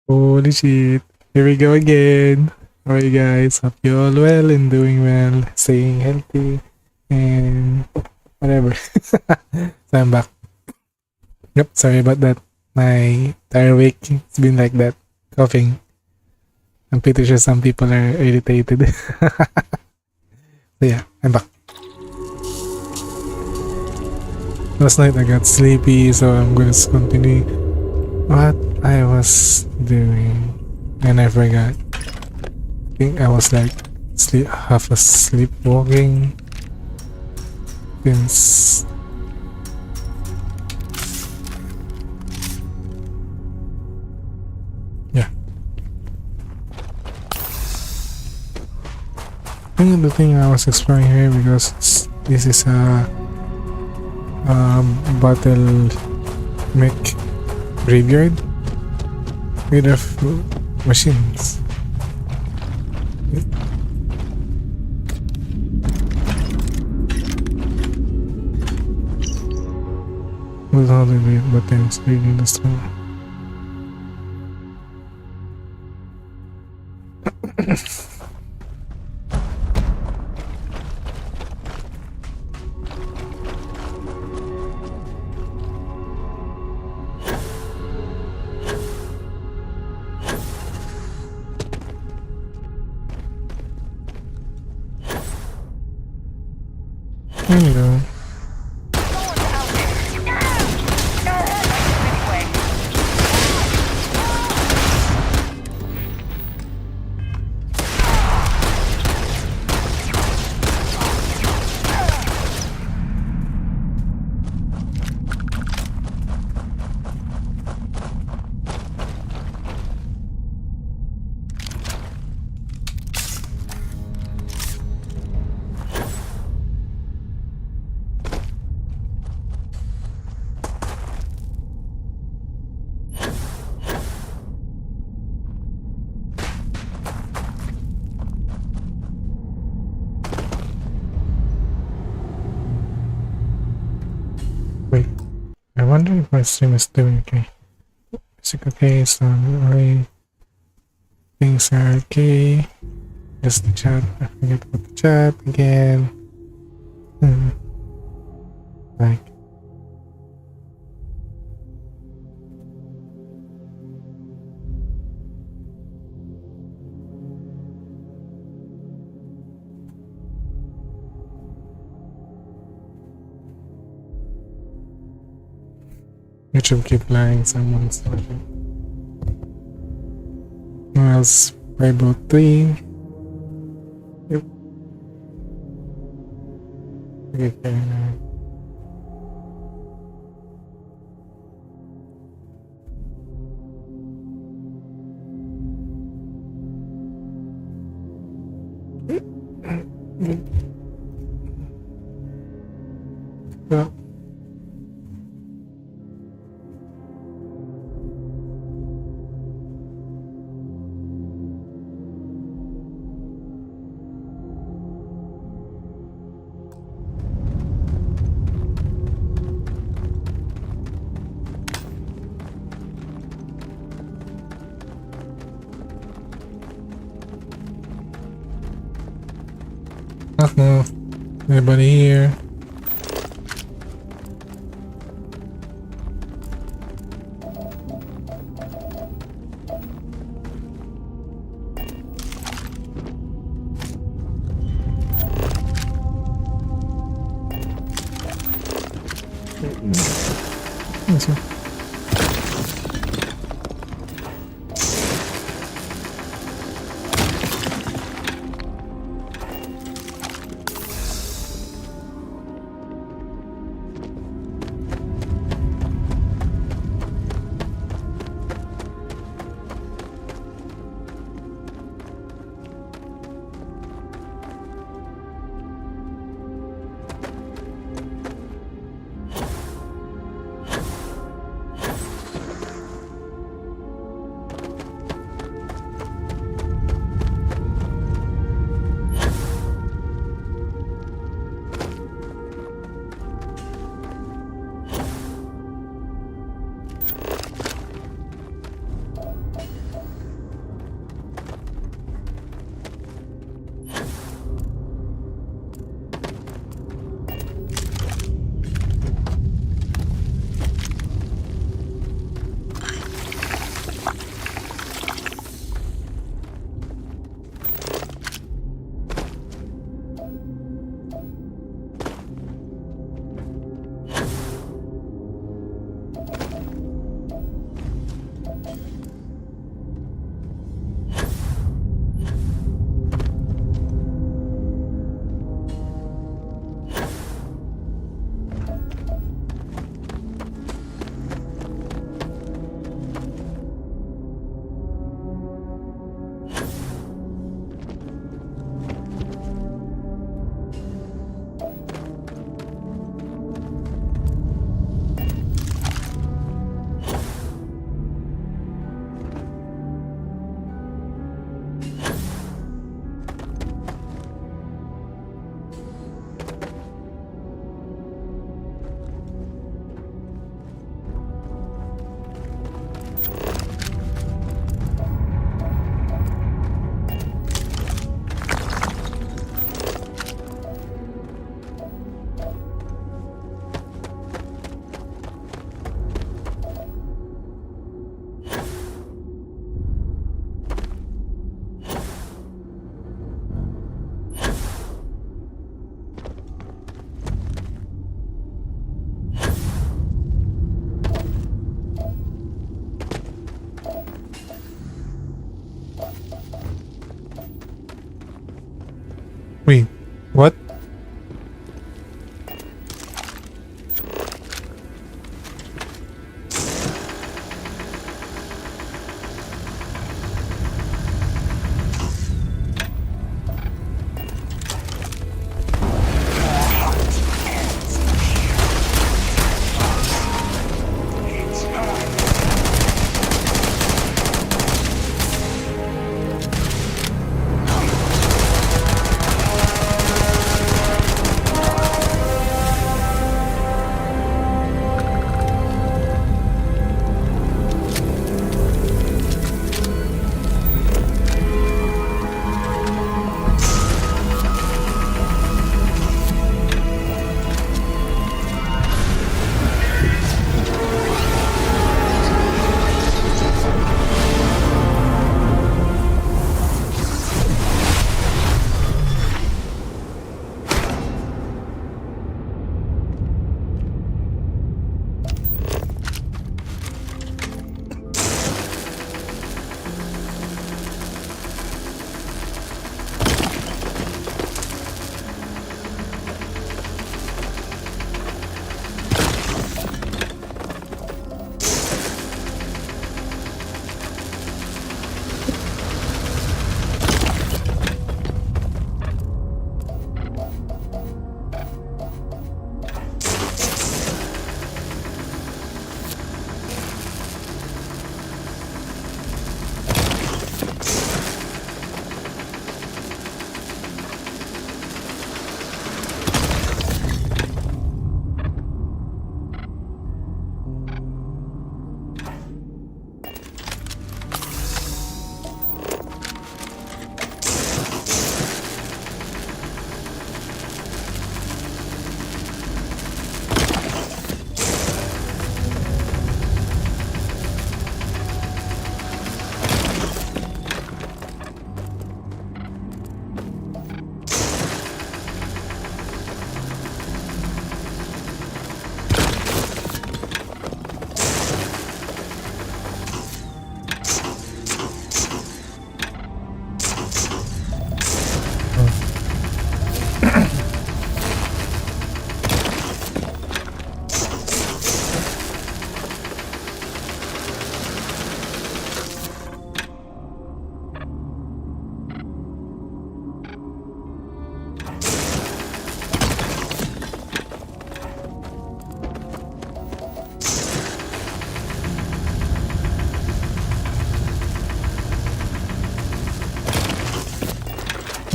Holy shit. Here we go again. Alright guys, hope you all well and doing well, staying healthy and whatever. So I'm back. Yep, sorry about that. My entire week it's been like that. Coughing. I'm pretty sure some people are irritated. So yeah, I'm back. Last night I got sleepy, so I'm gonna continue what I was doing and I forgot. I think I was like half asleep walking since yeah. I think the thing I was exploring here because this is a battle mech graveyard made of machines. With all the great buttons reading the storm. There we go. Wait, I wonder if my stream is doing okay. Music okay, sound alright. Things are okay. Just the chat. I forget about the chat again. Like. YouTube keep lying, someone's watching. Who else? Bible 3. Yep. Okay, now. Well. No. Anybody here? Yes, sir.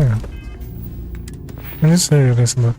Yeah. I'm just serious about.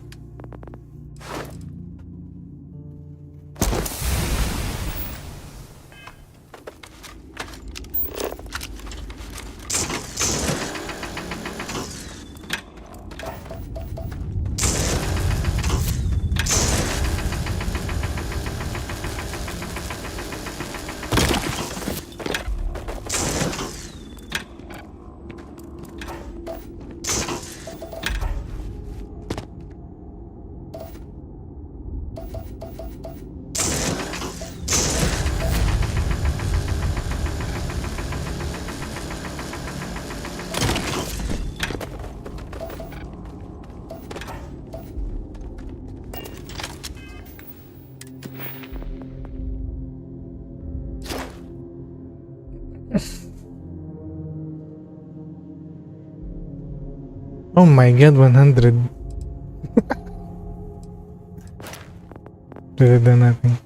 Oh my god, 100. Really done nothing.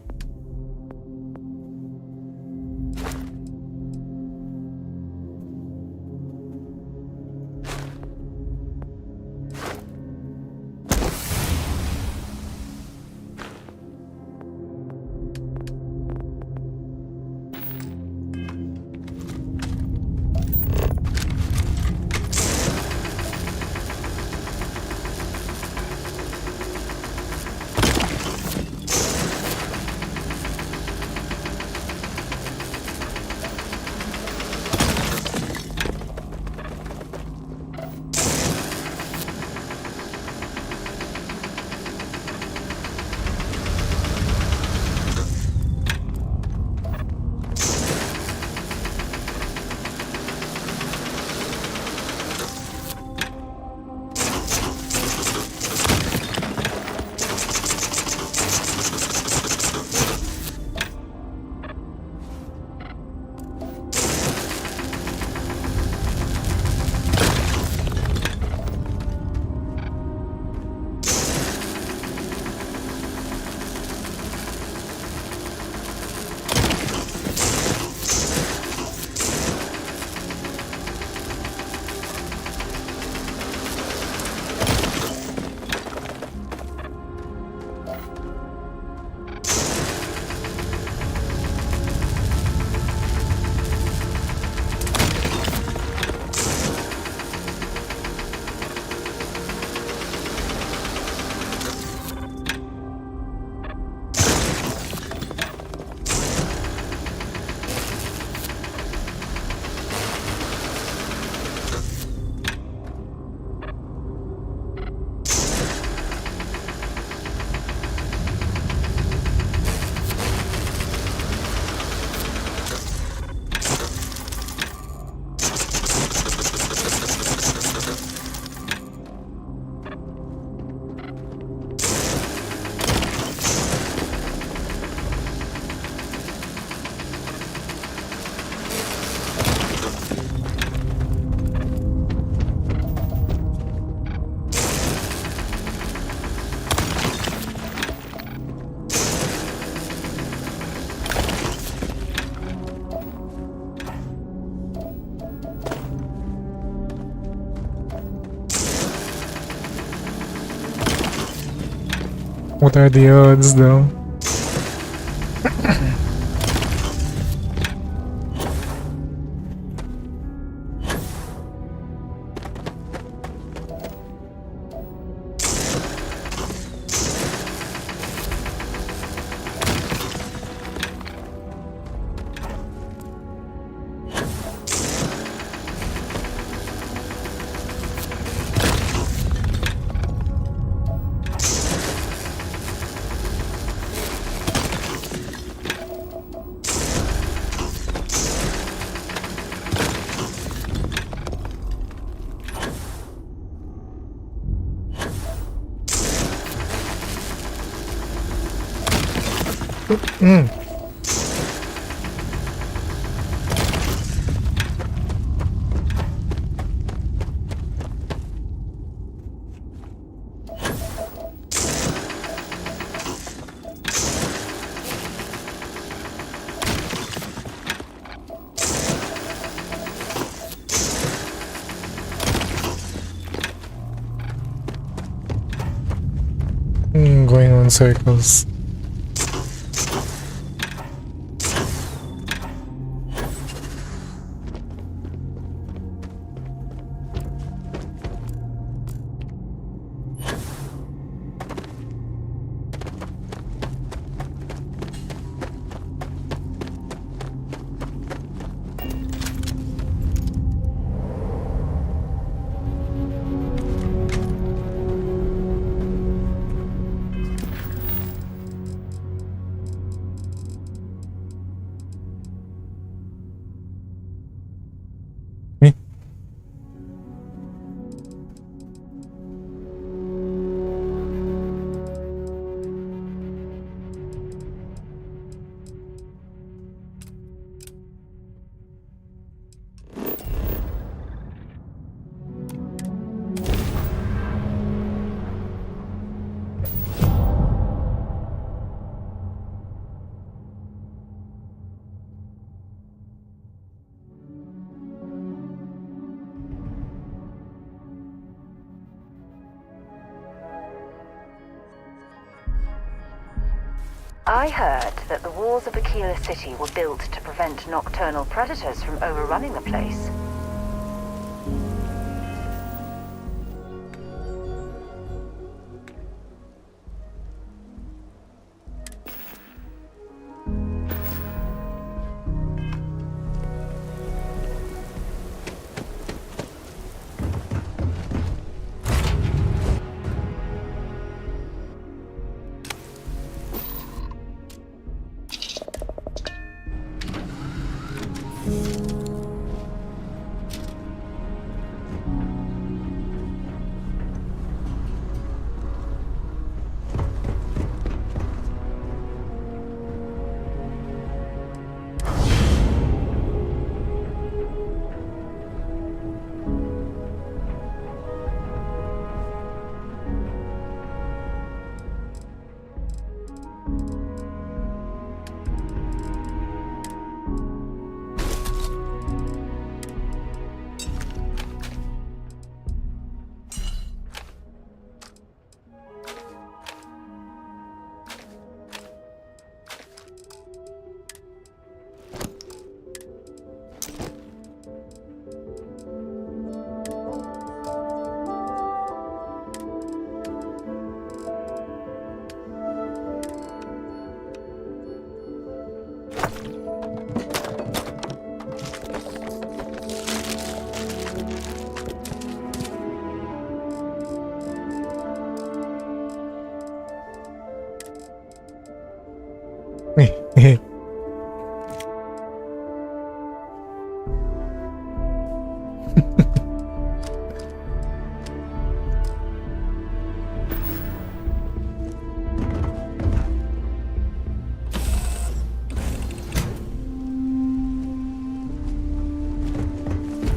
What are the odds though? Mm. in circles. I heard that the walls of Aquila City were built to prevent nocturnal predators from overrunning the place.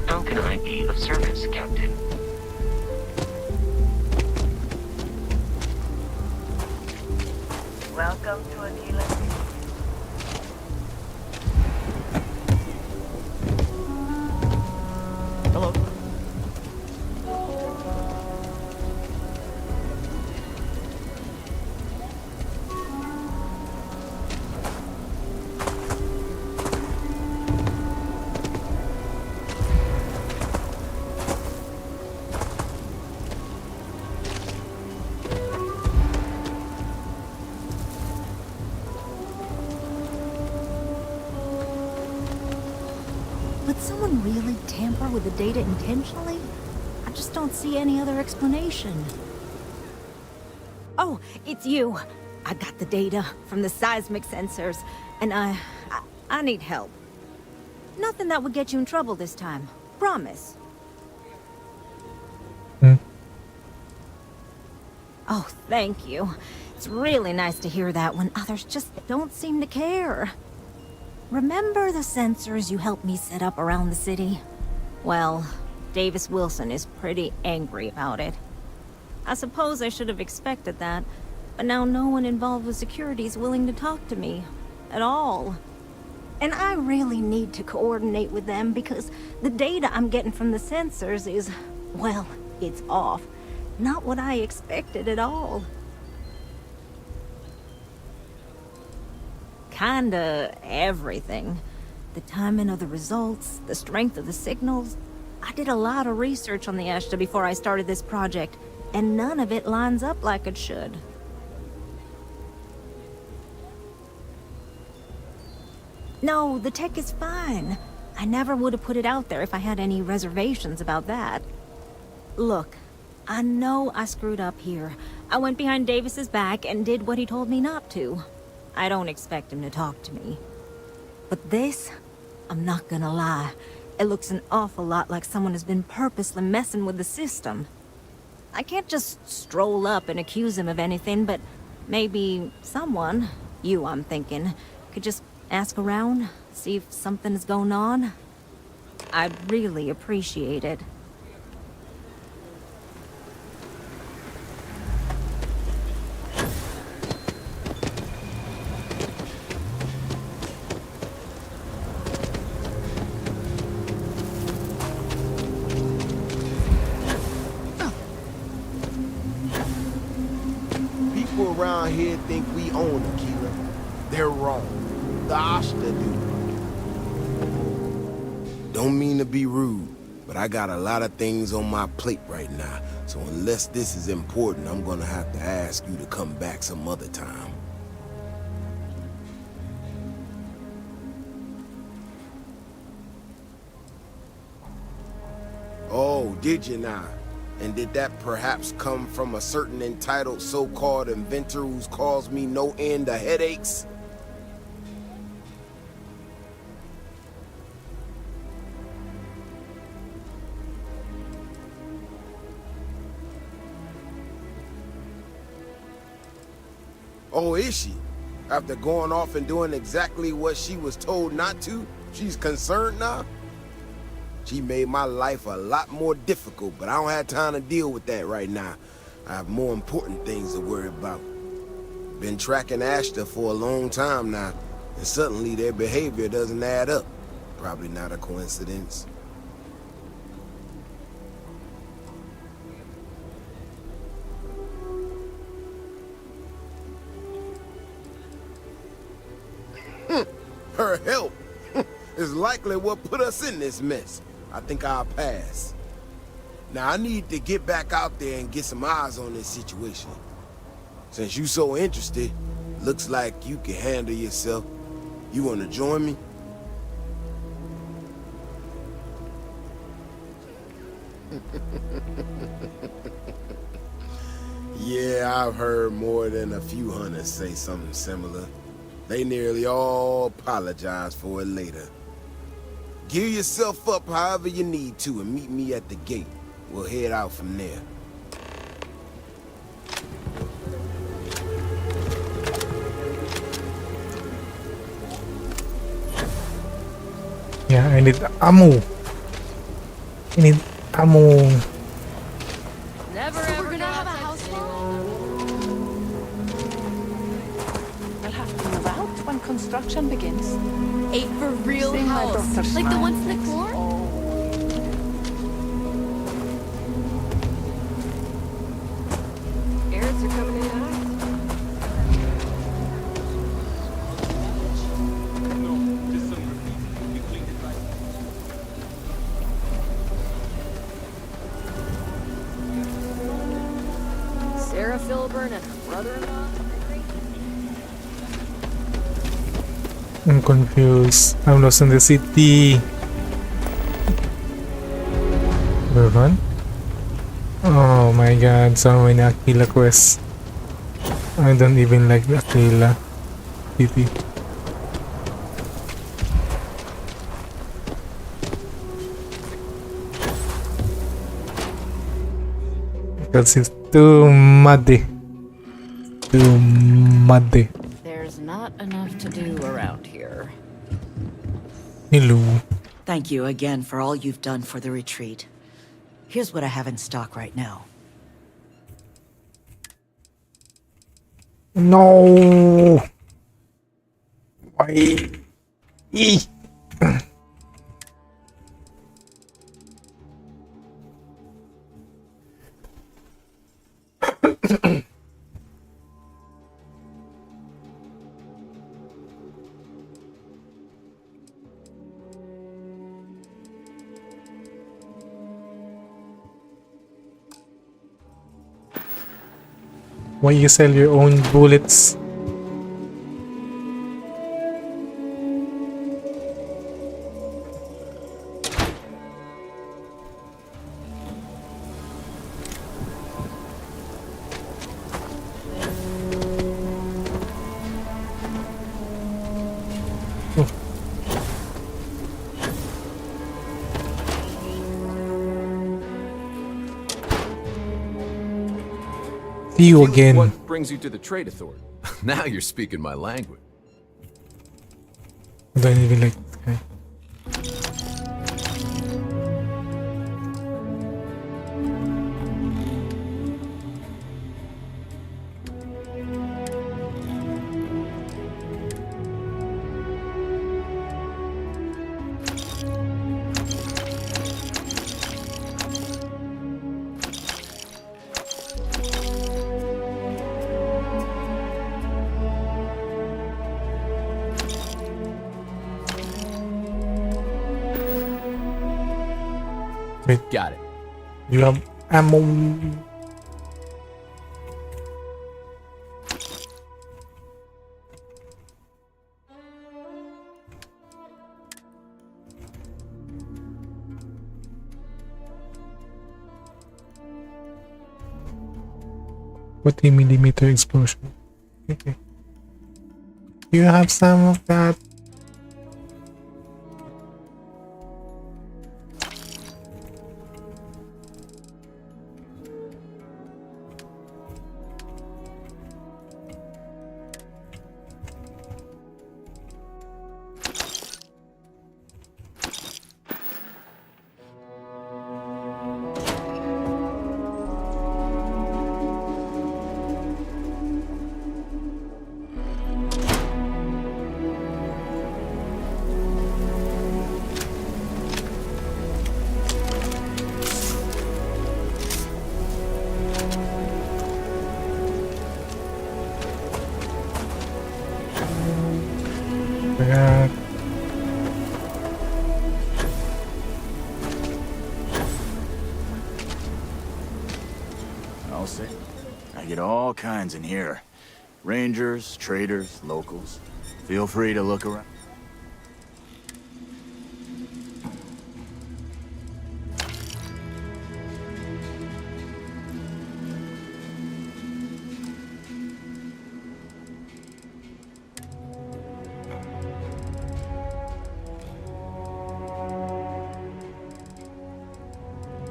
How can I be of service, Captain? Welcome to Aquila City. Hello. Would someone really tamper with the data intentionally? I just don't see any other explanation. Oh, it's you. I got the data from the seismic sensors, and I need help. Nothing that would get you in trouble this time. Promise. Oh, thank you. It's really nice to hear that when others just don't seem to care. Remember the sensors you helped me set up around the city? Well, Davis Wilson is pretty angry about it. I suppose I should have expected that, but now no one involved with security is willing to talk to me. At all. And I really need to coordinate with them because the data I'm getting from the sensors is, well, it's off. Not what I expected at all. kinda everything. The timing of the results, the strength of the signals. I did a lot of research on the Ashta before I started this project, and none of it lines up like it should. No, the tech is fine. I never would have put it out there if I had any reservations about that. Look, I know I screwed up here. I went behind Davis's back and did what he told me not to. I don't expect him to talk to me. But this, I'm not gonna lie, it looks an awful lot like someone has been purposely messing with the system. I can't just stroll up and accuse him of anything, but maybe someone, you I'm thinking, could just ask around, see if something is going on. I'd really appreciate it. People around here think we own Aquila. They're wrong. The Ashta do. Don't mean to be rude, but I got a lot of things on my plate right now. So unless this is important, I'm gonna have to ask you to come back some other time. Oh, did you now? And did that perhaps come from a certain entitled so-called inventor who's caused me no end of headaches? Oh, is she? After going off and doing exactly what she was told not to, she's concerned now? She made my life a lot more difficult, but I don't have time to deal with that right now. I have more important things to worry about. Been tracking Ashta for a long time now, and suddenly their behavior doesn't add up. Probably not a coincidence. Her help is likely what put us in this mess. I think I'll pass. Now I need to get back out there and get some eyes on this situation. Since you so interested, looks like you can handle yourself. You wanna join me? Yeah, I've heard more than a few hunters say something similar. They nearly all apologize for it later. Gear yourself up however you need to and meet me at the gate. We'll head out from there. Yeah, I need ammo. I need ammo. Never ever gonna have a house now? I'll have to move out when construction begins. A for real See my house, daughter like the smile ones in the next corn? fall. Garrett's are coming in hot. Sarah Filburn and her brother-in-law? I'm confused. I'm lost in the city. Where one? Oh my god, so many Aquila quests. I don't even like the Aquila city. Because it's too muddy. Too muddy. There's not enough to do around here. Hello. Thank you again for all you've done for the retreat. Here's what I have in stock right now. No. Why? Eek. Why you sell your own bullets? See you again. What brings you to the Trade Authority? Now you're speaking my language. I don't even like this guy. Wait, Got it. you have ammo? What a millimeter explosion. Okay. You have some of that. Forgot. I'll say. I get all kinds in here. Rangers, traders, locals. Feel free to look around.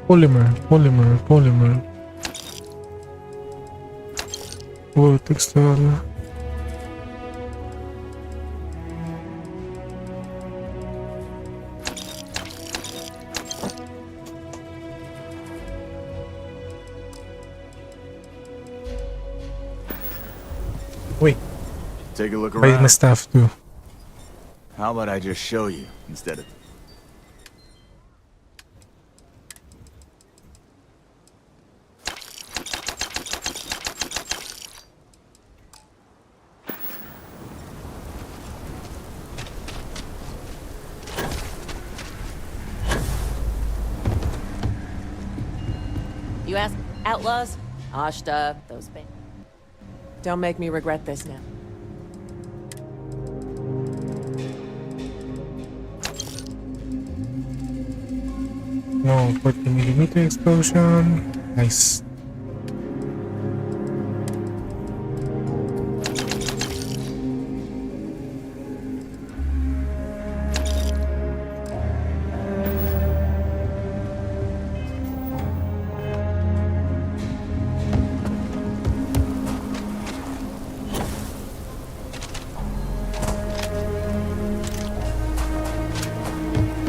Polymer. Oh, textile. Wait, Take a look buy my around. stuff too. How about I just show you instead of... You ask outlaws? Ashta, those things. Don't make me regret this now. No, 40mm explosion. Nice.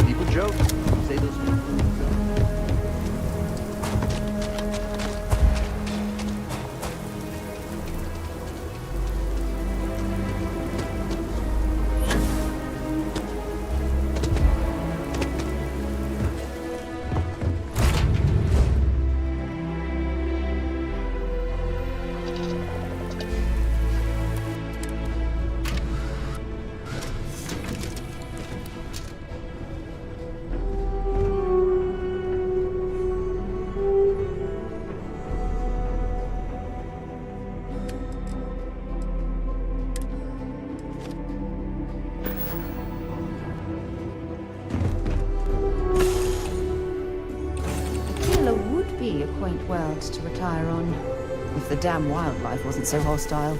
People joke. Say those people. be a quaint world to retire on. If the damn wildlife wasn't so hostile.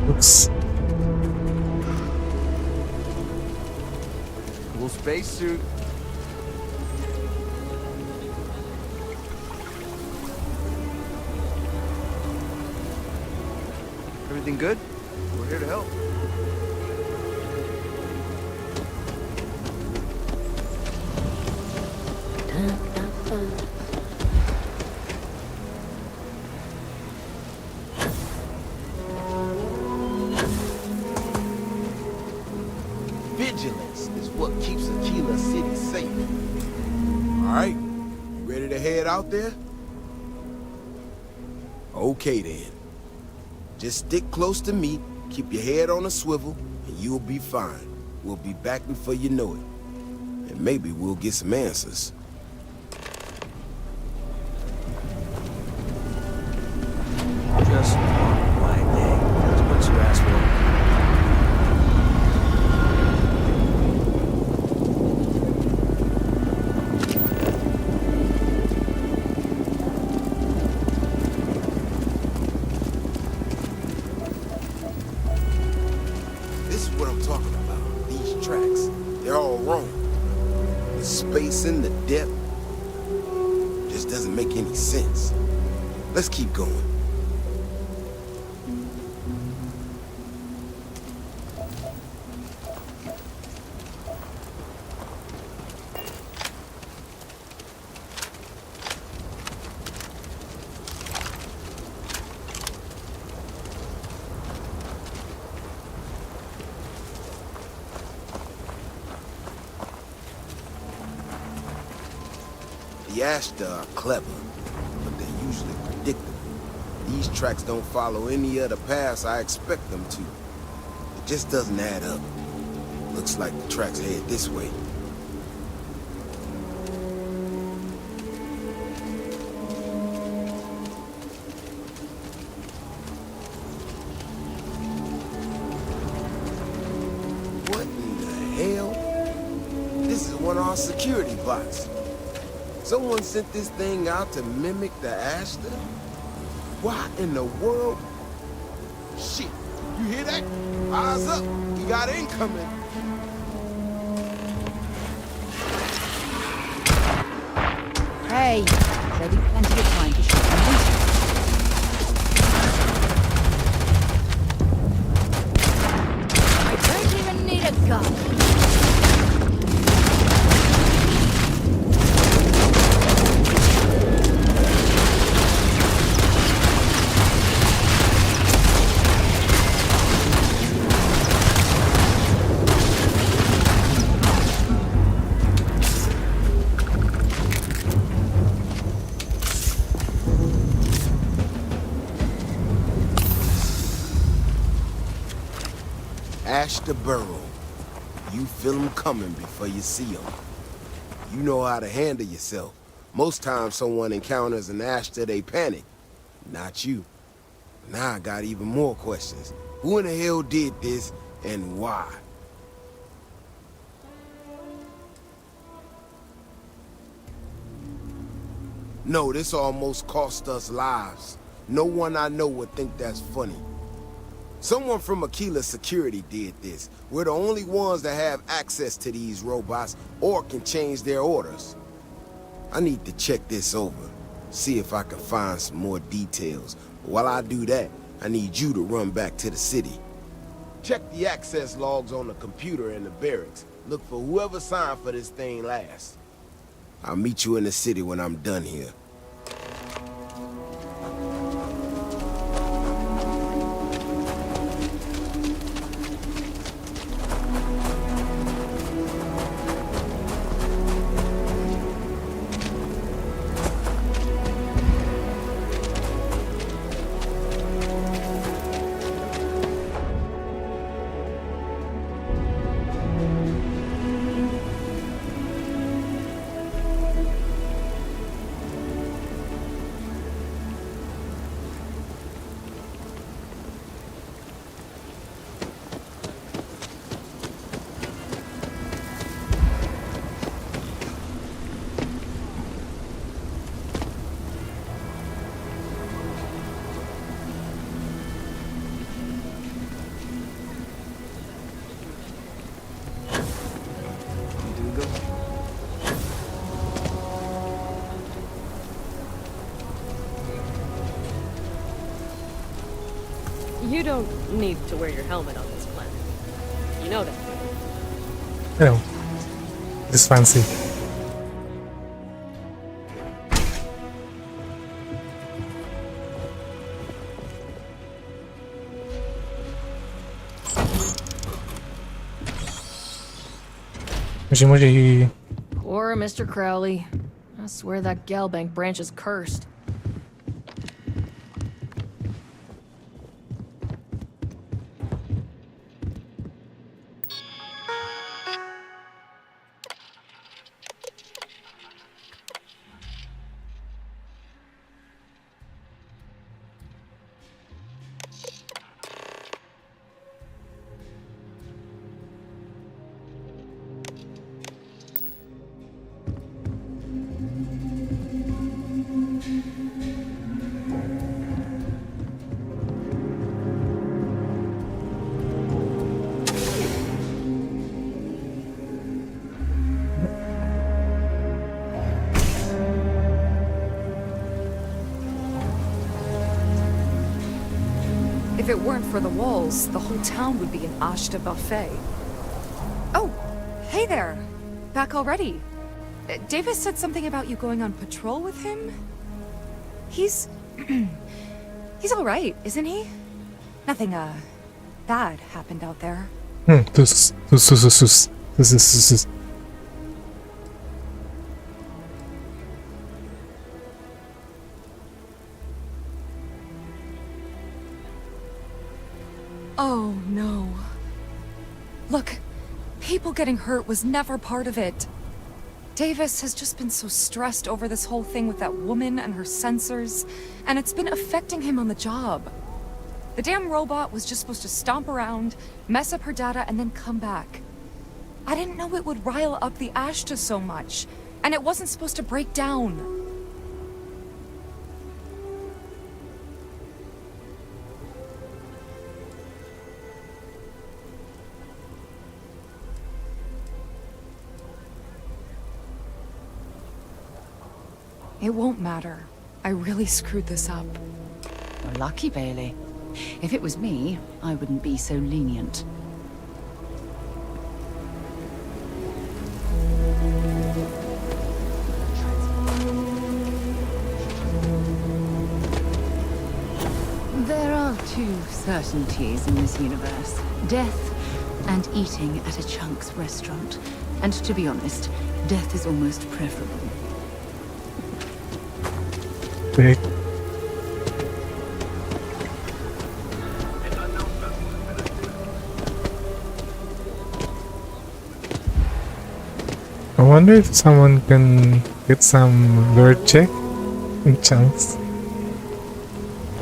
Oops. Cool spacesuit. Everything good? We're here to help. Vigilance is what keeps Aquila City safe. All right, you ready to head out there? Okay then. Just stick close to me, keep your head on a swivel, and you'll be fine. We'll be back before you know it. And maybe we'll get some answers. Just one quiet day. That's what you asked for. This is what I'm talking about. These tracks, they're all wrong. The spacing, the depth, just doesn't make any sense. Let's keep going. The Ashta are clever, but they're usually predictable. These tracks don't follow any other paths I expect them to. It just doesn't add up. Looks like the tracks head this way. What in the hell? This is one of our security bots. Someone sent this thing out to mimic the Ashta? Why in the world? Shit, you hear that? Eyes up, we got incoming. Hey, there'll be plenty of time to shoot them. I don't even need a gun. Ashta Burrow. You feel them coming before you see them. You know how to handle yourself. Most times someone encounters an Ashta, they panic. Not you. Now I got even more questions. Who in the hell did this, and why? No, this almost cost us lives. No one I know would think that's funny. Someone from Aquila Security did this. We're the only ones that have access to these robots or can change their orders. I need to check this over, see if I can find some more details. But while I do that, I need you to run back to the city. Check the access logs on the computer in the barracks. Look for whoever signed for this thing last. I'll meet you in the city when I'm done here. don't need to wear your helmet on this planet. You know that. You know, just fancy. Moshi moshi. Poor Mr. Crowley. I swear that Galbank branch is cursed. If it weren't for the walls, the whole town would be an Ashta buffet. Oh, hey there. Back already. Davis said something about you going on patrol with him? He's... he's alright, isn't he? Nothing, bad happened out there. Tus. Oh, no. Look, people getting hurt was never part of it. Davis has just been so stressed over this whole thing with that woman and her sensors, and it's been affecting him on the job. The damn robot was just supposed to stomp around, mess up her data, and then come back. I didn't know it would rile up the Ashta so much, and it wasn't supposed to break down. It won't matter. I really screwed this up. You're lucky, Bailey. If it was me, I wouldn't be so lenient. There are two certainties in this universe. Death and eating at a Chunk's restaurant. And to be honest, death is almost preferable. Big. I wonder if someone can get some lure check in chunks.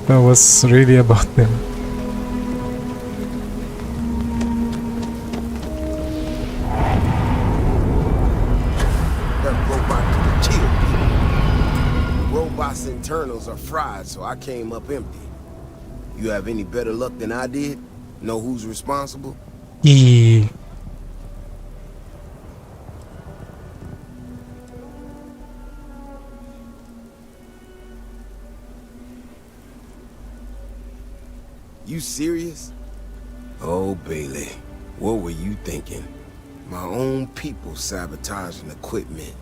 That was really about them. That robot could kill people. The robot's internals are fried, so I came up empty. You have any better luck than I did? Know who's responsible? Yeah. You serious? Oh, Bailey, what were you thinking? My own people sabotaging equipment.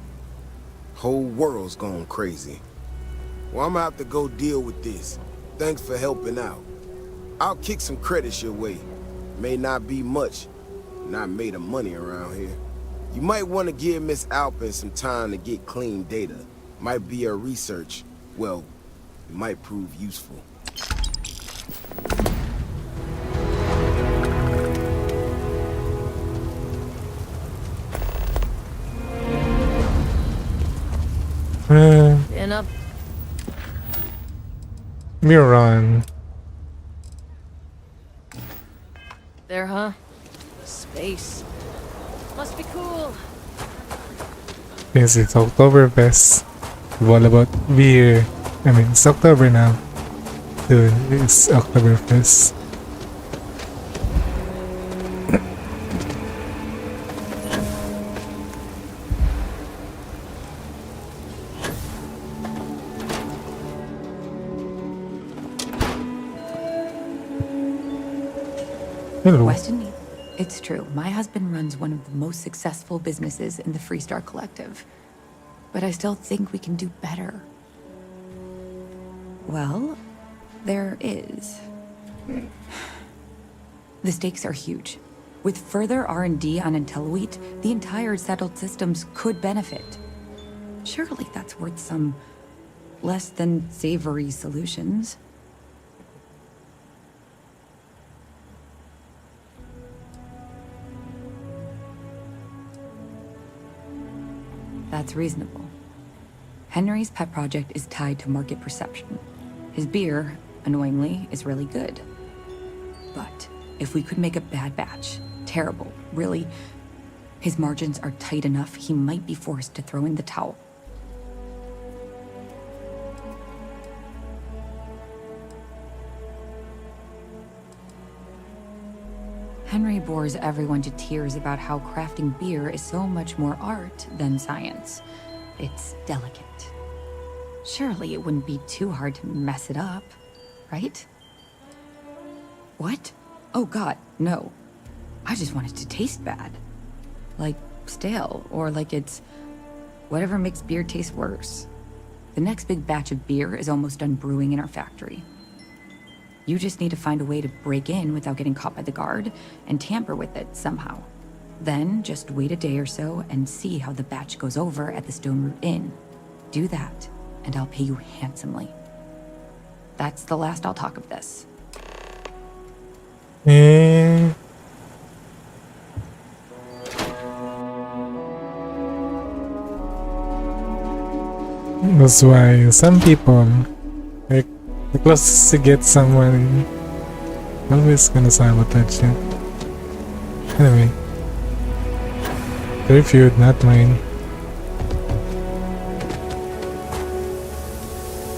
Whole world's gone crazy. Well, I'm gonna have to go deal with this. Thanks for helping out. I'll kick some credits your way. May not be much. Not made of money around here. You might want to give Miss Alpin some time to get clean data. Might be her research. Well, it might prove useful. Been up. Miran. There, huh? Space. Must be cool. Yes, it's Oktoberfest. It's all about beer. I mean, it's October now. Dude, it's Oktoberfest. Hello. Weston, it's true. My husband runs one of the most successful businesses in the Freestar Collective. But I still think we can do better. Well, there is. The stakes are huge. With further R&D on IntelliWheat, the entire settled systems could benefit. Surely that's worth some less than savory solutions. That's reasonable. Henry's pet project is tied to market perception. His beer, annoyingly, is really good. But if we could make a bad batch, terrible, really, his margins are tight enough he might be forced to throw in the towel. Henry bores everyone to tears about how crafting beer is so much more art than science. It's delicate. Surely it wouldn't be too hard to mess it up, right? What? Oh god, no. I just want it to taste bad. Like stale, or like it's whatever makes beer taste worse. The next big batch of beer is almost done brewing in our factory. You just need to find a way to break in without getting caught by the guard and tamper with it somehow. Then just wait a day or so and see how the batch goes over at the Stone Root Inn. Do that, and I'll pay you handsomely. That's the last I'll talk of this. That's why some people, like, the closest to get someone, always gonna sabotage it. Anyway, their feud, not mine.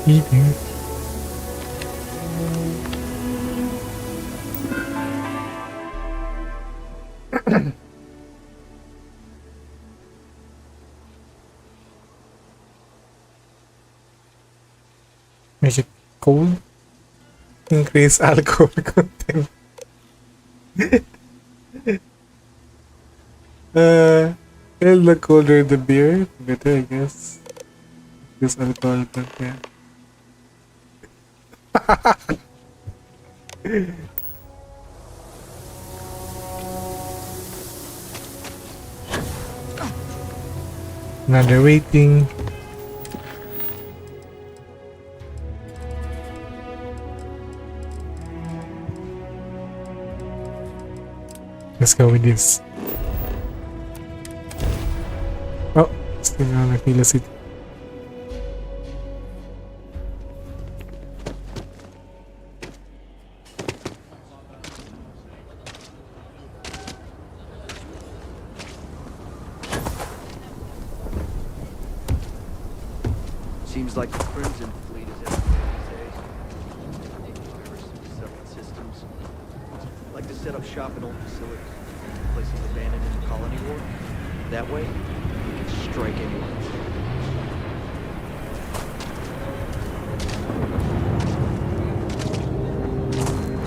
Eating. Make it cold. Increase alcohol content. The colder the beer, the better, I guess. Increase alcohol content. Another waiting. Let's go with this. Oh, still on Aquila City. Seems like the Crimson Fleet is everywhere these days. Virus, settlement systems. Like to set up shop in old facilities, places abandoned in the colony war. That way, we can strike anyone.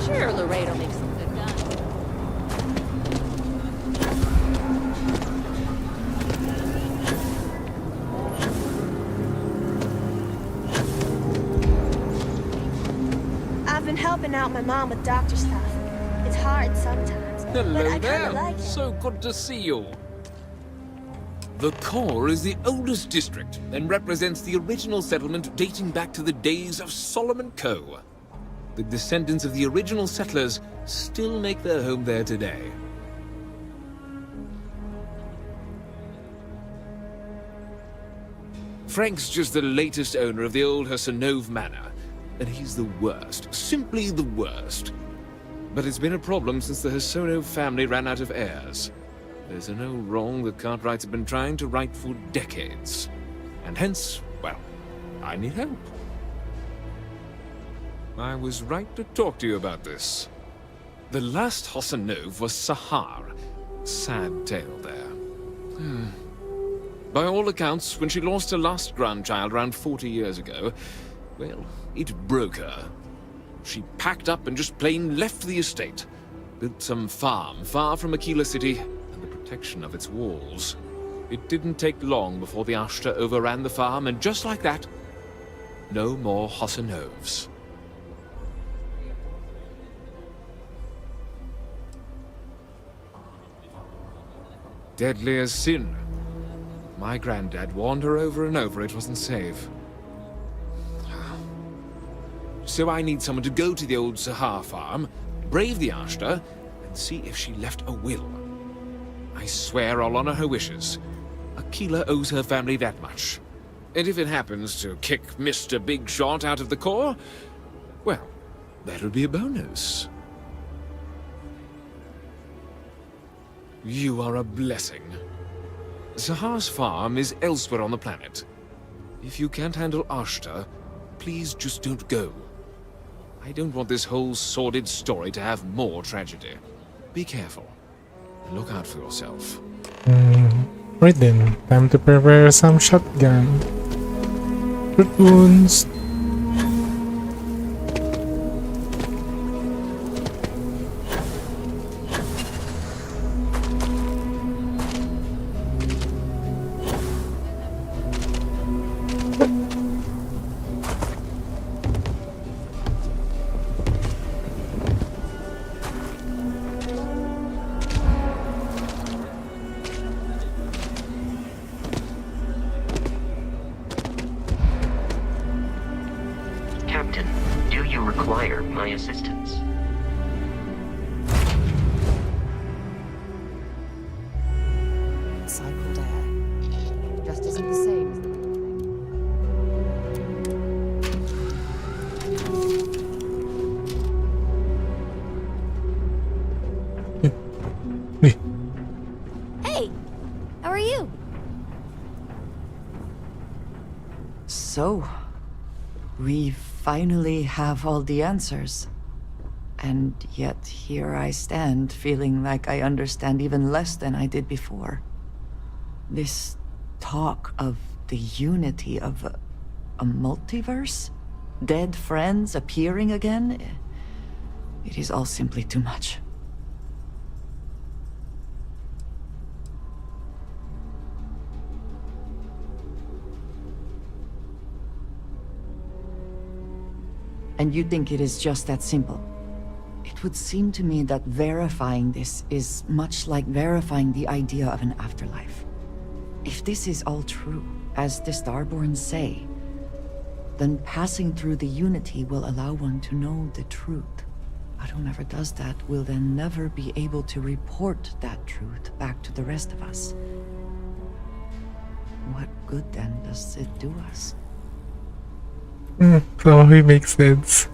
Sure, Laredo makes some good guns. I've been helping out my mom with doctor stuff. It's hard sometimes, but I kinda like it. So good to see you. The core is the oldest district and represents the original settlement dating back to the days of Solomon Coe. The descendants of the original settlers still make their home there today. Frank's just the latest owner of the old Hassanove Manor, and he's the worst, simply the worst. But it's been a problem since the Hassanove family ran out of heirs. There's an old wrong the Cartwrights have been trying to right for decades. And hence, well, I need help. I was right to talk to you about this. The last Hassanove was Sahar. Sad tale there. By all accounts, when she lost her last grandchild around 40 years ago, well, it broke her. She packed up and just plain left the estate. built some farm far from Aquila City and the protection of its walls. It didn't take long before the Ashta overran the farm, and just like that, no more Hossanovs. Deadly as sin. My granddad warned her over and over it wasn't safe. So I need someone to go to the old Sahar farm, brave the Ashta, and see if she left a will. I swear I'll honor her wishes. Aquila owes her family that much. And if it happens to kick Mr. Big Shot out of the Corps, well, that'll be a bonus. You are a blessing. Sahar's farm is elsewhere on the planet. If you can't handle Ashta, please just don't go. I don't want this whole sordid story to have more tragedy. Be careful. And look out for yourself. Right then, time to prepare some shotgun. Root wounds. Captain, do you require my assistance? Cycled air. Just isn't the same. Hey! How are you? So, we finally have all the answers. And yet here I stand, feeling like I understand even less than I did before. This talk of the unity of a multiverse? Dead friends appearing again? It is all simply too much. And you think it is just that simple? It would seem to me that verifying this is much like verifying the idea of an afterlife. If this is all true, as the Starborn say, then passing through the Unity will allow one to know the truth. But whomever does that will then never be able to report that truth back to the rest of us. What good then does it do us? Probably makes sense.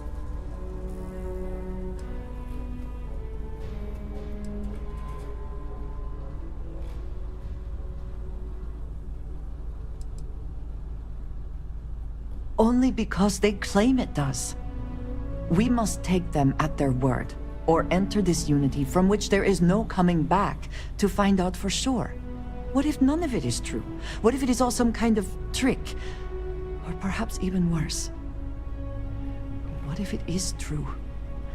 Only because they claim it does. We must take them at their word, or enter this unity from which there is no coming back to find out for sure. What if none of it is true? What if it is all some kind of trick? Or perhaps even worse. What if it is true,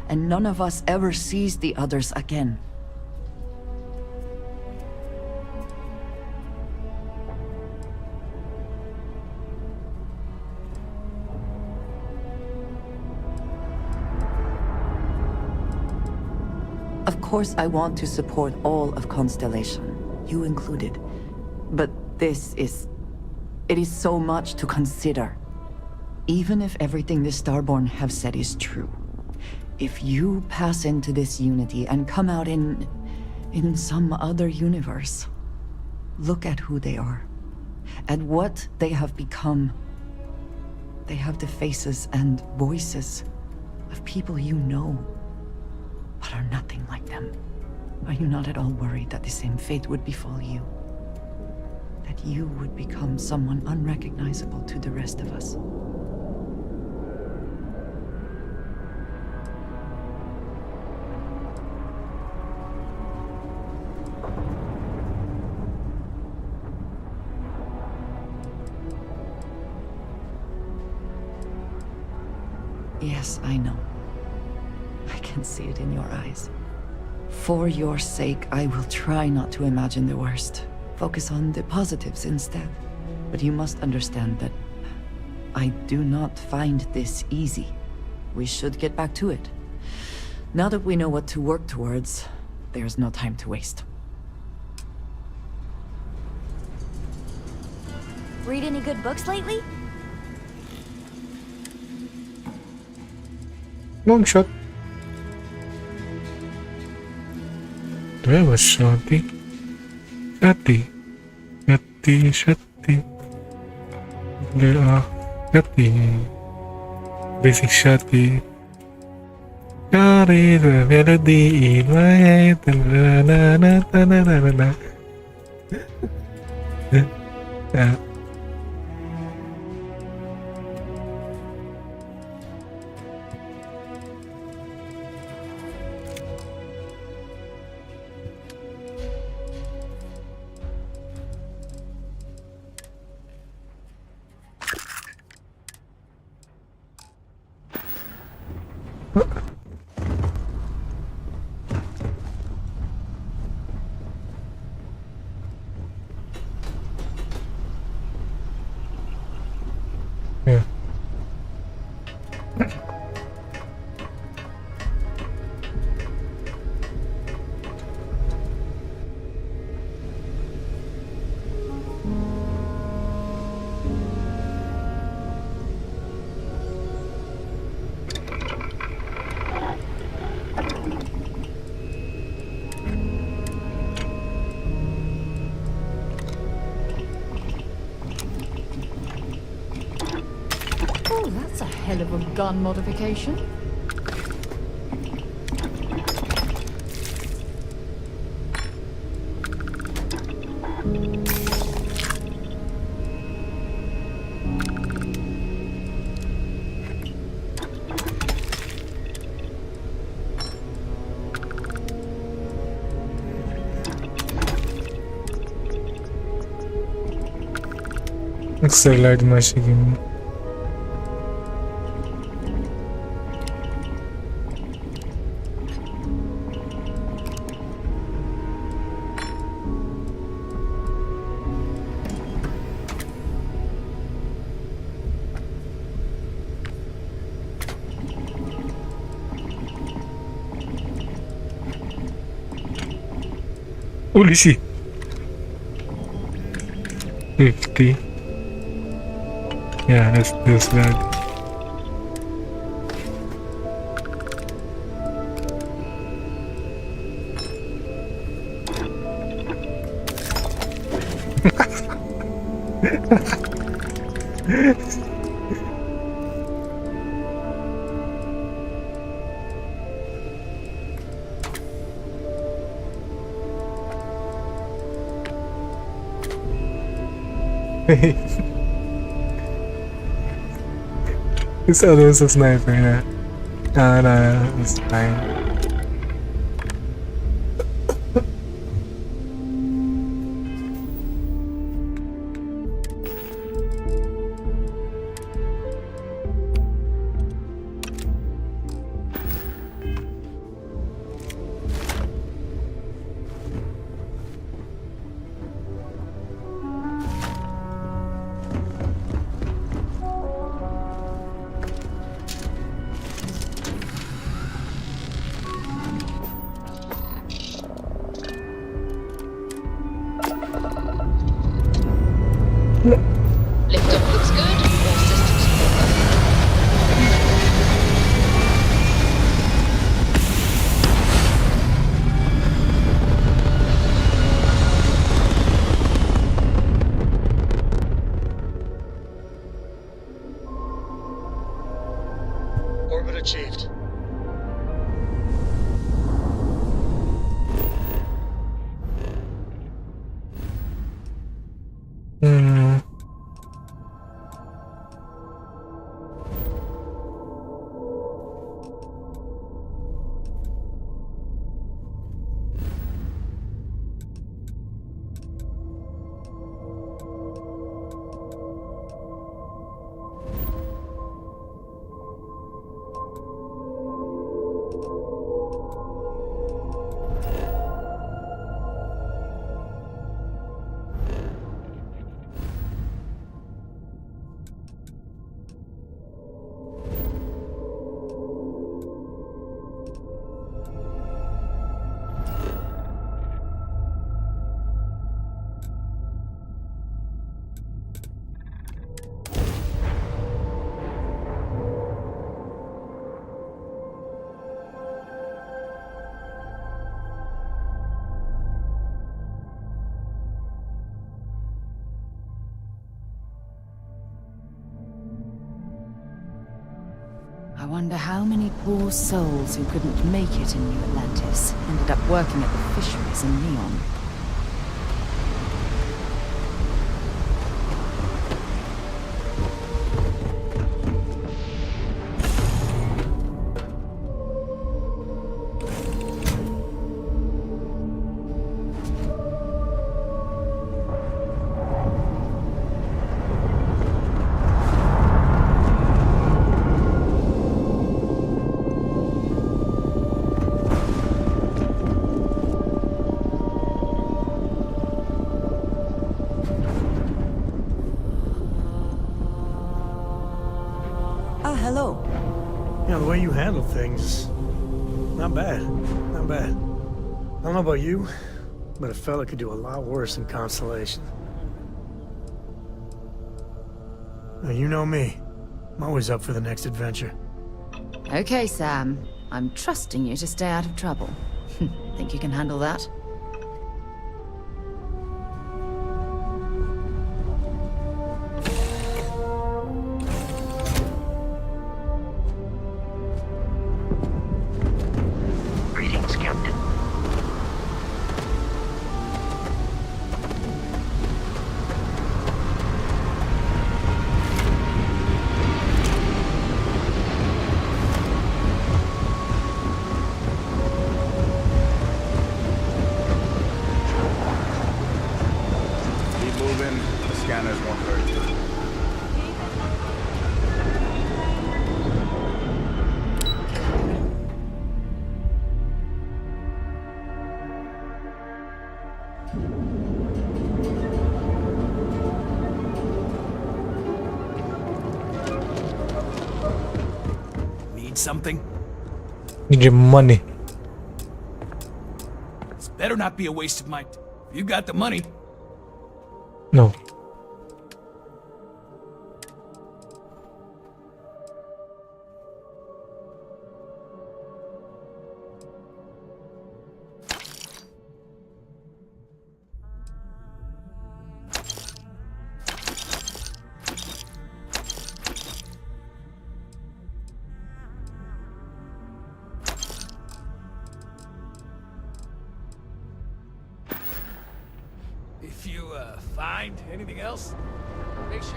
and none of us ever sees the others again? Of course, I want to support all of Constellation, you included. But this is... it is so much to consider. Even if everything the Starborn have said is true, if you pass into this unity and come out in some other universe, look at who they are, at what they have become. They have the faces and voices of people you know, but are nothing like them. Are you not at all worried that the same fate would befall you? That you would become someone unrecognizable to the rest of us? Yes, I know. I can see it in your eyes. For your sake, I will try not to imagine the worst. Focus on the positives instead. But you must understand that I do not find this easy. We should get back to it. Now that we know what to work towards, there's no time to waste. Read any good books lately? Long shot. Where was Shotty? Shotty. There are Shotty. Basic Shotty. Carry the melody in my head. Yeah. Yeah. Oh, that's a hell of a gun modification. Extra large machine. Holy shit. 50. Yeah, that's this bad. This other is a sniper, yeah. No, it's fine. wonder how many poor souls who couldn't make it in New Atlantis ended up working at the fisheries in Neon. Hello. Yeah, the way you handle things, not bad. Not bad. I don't know about you, but a fella could do a lot worse in Constellation. Now, you know me. I'm always up for the next adventure. Okay, Sam. I'm trusting you to stay out of trouble. Think you can handle that? Greetings, Captain. Keep moving. The scanners won't hurt you. Need something? Need your money. This better not be a waste of my... You got the money. No. If you, find anything else, make sure...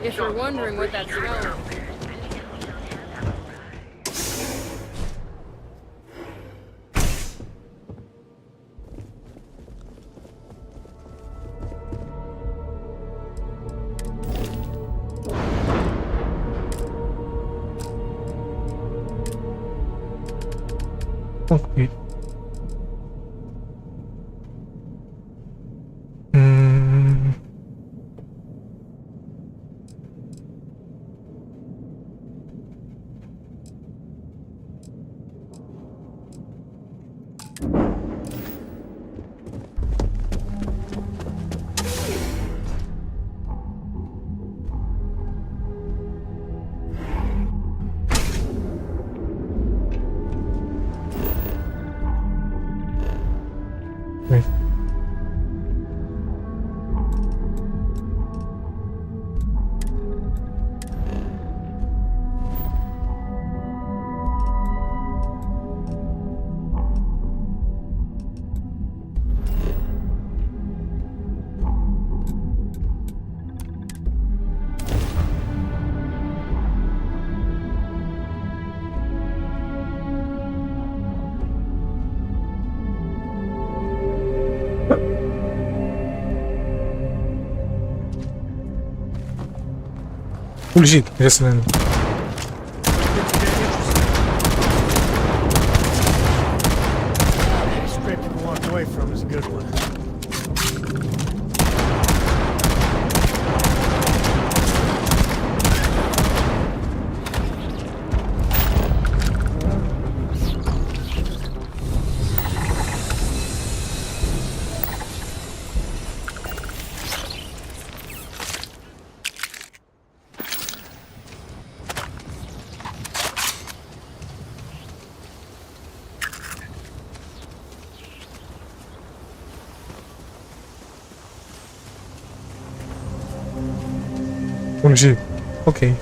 If you're wondering what that smell Okay. Mm. Right. Holy shit, just then. Any script you can walk away from is a good one. Oh shit. Okay.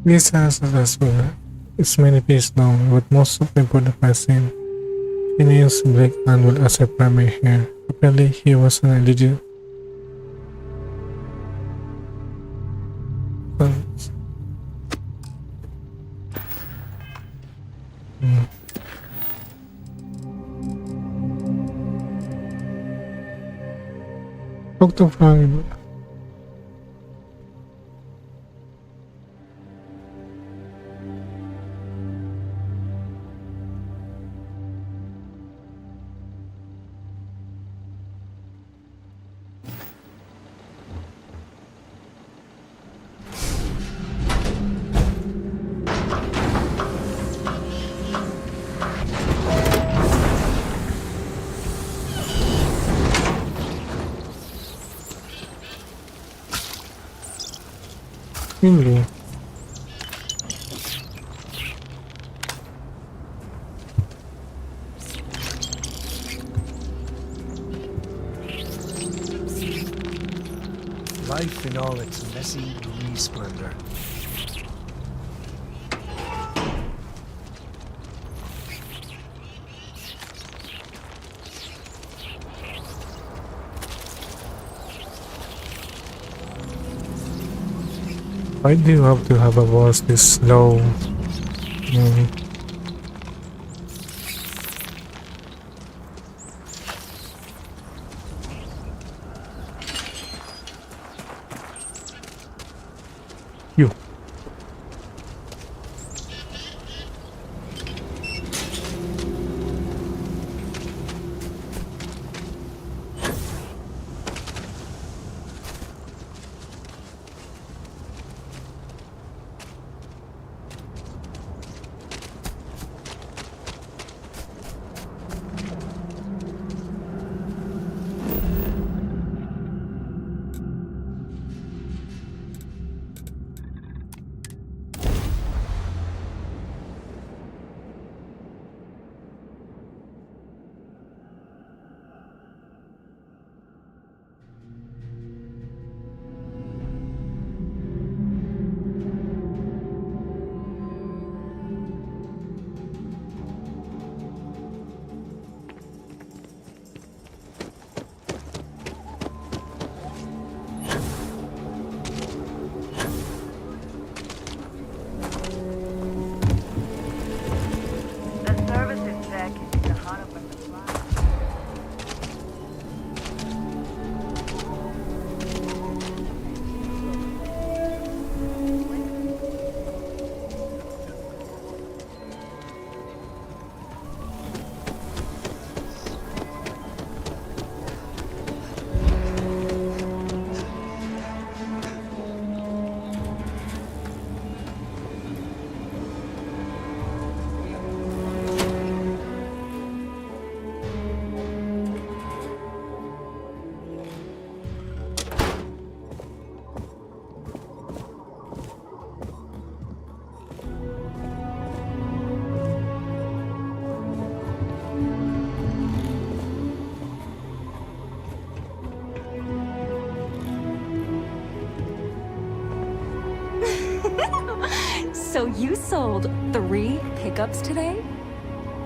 This house as well. It's many pages long, but most of them put the past in. He names Blake Anwell as her primary heir. Apparently, he was an illegit. Talk to Frank. Really? Life in all its messy, gloomy splendor. Why do you have to have a boss this low? You. So you sold 3 pickups today?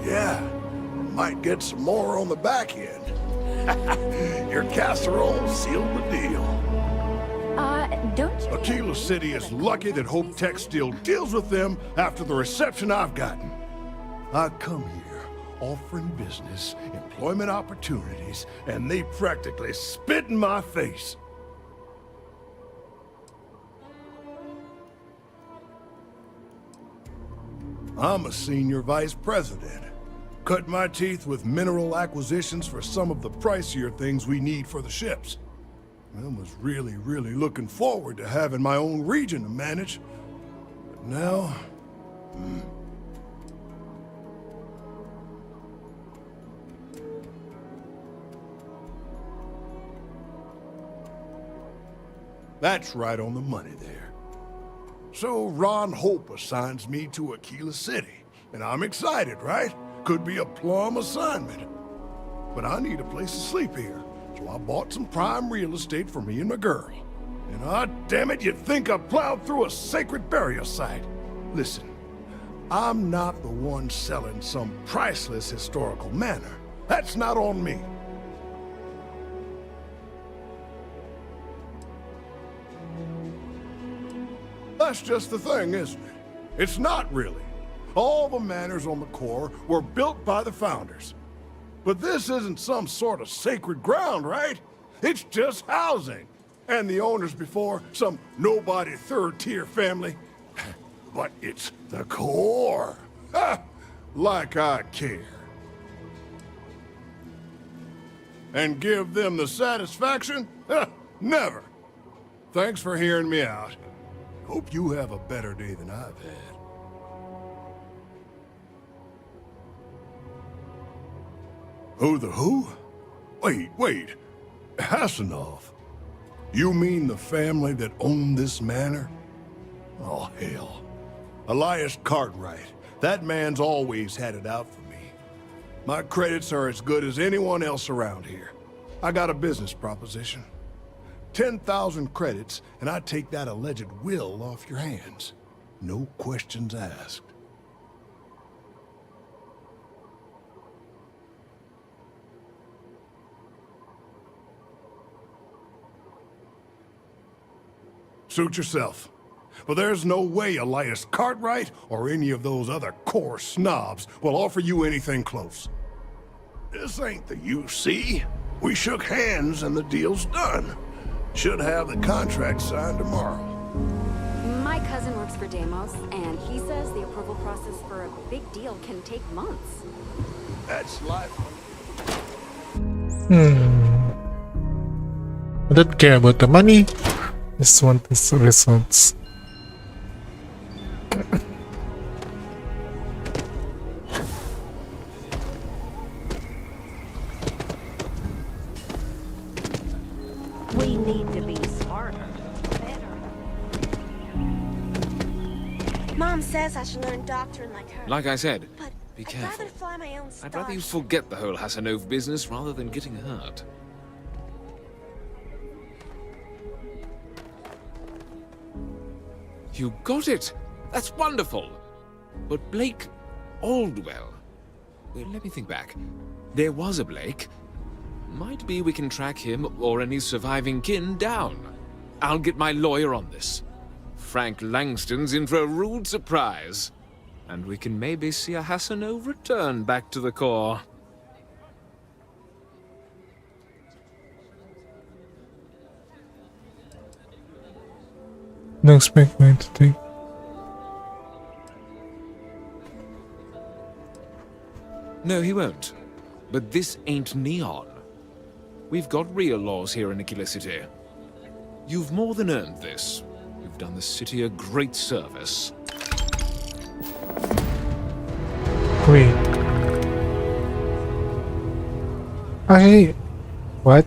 Yeah, might get some more on the back end. Your casserole sealed the deal. Don't you... Aquila City is lucky that Hope Tech still deals with them after the reception I've gotten. I come here offering business, employment opportunities, and they practically spit in my face. I'm a senior vice president. Cut my teeth with mineral acquisitions for some of the pricier things we need for the ships. I was really looking forward to having my own region to manage. But now... That's right on the money there. So Ron Hope assigns me to Aquila City, and I'm excited, right? Could be a plum assignment. But I need a place to sleep here, so I bought some prime real estate for me and my girl. And damn it, you'd think I plowed through a sacred burial site. Listen, I'm not the one selling some priceless historical manor. That's not on me. That's just the thing, isn't it? It's not really. All the manors on the core were built by the founders. But this isn't some sort of sacred ground, right? It's just housing. And the owners before, some nobody third-tier family. But it's the core. Ha! Like I care. And give them the satisfaction? Ha! Never. Thanks for hearing me out. Hope you have a better day than I've had. Who the who? Wait. Hassanov. You mean the family that owned this manor? Oh, hell. Elias Cartwright. That man's always had it out for me. My credits are as good as anyone else around here. I got a business proposition. 10,000 credits, and I take that alleged will off your hands. No questions asked. Suit yourself. But there's no way Elias Cartwright or any of those other core snobs will offer you anything close. This ain't the UC. We shook hands and the deal's done. Should have the contract signed tomorrow. My cousin works for Deimos, and he says the approval process for a big deal can take months. That's life. I don't care about the money. Just want the results. We need to be smarter, better. Mom says I should learn doctrine like her. Like I said, But be I'd careful. rather fly my own I'd rather you Starship. forget the whole Hassanov business rather than getting hurt. You got it! That's wonderful! But Blake Aldwell... Let me think back. There was a Blake. Might be we can track him or any surviving kin down. I'll get my lawyer on this. Frank Langston's in for a rude surprise. And we can maybe see a Hassanov return back to the core. Don't expect me to take. No, he won't. But this ain't Neon. We've got real laws here in Aquila City. You've more than earned this. You've done the city a great service. Wait. What?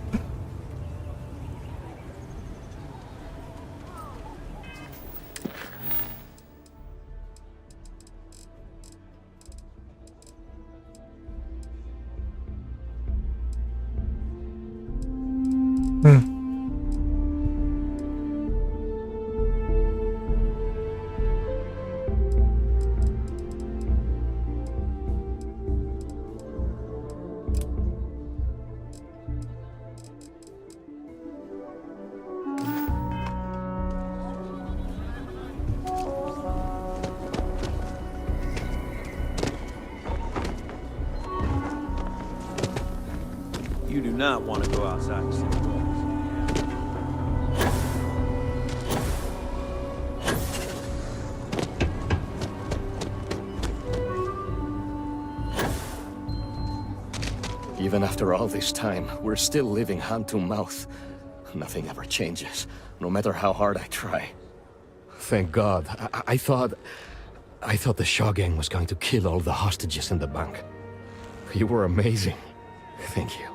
You do not want to go outside the city walls. Even after all this time, we're still living hand to mouth. Nothing ever changes, no matter how hard I try. Thank God. I thought the Shaw gang was going to kill all the hostages in the bank. You were amazing. Thank you.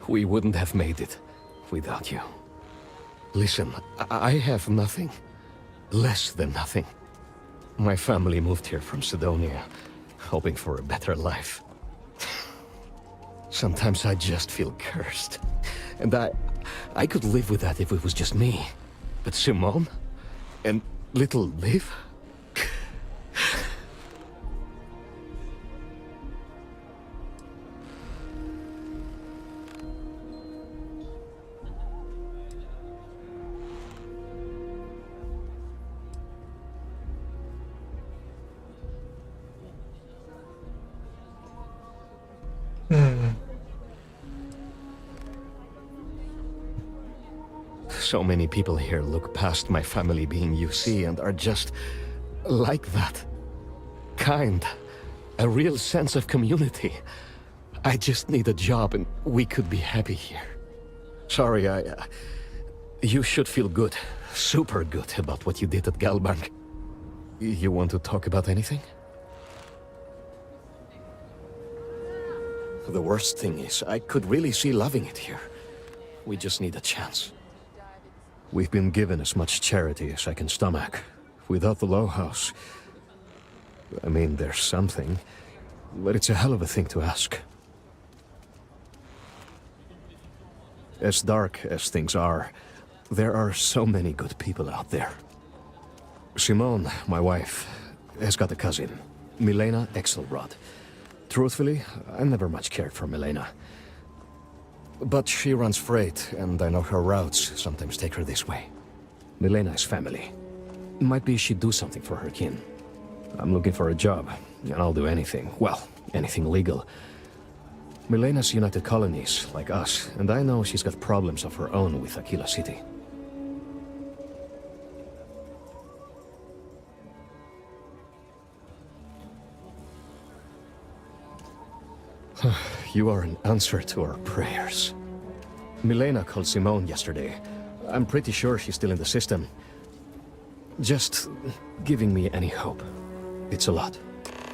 We wouldn't have made it without you. Listen, I have nothing. Less than nothing. My family moved here from Sidonia, hoping for a better life. Sometimes I just feel cursed. And I could live with that if it was just me. But Simone? And little Liv? So many people here look past my family being UC and are just like that. Kind. A real sense of community. I just need a job and we could be happy here. Sorry, you should feel good. Super good about what you did at Galbank. You want to talk about anything? The worst thing is, I could really see loving it here. We just need a chance. We've been given as much charity as I can stomach. Without the Low House... I mean, there's something, but it's a hell of a thing to ask. As dark as things are, there are so many good people out there. Simone, my wife, has got a cousin, Milena Exelrod. Truthfully, I never much cared for Milena. But she runs freight, and I know her routes sometimes take her this way. Milena is family. Might be she'd do something for her kin. I'm looking for a job, and I'll do anything. Well, anything legal. Milena's United Colonies, like us, and I know she's got problems of her own with Aquila City. You are an answer to our prayers. Milena called Simone yesterday. I'm pretty sure she's still in the system. Just giving me any hope. It's a lot.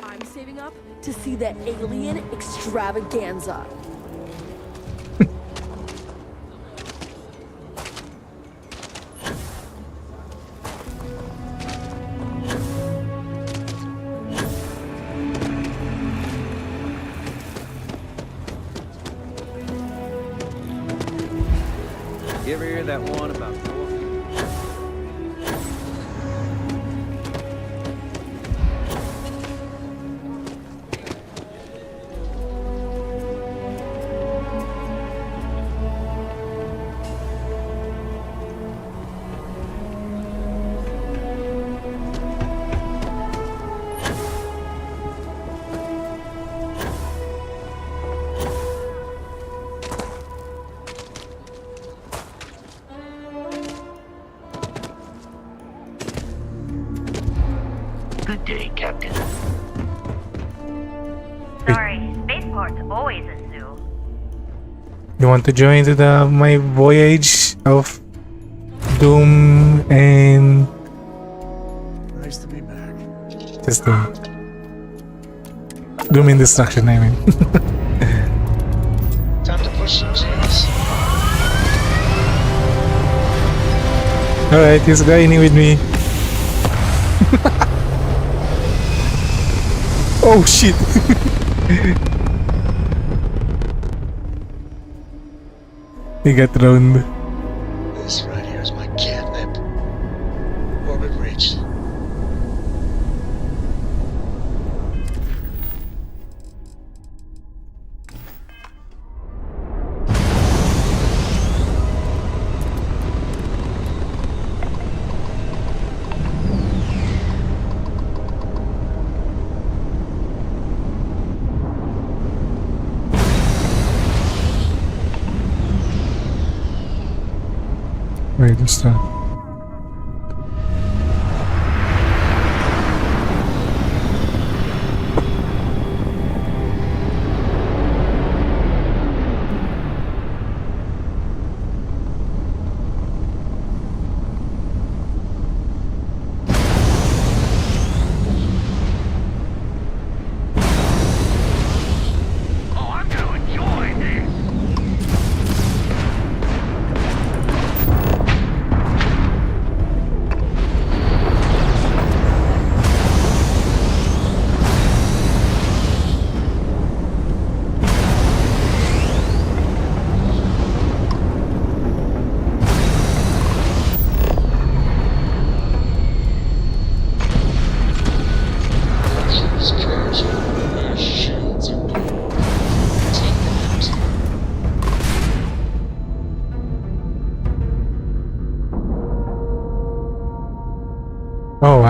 I'm saving up to see the alien extravaganza. You ever hear that one about Good day, Captain. Sorry, spaceport's always a zoo. You want to join to my voyage of doom and... Nice to be back. Just doom. Doom and destruction, I mean. Time to push some G's. Alright, he's going with me. Oh shit! He got thrown. This right here is my catnip. Orbit reached. Wait, this time.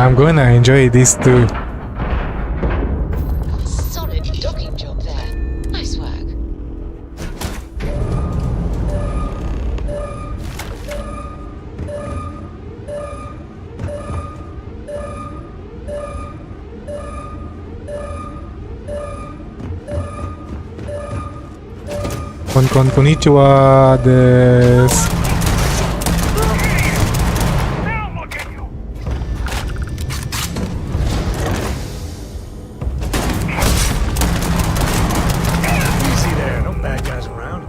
I'm gonna enjoy this too. Solid docking job there. Nice work. Konnichiwa desu. Easy there, no bad guys around.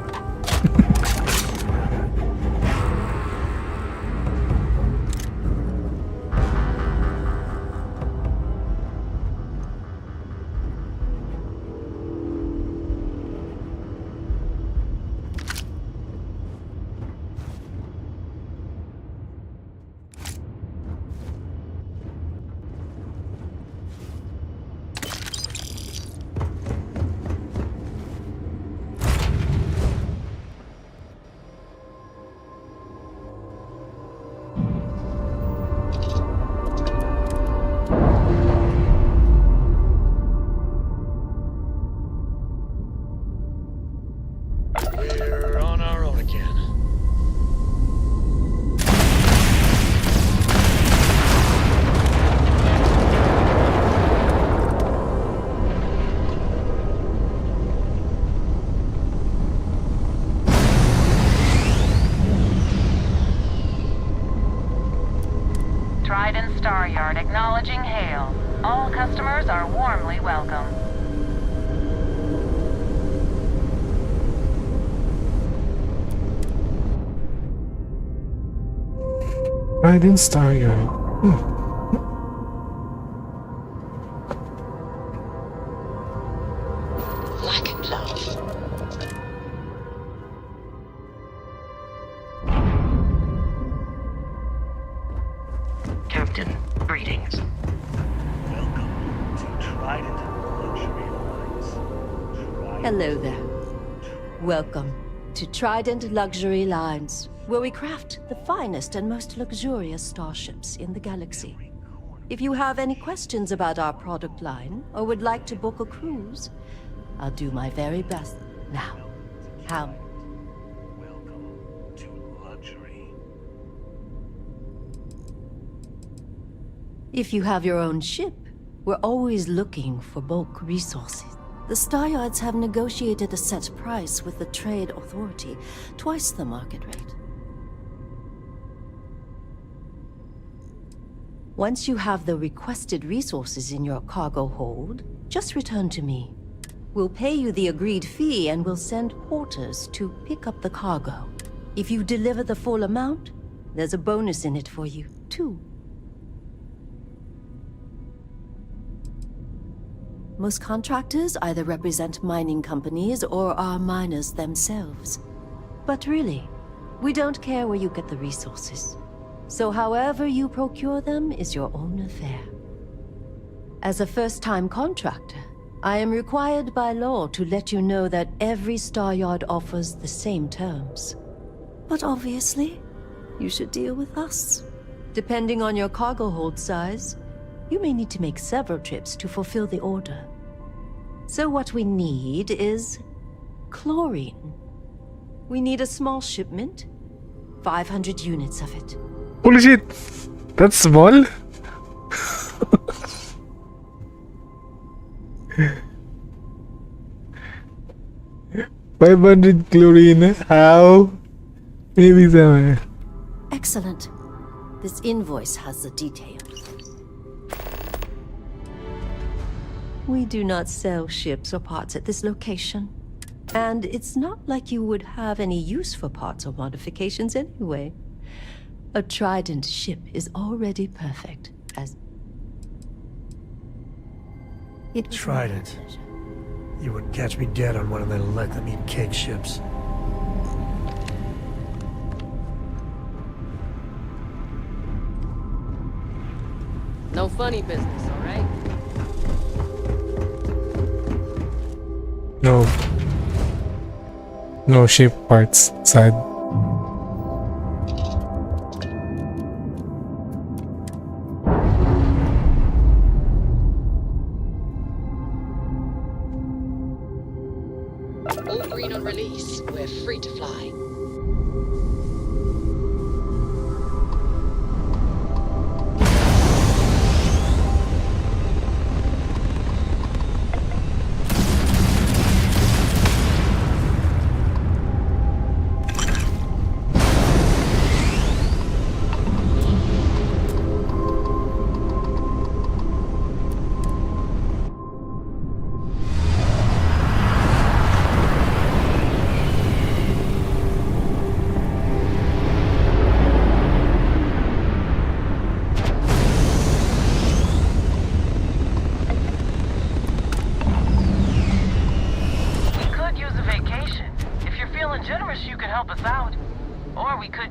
We're on our own again. Trident Star Yard acknowledging hail. All customers are warmly welcome. Trident Star Yard. Like and love. Captain, greetings. Welcome to Trident Luxury Lines. Hello there. Welcome to Trident Luxury Lines, where we craft the finest and most luxurious starships in the galaxy. If you have any questions about our product line or would like to book a cruise, I'll do my very best. Now, how? Welcome to luxury. If you have your own ship, we're always looking for bulk resources. The Star Yards have negotiated a set price with the Trade Authority, twice the market rate. Once you have the requested resources in your cargo hold, just return to me. We'll pay you the agreed fee and we'll send porters to pick up the cargo. If you deliver the full amount, there's a bonus in it for you, too. Most contractors either represent mining companies or are miners themselves. But really, we don't care where you get the resources. So however you procure them is your own affair. As a first-time contractor, I am required by law to let you know that every Star Yard offers the same terms. But obviously, you should deal with us. Depending on your cargo hold size, you may need to make several trips to fulfill the order. So what we need is chlorine. We need a small shipment, 500 units of it. Holy shit! That's small? $500 chlorine? How? Maybe somewhere. Excellent. This invoice has the details. We do not sell ships or parts at this location. And it's not like you would have any use for parts or modifications anyway. A Trident ship is already perfect as... It was Trident. You would catch me dead on one of them let-them-eat-cake ships. No funny business, alright? No. No ship parts. Sad. green on release, we're free to fly.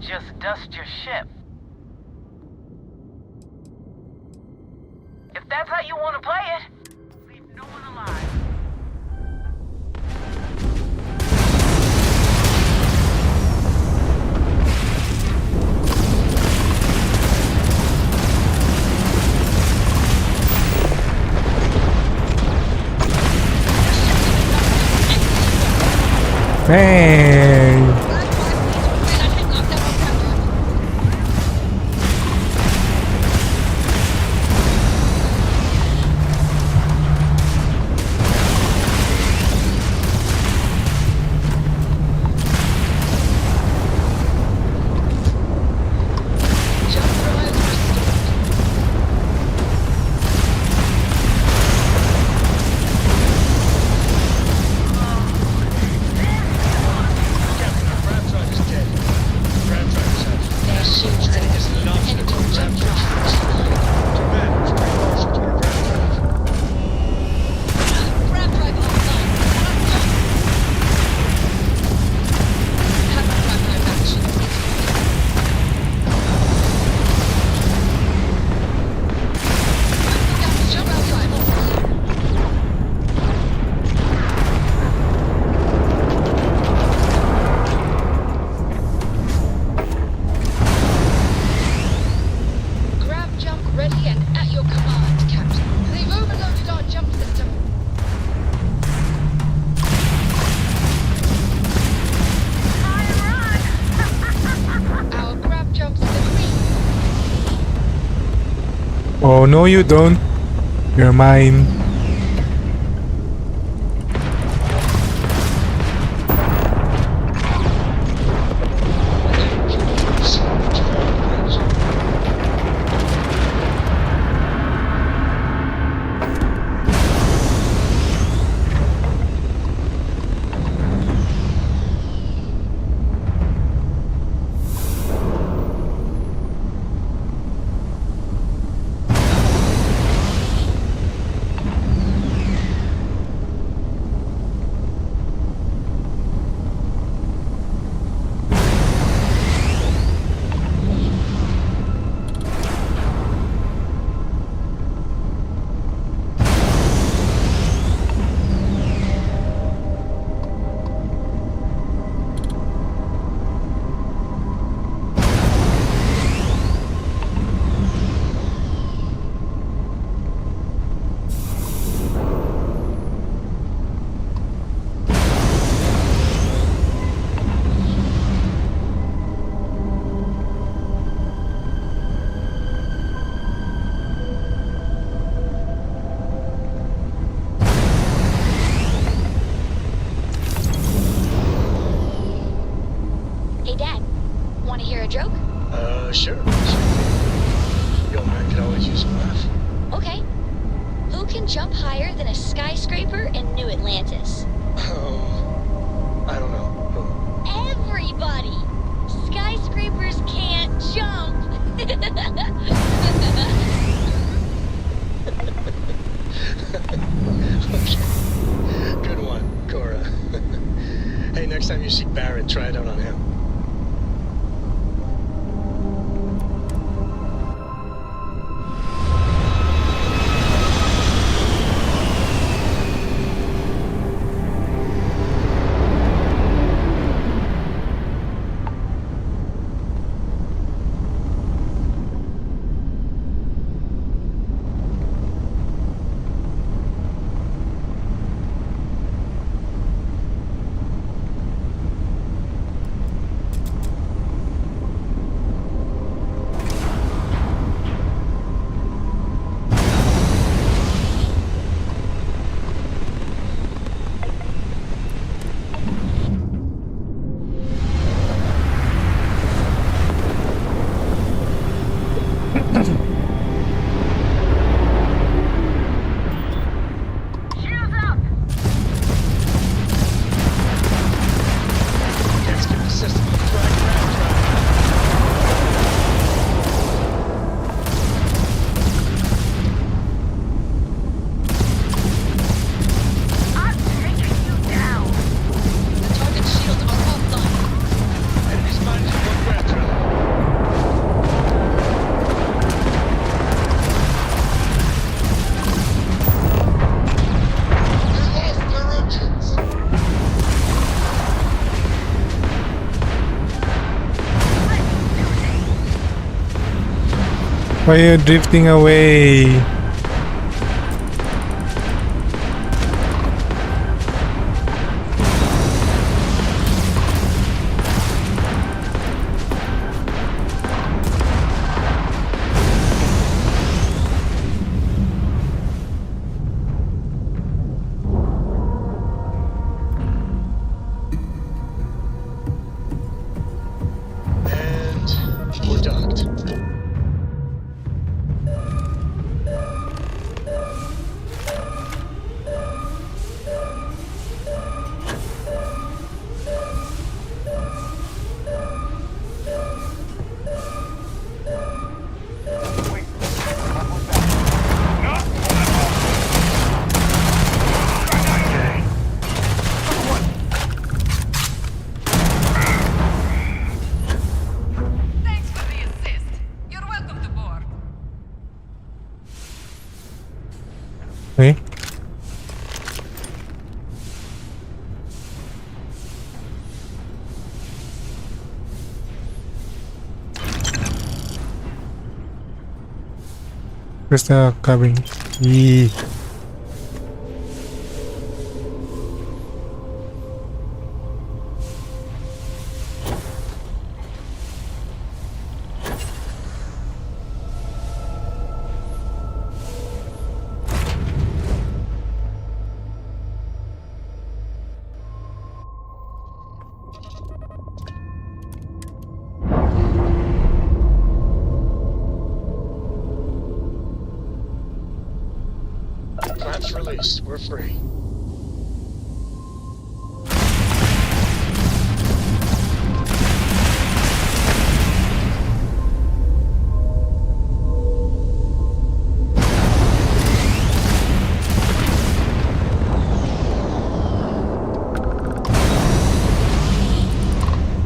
Just dust your ship. If that's how you want to play it, leave no one alive. Dang. Oh, no you don't. You're mine. Hey, Dad. Want to hear a joke? Sure. Young man could always use a laugh. Okay. Who can jump higher than a skyscraper in New Atlantis? Oh, I don't know. Who? Everybody! Skyscrapers can't jump! Okay. Good one, Cora. Hey, next time you see Barrett, try it out on him. Why are you drifting away? And we're docked. Okay. Where's the covering? Yee. Clamp's released. We're free.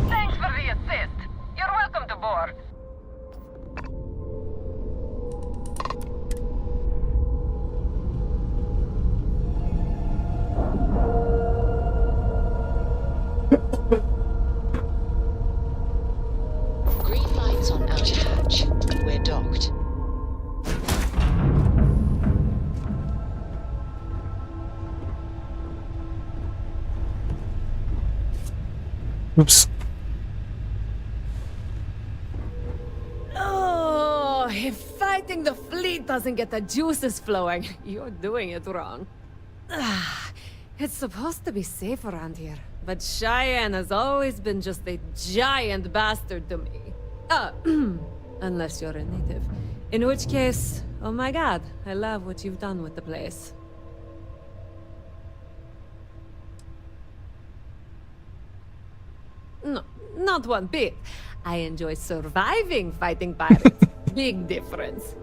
Thanks for the assist. You're welcome to board. Green lights on outer hatch. We're docked. Oops. Oh, if fighting the fleet doesn't get the juices flowing, you're doing it wrong. Ah, it's supposed to be safe around here, but Cheyenne has always been just a giant bastard to me. Unless you're a native. In which case, oh my god, I love what you've done with the place. No, not one bit. I enjoy surviving fighting pirates. Big difference.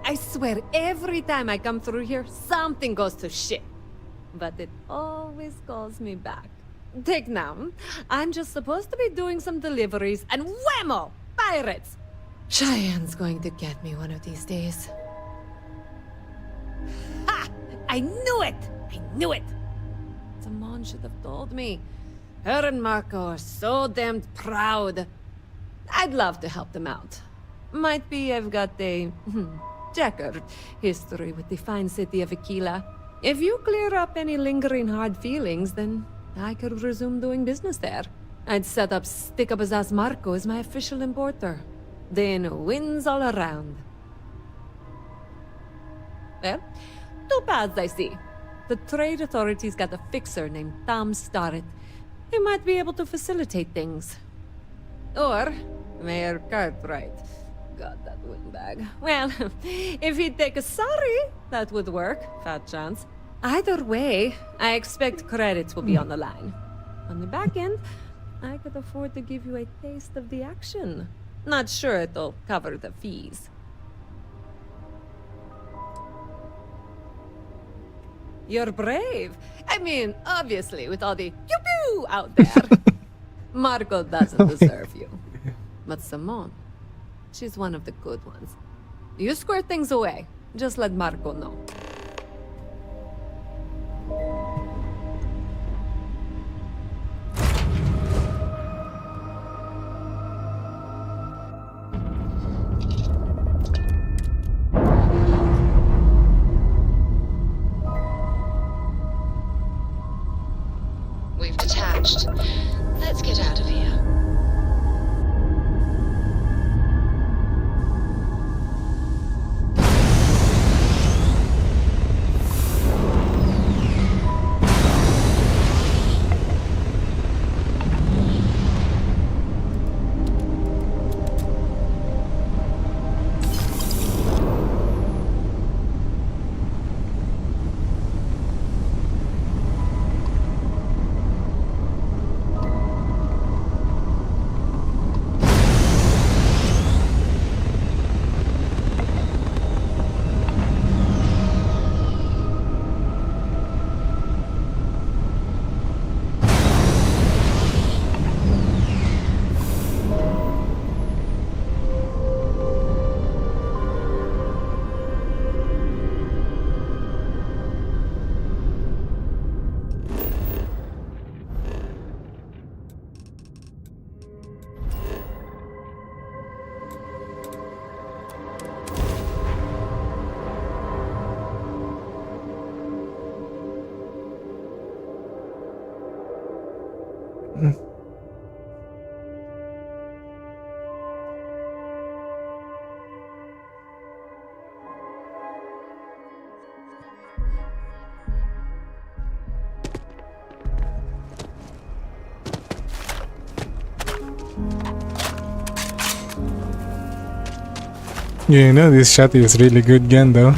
I swear, every time I come through here, something goes to shit. But it always calls me back. Take now. I'm just supposed to be doing some deliveries, and whammo! Pirates! Cheyenne's going to get me one of these days. Ha! I knew it! I knew it! Simone should have told me. Her and Marco are so damned proud. I'd love to help them out. Might be I've got a checkered history with the fine city of Aquila. If you clear up any lingering hard feelings, then I could resume doing business there. I'd set up Stick-Up-His-Ass Marco as my official importer. Then wins all around. Well, two paths I see. The trade authorities got a fixer named Tom Starrett. He might be able to facilitate things. Or Mayor Cartwright. God, that windbag. Well, if he'd take a sorry, that would work. Fat chance. Either way, I expect credits will be on the line. On the back end, I could afford to give you a taste of the action. Not sure it'll cover the fees. You're brave. I mean, obviously, with all the pew-pew out there. Marco doesn't deserve you. But Simone, she's one of the good ones. You square things away. Just let Marco know. Yeah, you know this shot is really good gun though.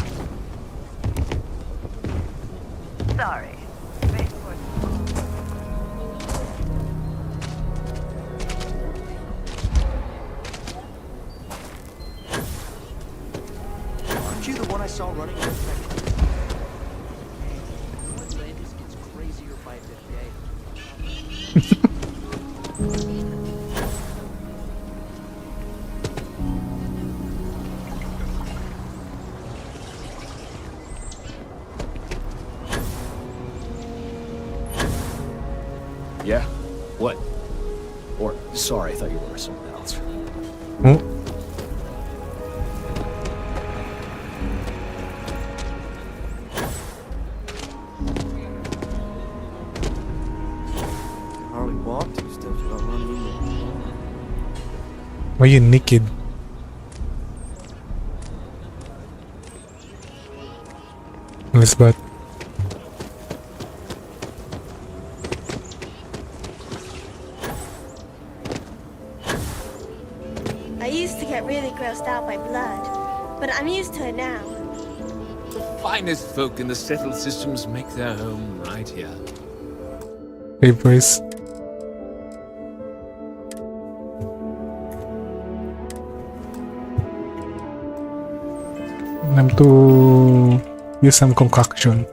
Sorry. Aren't you the one I saw running in the Atlantis gets crazier by the day. Yeah? What? Or, sorry, I thought you were someone else. Oh. Hardly walked, you still feel running in there. Why you naked? What's that? I used to get really grossed out by blood, but I'm used to it now. The finest folk in the settled systems make their home right here. Hey boys. Time to use some concoction.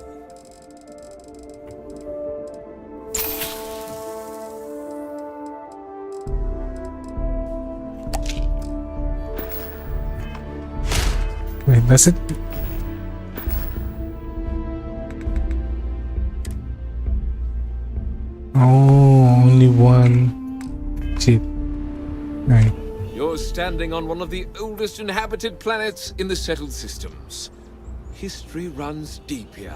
Wait, does it? Oh, only one. Shit. Right. You're standing on one of the oldest inhabited planets in the settled systems. History runs deep here.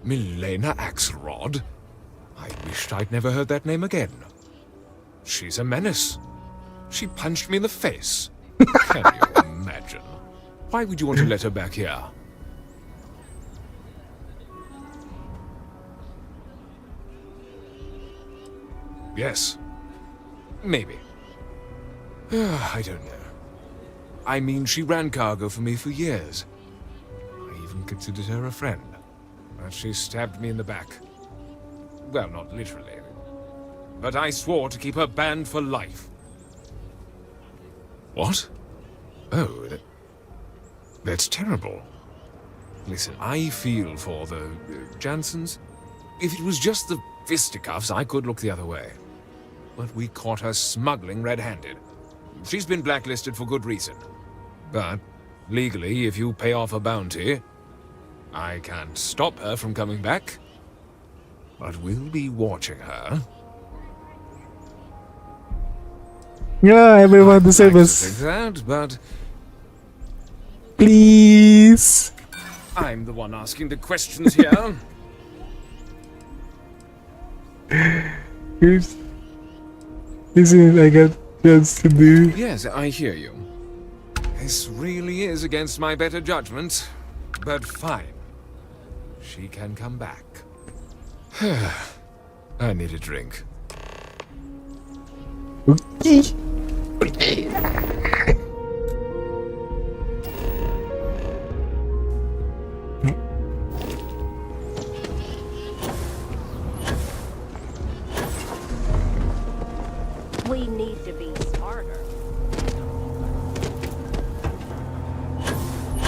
Milena Axelrod? I wished I'd never heard that name again. She's a menace. She punched me in the face. Can you imagine? Why would you want to let her back here? Yes. Maybe. I don't know. I mean, she ran cargo for me for years. I even considered her a friend. But she stabbed me in the back. Well, not literally. But I swore to keep her banned for life. What? Oh, that's terrible. Listen, I feel for the Jansons. If it was just the fisticuffs, I could look the other way. But we caught her smuggling red-handed. She's been blacklisted for good reason. But, legally, if you pay off a bounty, I can't stop her from coming back. But we'll be watching her. Yeah, everyone to save us. Think that, but please. I'm the one asking the questions here. Here's it I got chance to do. Yes, I hear you. This really is against my better judgment, but fine. She can come back. I need a drink. Okay. We need to be smarter.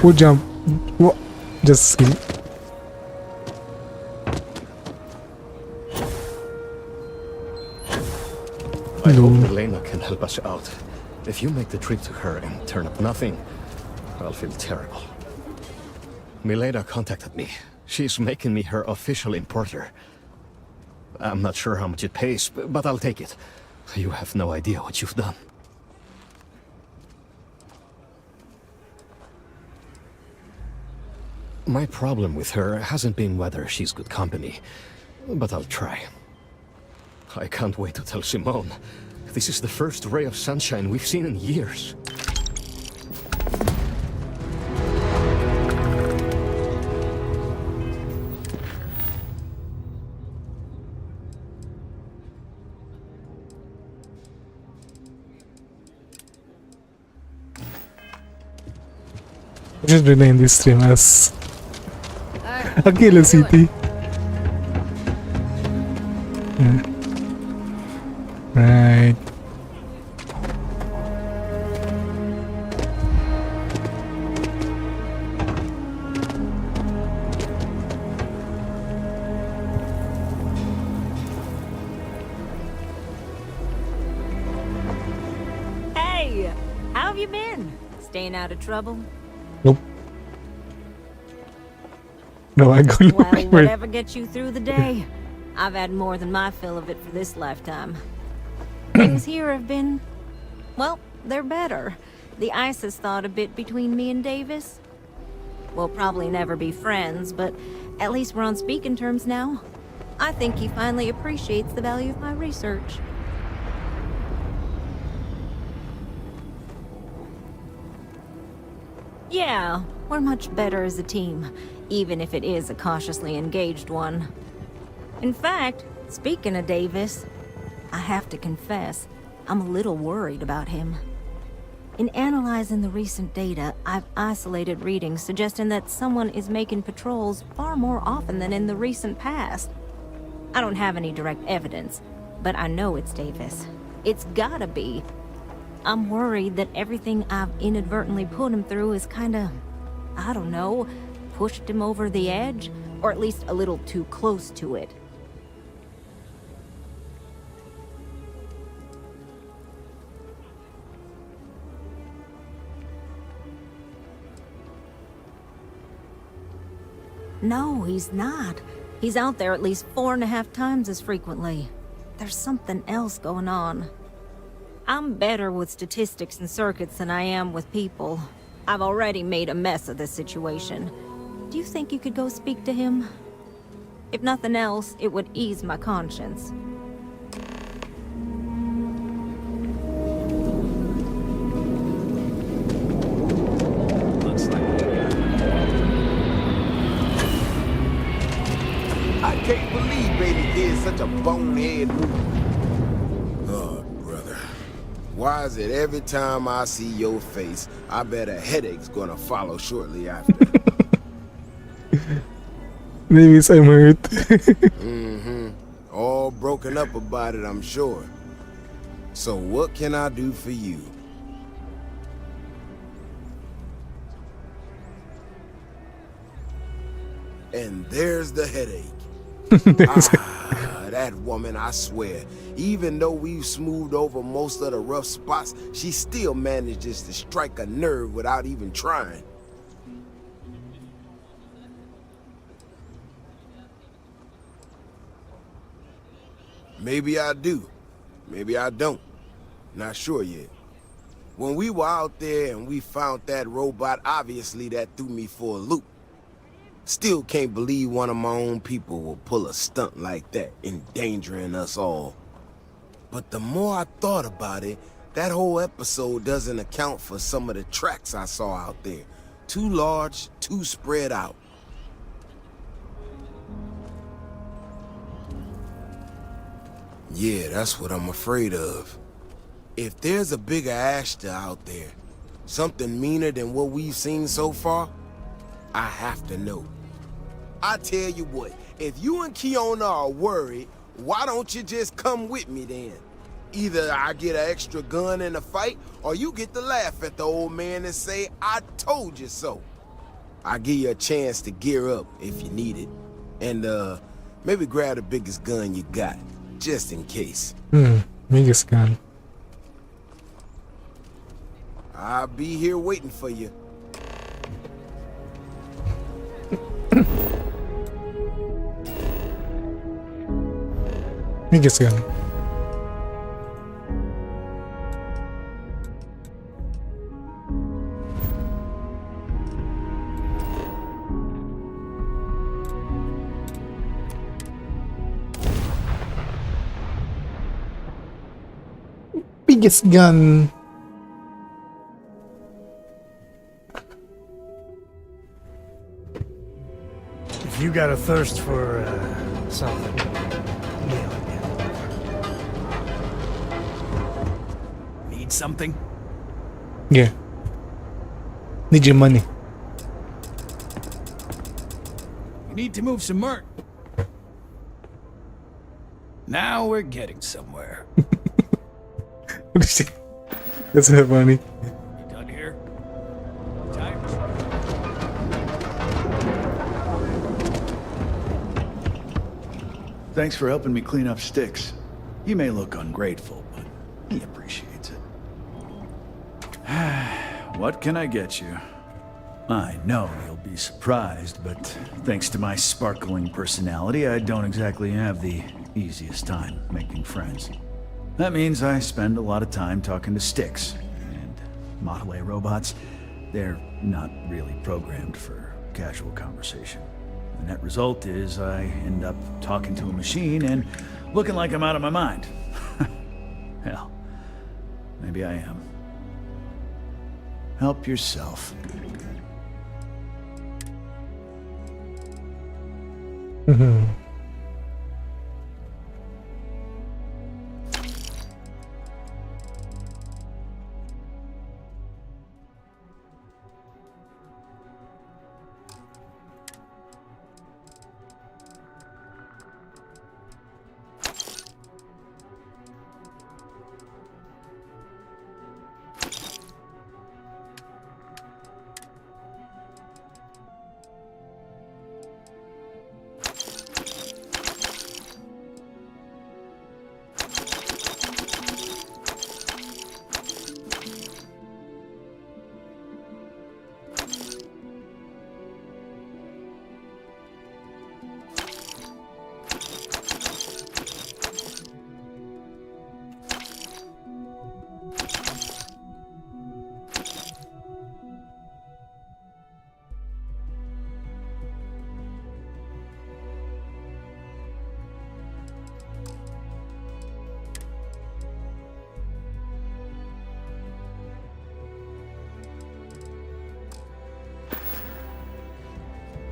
Who jump? What? Just skip. I Hello. hope Milena can help us out. If you make the trip to her and turn up nothing, I'll feel terrible. Milena contacted me. She's making me her official importer. I'm not sure how much it pays, but I'll take it. You have no idea what you've done. My problem with her hasn't been whether she's good company, but I'll try. I can't wait to tell Simone. This is the first ray of sunshine we've seen in years. Just rename this stream as Aquila City. Yeah. Right. Hey, how have you been? Staying out of trouble? Nope. No, I go Well, looking for it. whatever gets you through the day. I've had more than my fill of it for this lifetime. Things here have been, well, they're better. The ice has thawed a bit between me and Davis. We'll probably never be friends, but at least we're on speaking terms now. I think he finally appreciates the value of my research. Yeah, we're much better as a team, even if it is a cautiously engaged one. In fact, speaking of Davis, I have to confess, I'm a little worried about him. In analyzing the recent data, I've isolated readings suggesting that someone is making patrols far more often than in the recent past. I don't have any direct evidence, but I know it's Davis. It's gotta be. I'm worried that everything I've inadvertently put him through is kinda, I don't know, pushed him over the edge, or at least a little too close to it. No, he's not. He's out there at least 4.5 times as frequently. There's something else going on. I'm better with statistics and circuits than I am with people. I've already made a mess of this situation. Do you think you could go speak to him? If nothing else, it would ease my conscience. I can't believe baby did such a bonehead move. Oh, brother. Why is it every time I see your face, I bet a headache's gonna follow shortly after? Maybe I'm hurt. Mm-hmm. All broken up about it, I'm sure. So what can I do for you? And there's the headache. That woman, I swear, even though we've smoothed over most of the rough spots, she still manages to strike a nerve without even trying. Maybe I do. Maybe I don't. Not sure yet. When we were out there and we found that robot, obviously that threw me for a loop. Still can't believe one of my own people will pull a stunt like that, endangering us all. But the more I thought about it, that whole episode doesn't account for some of the tracks I saw out there. Too large, too spread out. Yeah, that's what I'm afraid of. If there's a bigger Ashta out there, something meaner than what we've seen so far, I have to know. I tell you what, if you and Kiona are worried, why don't you just come with me then? Either I get an extra gun in the fight, or you get to laugh at the old man and say, I told you so. I'll give you a chance to gear up if you need it. And maybe grab the biggest gun you got, just in case. Biggest gun. I'll be here waiting for you. Biggest gun. biggest gun. If you got a thirst for something, Need something? Yeah. Need your money. You need to move some merch. Now we're getting somewhere. That's so funny. You done here? Thanks for helping me clean up sticks. He may look ungrateful, but he appreciates it. What can I get you? I know you'll be surprised, but thanks to my sparkling personality, I don't exactly have the easiest time making friends. That means I spend a lot of time talking to sticks, and Model A robots, they're not really programmed for casual conversation. The net result is I end up talking to a machine and looking like I'm out of my mind. Hell, maybe I am. Help yourself.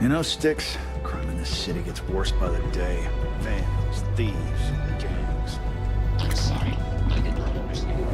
You know, Sticks, crime in this city gets worse by the day. Vandals, thieves, gangs. I'm sorry. I did not understand.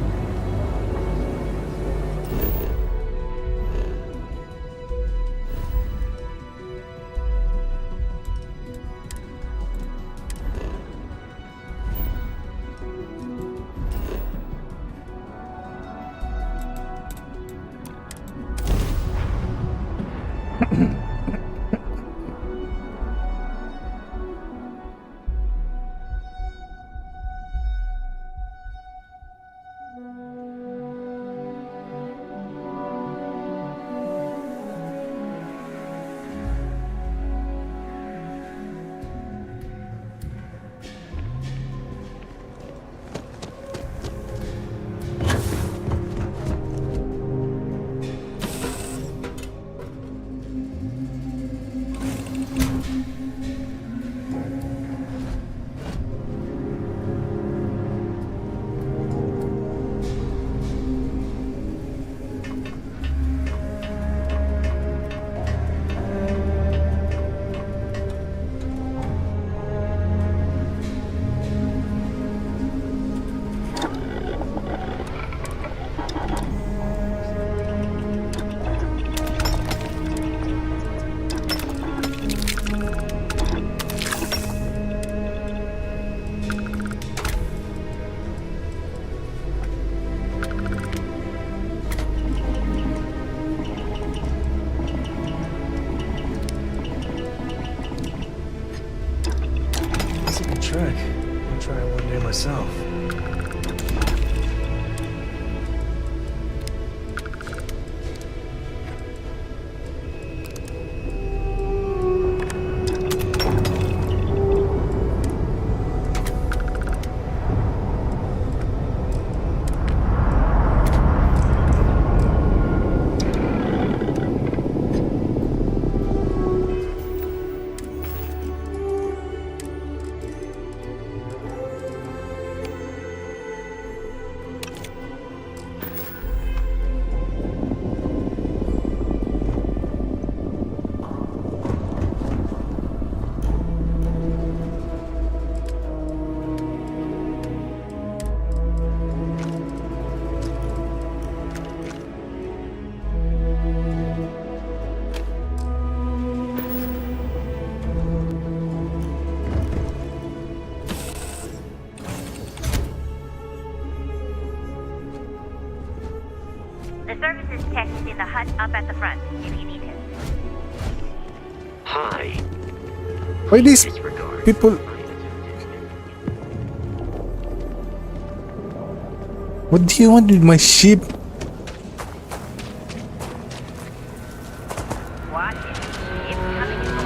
Trick. I'll try it one day myself. This is Tech in the hut up at the front, if you need him. Hi. Why these people? What do you want with my sheep? Watch it. It's coming in.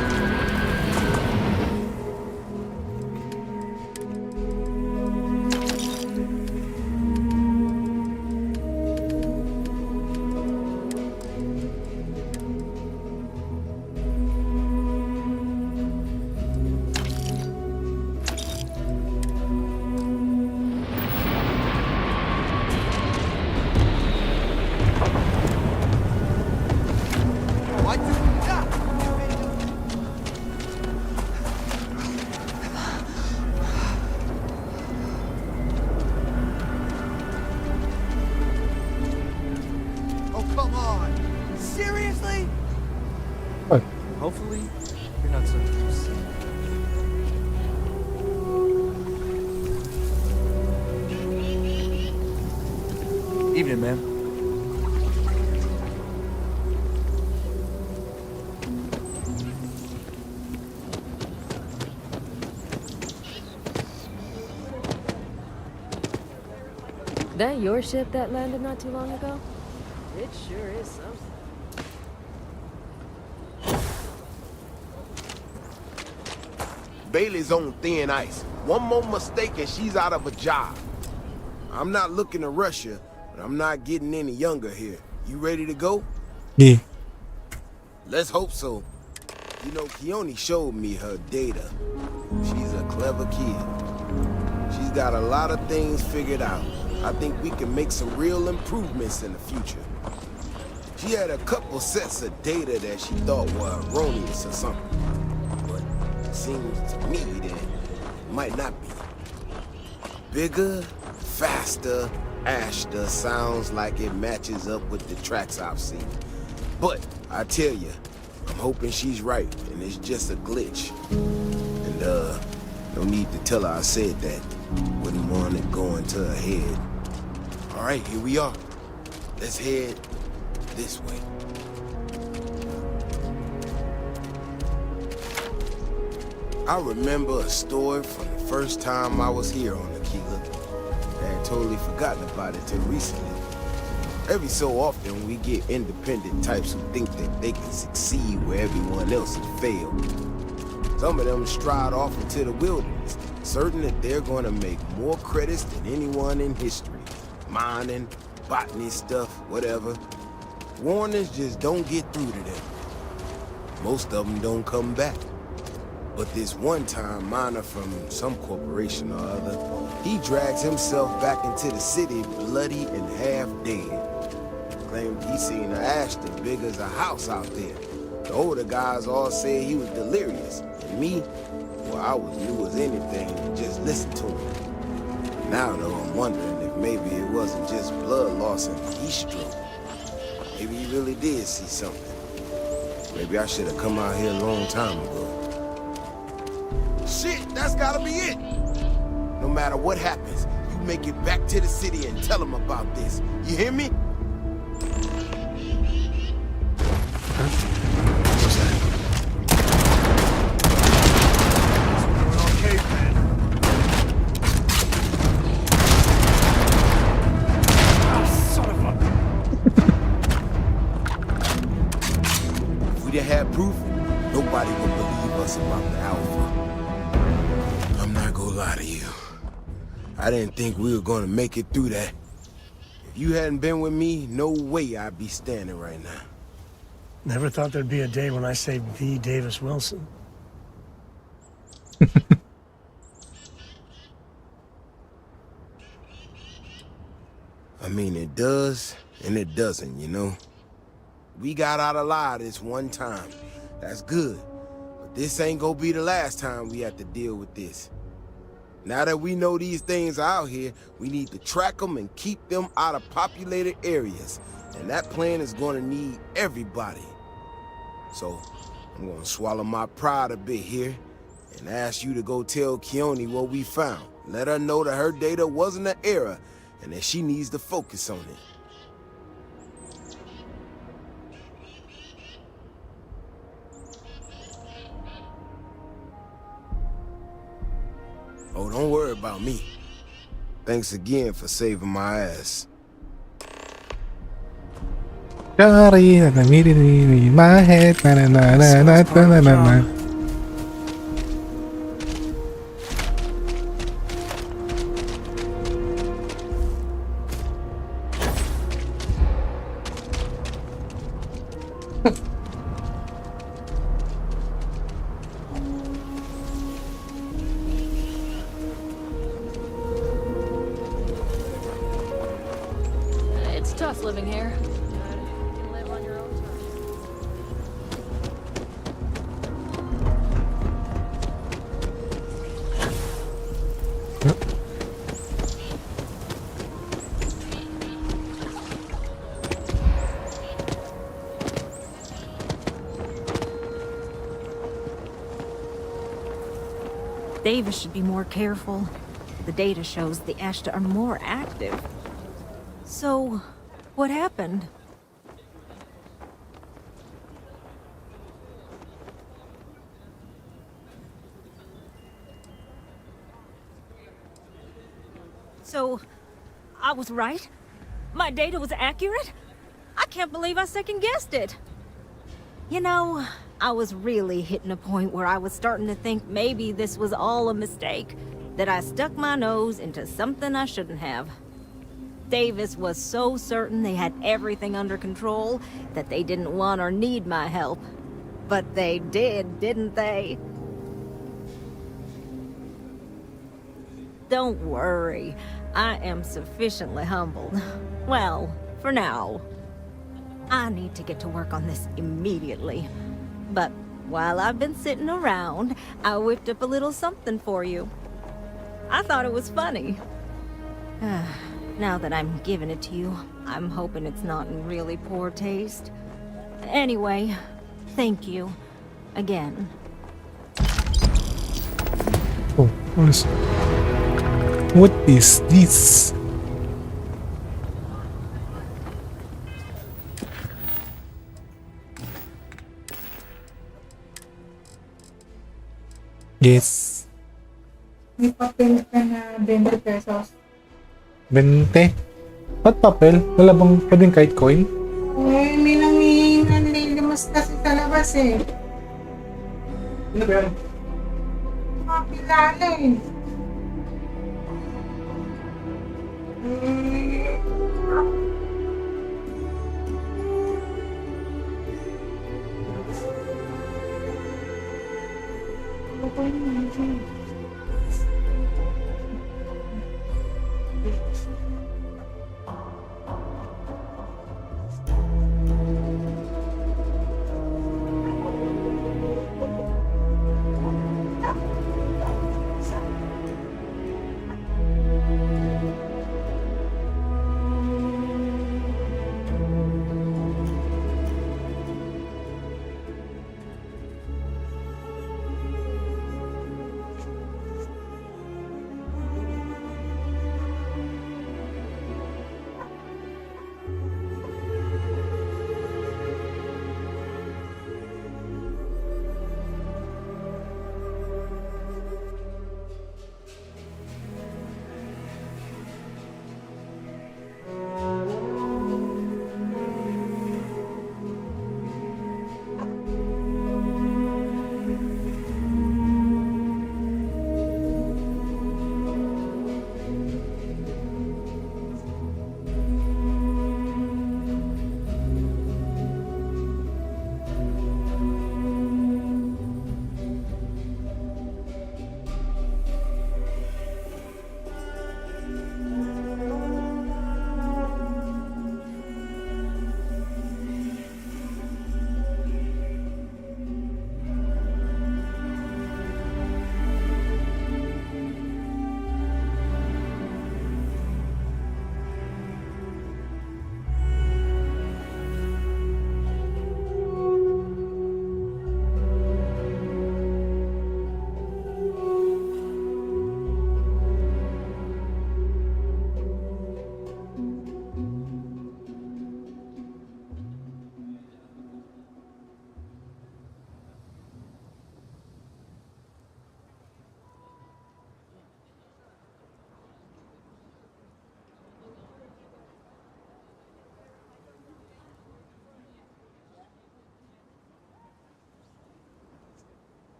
Oh, come on. Seriously? What? Hopefully, you're not something too sick. Evening, ma'am. That your ship that landed not too long ago? It sure is something. Bailey's on thin ice. One more mistake and she's out of a job. I'm not looking to rush her, but I'm not getting any younger here. You ready to go? Yeah. Let's hope so. You know, Keone showed me her data. She's a clever kid. She's got a lot of things figured out. I think we can make some real improvements in the future. She had a couple sets of data that she thought were erroneous or something. But it seems to me that it might not be. Bigger, faster, Ashta sounds like it matches up with the tracks I've seen. But I tell you, I'm hoping she's right and it's just a glitch. And no need to tell her I said that. Wouldn't want it going to her head. All right, here we are. Let's head this way. I remember a story from the first time I was here on Aquila. I had totally forgotten about it till recently. Every so often, we get independent types who think that they can succeed where everyone else has failed. Some of them stride off into the wilderness, certain that they're going to make more credits than anyone in history. Mining, botany stuff, whatever. Warnings just don't get through to them. Most of them don't come back. But this one-time miner from some corporation or other, he drags himself back into the city bloody and half dead. Claimed he seen an Ashton big as a house out there. The older guys all said he was delirious. And me, well, I was new as anything and just listened to him. Now, though, I'm wondering if maybe it wasn't just blood loss and heat stroke. Maybe he really did see something. Maybe I should have come out here a long time ago. Shit, that's gotta be it. No matter what happens, you make it back to the city and tell them about this. You hear me? If we didn't have proof, nobody would believe us about the Alpha. I'm not gonna lie to you. I didn't think we were gonna make it through that. If you hadn't been with me, no way I'd be standing right now. Never thought there'd be a day when I saved the Davis Wilson. I mean, it does and it doesn't, you know? We got out alive this one time. That's good. But this ain't gonna be the last time we have to deal with this. Now that we know these things are out here, we need to track them and keep them out of populated areas. And that plan is gonna need everybody. So, I'm gonna swallow my pride a bit here and ask you to go tell Keone what we found. Let her know that her data wasn't an error and that she needs to focus on it. Oh, don't worry about me. Thanks again for saving my ass. Sorry, that immediately in my head. Na na na na na na na na. It's tough living here. You can live on your own time. Davis should be more careful. The data shows the Ashta are more active. So, what happened? So, I was right? My data was accurate? I can't believe I second-guessed it. You know, I was really hitting a point where I was starting to think maybe this was all a mistake, that I stuck my nose into something I shouldn't have. Davis was so certain they had everything under control that they didn't want or need my help. But they did, didn't they? Don't worry, I am sufficiently humbled. Well, for now. I need to get to work on this immediately. But while I've been sitting around, I whipped up a little something for you. I thought it was funny. Now that I'm giving it to you, I'm hoping it's not in really poor taste. Anyway, thank you. Again. Oh, what is this? Yes. May papel ka na 20 pesos. 20? Ba't papel? Wala bang pwedeng kahit coin? Eh, may nanglilimas kasi sa labas eh. Ano ba yan? Mga kilala eh.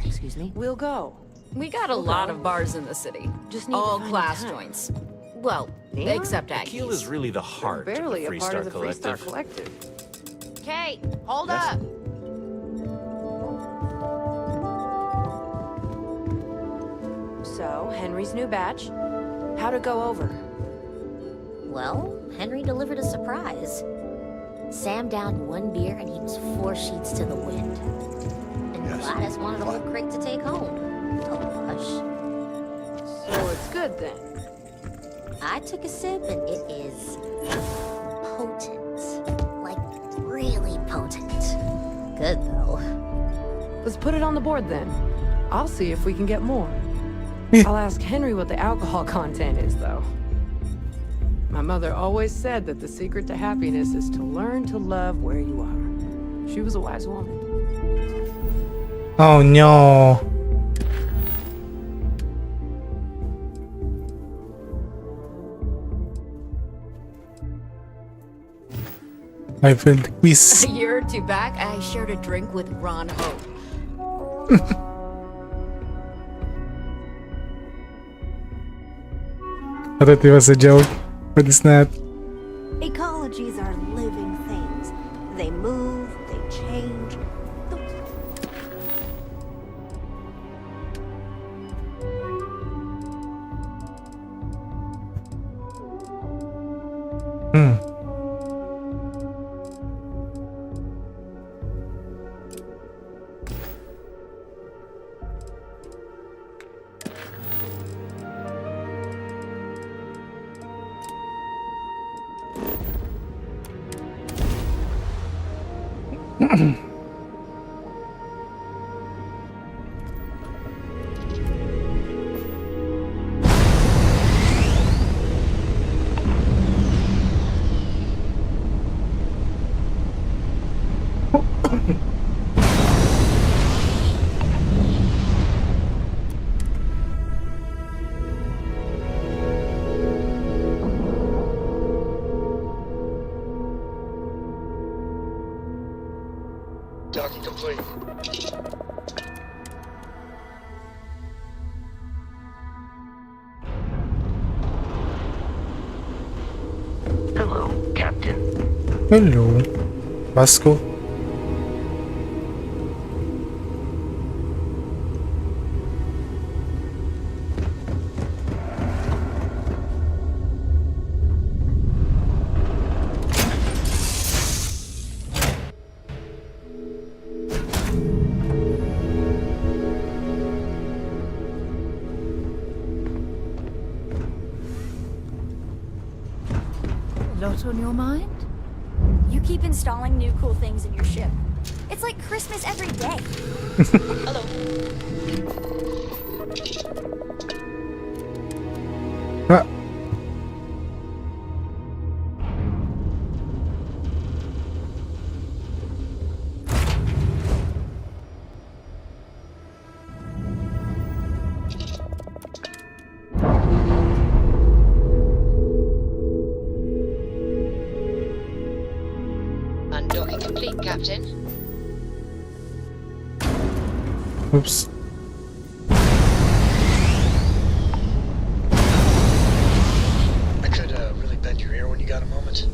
Excuse me? We'll go. We got a lot of bars in the city. Just need all to find class the time. joints. Well, Yeah? except Tequila Aggies. is really the heart of Barely the a Free part Star of the Free Star Collective. Collective. Kate, hold Yes? up. So, Henry's new batch. How'd it go over? Well, Henry delivered a surprise. Sam downed one beer and he was 4 sheets to the wind. And Gladys wanted a whole crate to take home. Oh, hush. So it's good then. I took a sip and it is potent. Like, really potent. Good though. Let's put it on the board then. I'll see if we can get more. I'll ask Henry what the alcohol content is, though. My mother always said that the secret to happiness is to learn to love where you are. She was a wise woman. Oh no. I failed the quiz. A year or two back, I shared a drink with Ron Hope. I thought it was a joke, but it's not. Ecologies are living things. They move, they change. Hmm. Docking complete. Hello, Captain. Hello, Vasco. Lot on your mind? You keep installing new cool things in your ship. It's like Christmas every day. Ah. Undocking complete, Captain. Oops. I could really bend your ear when you got a moment.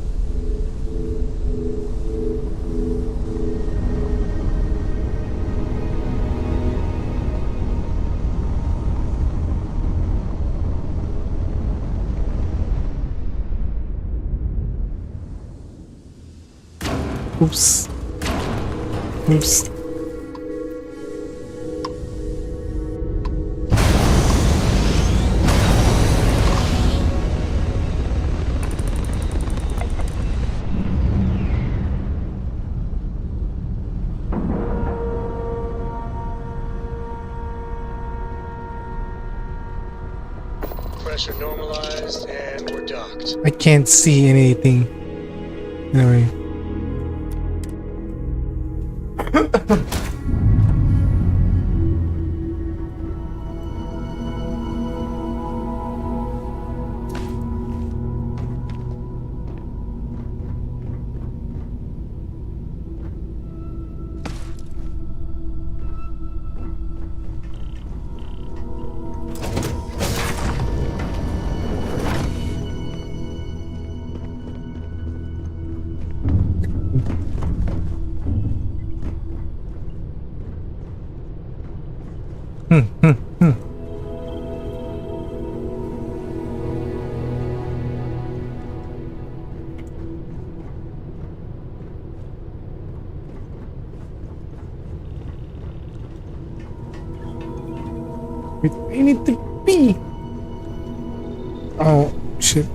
Oops. Oops. pressure normalized, and we're docked. I can't see anything. Anyway. Wait, I need to pee. Oh, shit.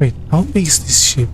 Wait, how big is this ship?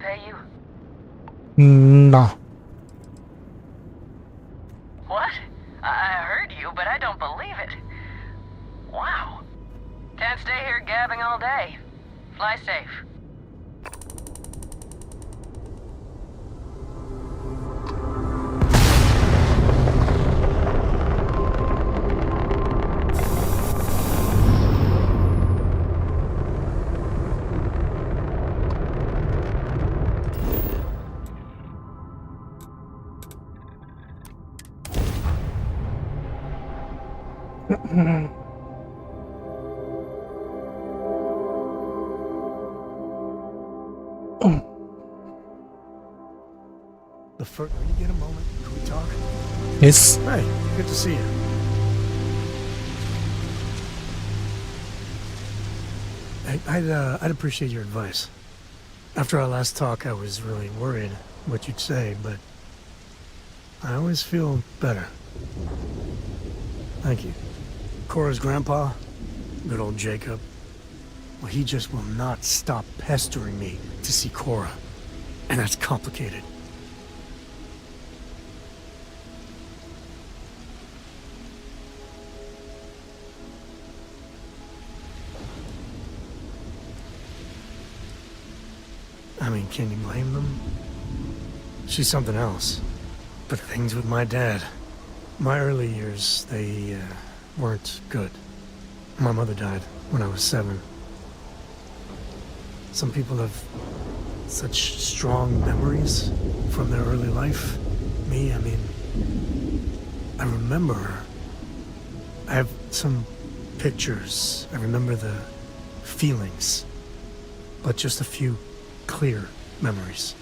pay you? No. What? I heard you, but I don't believe it. Wow. Can't stay here gabbing all day. Fly safe. The first, when you get a moment, can we talk? Yes. Hey, good to see you. I'd appreciate your advice. After our last talk, I was really worried what you'd say, but I always feel better. Thank you. Cora's grandpa, good old Jacob, well, he just will not stop pestering me to see Cora, and that's complicated. I mean, can you blame them? She's something else. But things with my dad. My early years, they weren't good. My mother died when I was 7. Some people have such strong memories from their early life. Me, I mean, I remember her. I have some pictures. I remember the feelings. But just a few clear memories.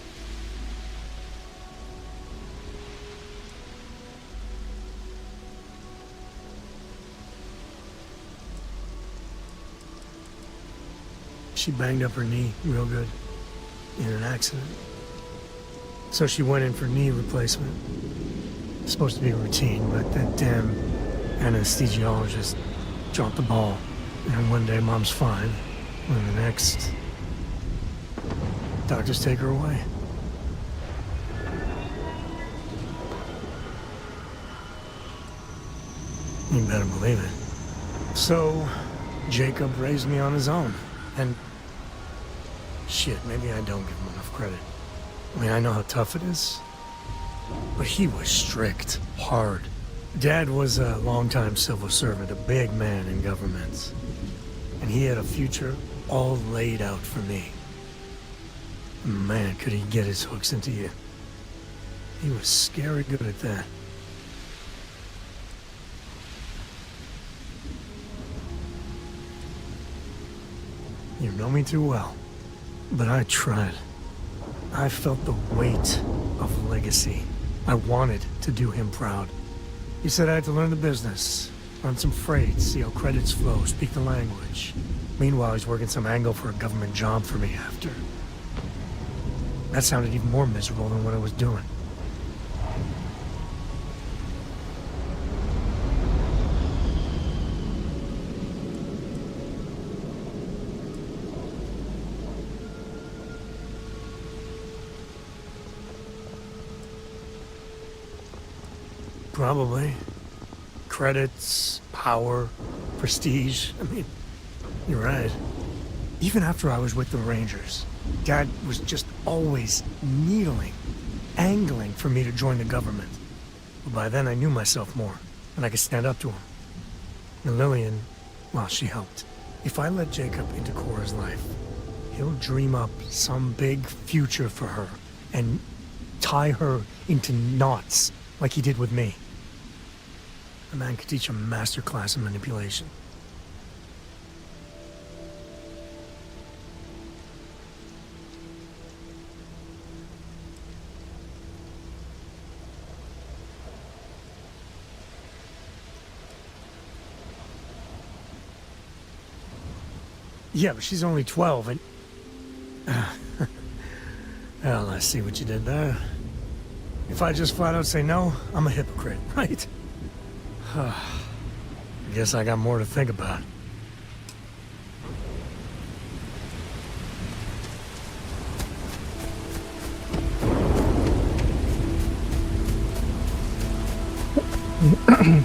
She banged up her knee real good in an accident. So she went in for knee replacement. It's supposed to be routine, but that damn anesthesiologist dropped the ball. And one day Mom's fine, and the next, doctors take her away. You better believe it. So, Jacob raised me on his own, and shit, maybe I don't give him enough credit. I mean, I know how tough it is, but he was strict, hard. Dad was a longtime civil servant, a big man in government, and he had a future all laid out for me. Man, could he get his hooks into you. He was scary good at that. You know me too well, but I tried. I felt the weight of legacy. I wanted to do him proud. He said I had to learn the business, run some freight, see how credits flow, speak the language. Meanwhile, he's working some angle for a government job for me after. That sounded even more miserable than what I was doing. Probably. Credits, power, prestige. I mean, you're right. Even after I was with the Rangers, Dad was just always needling, angling for me to join the government. But by then I knew myself more, and I could stand up to him. And Lillian, well, she helped. If I let Jacob into Cora's life, he'll dream up some big future for her, and tie her into knots like he did with me. A man could teach a master class in manipulation. Yeah, but she's only 12 and... Well, I see what you did there. If I just flat out say no, I'm a hypocrite, right? I guess I got more to think about. Kepler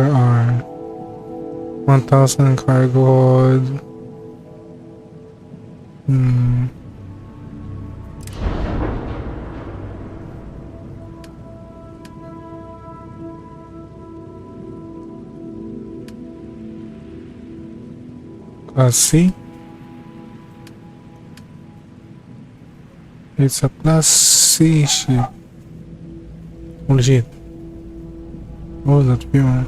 R. 1000 cargo hold. Class C. It's a Class C ship. Holy shit. Oh, that's pure.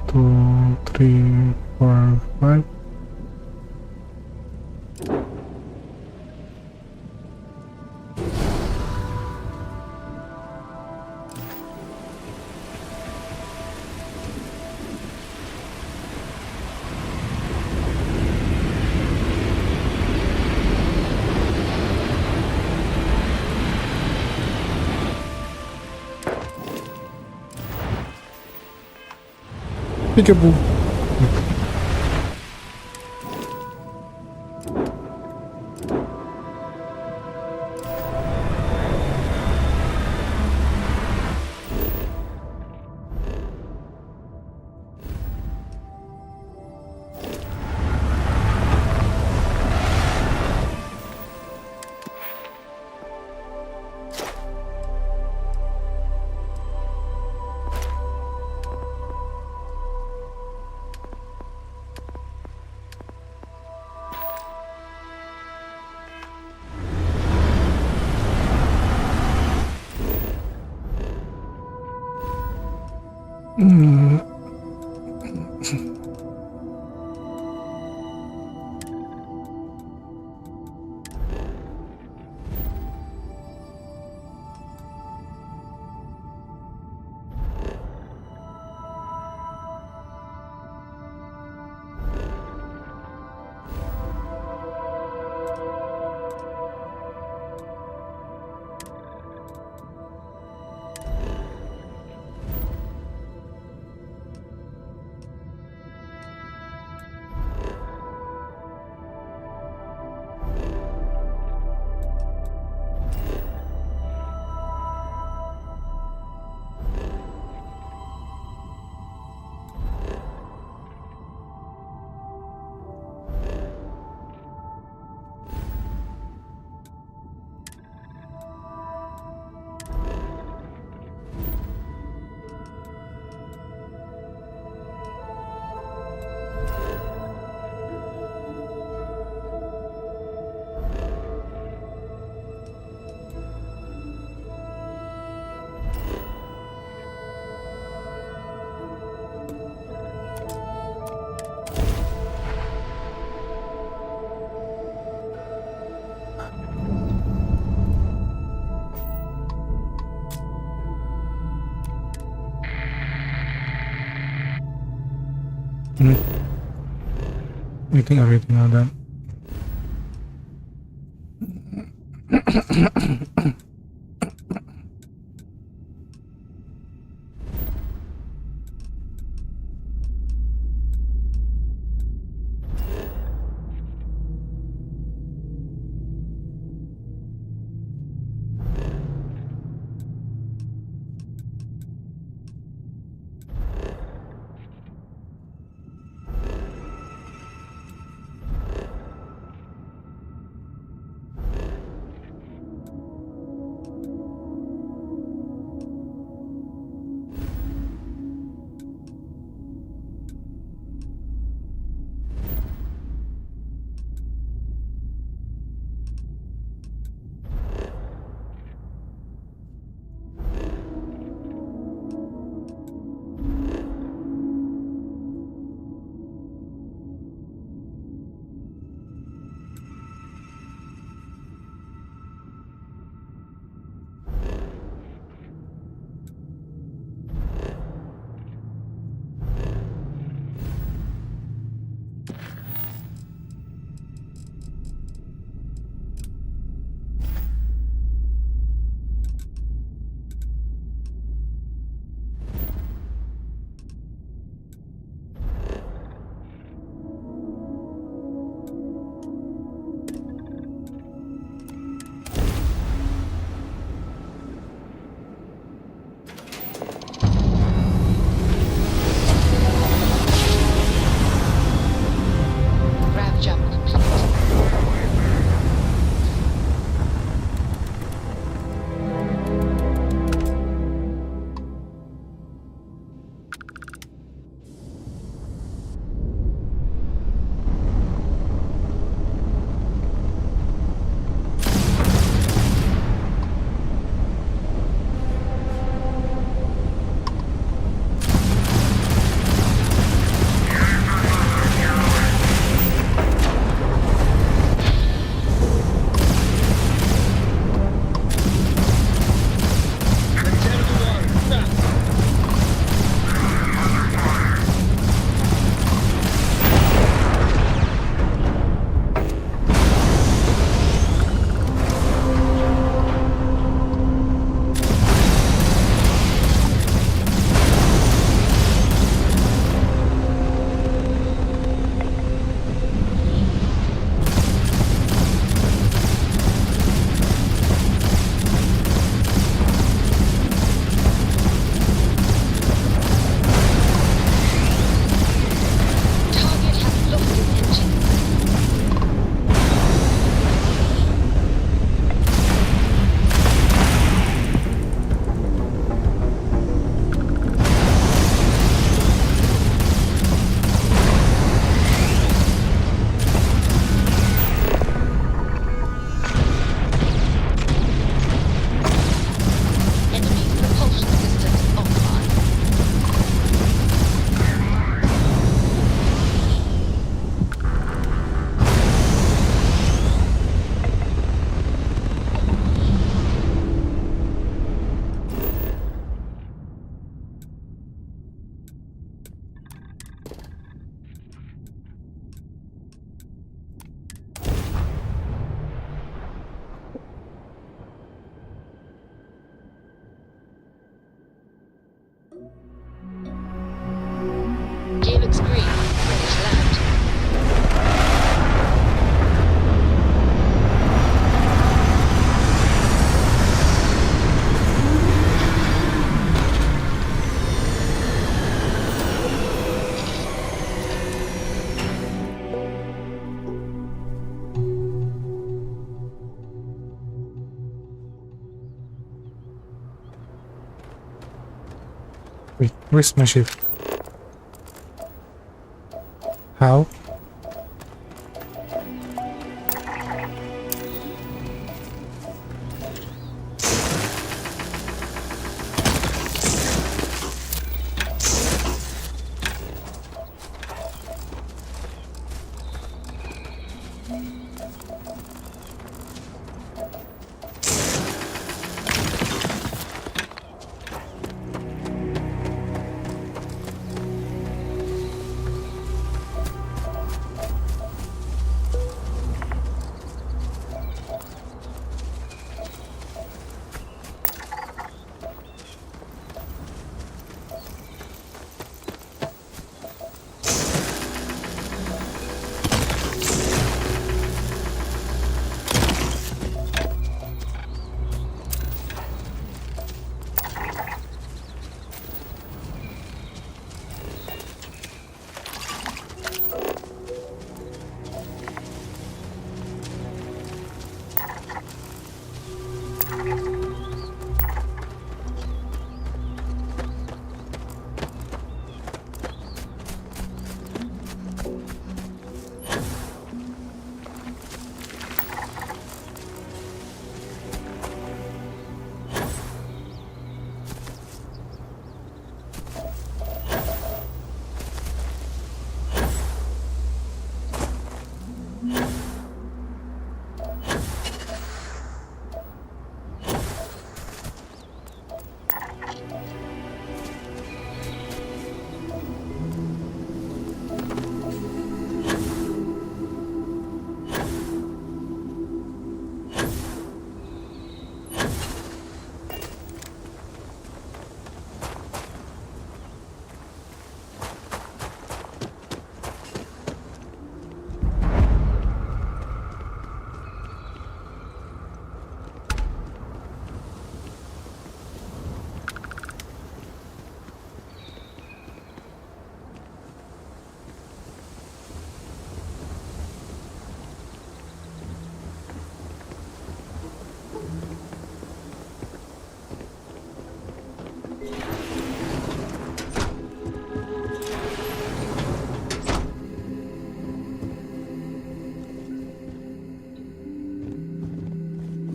Two, three, four, five. Peekaboo. I think everything on that. Wait, where's my ship? How?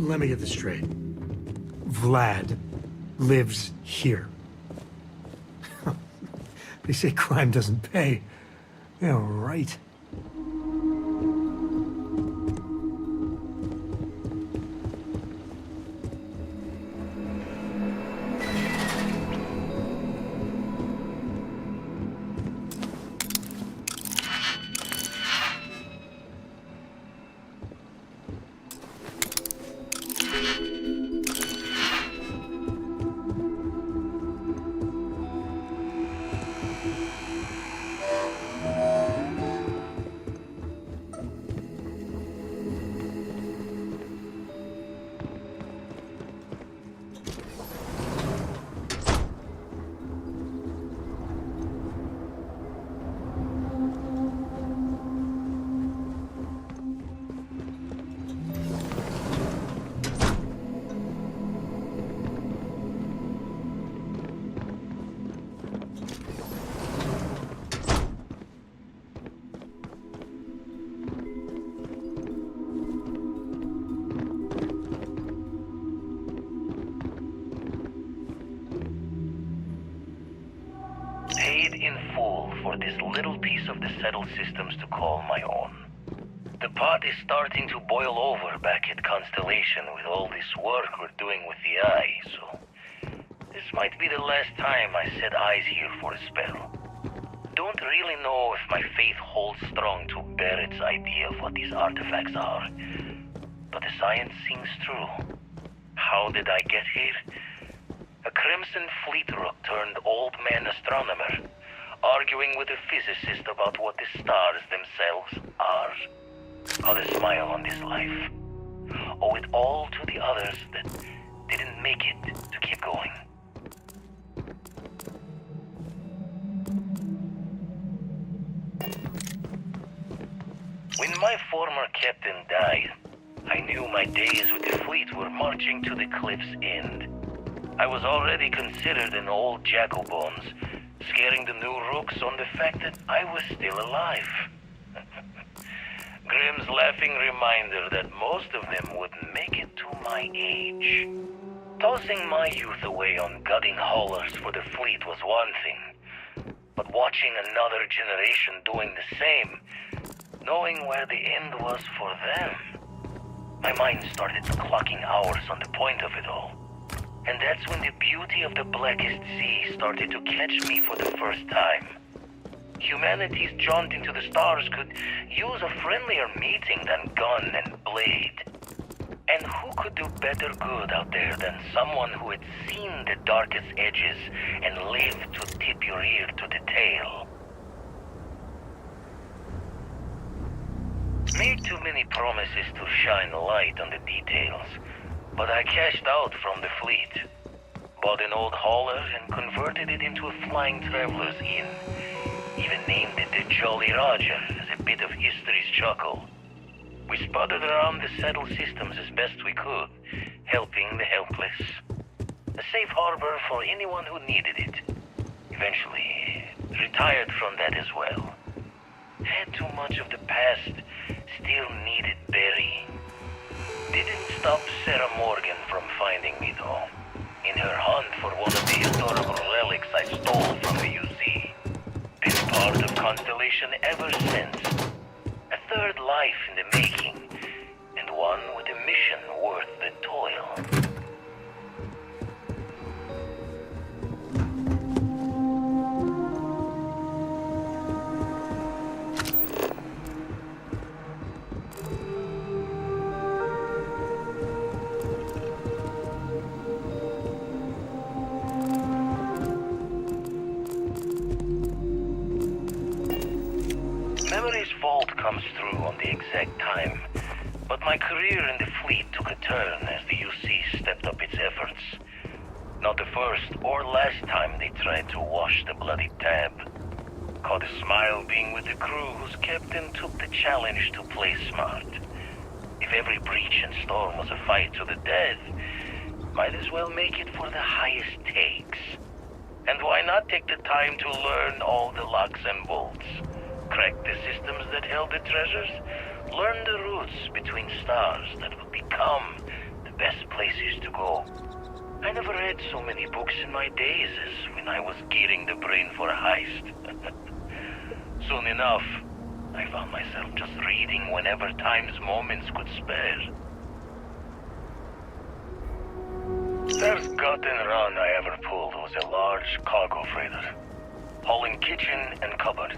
Let me get this straight. Vlad lives here. They say crime doesn't pay. Yeah, right. Paid in full for this little piece of the settled systems to call my own. The pot is starting to boil over back at Constellation with all this work we're doing with the Eye, so this might be the last time I set eyes here for a spell. Don't really know if my faith holds strong to Barrett's idea of what these artifacts are, but the science seems true. How did I get here? A Crimson Fleet rook turned old man astronomer, arguing with a physicist about what the stars themselves are. How to smile on this life. Owe it all to the others that didn't make it to keep going. When my former captain died, I knew my days with the fleet were marching to the cliff's end. I was already considered an old jackalbones, scaring the new rooks on the fact that I was still alive. Grimm's laughing reminder that most of them wouldn't make it to my age. Tossing my youth away on gutting haulers for the fleet was one thing, but watching another generation doing the same, knowing where the end was for them, my mind started clocking hours on the point of it all. And that's when the beauty of the Blackest Sea started to catch me for the first time. Humanity's jaunt into the stars could use a friendlier meeting than gun and blade. And who could do better good out there than someone who had seen the darkest edges and lived to tip your ear to the tale? Made too many promises to shine light on the details, but I cashed out from the fleet. Bought an old hauler and converted it into a flying traveler's inn. Even named it the Jolly Roger as a bit of history's chuckle. We sputtered around the settled systems as best we could, helping the helpless. A safe harbor for anyone who needed it. Eventually, retired from that as well. Had too much of the past, still needed burying. Didn't stop Sarah Morgan from finding me though, in her hunt for one of the historical relics I stole from the UC. Been part of Constellation ever since. A third life in the making, and one with a mission worth the toil. Memory's vault comes through on the exact time, but my career in the fleet took a turn as the UC stepped up its efforts. Not the first or last time they tried to wash the bloody tab. Caught a smile being with the crew whose captain took the challenge to play smart. If every breach and storm was a fight to the death, might as well make it for the highest stakes. And why not take the time to learn all the locks and bolts? Crack the systems that held the treasures, learn the routes between stars that would become the best places to go. I never read so many books in my days as when I was gearing the brain for a heist. Soon enough, I found myself just reading whenever time's moments could spare. First gut and run I ever pulled was a large cargo freighter, hauling kitchen and cupboard.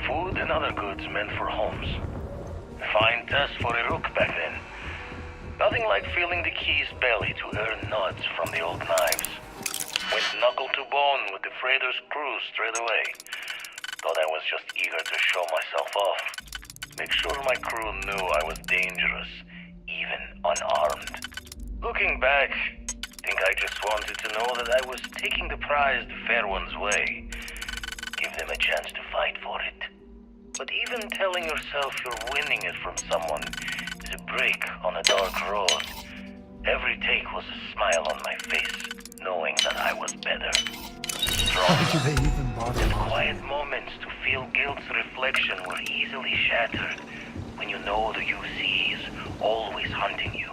Food and other goods meant for homes. A fine test for a rook back then. Nothing like feeling the key's belly to earn nuts from the old knives. Went knuckle to bone with the freighter's crew straight away. Thought I was just eager to show myself off. Make sure my crew knew I was dangerous, even unarmed. Looking back, think I just wanted to know that I was taking the prize the fair one's way. Give them a chance to fight for it. But even telling yourself you're winning it from someone is a break on a dark road. Every take was a smile on my face, knowing that I was better. Why do they even bother? The quiet moments to feel guilt's reflection were easily shattered when you know the UC is always hunting you.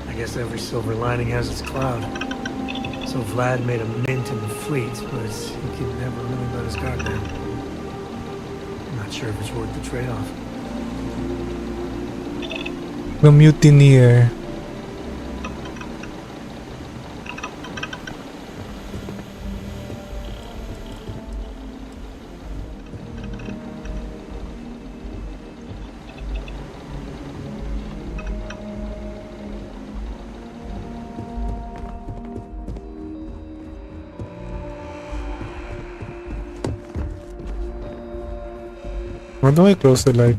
I guess every silver lining has its cloud. So Vlad made a mint in the fleet, but he could never really let his guard down. I'm not sure if it's worth the trade-off. The mutineer. Why do I close the light?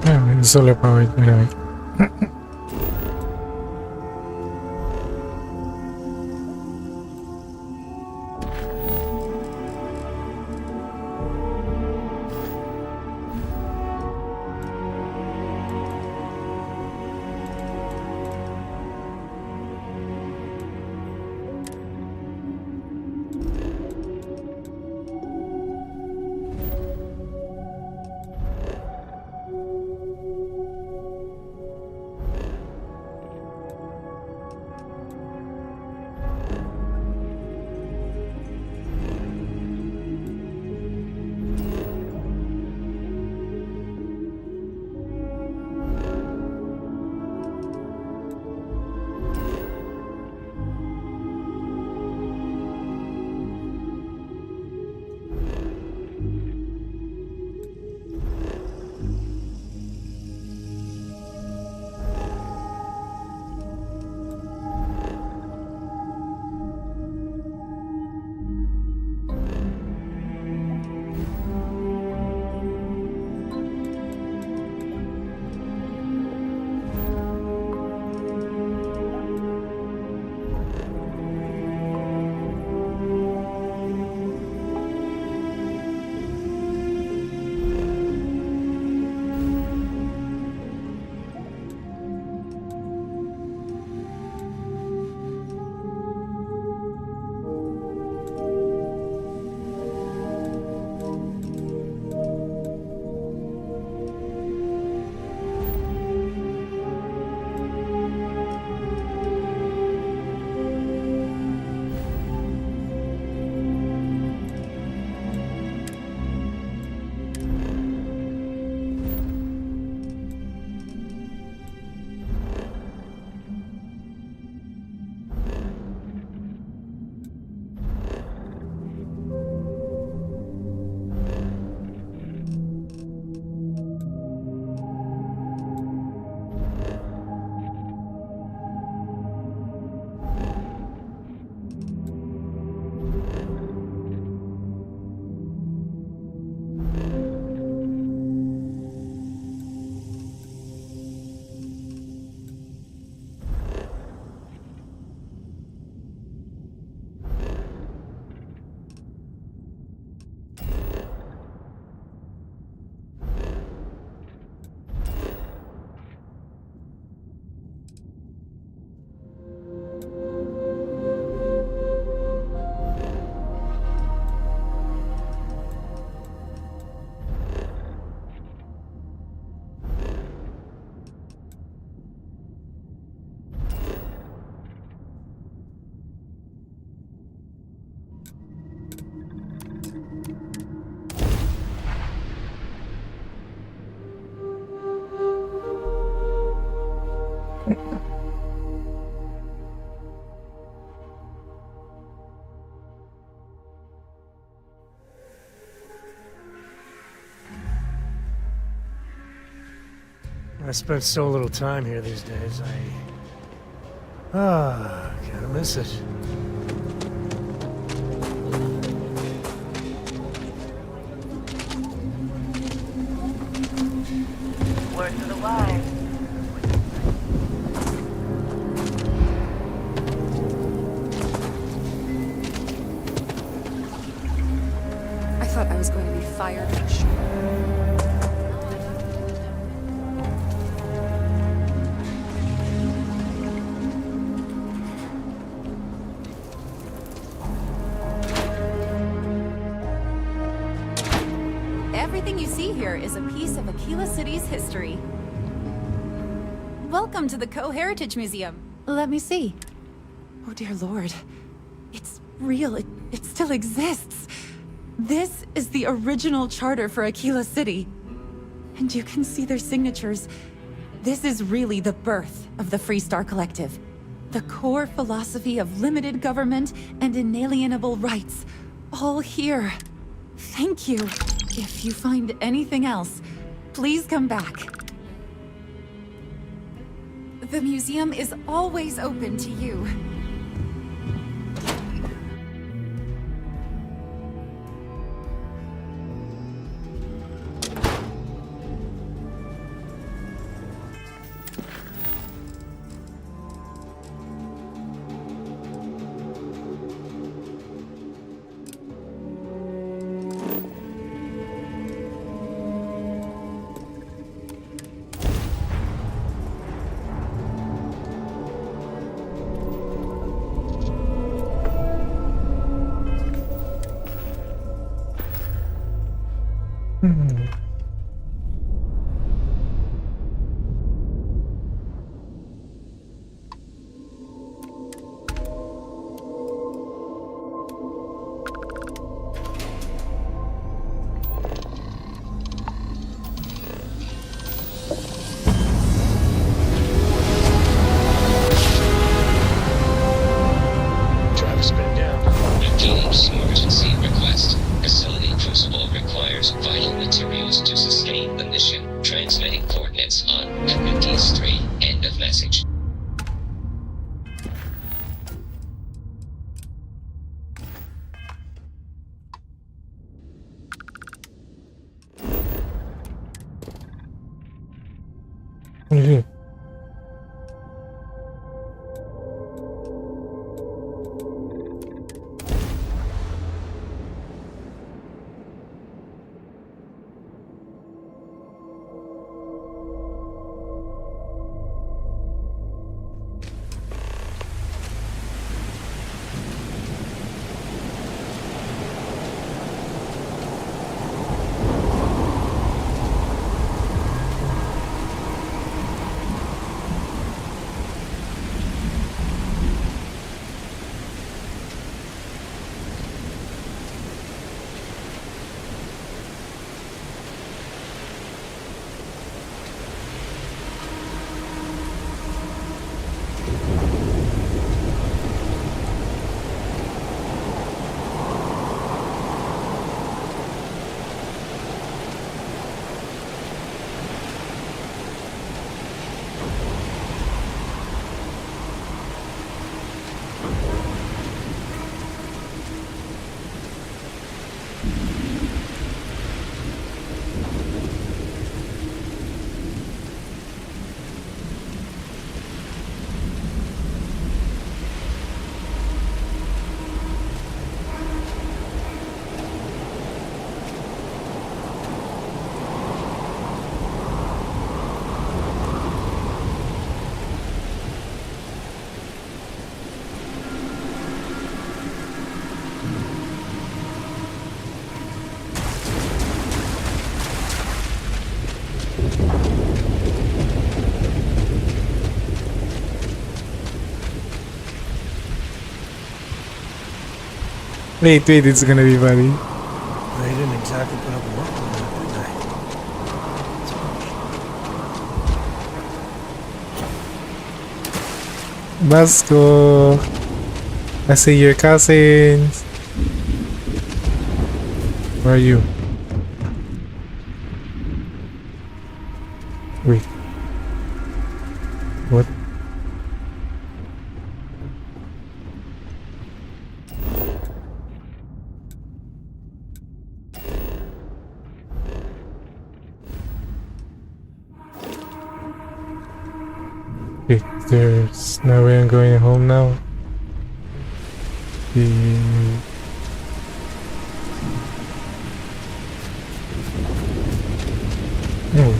Yeah, it's solar powered anyway. I spent so little time here these days. Kinda miss it. Word to the wise. I thought I was going to be fired for sure. Everything you see here is a piece of Aquila City's history. Welcome to the Co-Heritage Museum. Let me see. Oh dear Lord. It's real. It still exists. This is the original charter for Aquila City. And you can see their signatures. This is really the birth of the Free Star Collective. The core philosophy of limited government and inalienable rights. All here. Thank you. If you find anything else, please come back. The museum is always open to you. Travis been down. Emergency request. Facility crucible requires vital materials to sustain the mission. Transmitting coordinates on Communities 3. End of message. Wait, it's gonna be funny. They didn't exactly put up a work on that, did they? Basco. I see your cousins. Where are you? Wait. What? Okay, there's no way I'm going home now. Oh.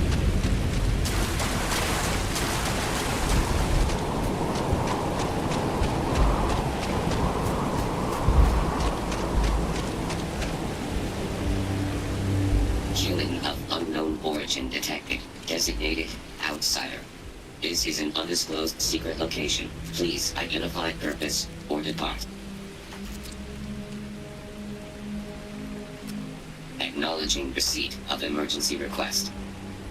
Human of unknown origin detected. Designated outsider. This is an undisclosed secret location. Please identify purpose or depart. Acknowledging receipt of emergency request.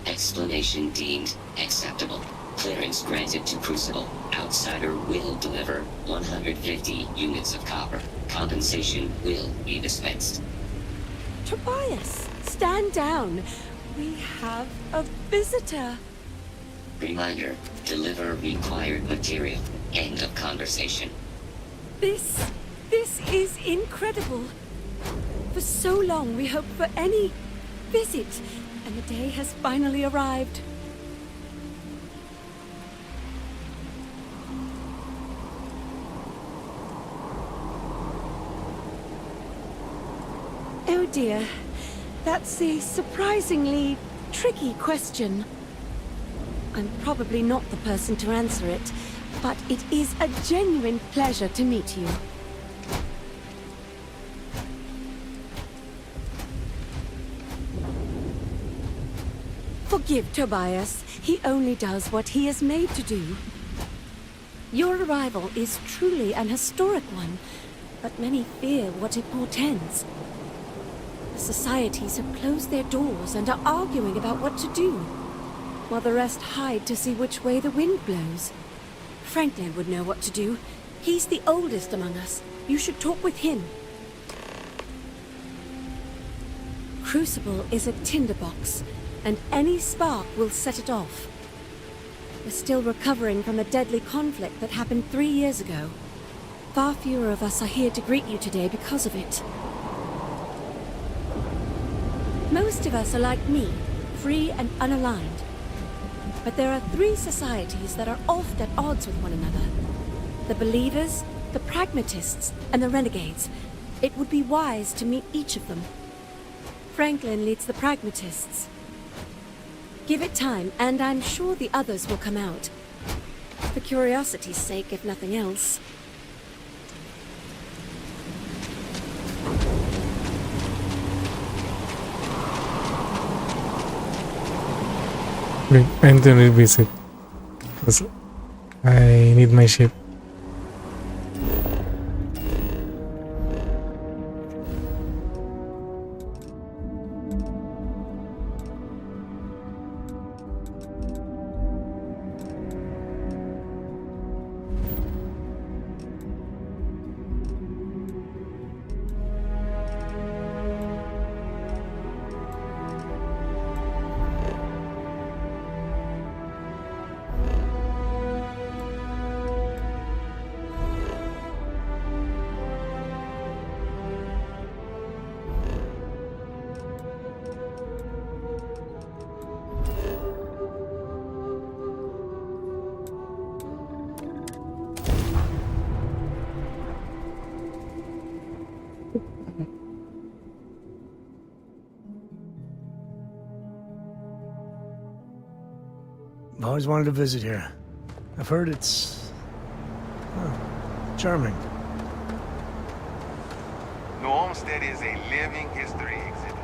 Explanation deemed acceptable. Clearance granted to Crucible. Outsider will deliver 150 units of copper. Compensation will be dispensed. Tobias, stand down. We have a visitor. Reminder, deliver required material. End of conversation. This is incredible. For so long we hoped for any visit, and the day has finally arrived. Oh dear, that's a surprisingly tricky question. I'm probably not the person to answer it, but it is a genuine pleasure to meet you. Forgive Tobias. He only does what he is made to do. Your arrival is truly an historic one, but many fear what it portends. The societies have closed their doors and are arguing about what to do, while the rest hide to see which way the wind blows. Franklin would know what to do. He's the oldest among us. You should talk with him. Crucible is a tinderbox, and any spark will set it off. We're still recovering from a deadly conflict that happened 3 years ago. Far fewer of us are here to greet you today because of it. Most of us are like me, free and unaligned. But there are 3 societies that are oft at odds with one another. The Believers, the Pragmatists, and the Renegades. It would be wise to meet each of them. Franklin leads the Pragmatists. Give it time, and I'm sure the others will come out. For curiosity's sake, if nothing else. Wait, I'm gonna visit. 'Cause I need my ship. I've always wanted to visit here. I've heard it's charming. New Homestead is a living history exhibit.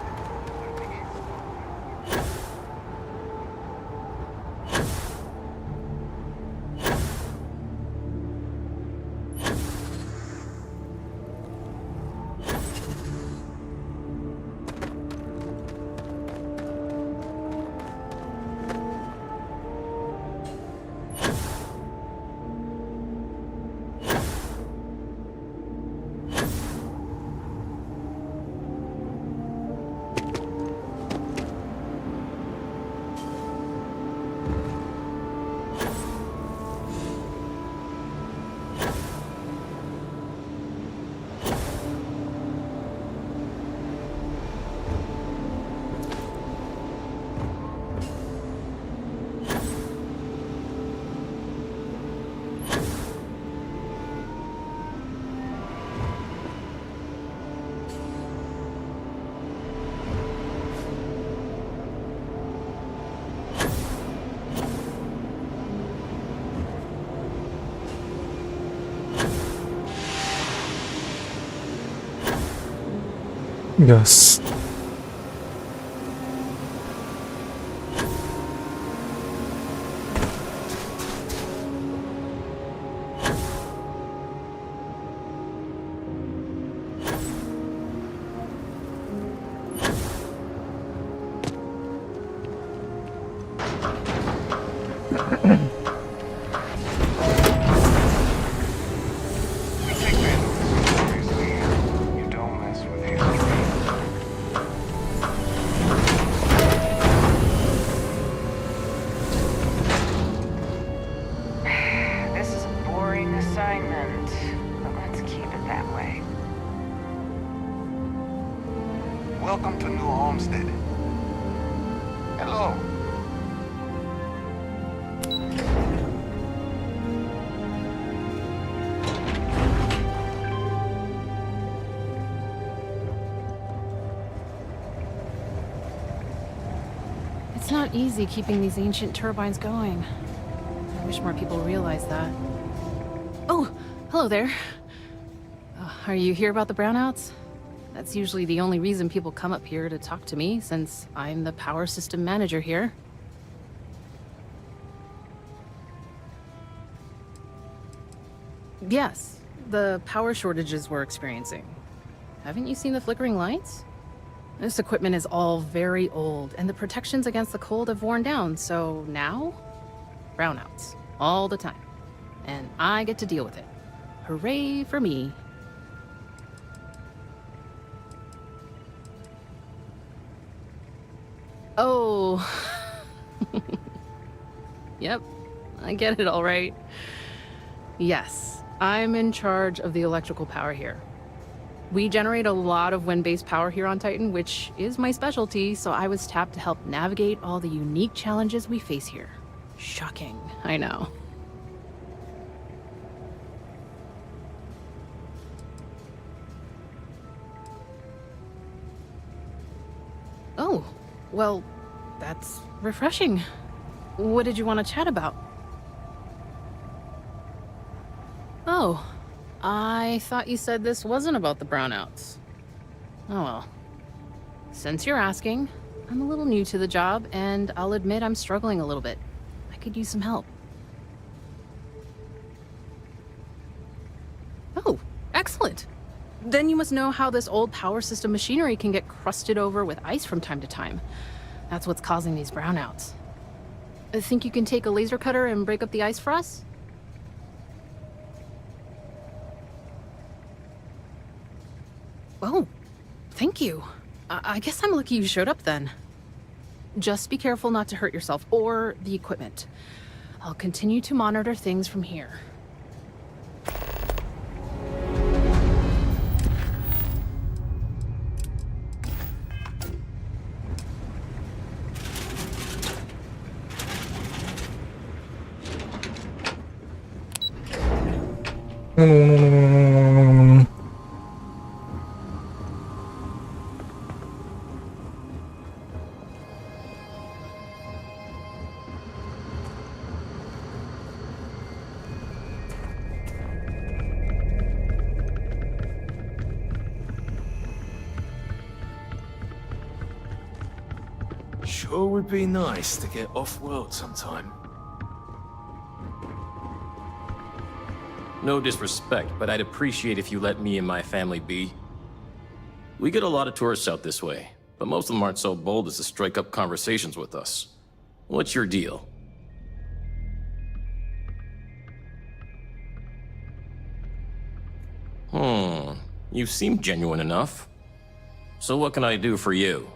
Yes. We take vandalism seriously. You don't mess with history. This is a boring assignment, but let's keep it that way. Welcome to New Homestead. Hello. It's not easy keeping these ancient turbines going. I wish more people realized that. Oh, hello there. Are you here about the brownouts? That's usually the only reason people come up here to talk to me, since I'm the power system manager here. Yes, the power shortages we're experiencing. Haven't you seen the flickering lights? This equipment is all very old, and the protections against the cold have worn down, so now, brownouts, all the time. And I get to deal with it. Hooray for me. Oh. Yep, I get it all right. Yes, I'm in charge of the electrical power here. We generate a lot of wind-based power here on Titan, which is my specialty, so I was tapped to help navigate all the unique challenges we face here. Shocking, I know. Oh, well, that's refreshing. What did you want to chat about? Oh, I thought you said this wasn't about the brownouts. Oh well. Since you're asking, I'm a little new to the job, and I'll admit I'm struggling a little bit. I could use some help. Oh, excellent. Then you must know how this old power system machinery can get crusted over with ice from time to time. That's what's causing these brownouts. I think you can take a laser cutter and break up the ice for us? Oh, thank you. I guess I'm lucky you showed up then. Just be careful not to hurt yourself or the equipment. I'll continue to monitor things from here. Sure would be nice to get off-world sometime. No disrespect, but I'd appreciate if you let me and my family be. We get a lot of tourists out this way, but most of them aren't so bold as to strike up conversations with us. What's your deal? You seem genuine enough. So what can I do for you?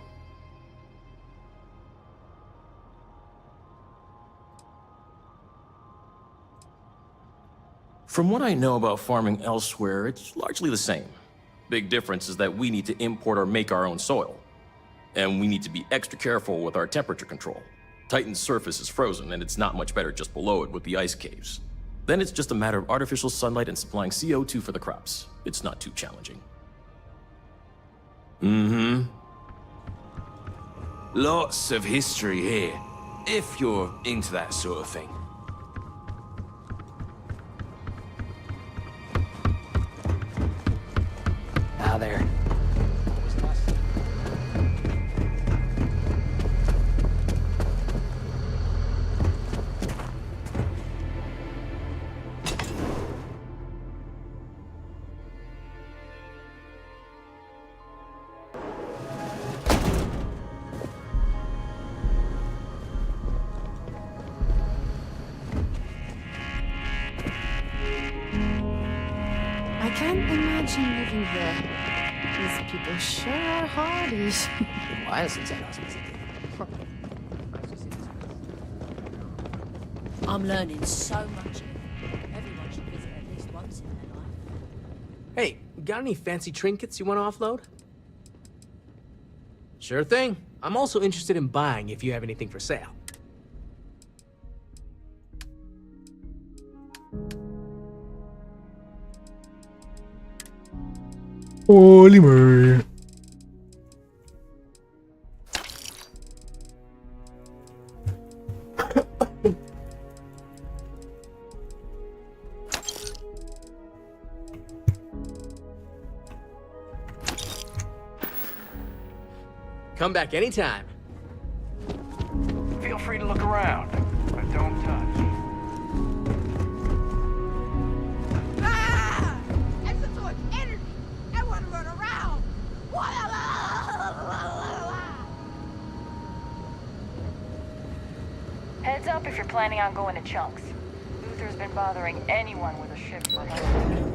From what I know about farming elsewhere, it's largely the same. Big difference is that we need to import or make our own soil. And we need to be extra careful with our temperature control. Titan's surface is frozen, and it's not much better just below it with the ice caves. Then it's just a matter of artificial sunlight and supplying CO2 for the crops. It's not too challenging. Lots of history here, if you're into that sort of thing. Now there. imagine living here. These people sure are hardies. I'm learning so much. Everyone should visit at least once in their life. Hey, got any fancy trinkets you want to offload? Sure thing. I'm also interested in buying if you have anything for sale. Polymer. Come back anytime. Feel free to look around, but don't touch. Ah! Extra torch energy! I want to run around! Heads up if you're planning on going to chunks. Luther's been bothering anyone with a ship for hunting.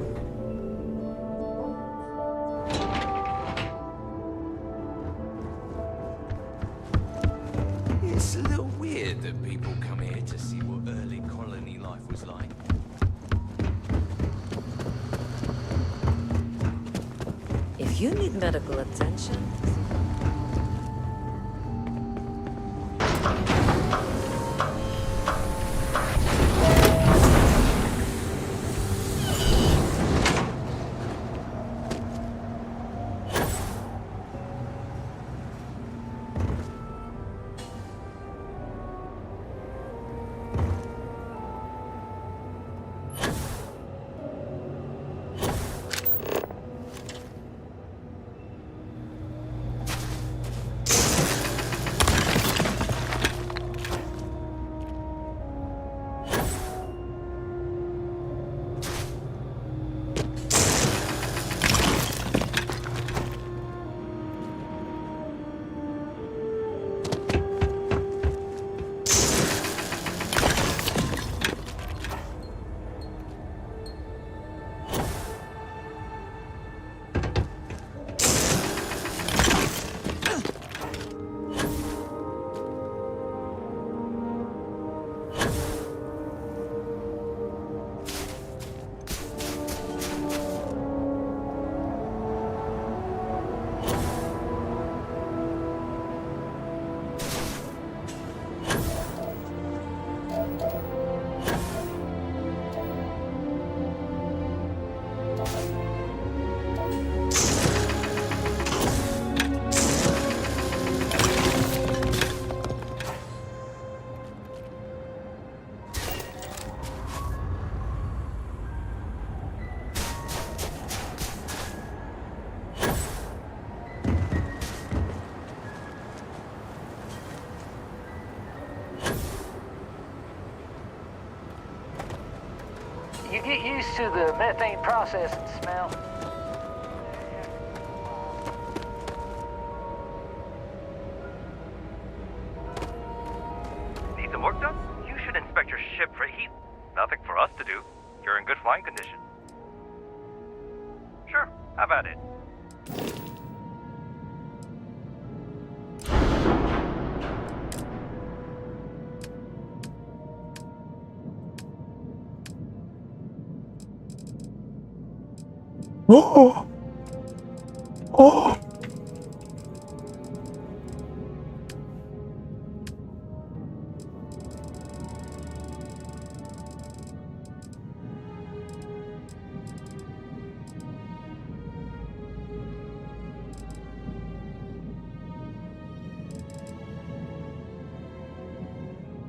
It's a little weird that people come here to see what early colony life was like. If you need medical attention... You get used to the methane processing smell. Need some work done? You should inspect your ship for heat. Nothing for us to do. You're in good flying condition. Sure, have at it. Oh! Oh!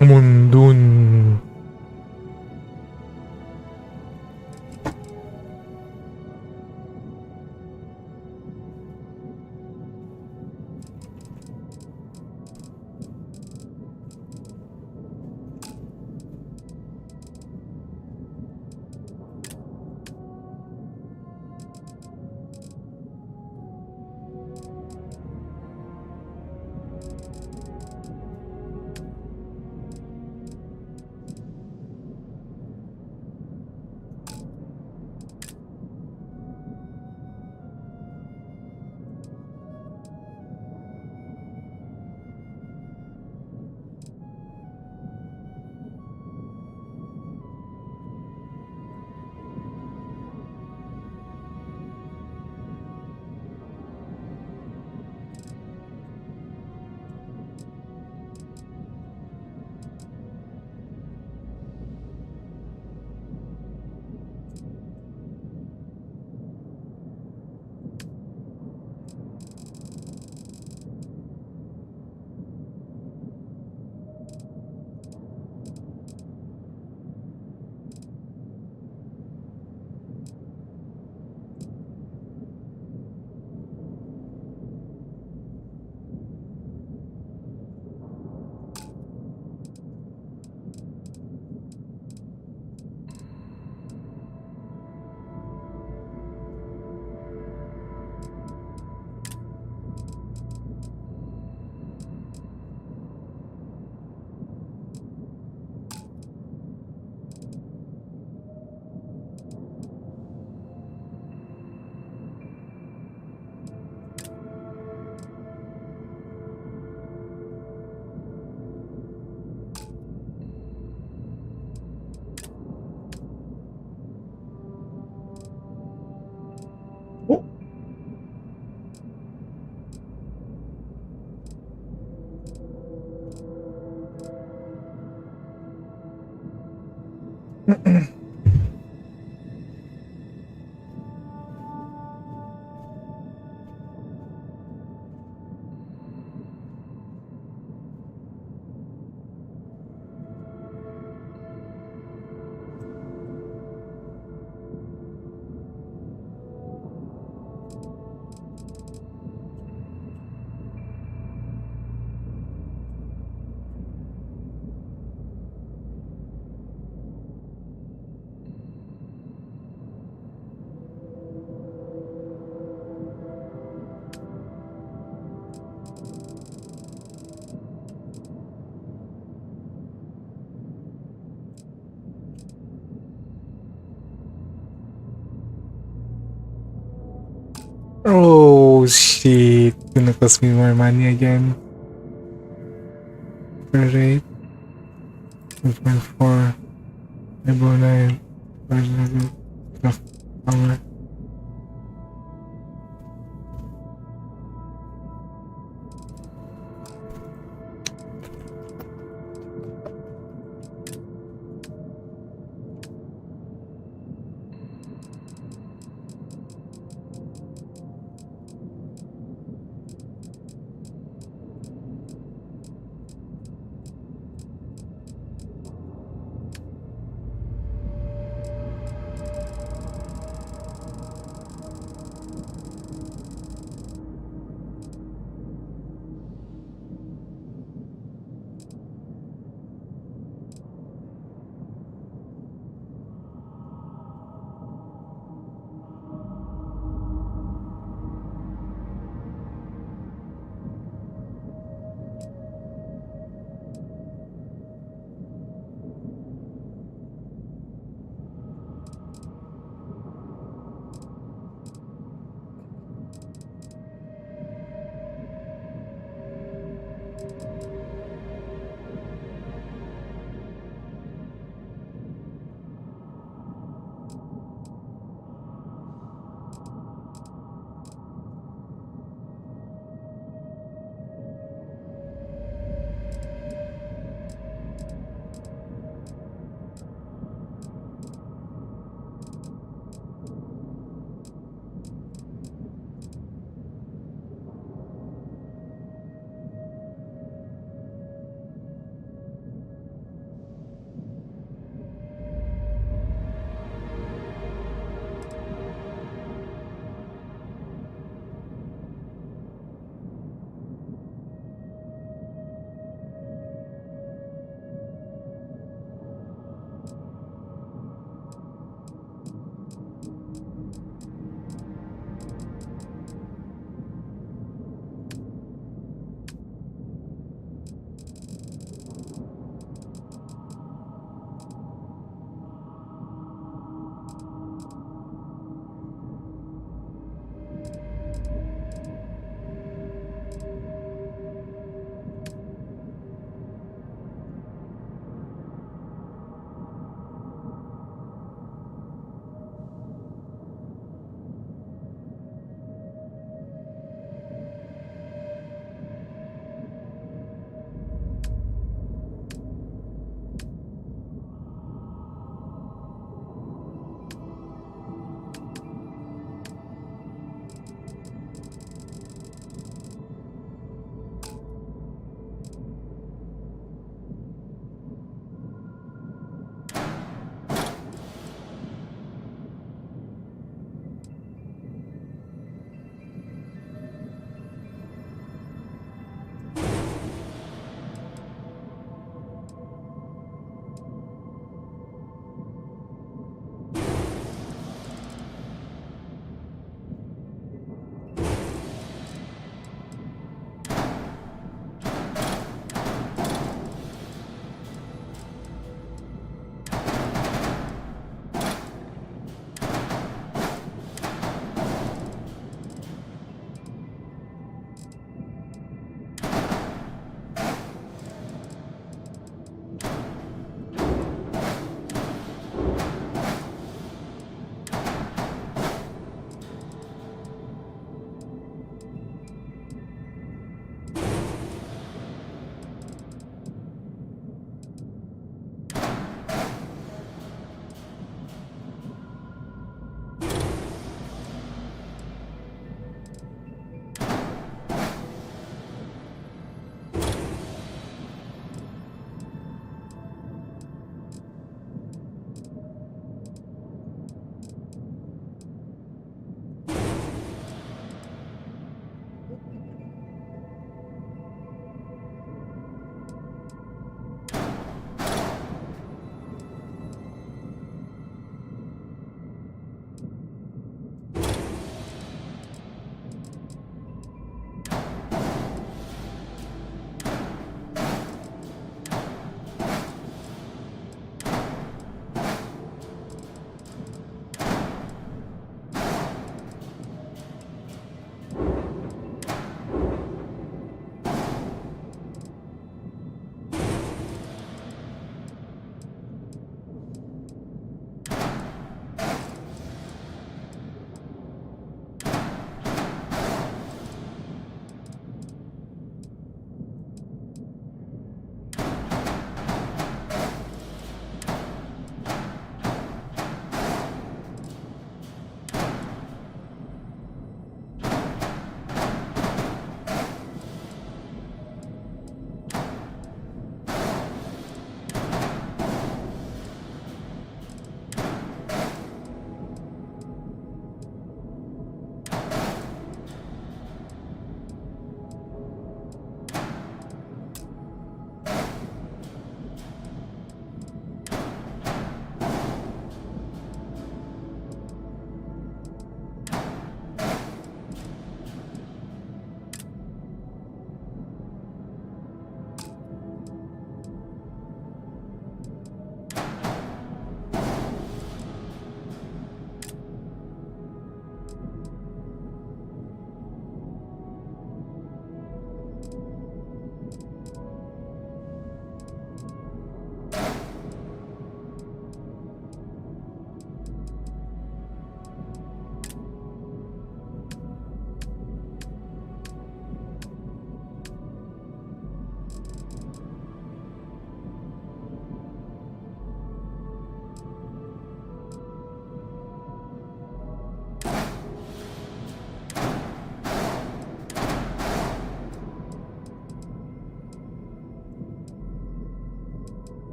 Mundun. Oh shit. Gonna cost me more money again. Per rate. 2.4. 509. Power.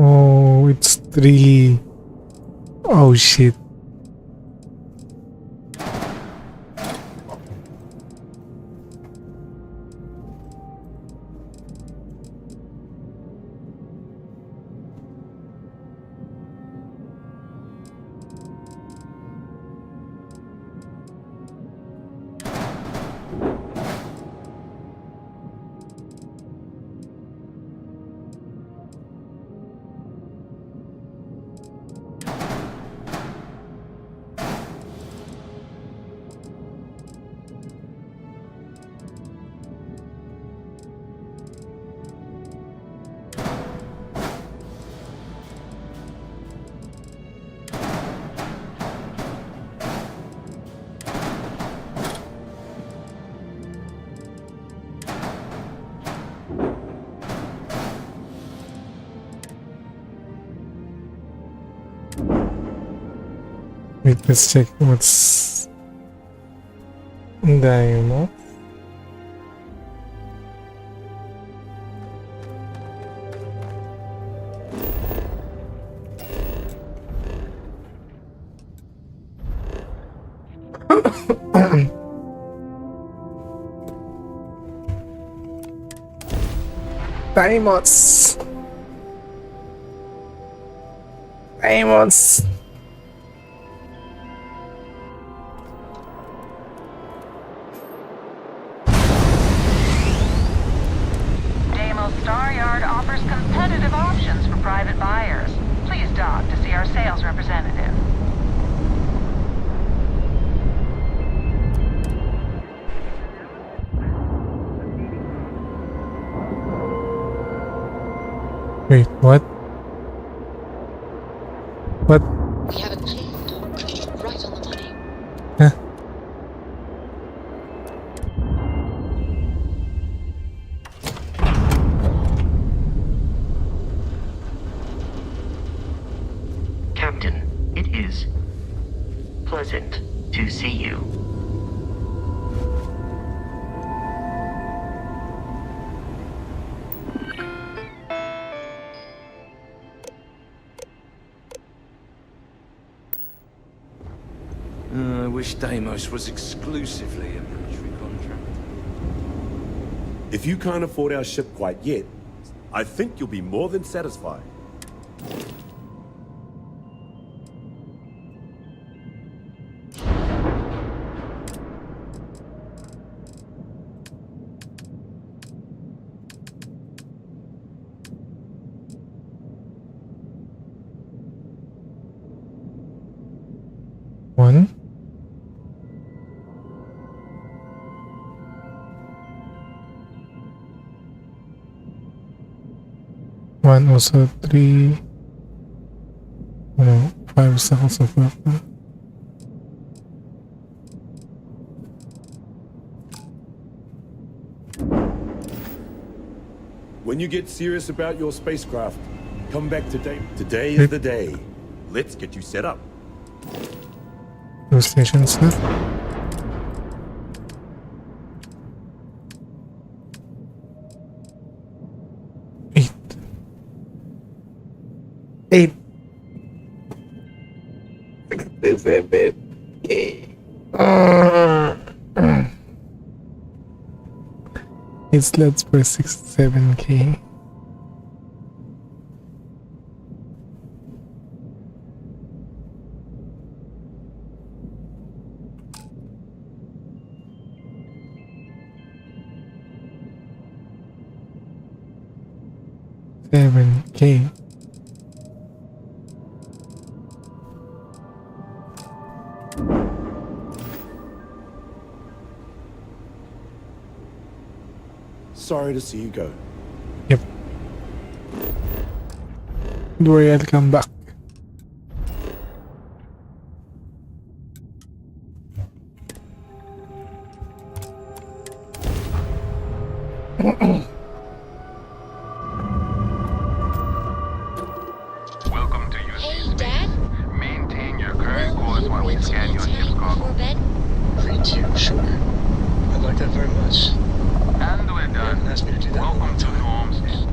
Oh, it's really... Oh shit. Wait, let's check what's Daimo. Daimos. Daimos. Deimos Star Yard offers competitive options for private buyers. Please dock to see our sales representative. Wait, what? What? We have a clean door, right on the money. Huh? Captain, it is pleasant to see you. I wish Deimos was exclusively a military contract. If you can't afford our ship quite yet, I think you'll be more than satisfied. One. One also 3. No, 5 seconds of weapon. When you get serious about your spacecraft, come back today. Today is the day. Let's get you set up. 2 stations left. Eight. 67K. It's slots for 67K. $7K. Sorry to see you go. Yep. Don't worry, I'll come back. Welcome to UC Hey, Dad? Maintain your current course while we scan your ship's cargo. Free to, sure. I'd like that very much. And we're done. Asked me to do that. Welcome to noobness.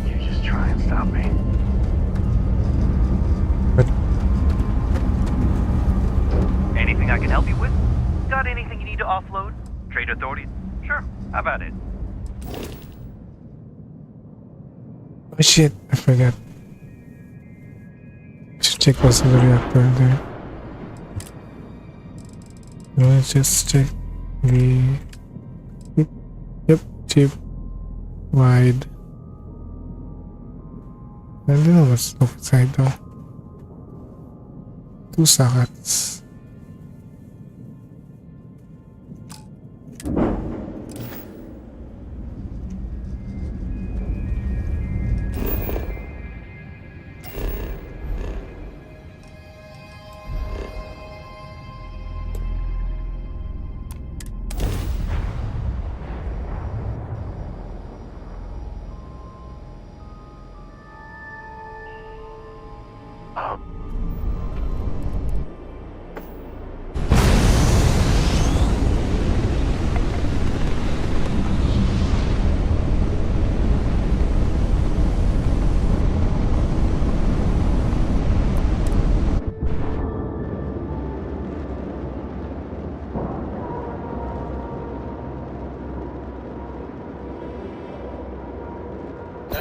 You just try and stop me. Anything I can help you with? Got anything you need to offload? Trade authorities? Sure. How about it? Oh shit, I forgot. I should check what's in the reactor there. Let's just check the... Yep, cheap, wide. I don't know what's outside though. 2 sockets.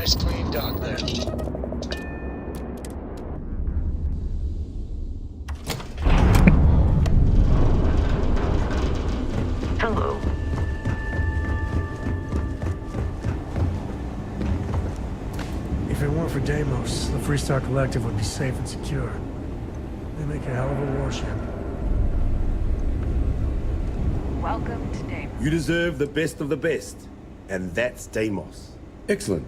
Nice clean dock there. Hello. If it weren't for Deimos, the Freestar Collective would be safe and secure. They make a hell of a warship. Welcome to Deimos. You deserve the best of the best, and that's Deimos. Excellent.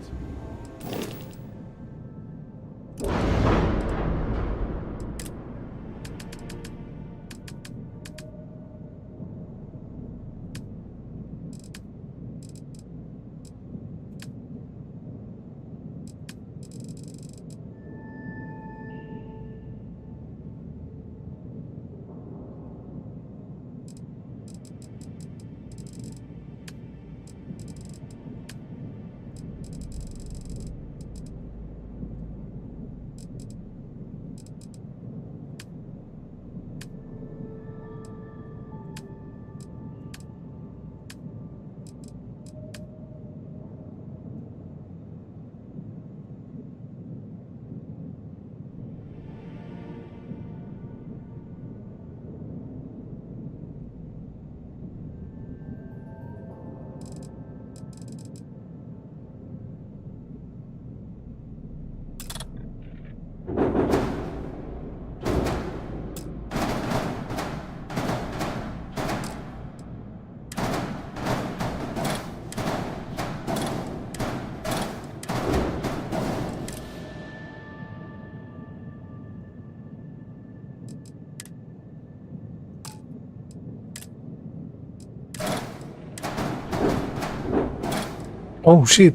Oh shit.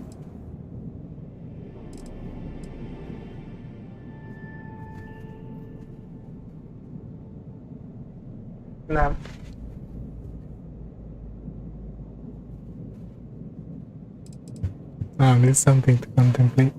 Nah. There's something to contemplate.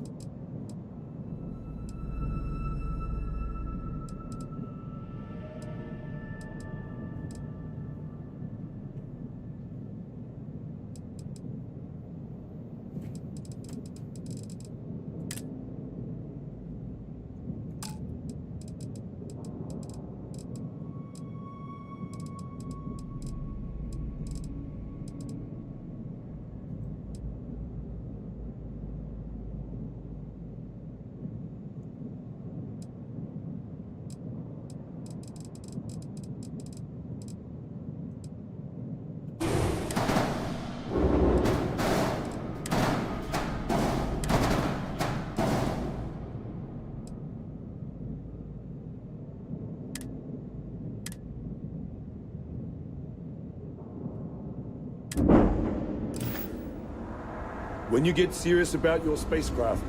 When you get serious about your spacecraft,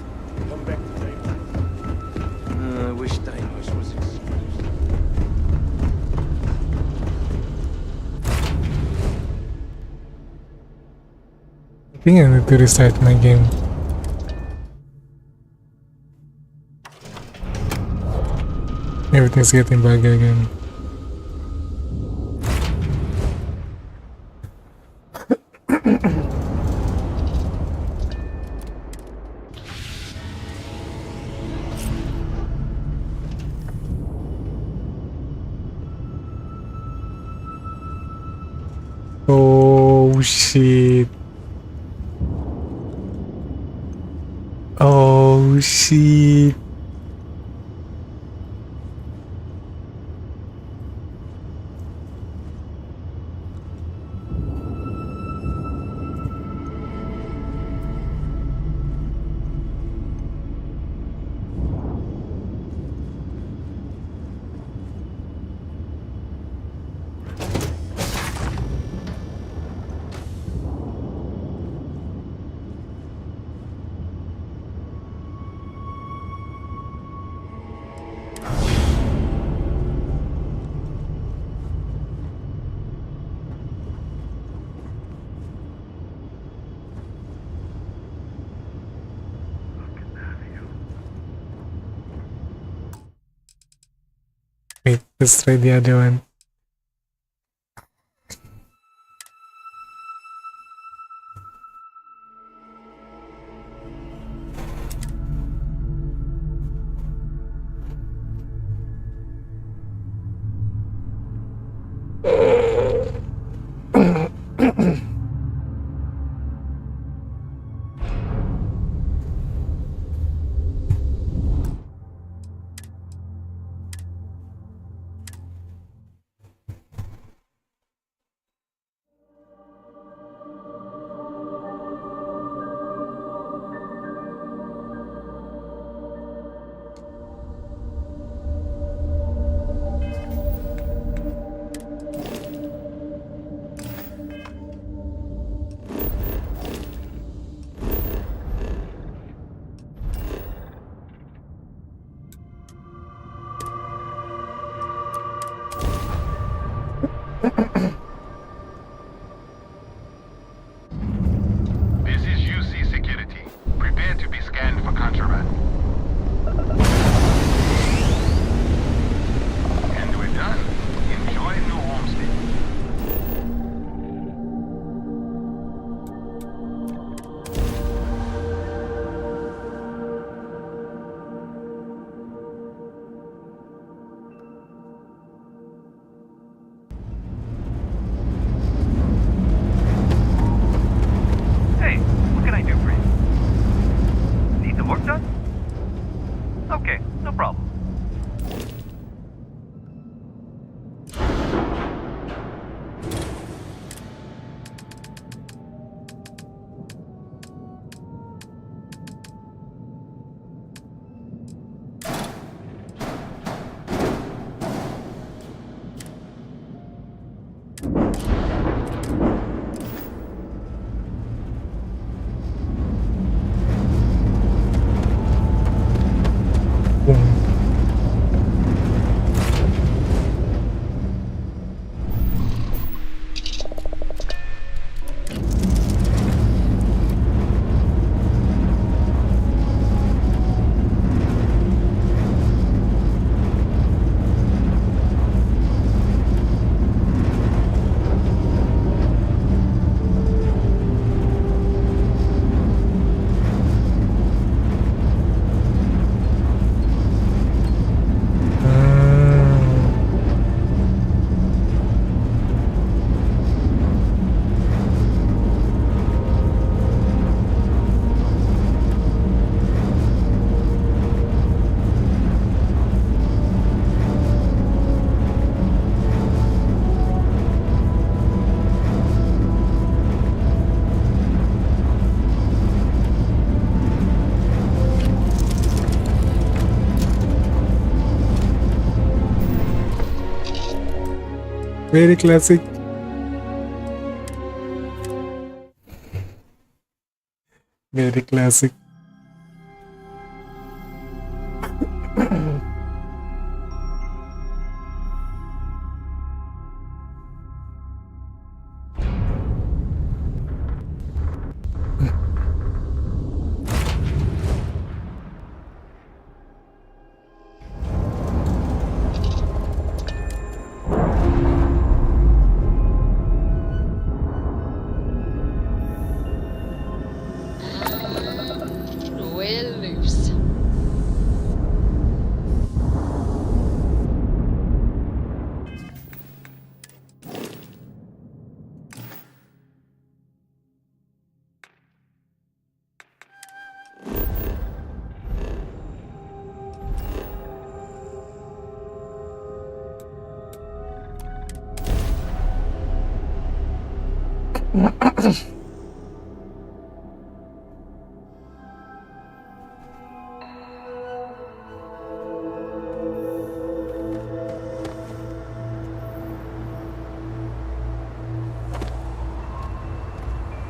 come back to Deimos. I wish Deimos was excused. I think I need to restart my game. Everything's getting buggy again. Oh shit. Oh shit. Wait, let's try the other one. Very classic. Very classic. We're loose.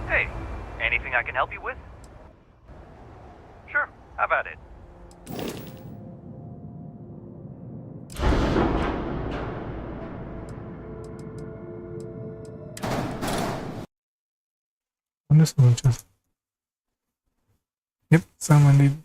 Hey, anything I can help you with? Sure, how about it? Buenas noches. Yep, someone did.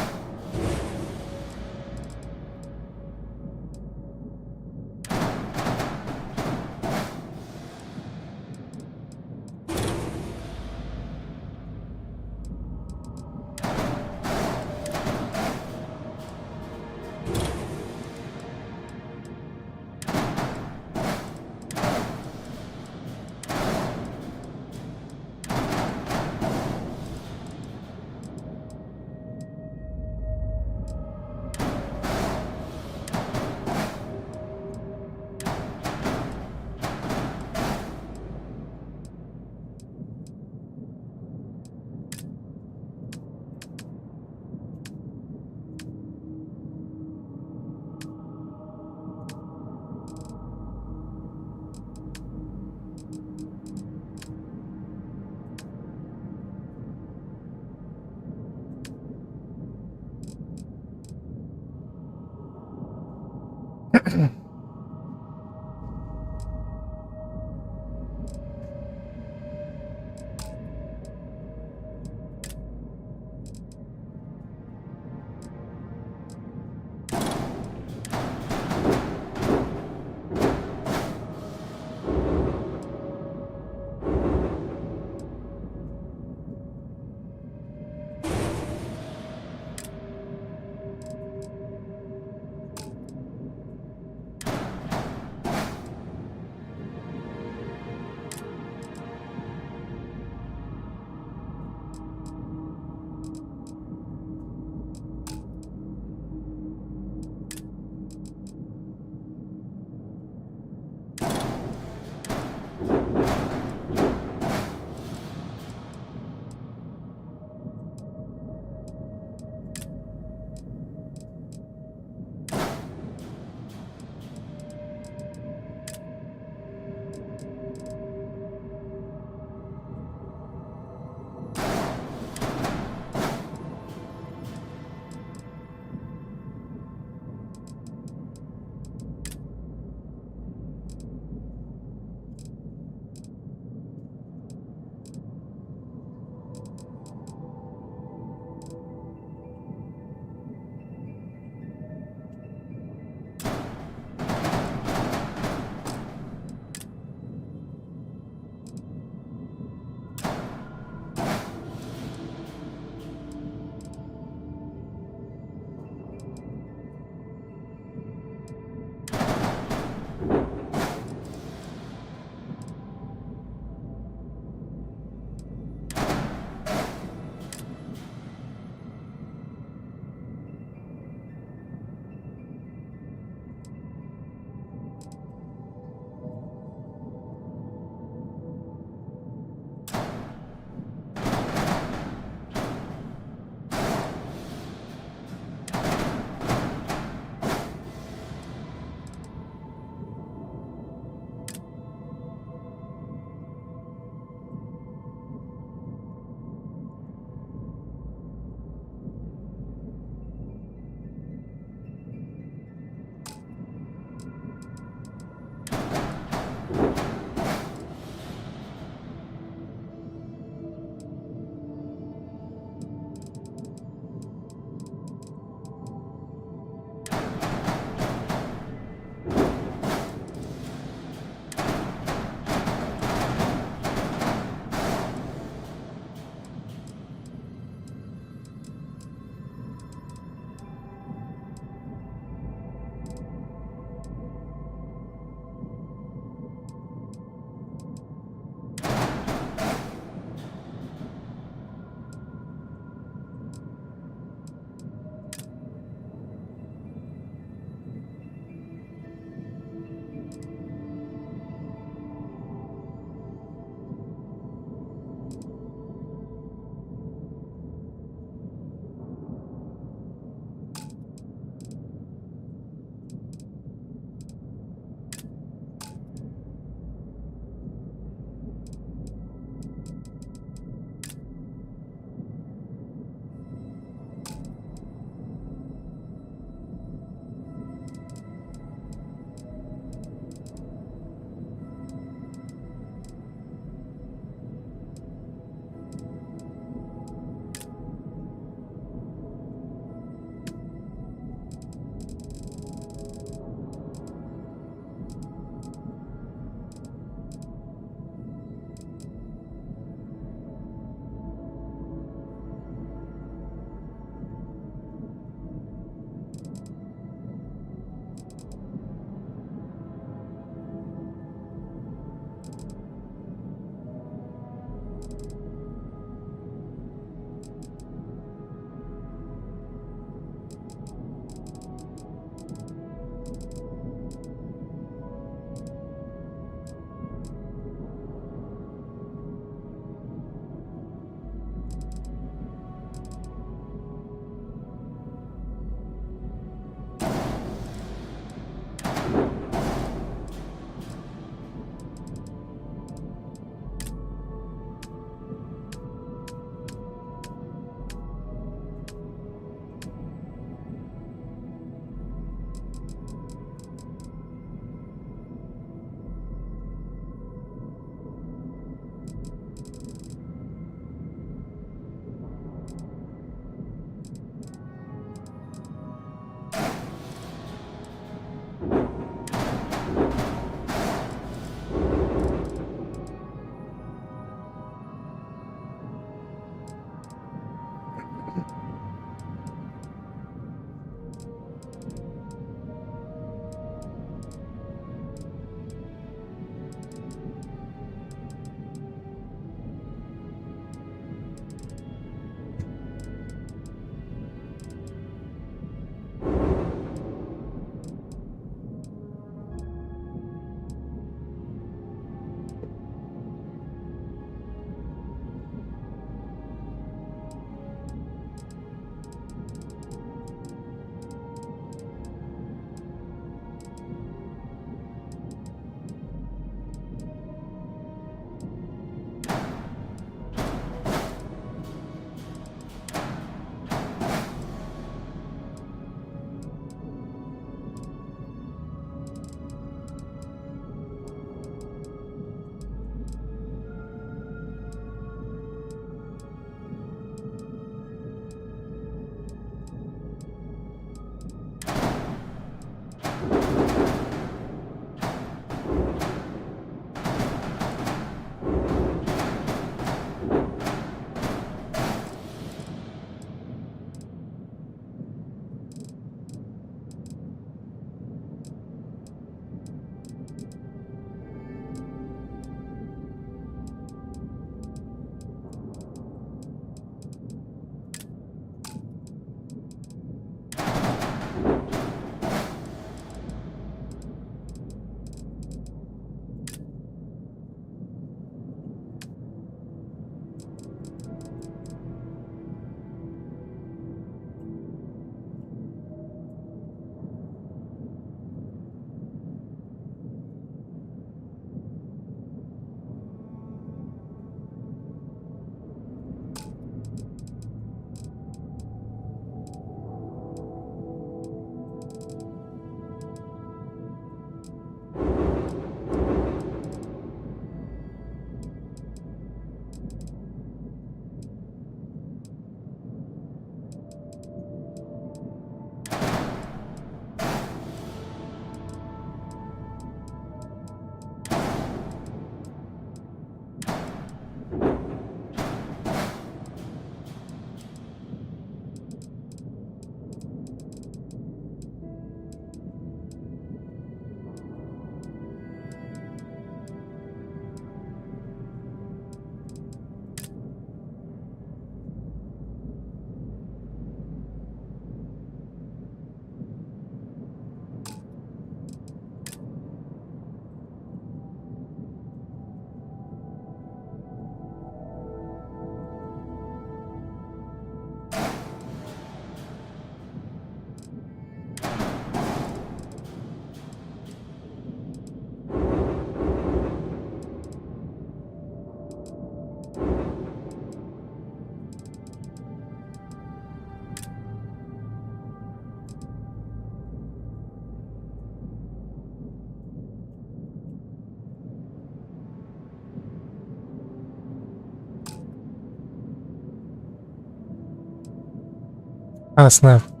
Ah, snap.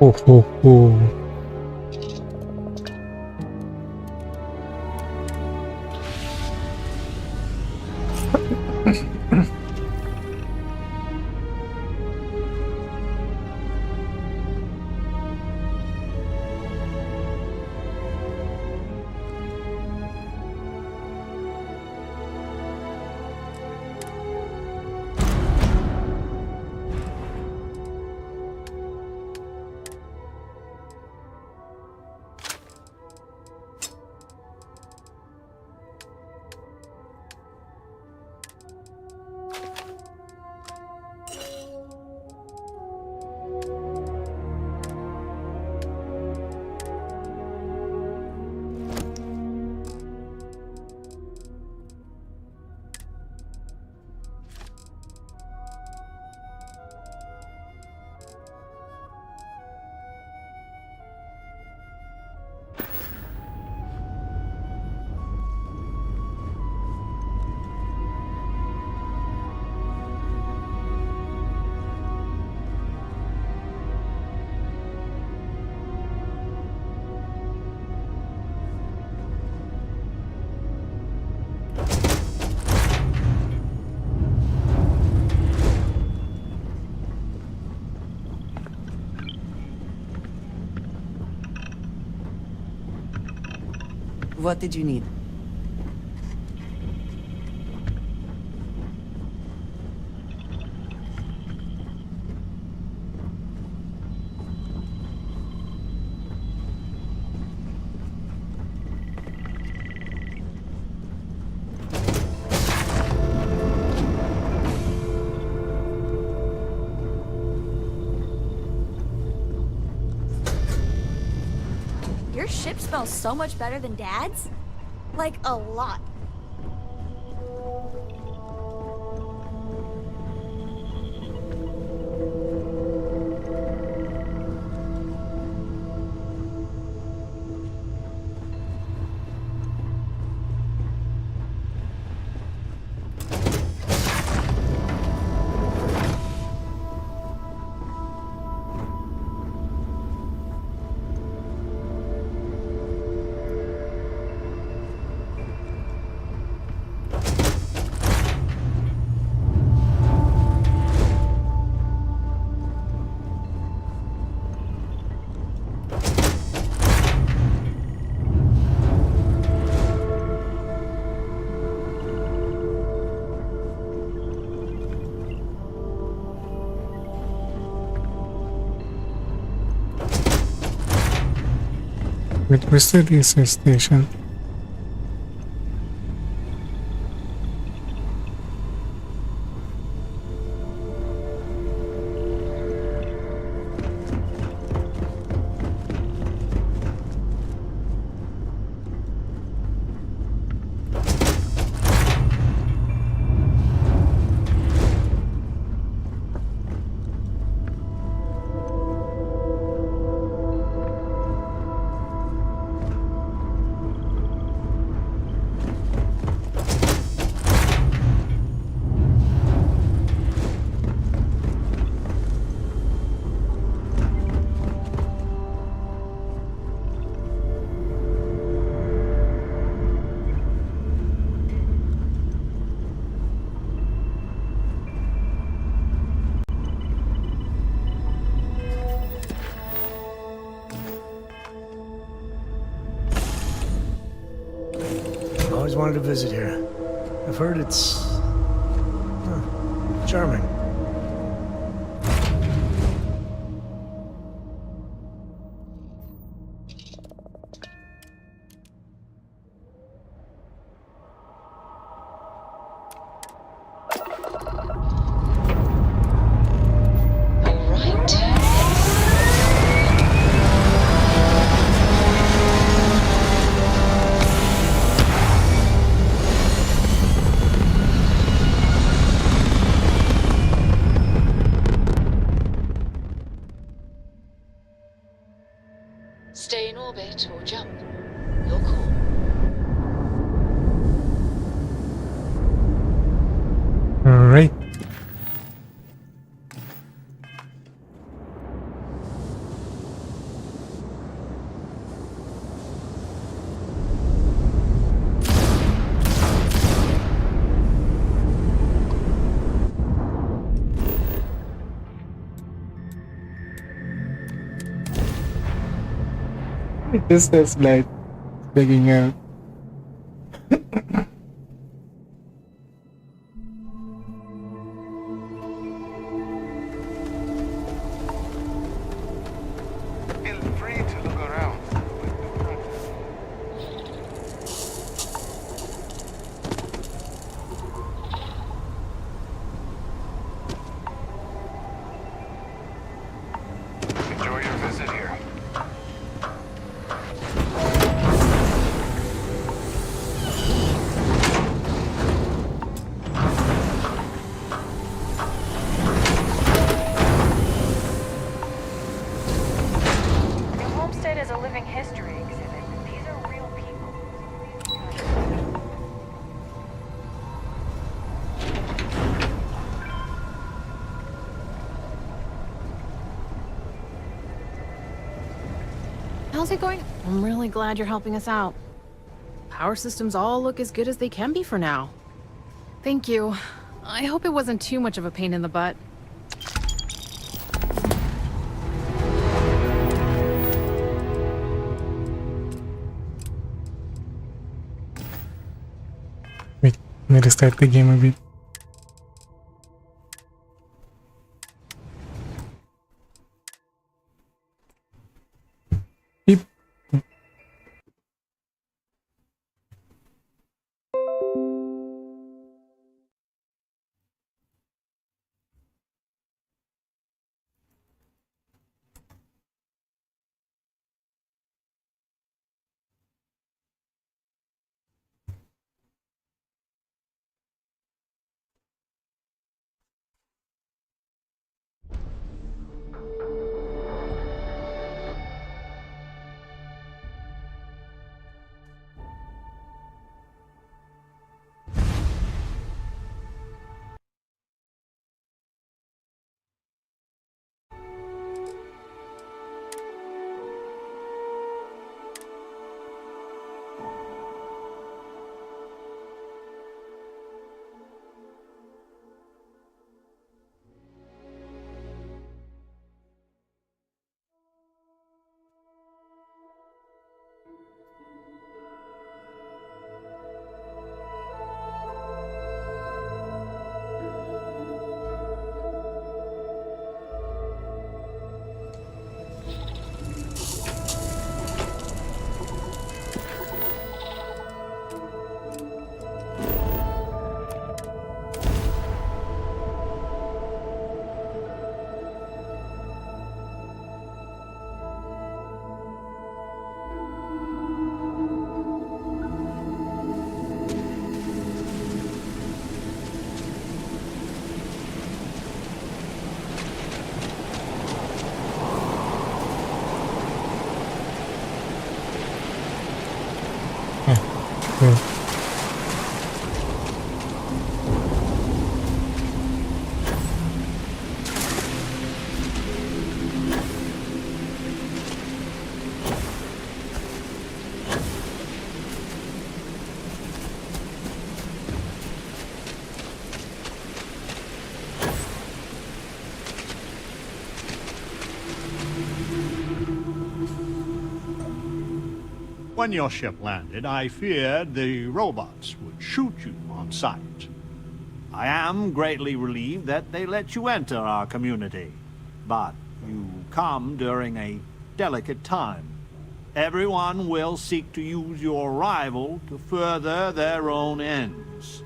Ho ho ho. What did you need? Your ship smells so much better than Dad's? Like, a lot. Where's the research station? Always wanted to visit here. I've heard it's charming. Stay in orbit or jump. Your call. All right. This is like digging out. Feel free to look around. Enjoy your visit here. The homestead is a living history exhibit. These are real people. How's it going? I'm really glad you're helping us out. Power systems all look as good as they can be for now. Thank you. I hope it wasn't too much of a pain in the butt. Let me restart the game a bit. Beep. Yeah. When your ship landed, I feared the robots would shoot you on sight. I am greatly relieved that they let you enter our community, but you come during a delicate time. Everyone will seek to use your arrival to further their own ends.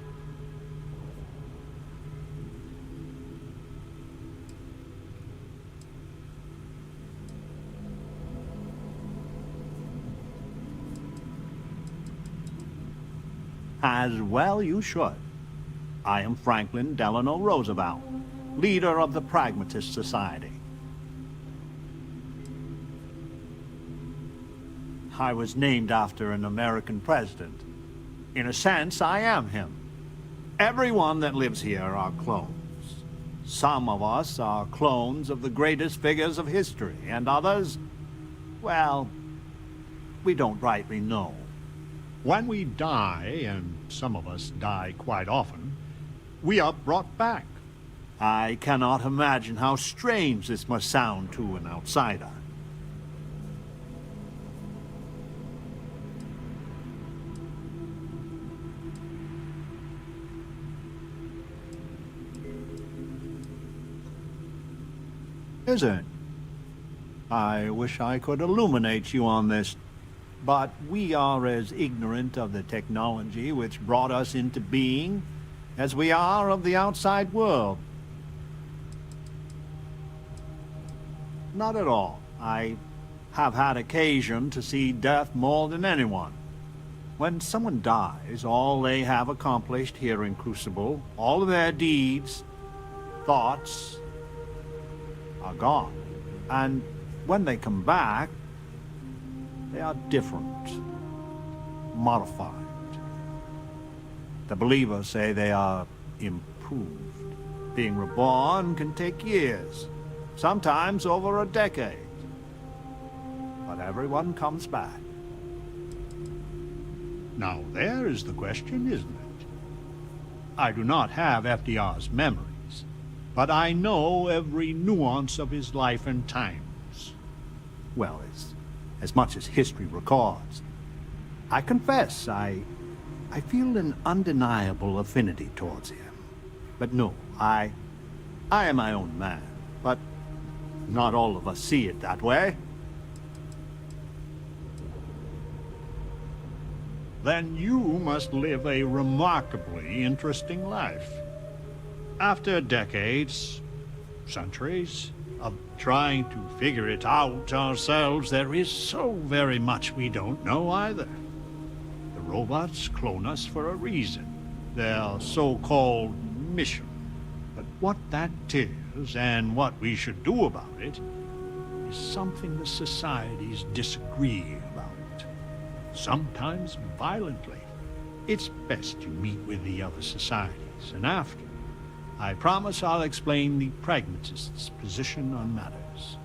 As well you should. I am Franklin Delano Roosevelt, leader of the Pragmatist Society. I was named after an American president. In a sense, I am him. Everyone that lives here are clones. Some of us are clones of the greatest figures of history, and others, well, we don't rightly know. When we die, and some of us die quite often, we are brought back. I cannot imagine how strange this must sound to an outsider. Is it? I wish I could illuminate you on this. But we are as ignorant of the technology which brought us into being as we are of the outside world. Not at all. I have had occasion to see death more than anyone. When someone dies, all they have accomplished here in Crucible, all of their deeds, thoughts, are gone. And when they come back, they are different, modified. The believers say they are improved. Being reborn can take years, sometimes over a decade. But everyone comes back. Now there is the question, isn't it? I do not have FDR's memories, but I know every nuance of his life and times. Well, as much as history records. I confess, I I feel an undeniable affinity towards him. But no, I am my own man. But not all of us see it that way. Then you must live a remarkably interesting life. After decades, centuries, of trying to figure it out ourselves, there is so very much we don't know either. The robots clone us for a reason, their so-called mission. But what that is, and what we should do about it, is something the societies disagree about. Sometimes violently. It's best you meet with the other societies, and after, I promise I'll explain the pragmatist's position on matters.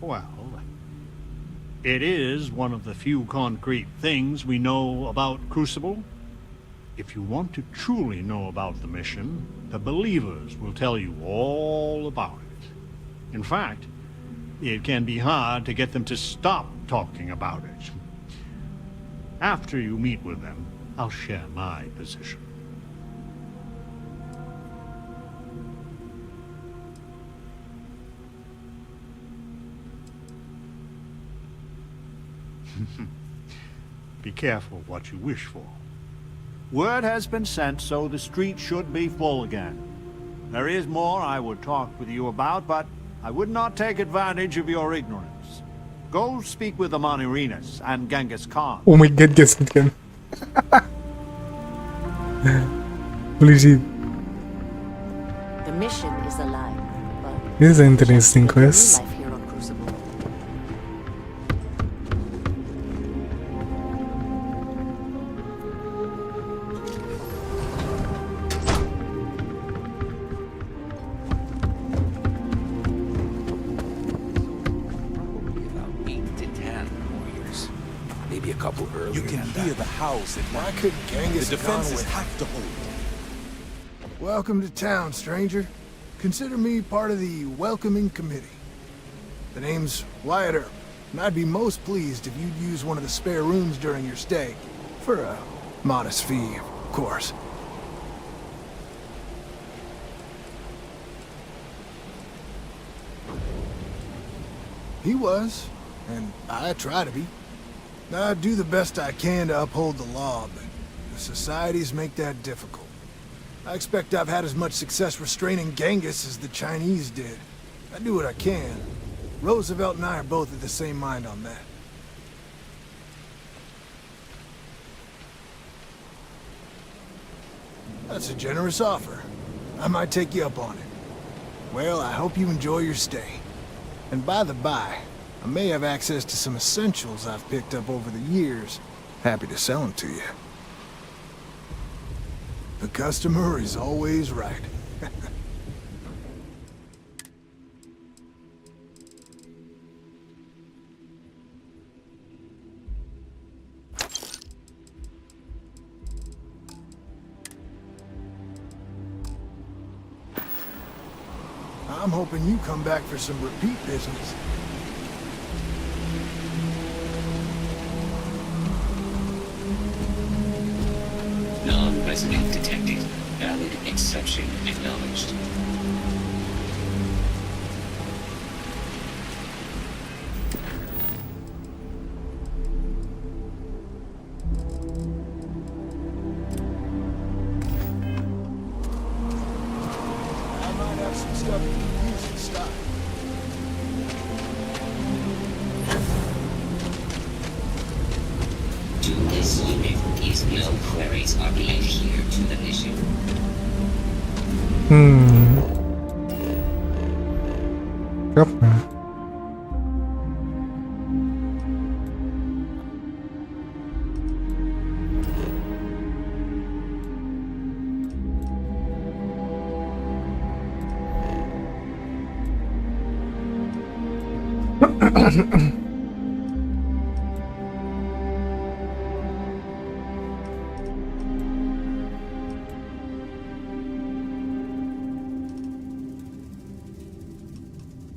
Well, it is one of the few concrete things we know about Crucible. If you want to truly know about the mission, the believers will tell you all about it. In fact, it can be hard to get them to stop talking about it. After you meet with them, I'll share my position. Be careful what you wish for. Word has been sent, so the street should be full again. There is more I would talk with you about, but I would not take advantage of your ignorance. Go speak with the Monirinas and Genghis Khan. Oh my god, guess it can. Holy shit. The mission is alive, but This is an interesting quest. life here on Crucible. About 8 to 10 warriors. Maybe a couple earlier. You can than hear that. the house at Why night. couldn't Genghis The defenses Khan have to hold. Welcome to town, stranger. Consider me part of the welcoming committee. The name's Wyatt Earp, and I'd be most pleased if you'd use one of the spare rooms during your stay. For a modest fee, of course. He was, and I try to be. I do the best I can to uphold the law, but the societies make that difficult. I expect I've had as much success restraining Genghis as the Chinese did. I do what I can. Roosevelt and I are both of the same mind on that. That's a generous offer. I might take you up on it. Well, I hope you enjoy your stay. And by the by, I may have access to some essentials I've picked up over the years. Happy to sell them to you. The customer is always right. I'm hoping you come back for some repeat business. Non-resident detected. Valid exception acknowledged. I might have some stuff you can use in stock. To this unit, these no queries are relayed here to the mission. Kappa.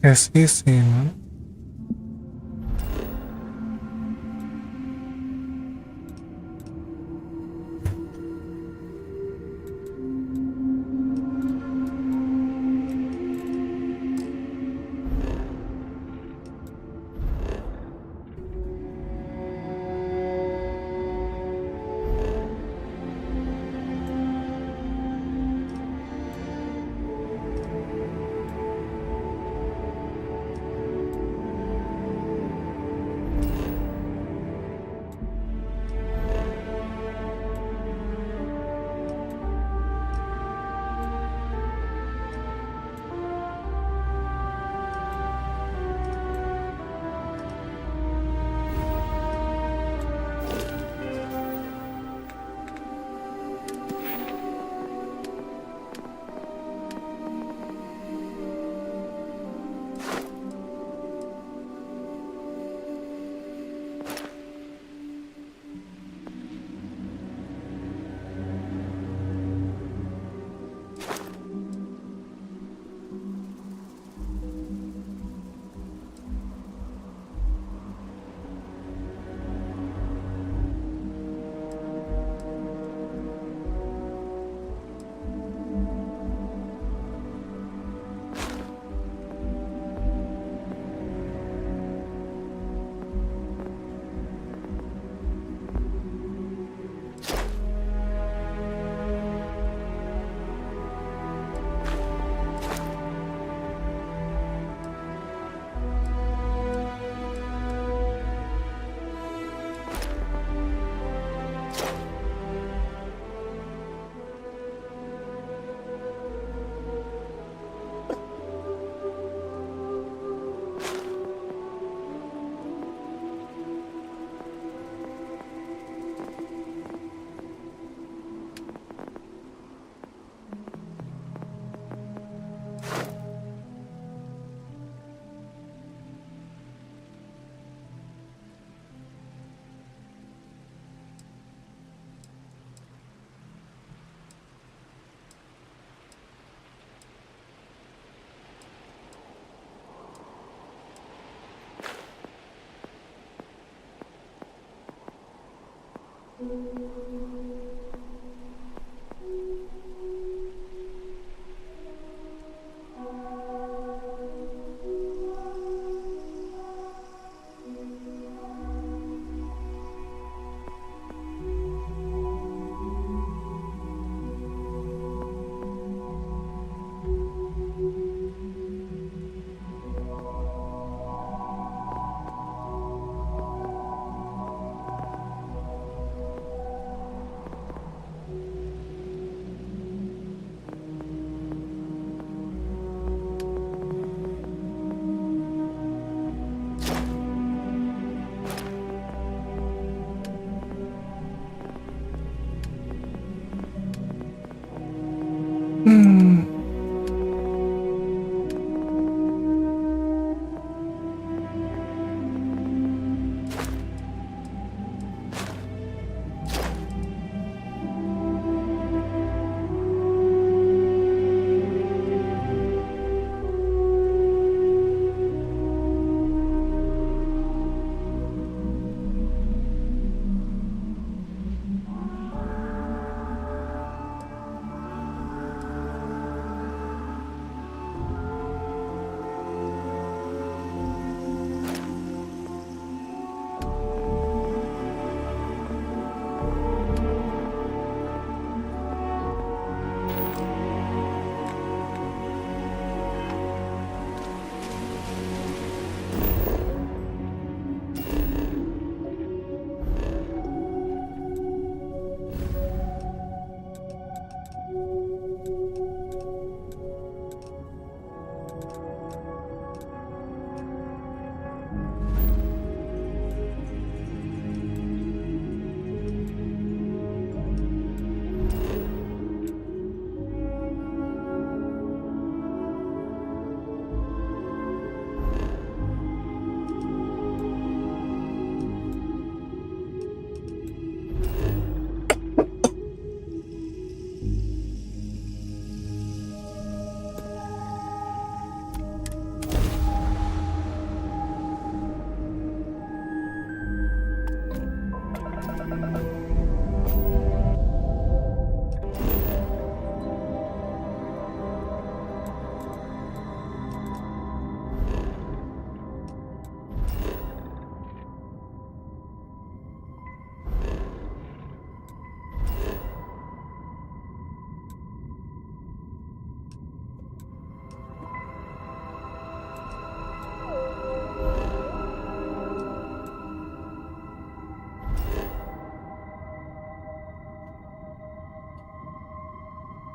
Es easy, ¿no?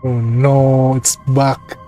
Oh no, it's back.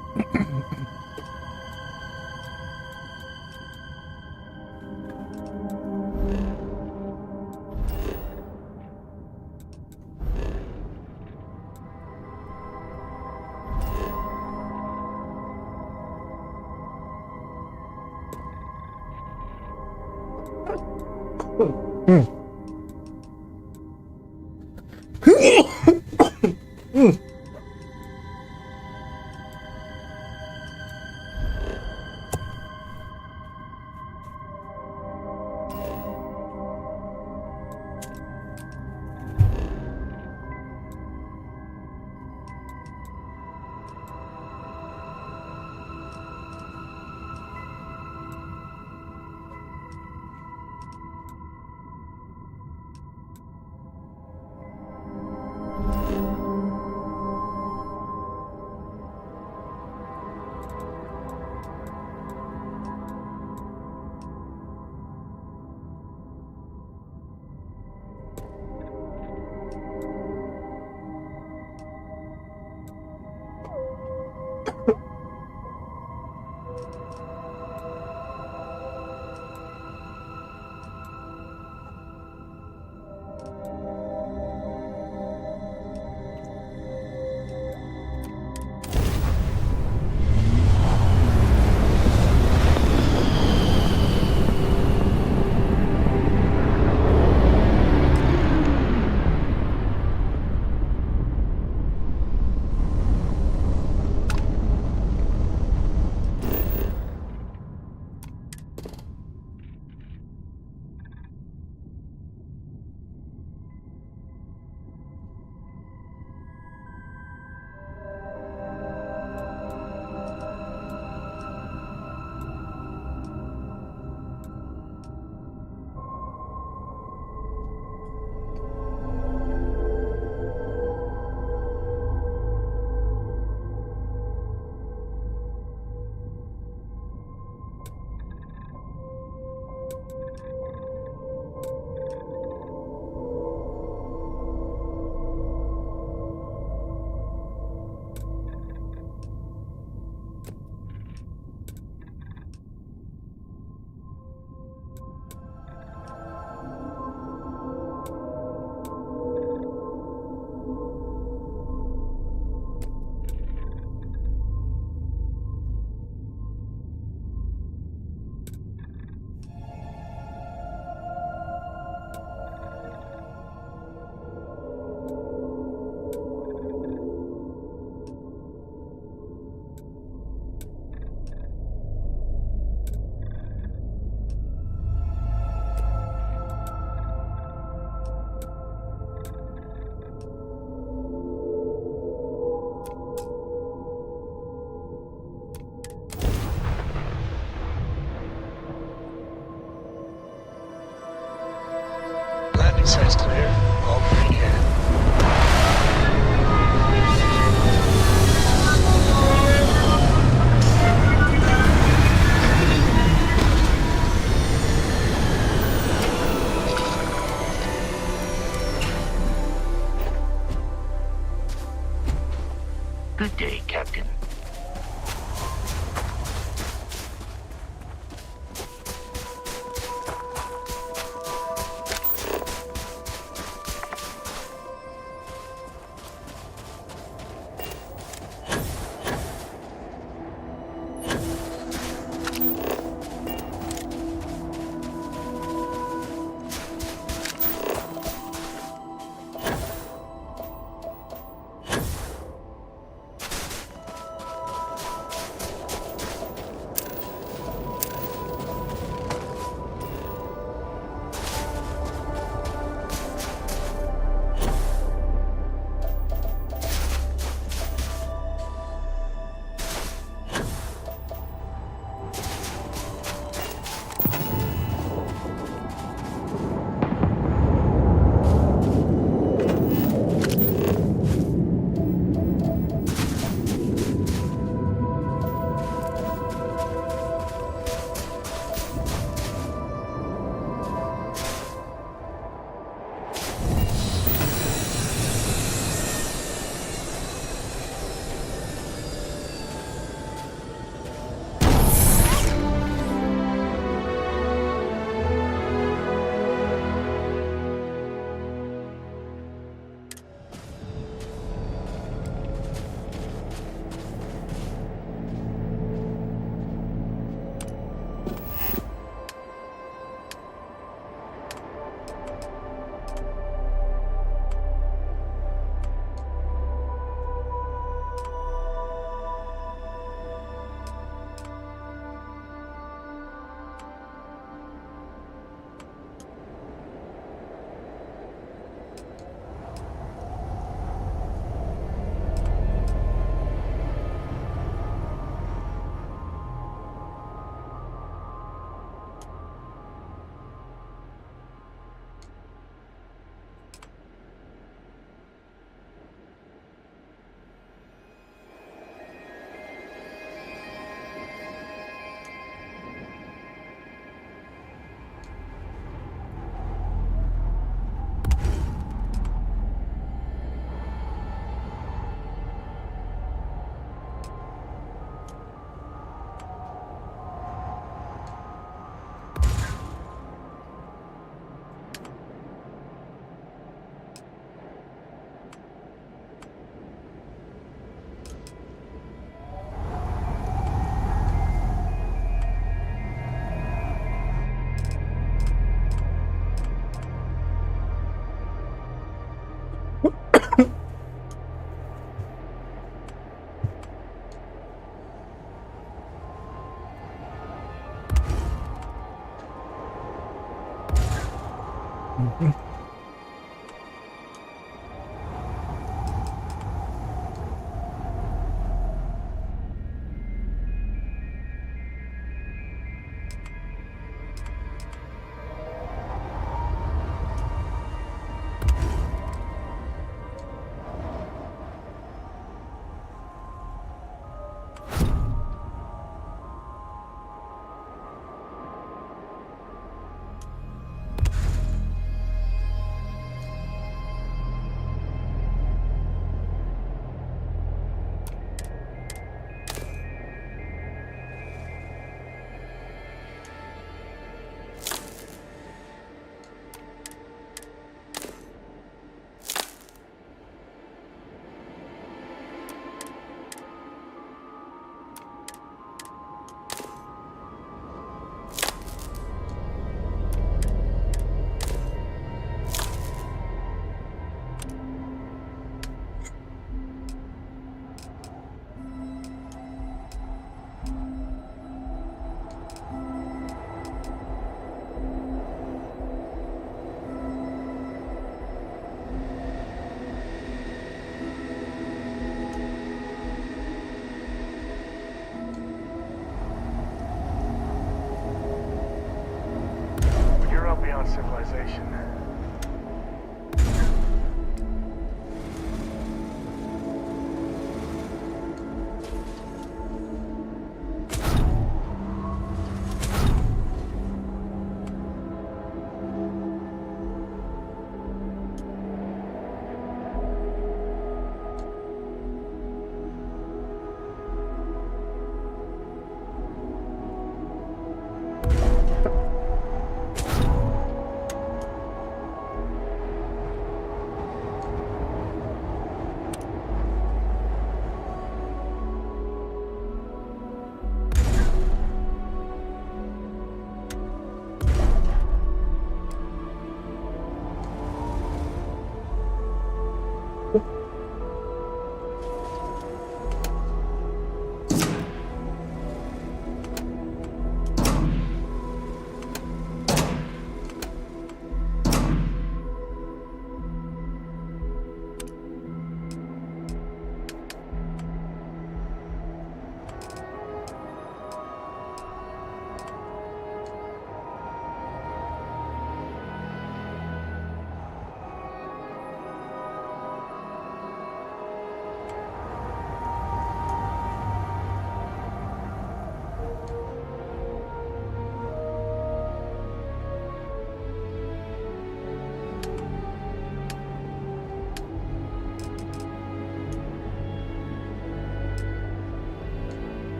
Landing site's clear. All green here. Good day, Captain. Mhm. You're up beyond civilization.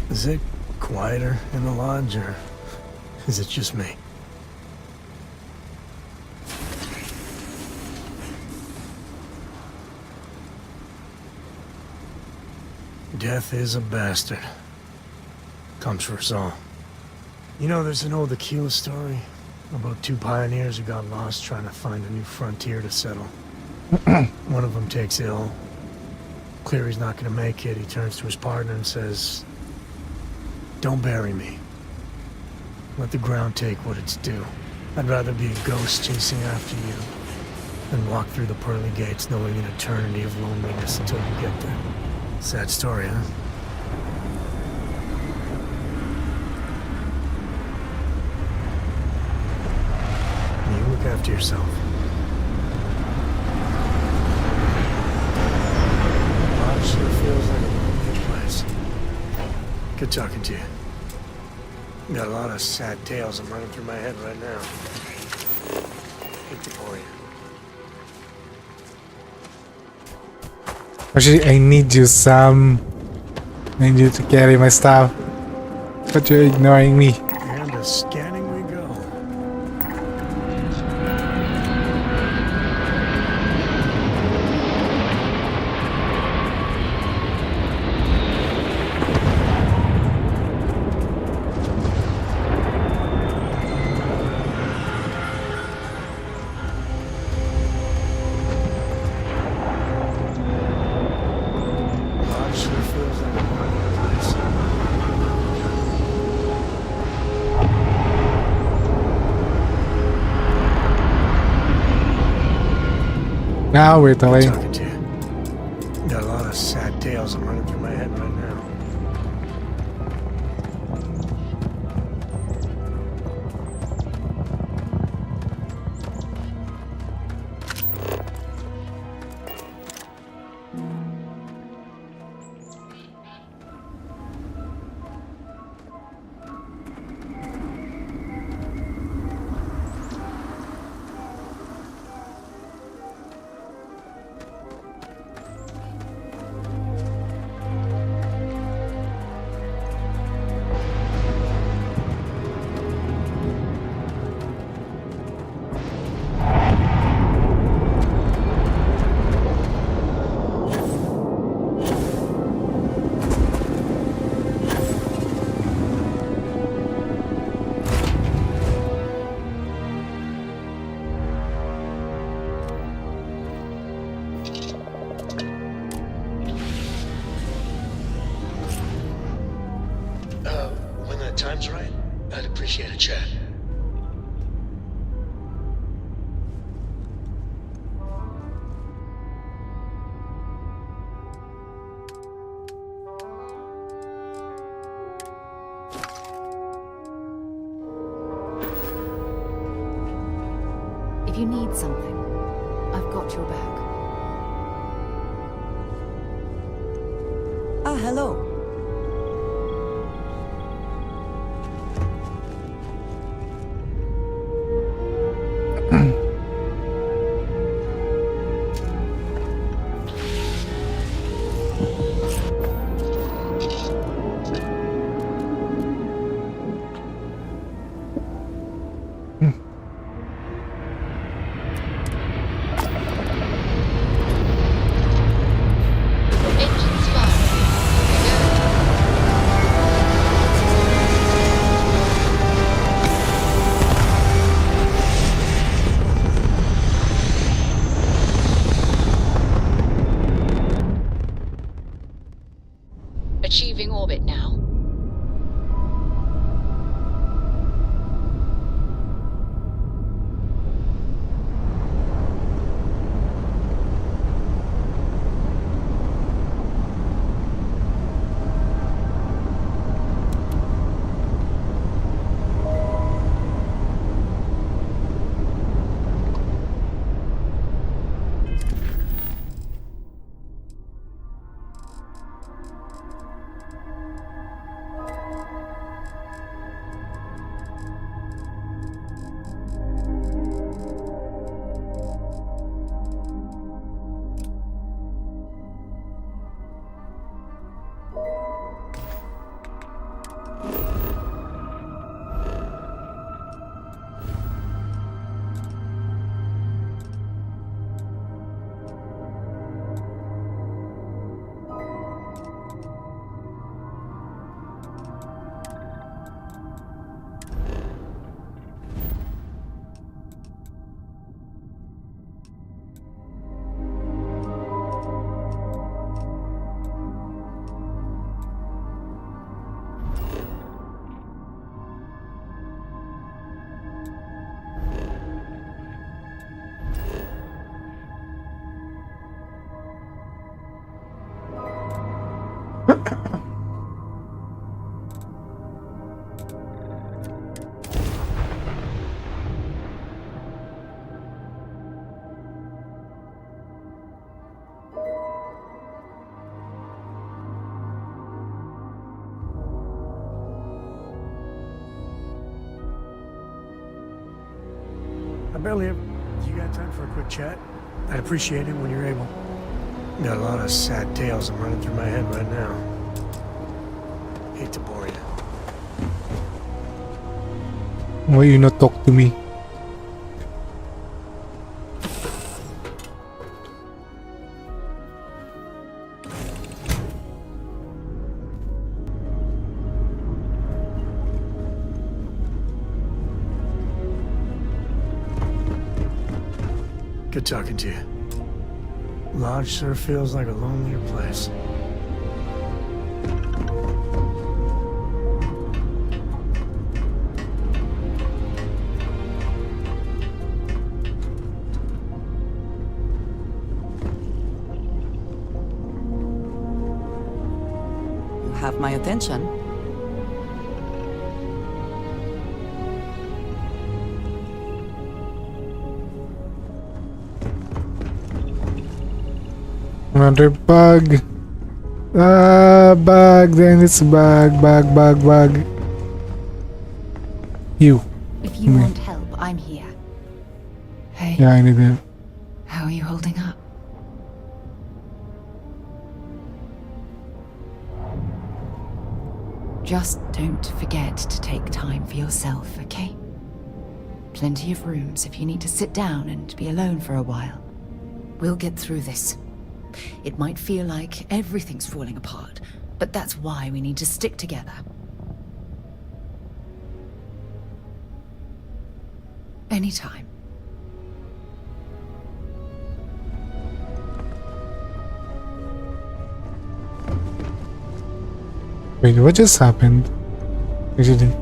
Is it quieter in the lodge, or is it just me? Death is a bastard. Comes for us all. You know, there's an old Aquila story about two pioneers who got lost trying to find a new frontier to settle. One of them takes ill. Clear he's not gonna make it. He turns to his partner and says, "Don't bury me. Let the ground take what it's due. I'd rather be a ghost chasing after you than walk through the pearly gates knowing an eternity of loneliness until you get there." Sad story, huh? You look after yourself. Lodge sure feels like a lonely place. Good talking to you. Got a lot of sad tales I'm running through my head right now. Hate to bore you. Actually, I need you, Sam. I need you to carry my stuff. But you're ignoring me. And a scanning we go. Now we're talking. Talking to you. Got a lot of sad tales I'm running through my head right now. When the time's right, I'd appreciate a chat. If you need something, I've got your back. Ah, hello. Engines fire. Achieving orbit now. I barely ever... You got time for a quick chat? I'd appreciate it when you're able. Got a lot of sad tales I'm running through my head right now. Hate to bore you. Why you not talk to me? Good talking to you. Lodge sure feels like a lonelier place. You have my attention. Another bug. Bug. Then it's bug. You. If you want help, I'm here. Hey. Yeah, I need it. How are you holding up? Just don't forget to take time for yourself, okay? Plenty of rooms if you need to sit down and be alone for a while. We'll get through this. It might feel like everything's falling apart, but that's why we need to stick together. Anytime. Wait, what just happened? Actually.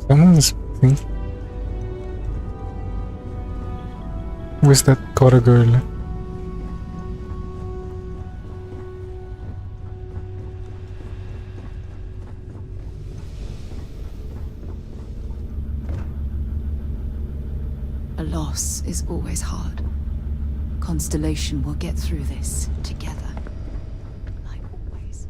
Someone's speaking. Where's that Kora girl? A loss is always hard. Constellation will get through this together. Like always.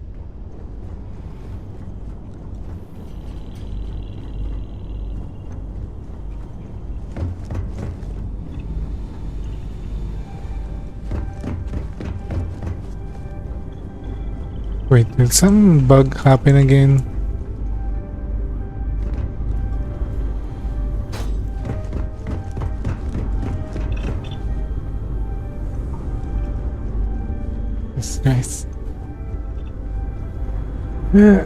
Wait, did some bug happen again? That's nice. Yeah.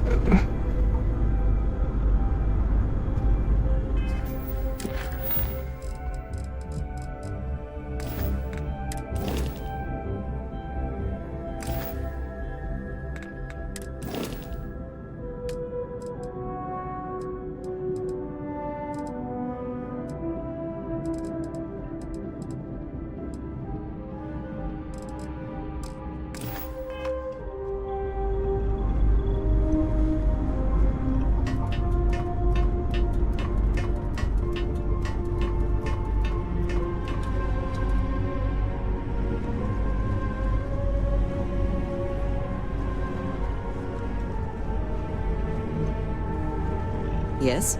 Yes?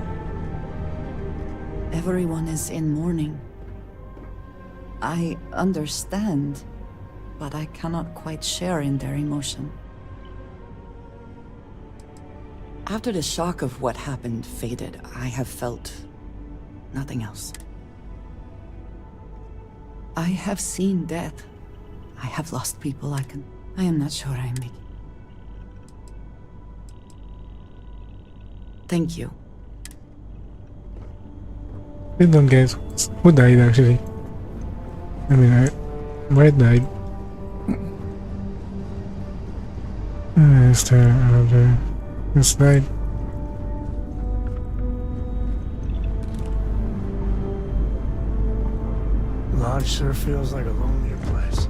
Everyone is in mourning. I understand, but I cannot quite share in their emotion. After the shock of what happened faded, I have felt nothing else. I have seen death. I have lost people I am not sure I'm making. Thank you. I don't guess who died actually. I mean, Red died. Is there another? This died. Lodge sure feels like a lonelier place.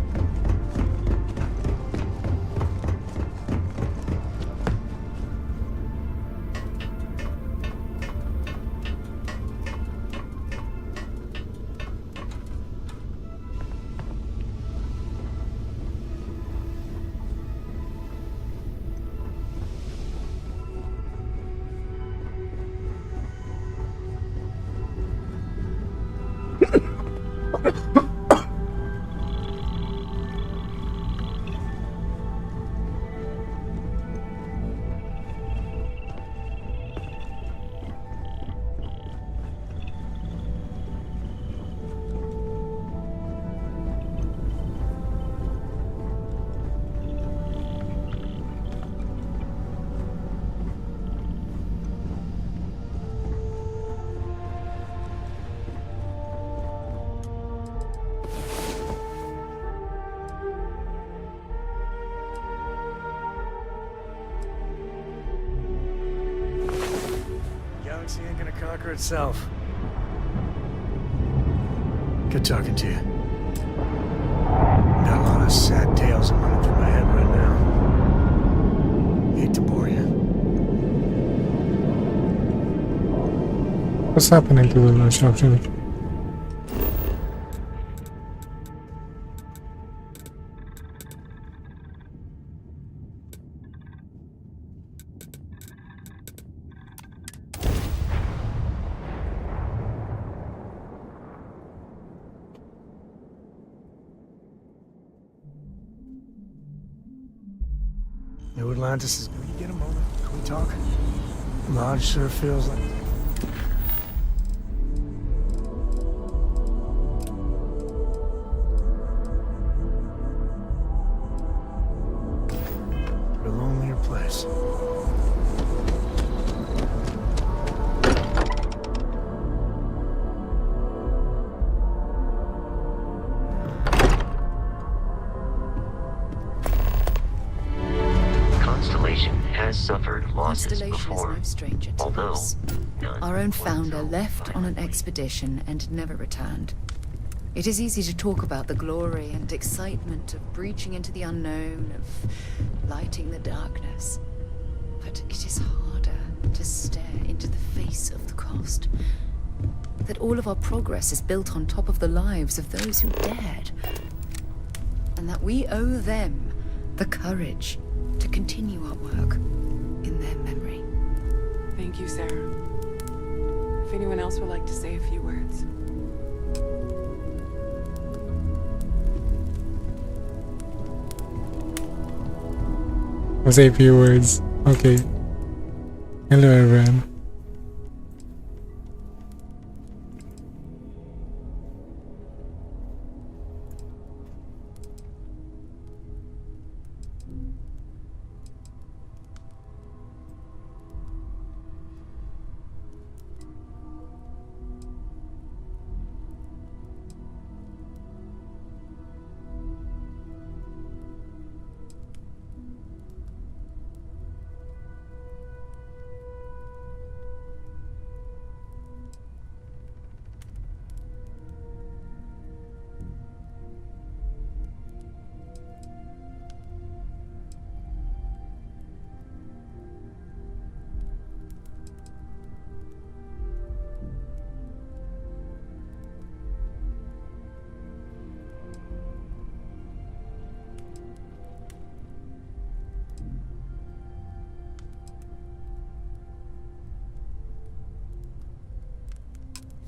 Galaxy ain't gonna conquer itself. Good talking to you. Got a lot of sad tales I'm running through my head right now. Hate to bore you. What's happening to the lodge actually? New Atlantis is... Will you get a moment? Can we talk? Lodge sure feels like... a lonelier place. Suffered losses Constellation before, is no stranger to although loss. Our own founder left on an expedition and never returned. It is easy to talk about the glory and excitement of breaching into the unknown, of lighting the darkness. But it is harder to stare into the face of the cost. That all of our progress is built on top of the lives of those who dared. And that we owe them the courage to continue our work in their memory. Thank you, Sarah. If anyone else would like to say a few words. I'll say a few words. Okay. Hello everyone.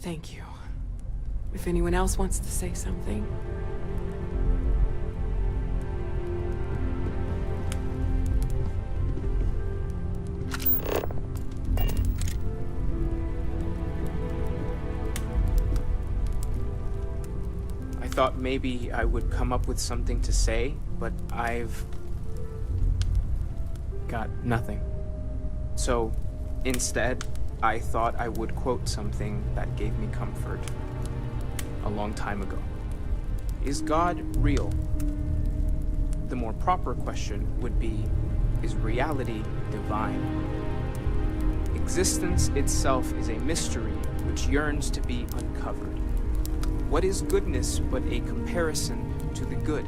Thank you. If anyone else wants to say something. thought maybe I would come up with something to say, but I've got nothing. So, instead, I thought I would quote something that gave me comfort a long time ago. Is God real? The more proper question would be, is reality divine? Existence itself is a mystery which yearns to be uncovered. What is goodness but a comparison to the good?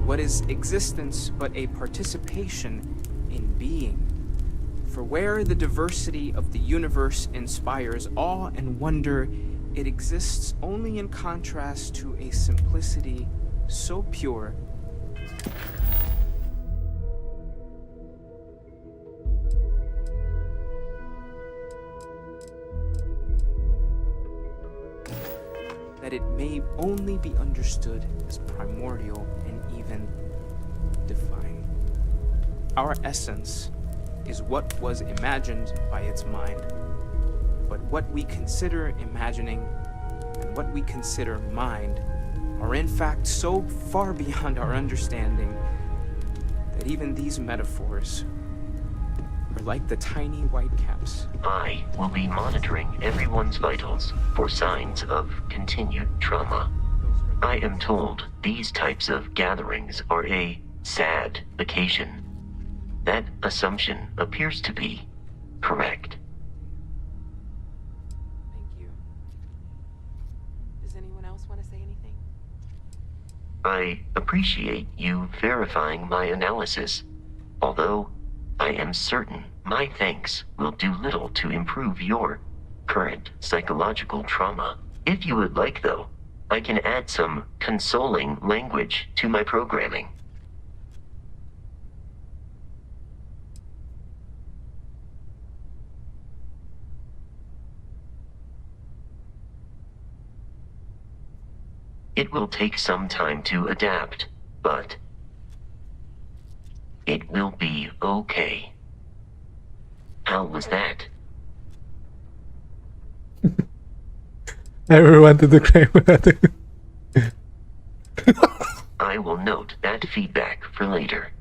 What is existence but a participation in being? For where the diversity of the universe inspires awe and wonder, it exists only in contrast to a simplicity so pure that it may only be understood as primordial and even divine. Our essence is what was imagined by its mind, but what we consider imagining and what we consider mind are in fact so far beyond our understanding that even these metaphors are like the tiny white caps. I will be monitoring everyone's vitals for signs of continued trauma. I am told these types of gatherings are a sad occasion. That assumption appears to be correct. Thank you. Does anyone else want to say anything? I appreciate you verifying my analysis, although I am certain my thanks will do little to improve your current psychological trauma. If you would like, though, I can add some consoling language to my programming. It will take some time to adapt, but it will be okay. How was that? I never wanted to cry about it. I will note that feedback for later.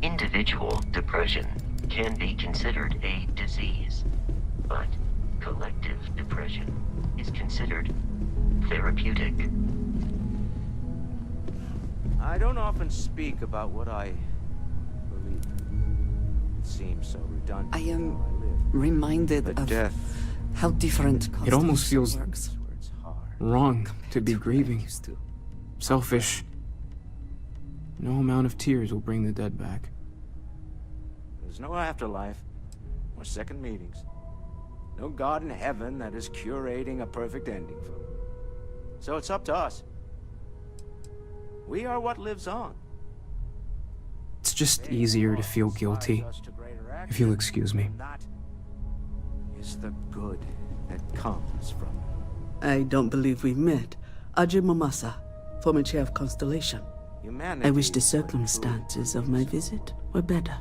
Individual depression can be considered a disease, but collective depression is considered therapeutic. I don't often speak about what I believe. It seems so redundant. I am reminded of death. how different It almost feels works. wrong to be grieving. Selfish. No amount of tears will bring the dead back. There's no afterlife, or second meetings. No God in heaven that is curating a perfect ending for them. So it's up to us. We are what lives on. It's just easier to feel guilty, if you'll excuse me. That is the good that comes from it. I don't believe we've met. Ajay Mamasa, former chair of Constellation. I wish the circumstances of my visit were better.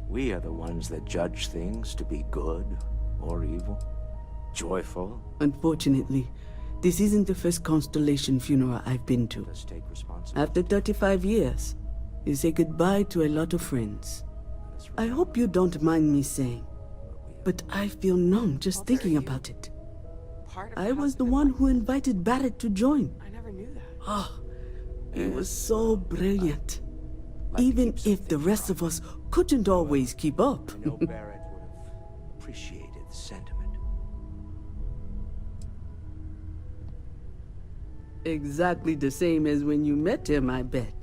We are the ones that judge things to be good or evil, joyful. Unfortunately, this isn't the first Constellation funeral I've been to. After 35 years, you say goodbye to a lot of friends. I hope you don't mind me saying, but I feel numb just thinking about it. I was the one who invited Barrett to join. I never knew that. Oh, he was so brilliant. Even if the rest of us couldn't always keep up. I know Barrett would have appreciated the sentiment. Exactly the same as when you met him, I bet.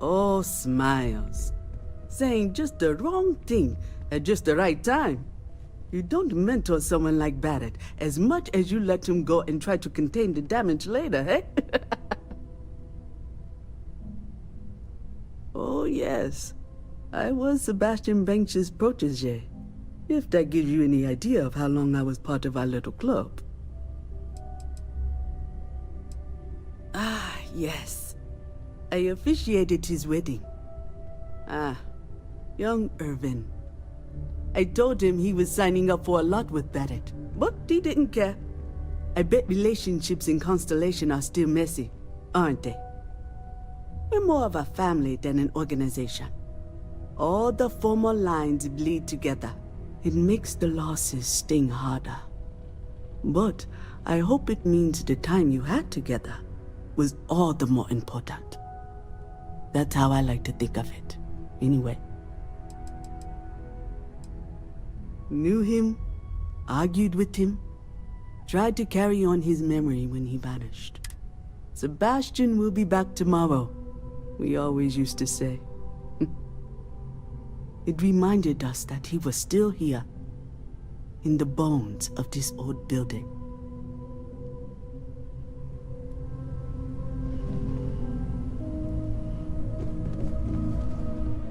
Oh, smiles. Saying just the wrong thing at just the right time. You don't mentor someone like Barrett as much as you let him go and try to contain the damage later, eh? Oh, yes. I was Sebastian Banks' protege. If that gives you any idea of how long I was part of our little club. Ah, yes. I officiated his wedding. Ah, young Irvin. I told him he was signing up for a lot with Barrett, but he didn't care. I bet relationships in Constellation are still messy, aren't they? We're more of a family than an organization. All the former lines bleed together. It makes the losses sting harder. But I hope it means the time you had together was all the more important. That's how I like to think of it, anyway. Knew him, argued with him, tried to carry on his memory when he vanished. Sebastian will be back tomorrow, we always used to say. It reminded us that he was still here, in the bones of this old building.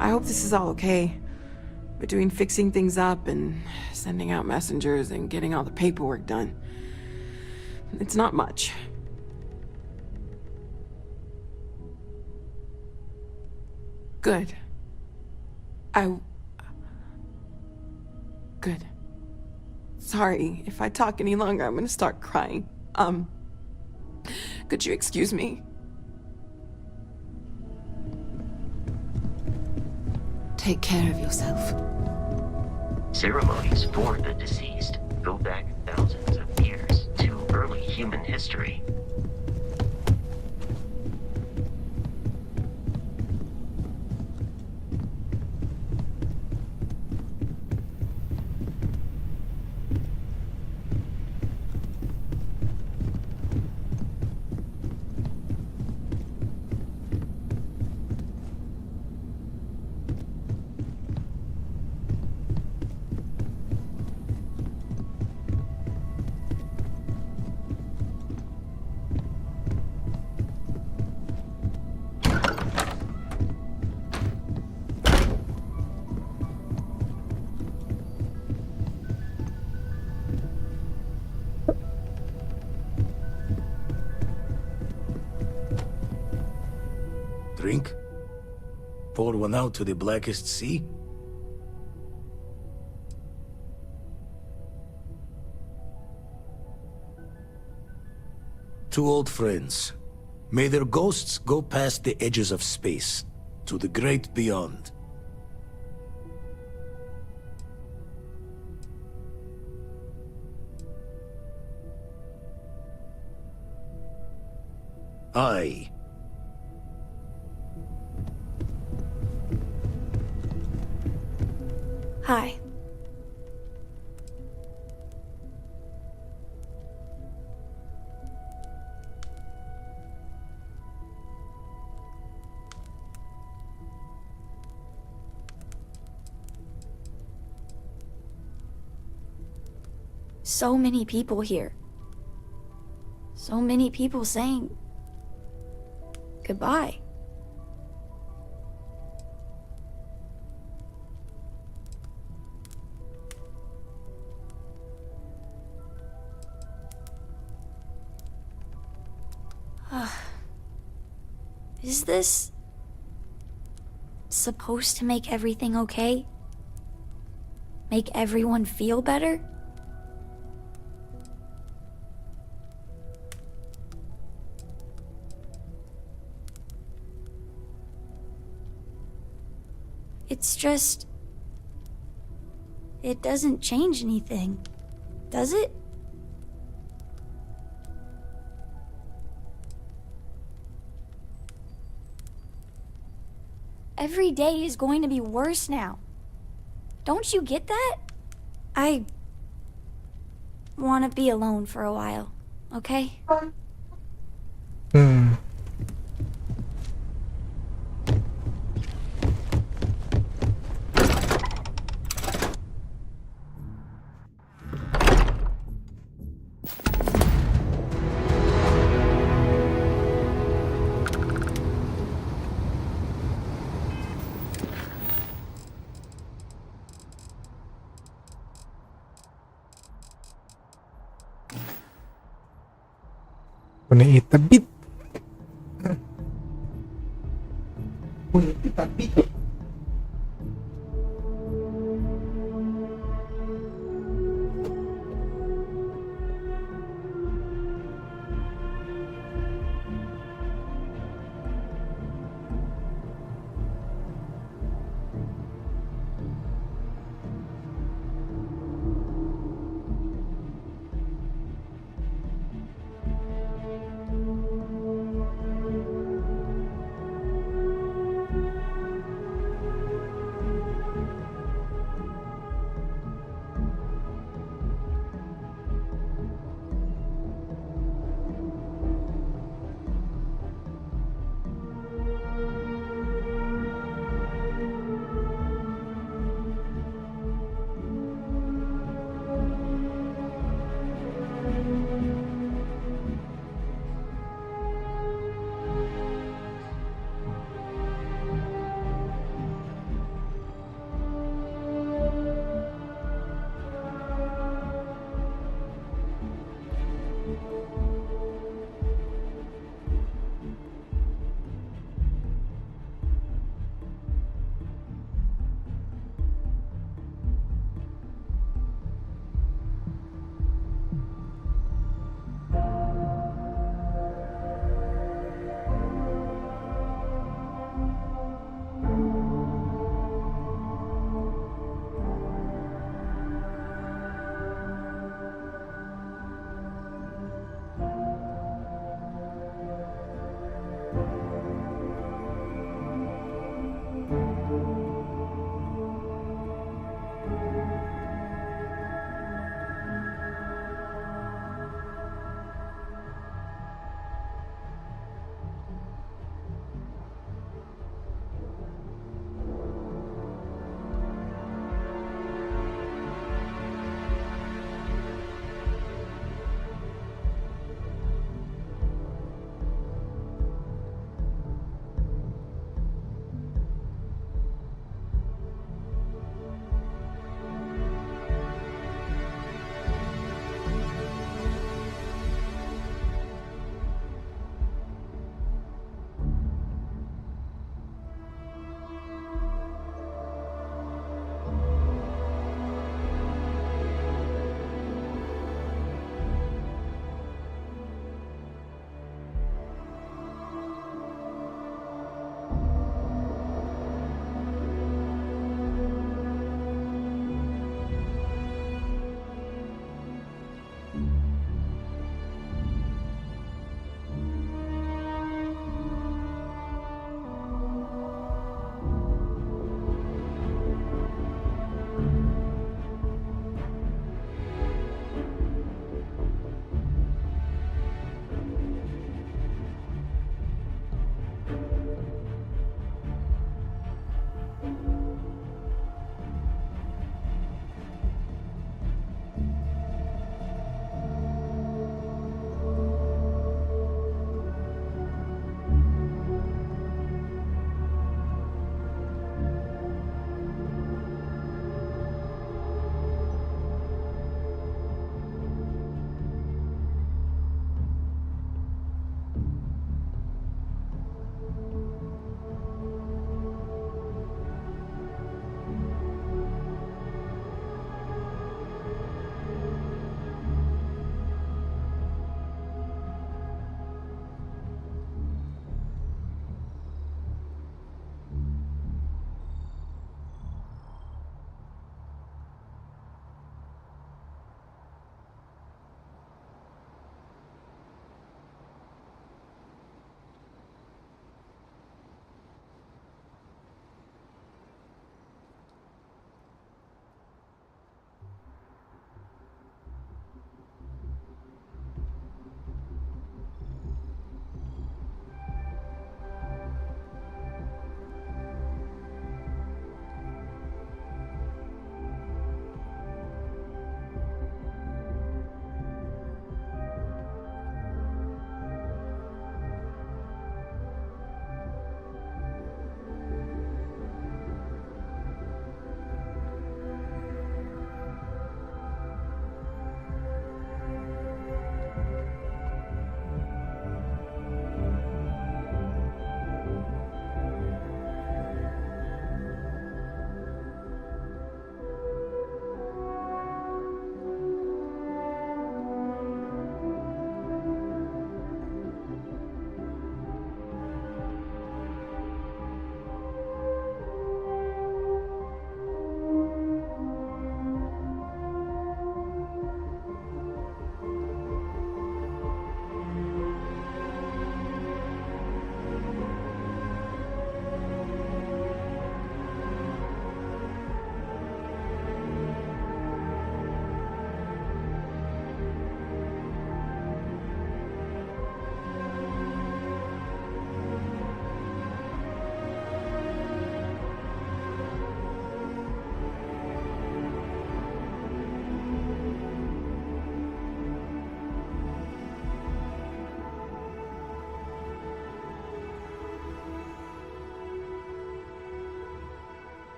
I hope this is all okay. Between fixing things up and sending out messengers and getting all the paperwork done. It's not much. Good. Good. Sorry, if I talk any longer, I'm gonna start crying. Could you excuse me? Take care of yourself. Ceremonies for the deceased go back thousands of years to early human history. Drink? Pour one out to the blackest sea? Two old friends. May their ghosts go past the edges of space, to the great beyond. I... Hi. So many people here. So many people saying goodbye. Is this supposed to make everything okay? Make everyone feel better? It's just... it doesn't change anything, does it? Every day is going to be worse now. Don't you get that? I want to be alone for a while, okay? Gonna eat a bit. Gonna eat a bit.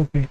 Okay.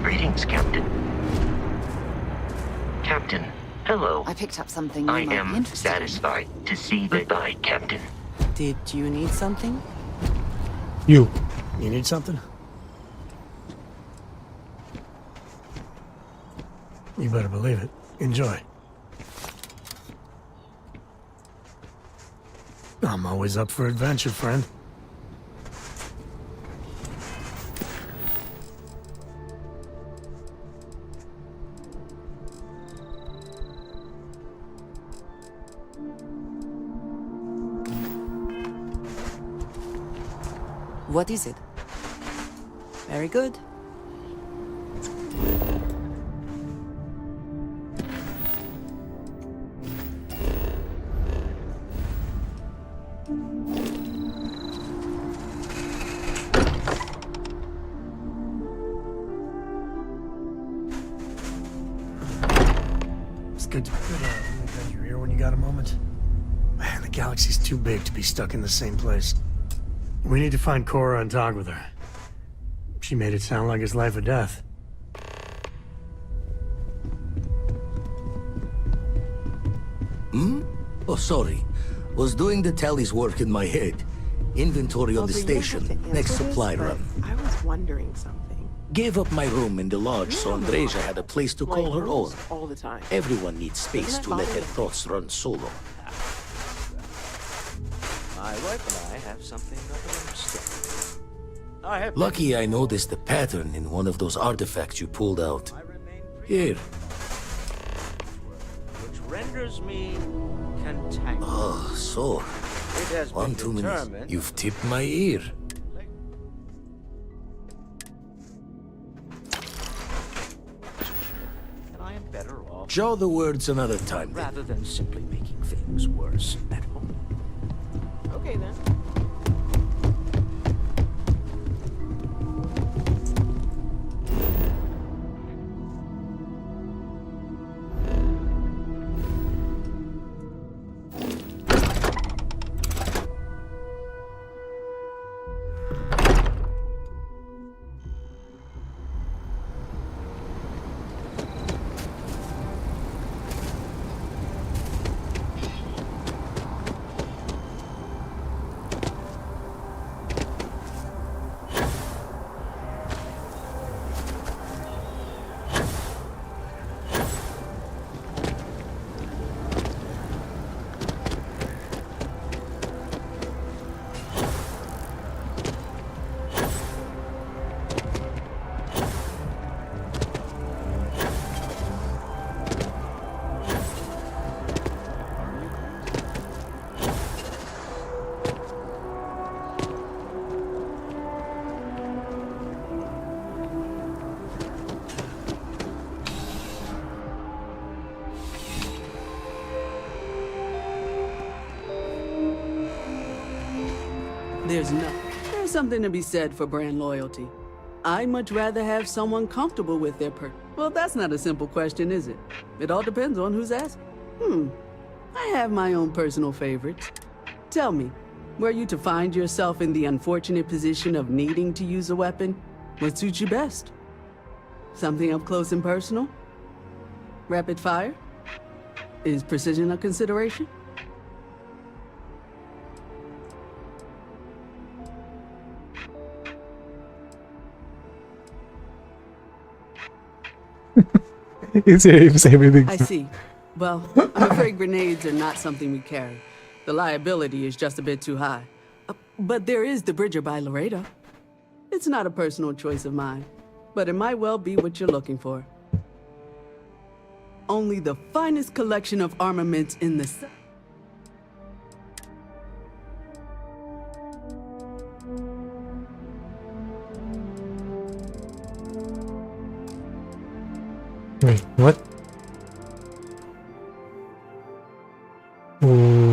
Greetings, Captain. Captain, hello. I picked up something you I might be am interested in. satisfied to see that. Goodbye, Captain. Did you need something? You. You need something? You better believe it. Enjoy. I'm always up for adventure, friend. What is it? Very good. It's good to bend your ear when you got a moment. Man, the galaxy's too big to be stuck in the same place. We need to find Cora and talk with her. She made it sound like it's life or death. Oh, sorry. Was doing the tally's work in my head. Inventory of the station, next supply run. I was wondering something. Gave up my room in the lodge so Andreja had a place to call her own. All the time. Everyone needs space to let their thoughts run solo. My wife and I have something of an understanding. Lucky I noticed the pattern in one of those artifacts you pulled out. Here. Which renders me contangled. Oh, so. It has One been too many. determined. You've tipped my ear. And I am better off Jaw the words another time. Then. rather than simply making things worse at home. Okay then. There's something to be said for brand loyalty. I'd much rather have someone comfortable with their Well, that's not a simple question, is it? It all depends on who's asking. I have my own personal favorites. Tell me, were you to find yourself in the unfortunate position of needing to use a weapon, what suits you best? Something up close and personal? Rapid fire? Is precision a consideration? It's everything. I see. Well, I'm afraid grenades are not something we carry. The liability is just a bit too high. But there is the Bridger by Laredo. It's not a personal choice of mine, but it might well be what you're looking for. Only the finest collection of armaments in the South. Wait, what? Ooh.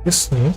Yes, no.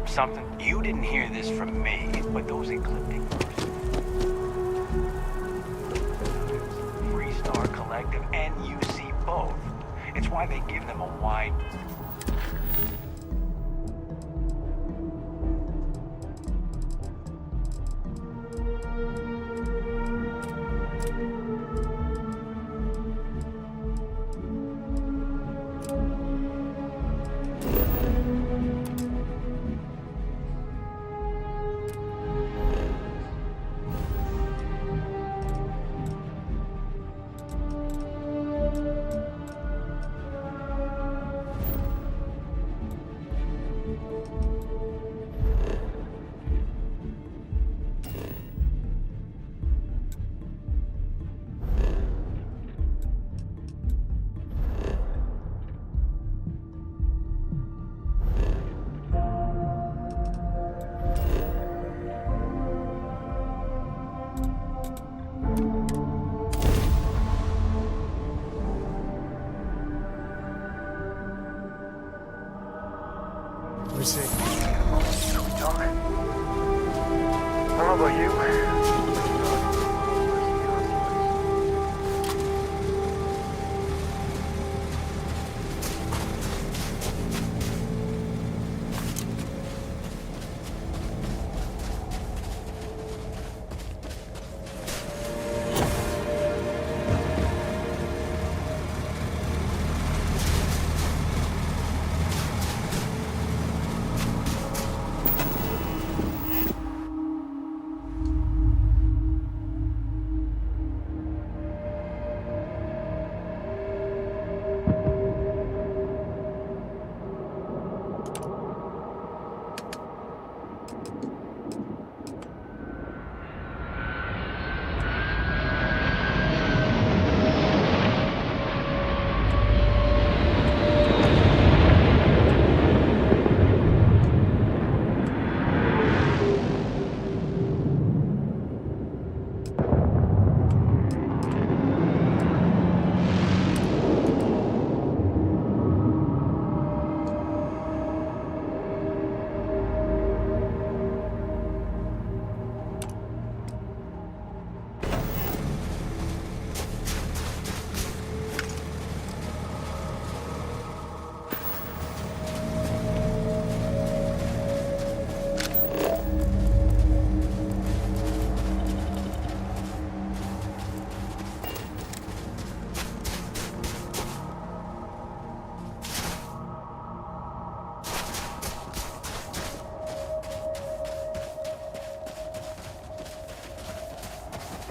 Something you didn't hear this from me, but those ecliptic Freestar Collective and UC both. It's why they give them a wide. Let me see. Shall we talk? I don't know about you.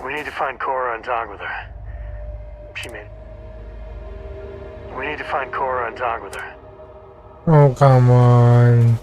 We need to find Cora and talk with her. She made... We need to find Cora and talk with her. Oh, come on.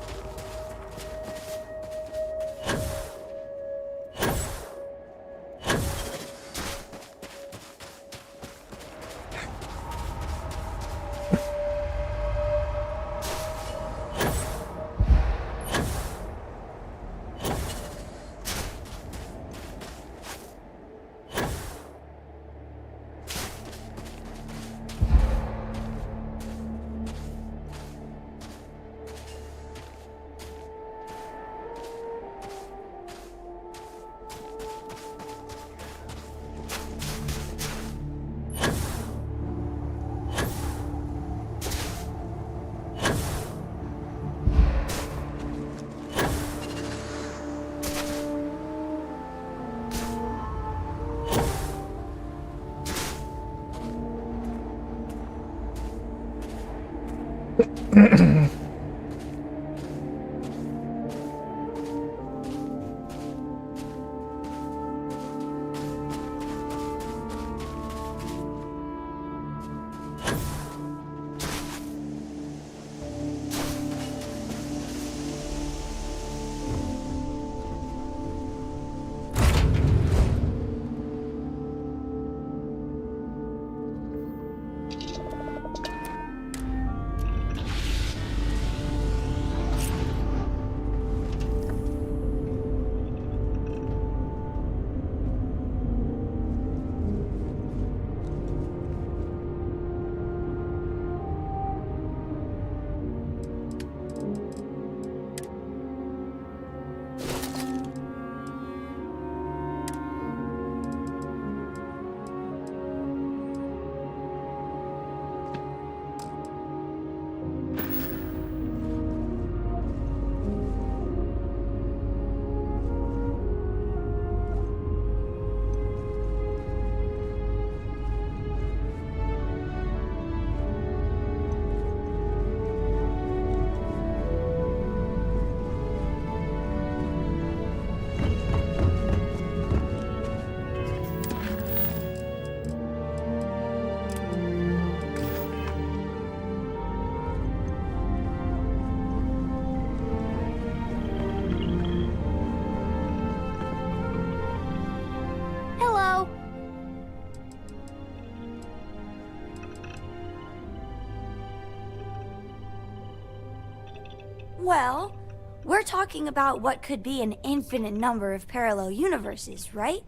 Well, we're talking about what could be an infinite number of parallel universes, right?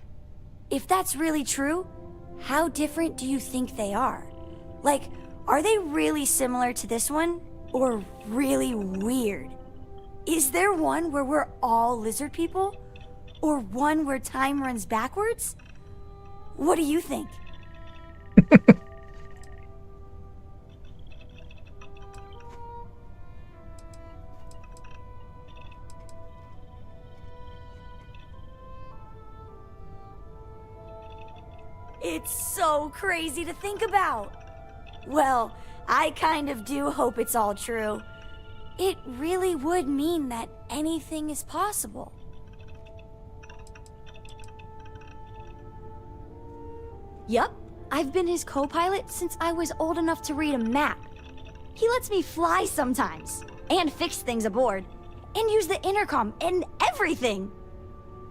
If that's really true, how different do you think they are? Like, are they really similar to this one? Or really weird? Is there one where we're all lizard people? Or one where time runs backwards? What do you think? It's so crazy to think about. Well, I kind of do hope it's all true. It really would mean that anything is possible. Yup, I've been his co-pilot since I was old enough to read a map. He lets me fly sometimes, and fix things aboard, and use the intercom and everything.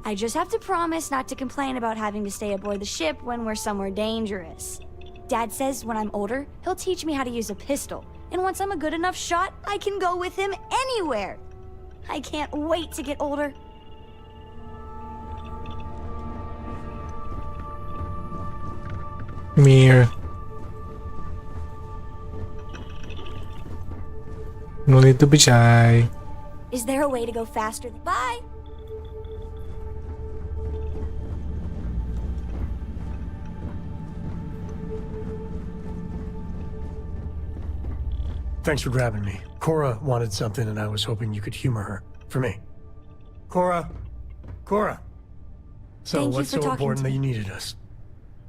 I just have to promise not to complain about having to stay aboard the ship when we're somewhere dangerous. Dad says when I'm older, he'll teach me how to use a pistol, and once I'm a good enough shot, I can go with him anywhere. I can't wait to get older. Come here. No need to be shy. Is there a way to go faster than... Bye! Thanks for grabbing me. Cora wanted something and I was hoping you could humor her. For me. Cora! Cora! So Thank you what's for so talking important to that me. you needed us?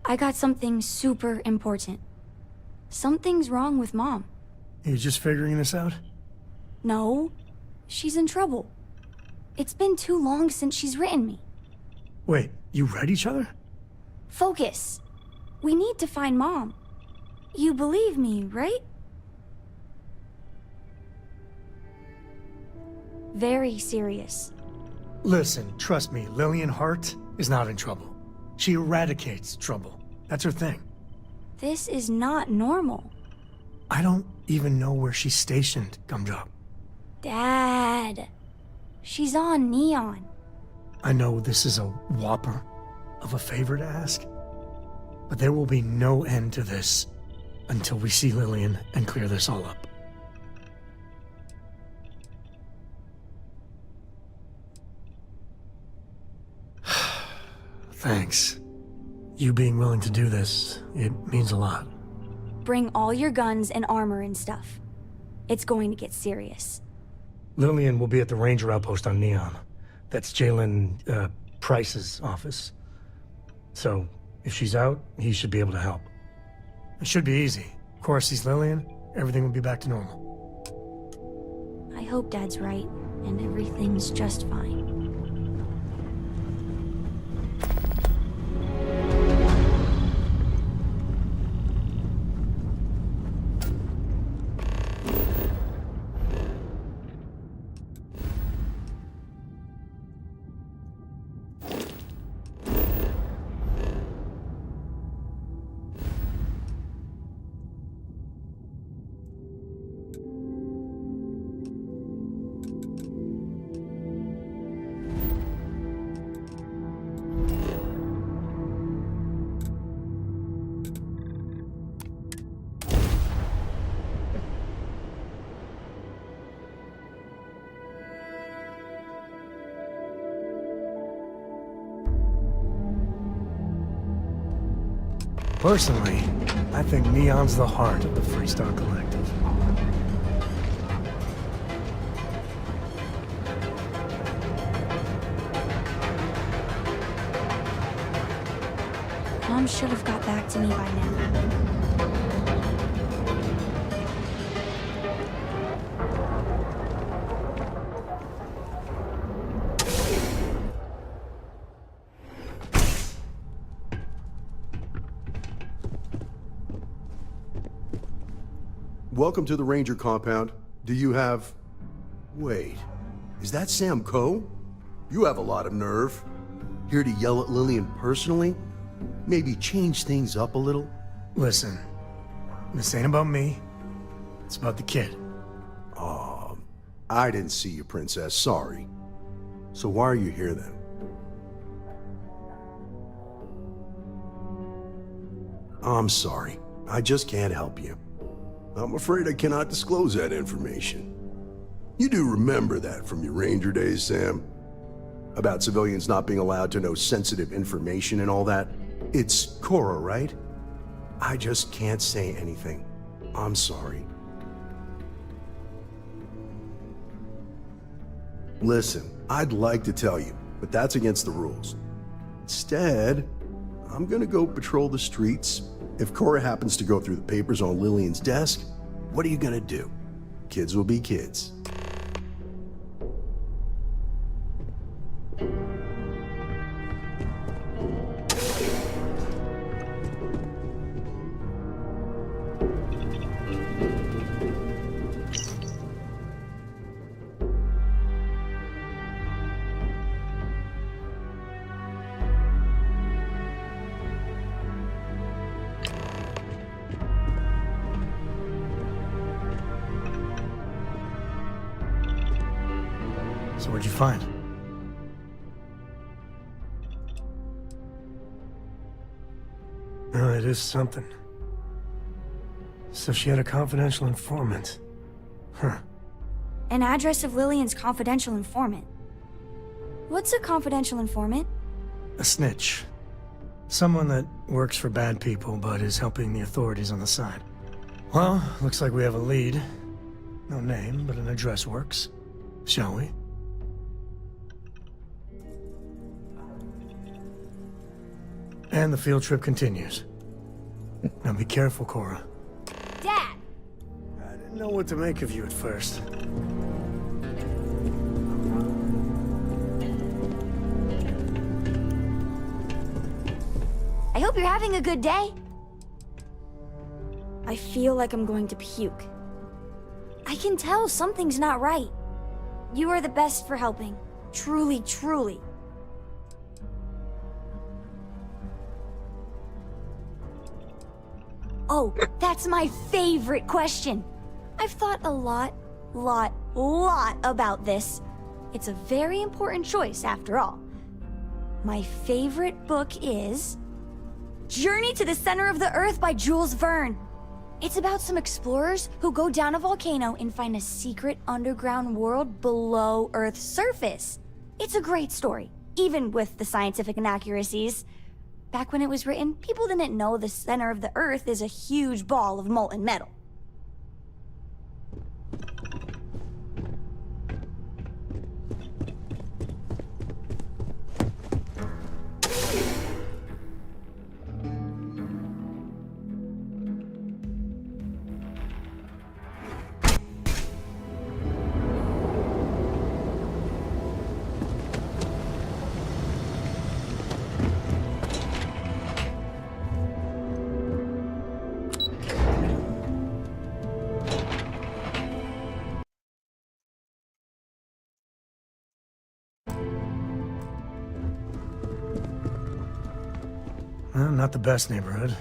I got something super important. Something's wrong with Mom. You just figuring this out? No, she's in trouble. It's been too long since she's written me. Wait, you read each other? Focus. We need to find Mom. You believe me, right? Very serious. Listen, trust me, Lillian Hart is not in trouble. She eradicates trouble. That's her thing. This is not normal. I don't even know where she's stationed, Gumdrop. Dad. She's on Neon. I know this is a whopper of a favor to ask, but there will be no end to this until we see Lillian and clear this all up. Thanks. You being willing to do this, it means a lot. Bring all your guns and armor and stuff. It's going to get serious. Lillian will be at the Ranger outpost on Neon. That's Jalen, Price's office. So, if she's out, he should be able to help. It should be easy. Of course, he's Lillian, everything will be back to normal. I hope Dad's right, and everything's just fine. Personally, I think Neon's the heart of the Freestar Collective. Mom should have got back to me by now. Welcome to the Ranger compound. Do you have... Wait, is that Sam Coe? You have a lot of nerve. Here to yell at Lillian personally? Maybe change things up a little? Listen, this ain't about me. It's about the kid. I didn't see you, Princess. Sorry. So why are you here then? I'm sorry. I just can't help you. I'm afraid I cannot disclose that information. You do remember that from your Ranger days, Sam? About civilians not being allowed to know sensitive information and all that? It's Cora, right? I just can't say anything. I'm sorry. Listen, I'd like to tell you, but that's against the rules. Instead, I'm gonna go patrol the streets. If Cora happens to go through the papers on Lillian's desk, what are you gonna do? Kids will be kids. So what'd you find? Oh, it is something. So she had a confidential informant. Huh. An address of Lillian's confidential informant. What's a confidential informant? A snitch. Someone that works for bad people, but is helping the authorities on the side. Well, looks like we have a lead. No name, but an address works. Shall we? And the field trip continues. Now be careful, Cora. Dad! I didn't know what to make of you at first. I Hope you're having a good day. I feel like I'm going to puke. I can tell something's not right. You are the best for helping. Truly, truly. Oh, that's my favorite question. I've thought a lot about this. It's a very important choice, after all. My favorite book is Journey to the Center of the Earth by Jules Verne. It's about some explorers who go down a volcano and find a secret underground world below Earth's surface. It's a great story, even with the scientific inaccuracies. Back when it was written, people didn't know the center of the Earth is a huge ball of molten metal. Well, not the best neighborhood.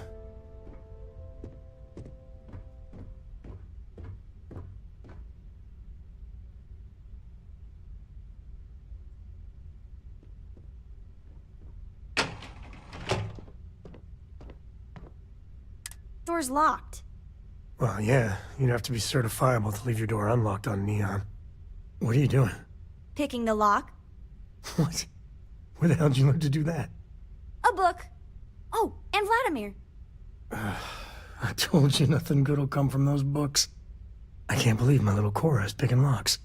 Door's locked. Well, yeah, you'd have to be certifiable to leave your door unlocked on Neon. What are you doing? Picking the lock. What? Where the hell did you learn to do that? A book. Oh, and Vladimir. I told you nothing good will come from those books. I can't believe my little Cora is picking locks.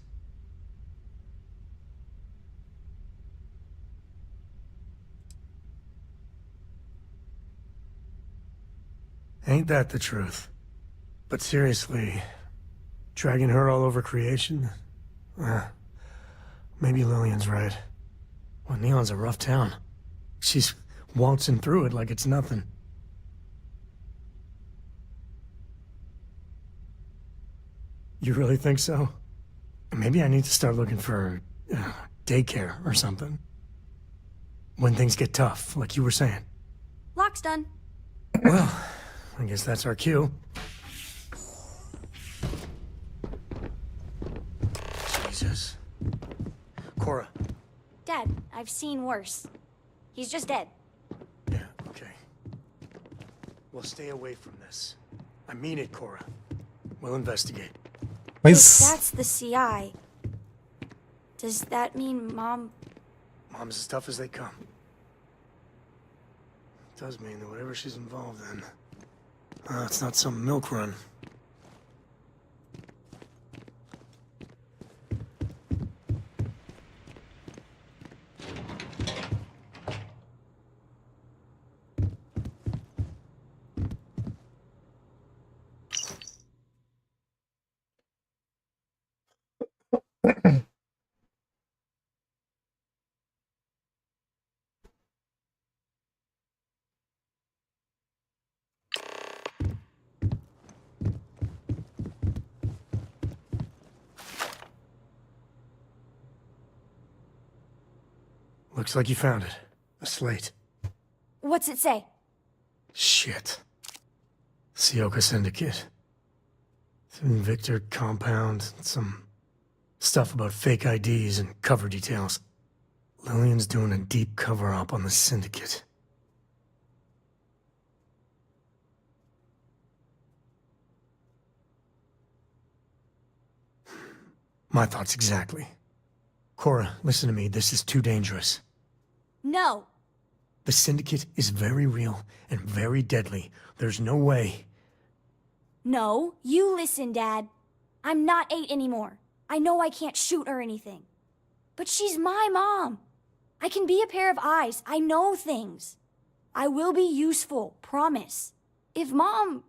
Ain't that the truth? But seriously, dragging her all over creation? Maybe Lillian's right. Well, Neon's a rough town. She's waltzing through it like it's nothing. You really think so? Maybe I need to start looking for daycare or something. When things get tough, like you were saying. Lock's done. Well, I guess that's our cue. Jesus. Cora. Dad, I've seen worse. He's just dead. Yeah, okay. Well, stay away from this. I mean it, Cora. We'll investigate. If that's the CI, does that mean Mom... Mom's as tough as they come. It does mean that whatever she's involved in, it's not some milk run. Looks like you found it. A slate. What's it say? Shit. Sioka Syndicate. Victor compound, some stuff about fake IDs and cover details. Lillian's doing a deep cover-up on the Syndicate. My thoughts exactly. Cora, listen to me. This is too dangerous. No. The Syndicate is very real and very deadly. There's no way. No, you listen, Dad. I'm not 8 anymore. I know I can't shoot or anything. But she's my mom. I can be a pair of eyes. I know things. I will be useful, promise. If Mom...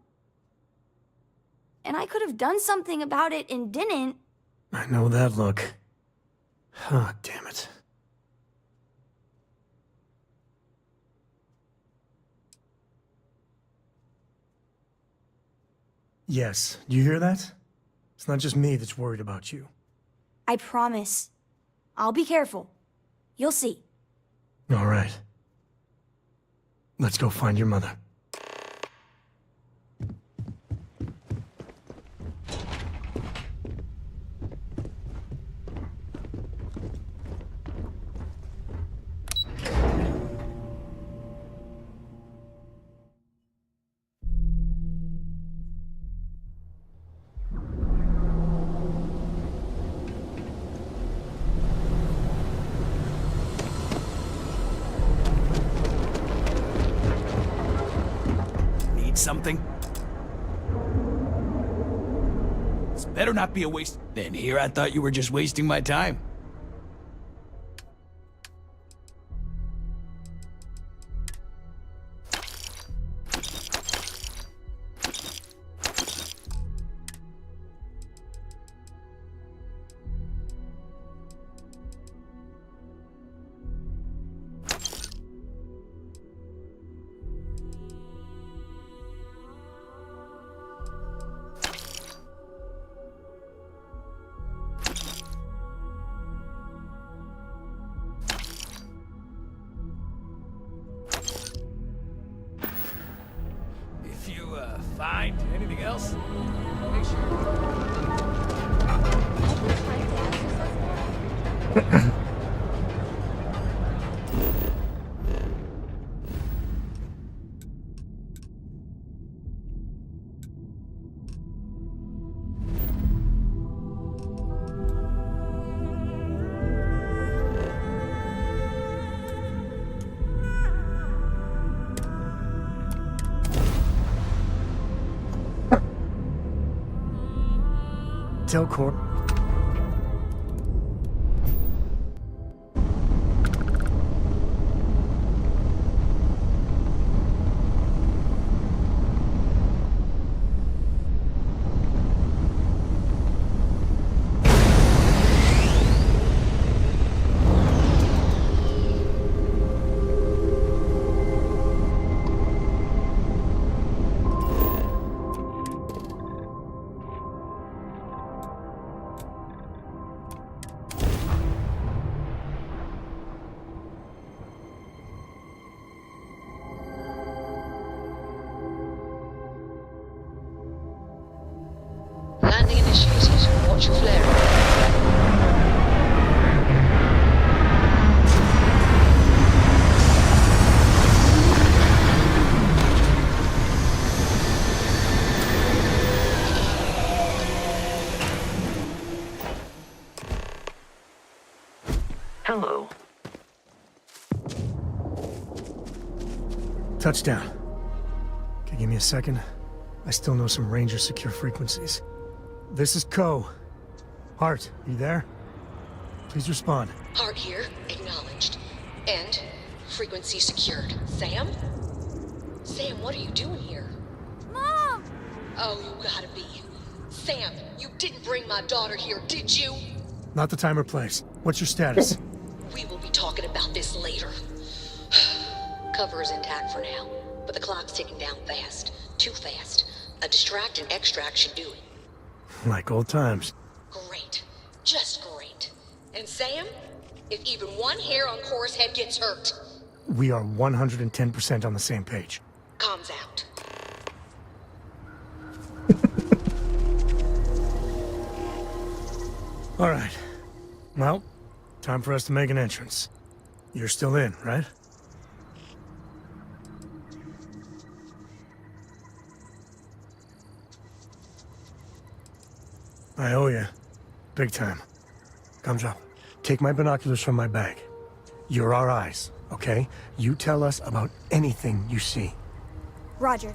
And I could have done something about it and didn't. I know that look. Ah, damn it. Yes, you hear that? It's not just me that's worried about you. I promise. I'll be careful. You'll see. All right. Let's go find your mother. Something? This better not be a waste. Then here I thought you were just wasting my time. If you, find anything else, make sure. Tell Corp. Landing initiated. Watch your flare. Hello. Touchdown. Okay, give me a second. I still know some Ranger secure frequencies. This is Co. Hart, you there? Please respond. Hart here. Acknowledged. And frequency secured. Sam? Sam, what are you doing here? Mom! Oh, you gotta be. Sam, you didn't bring my daughter here, did you? Not the time or place. What's your status? We will be talking about this later. Cover is intact for now, but the clock's ticking down fast. Too fast. A distract and extract should do it. Like old times. Great. Just great. And Sam, if even one hair on Cora's head gets hurt, We are 110% on the same page. comms out. All right. Well, time for us to make an entrance. You're still in, right? I owe you. Big time. Comes up. Take my binoculars from my bag. You're our eyes, okay? You tell us about anything you see. Roger.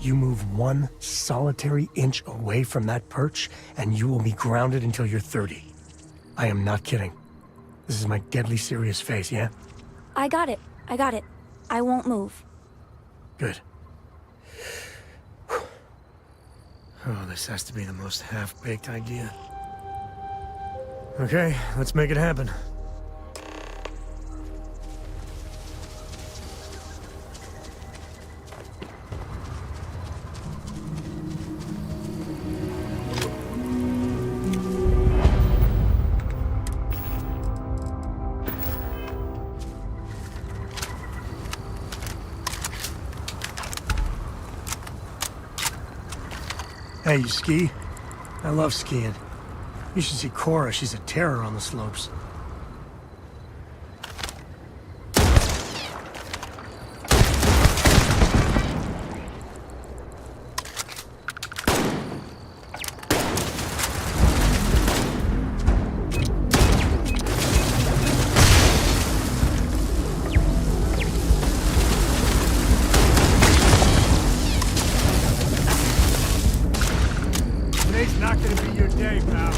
You move one solitary inch away from that perch, and you will be grounded until you're 30. I am not kidding. This is my deadly serious face, yeah? I got it. I got it. I won't move. Good. Oh, this has to be the most half-baked idea. Okay, let's make it happen. Hey, you ski? I love skiing. You should see Cora. She's a terror on the slopes. Today's not gonna be your day, pal.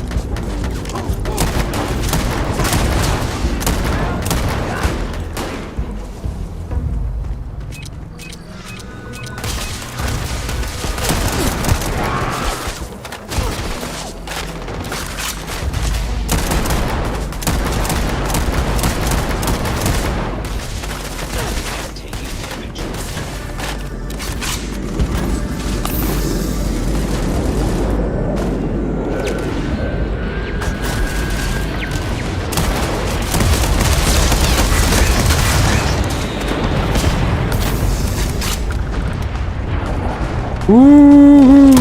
Ooh.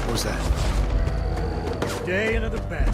What was that? Day into the bed.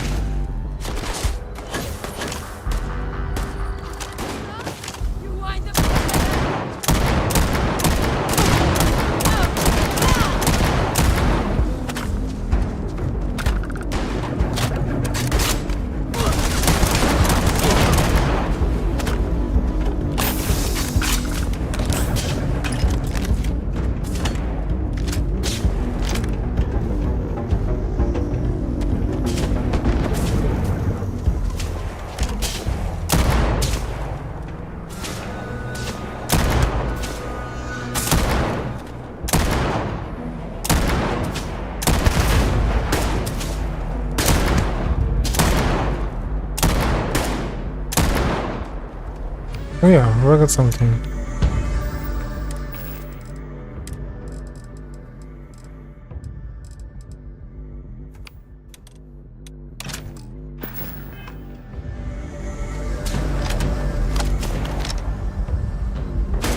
Oh yeah, I got something.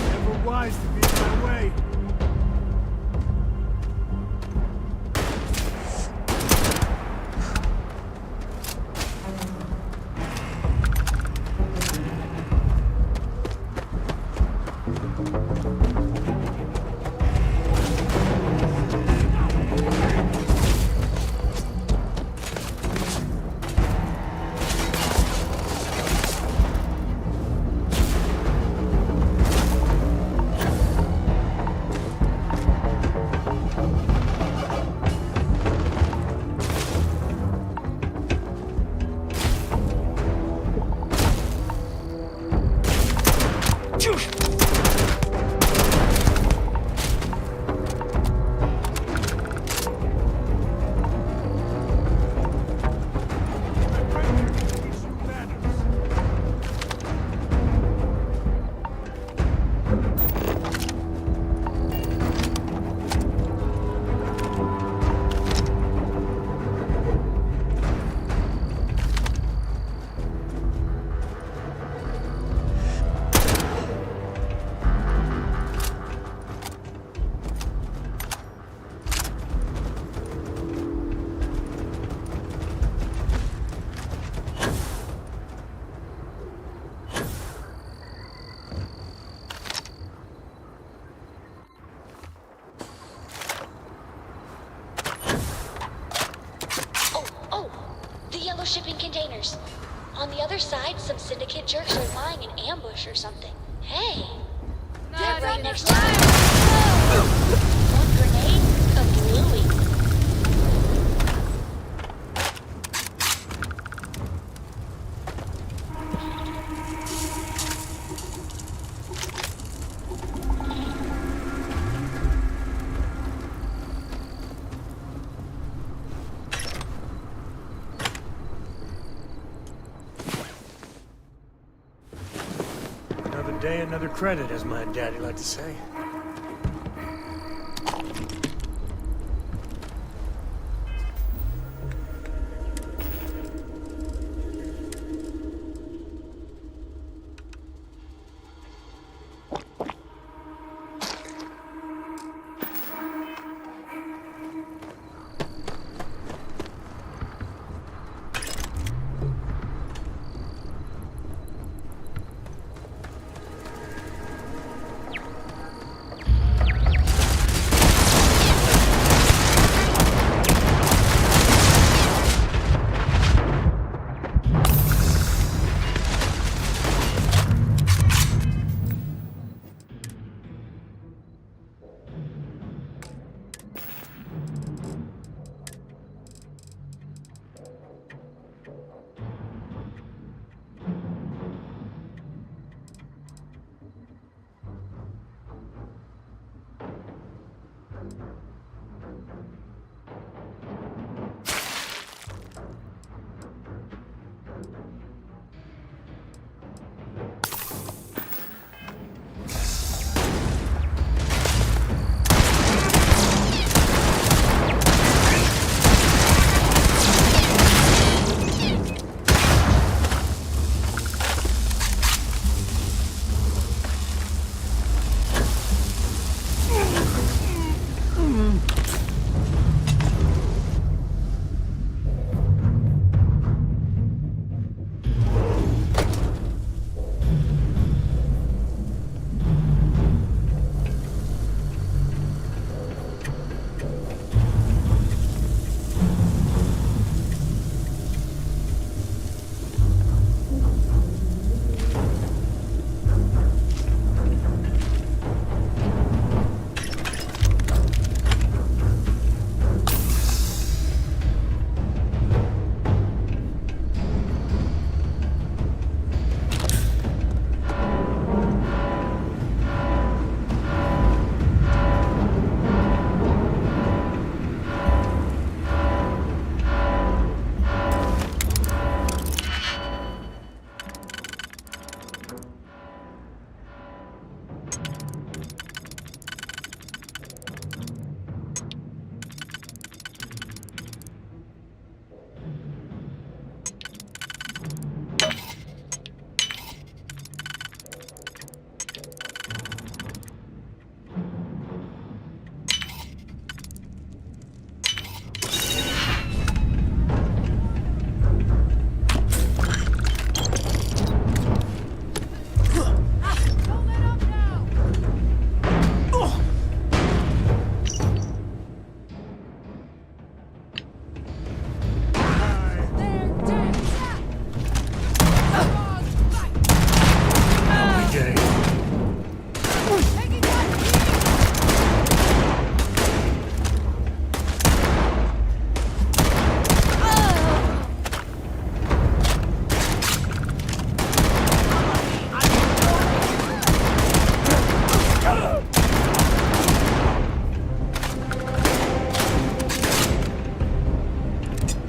Never wise to be in my way. On the other side, some syndicate jerks are lying in ambush or something. Hey! Get right next to them. One grenade, kablooey. Another day, another credit, as my daddy liked to say.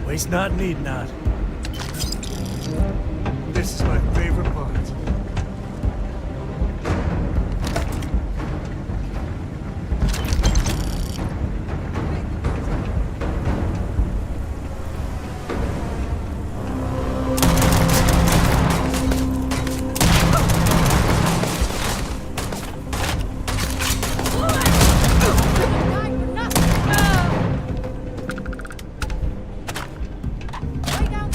Waste not, need not. This is my favorite part. Way down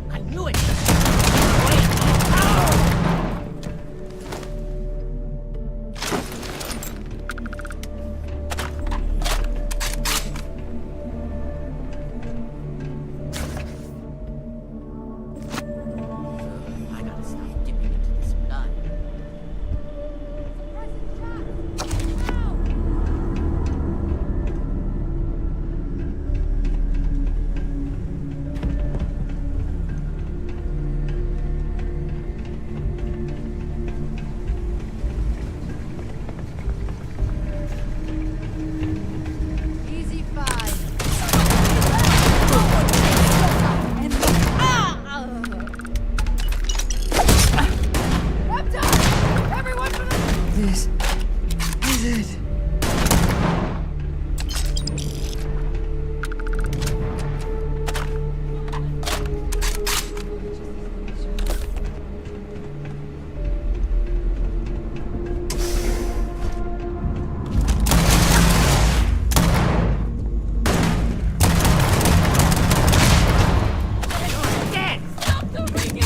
I knew it! I gotta stop dipping into this blood. Easy 5. Everyone for the... This is it. Dad, stop the ringing!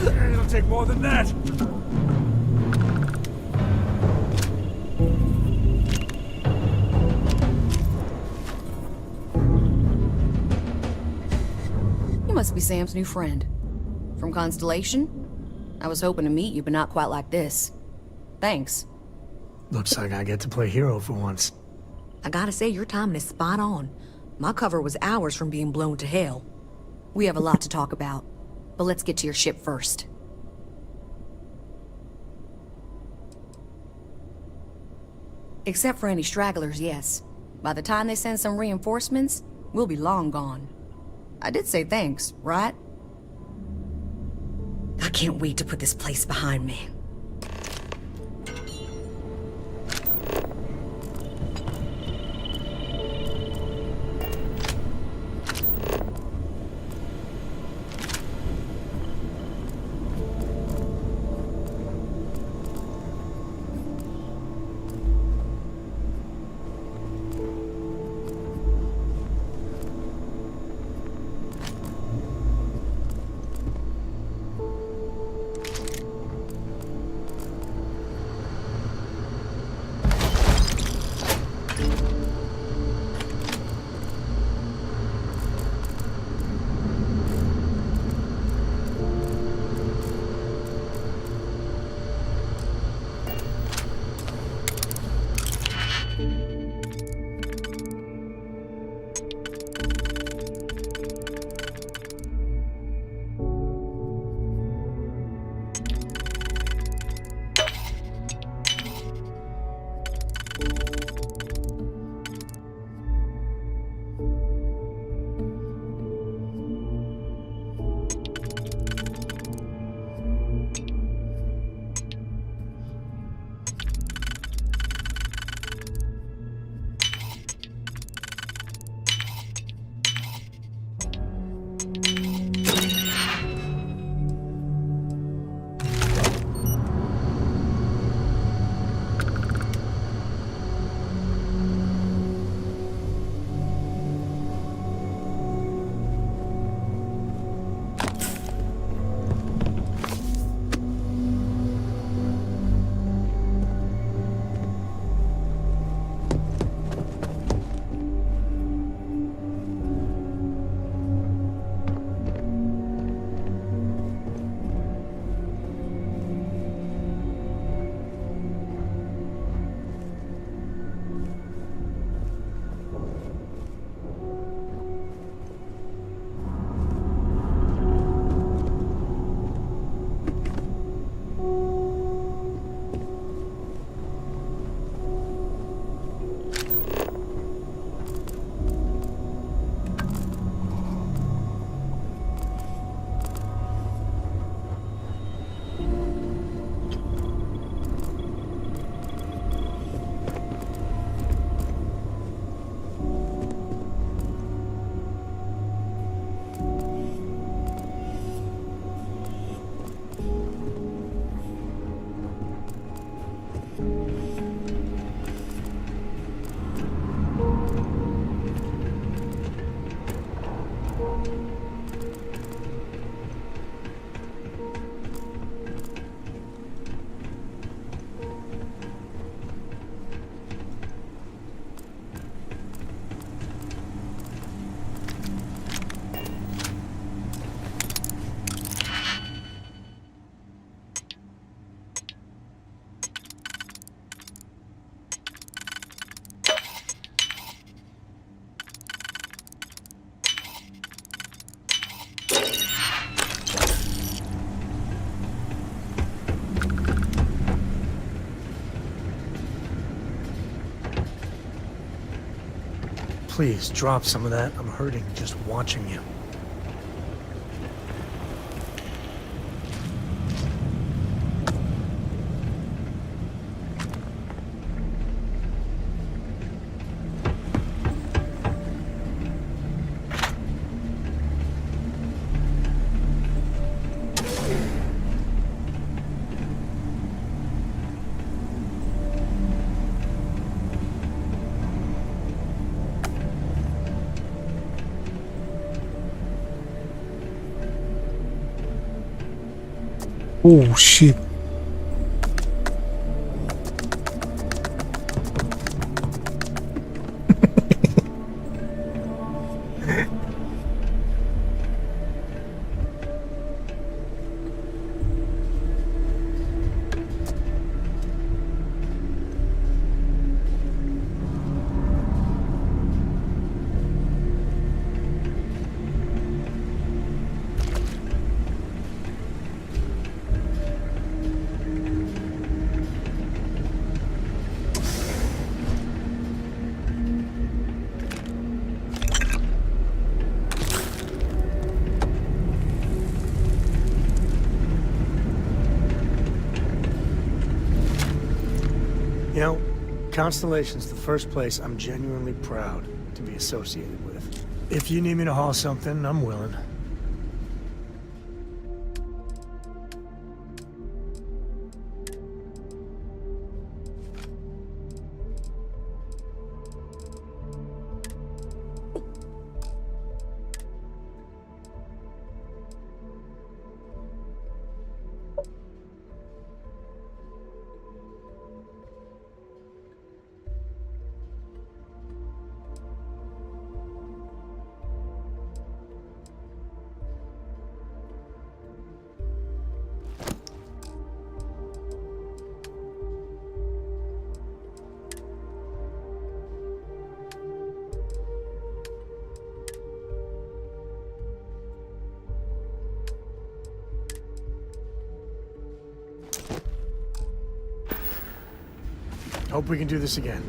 It'll take more than that. You must be Sam's new friend. From Constellation? I was hoping to meet you, but not quite like this. Thanks. Looks like I get to play hero for once. I gotta say, your timing is spot on. My cover was hours from being blown to hell. We have a lot to talk about, but let's get to your ship first. Except for any stragglers, yes. By the time they send some reinforcements, we'll be long gone. I did say thanks, right? I can't wait to put this place behind me. Please, drop some of that. I'm hurting just watching you. Oh shit. You know, Constellation's the first place I'm genuinely proud to be associated with. If you need me to haul something, I'm willing. Hope we can do this again.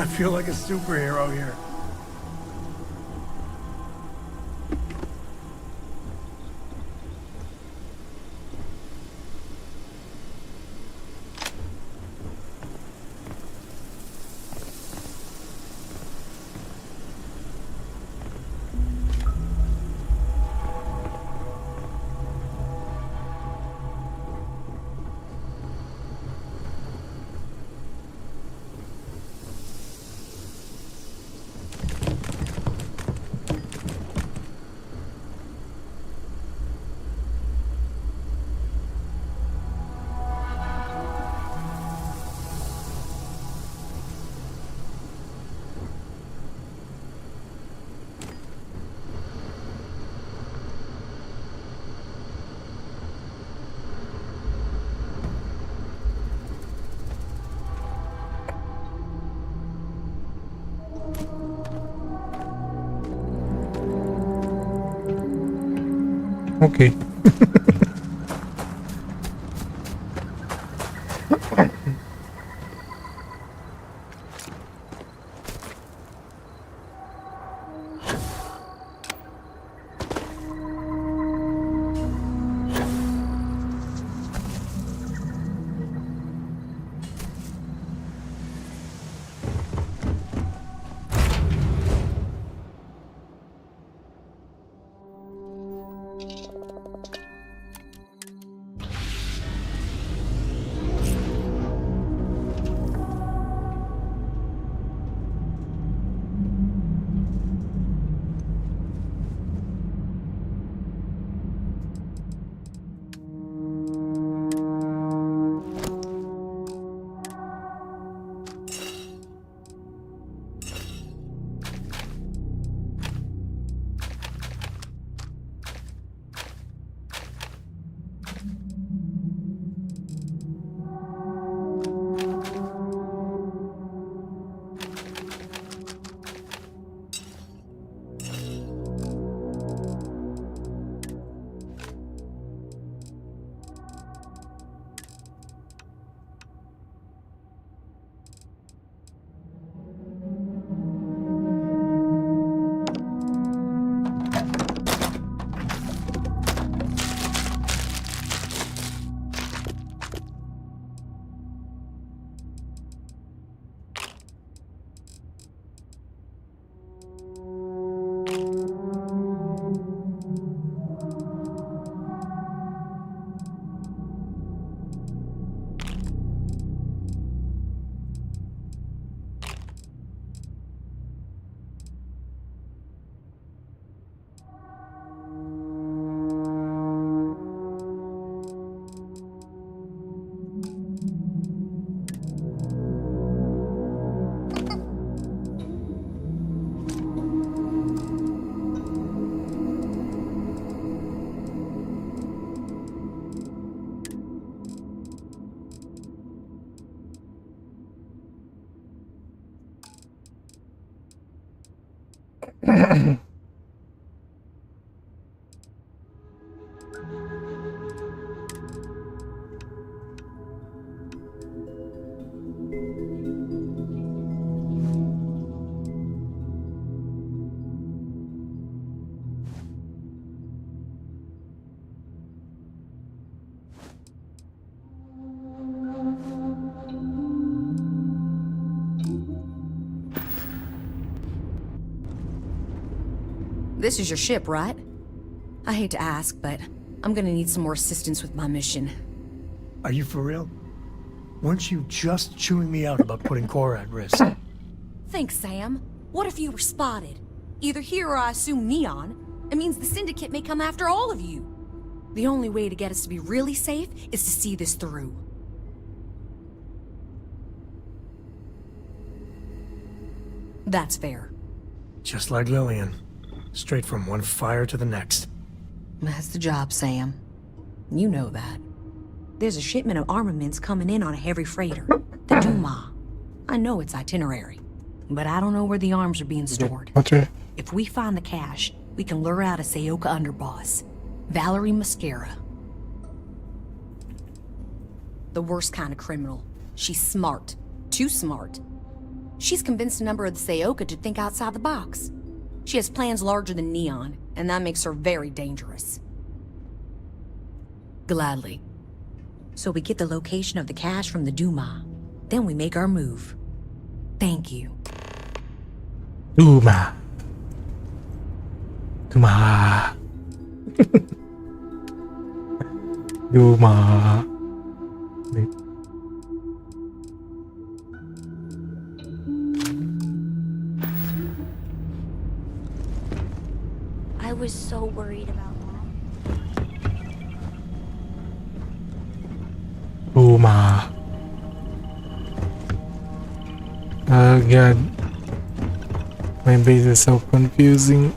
I feel like a superhero here. Okay. This is your ship, right? I hate to ask, but I'm gonna need some more assistance with my mission. Are you for real? Weren't you just chewing me out about putting Cora at risk? Thanks, Sam. What if you were spotted? Either here or I assume Neon. It means the Syndicate may come after all of you. The only way to get us to be really safe is to see this through. That's fair. Just like Lillian. Straight from one fire to the next. That's the job, Sam. You know that. There's a shipment of armaments coming in on a heavy freighter, the Duma. I know its itinerary, but I don't know where the arms are being stored. Okay. If we find the cache, we can lure out a Sayoka underboss, Valerie Mascara. The worst kind of criminal. She's smart. Too smart. She's convinced a number of the Sayoka to think outside the box. She has plans larger than Neon, and that makes her very dangerous. Gladly. So we get the location of the cache from the Duma. Then we make our move. Thank you. Duma. Duma. Duma. Wait. I was so worried about that. Duma. Oh god. My base is so confusing.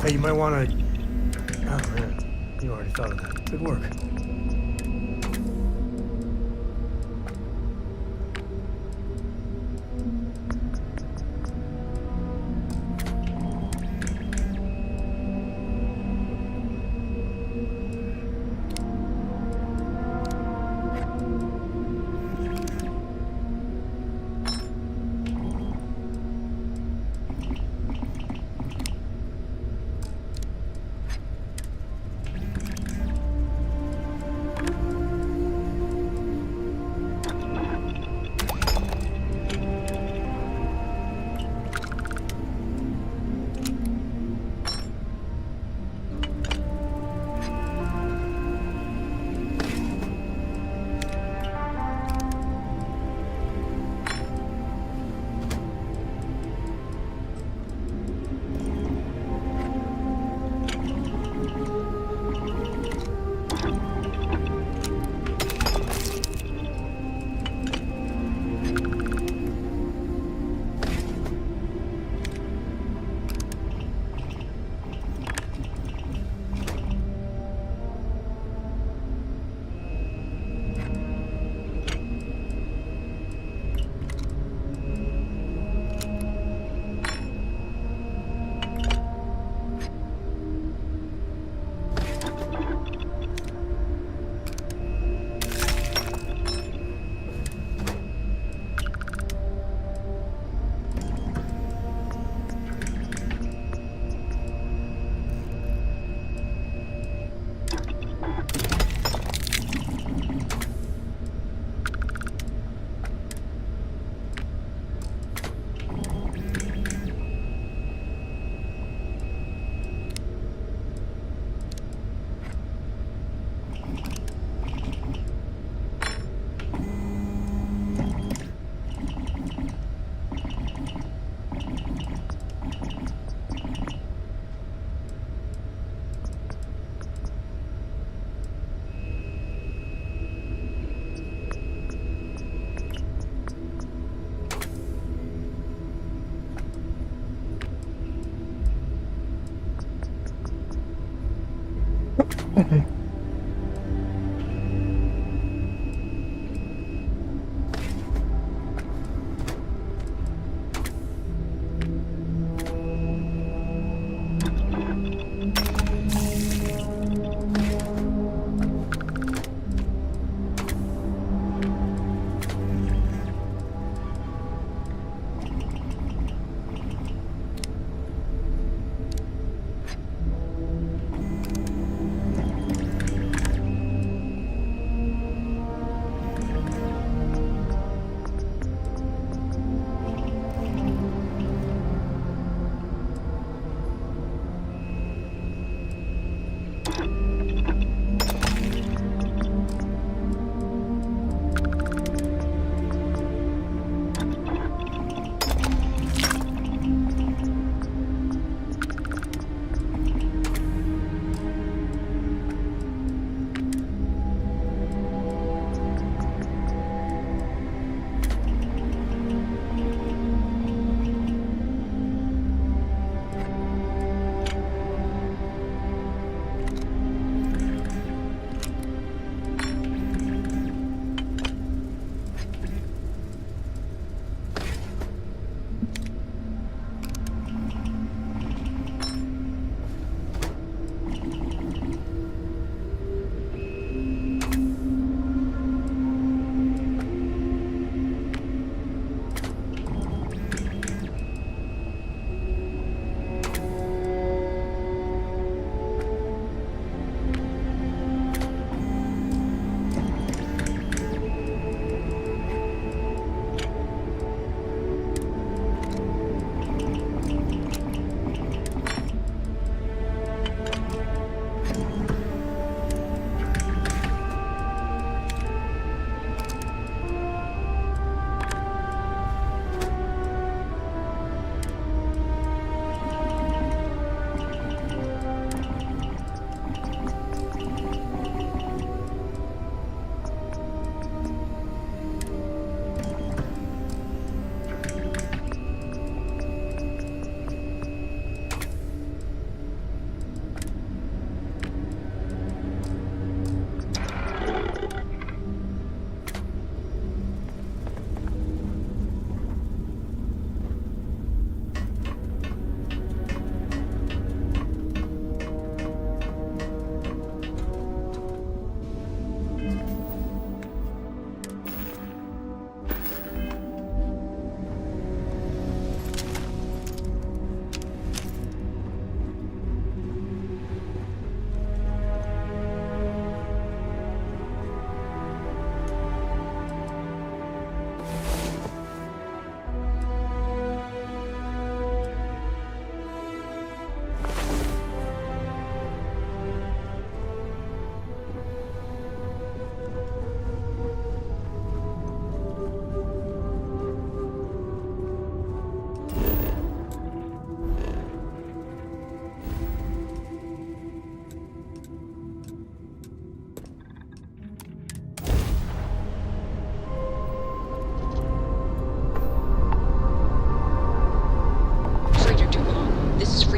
Hey, you might want to... Oh, man. You already thought of that. Good work.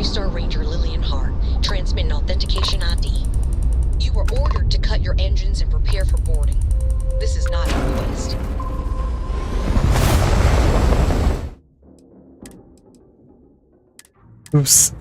Star Ranger Lillian Hart, transmitting authentication ID. You were ordered to cut your engines and prepare for boarding. This is not a request. Oops.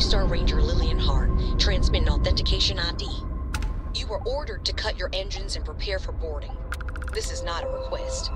Star Ranger Lillian Hart, transmitting authentication ID. You were ordered to cut your engines and prepare for boarding. This is not a request.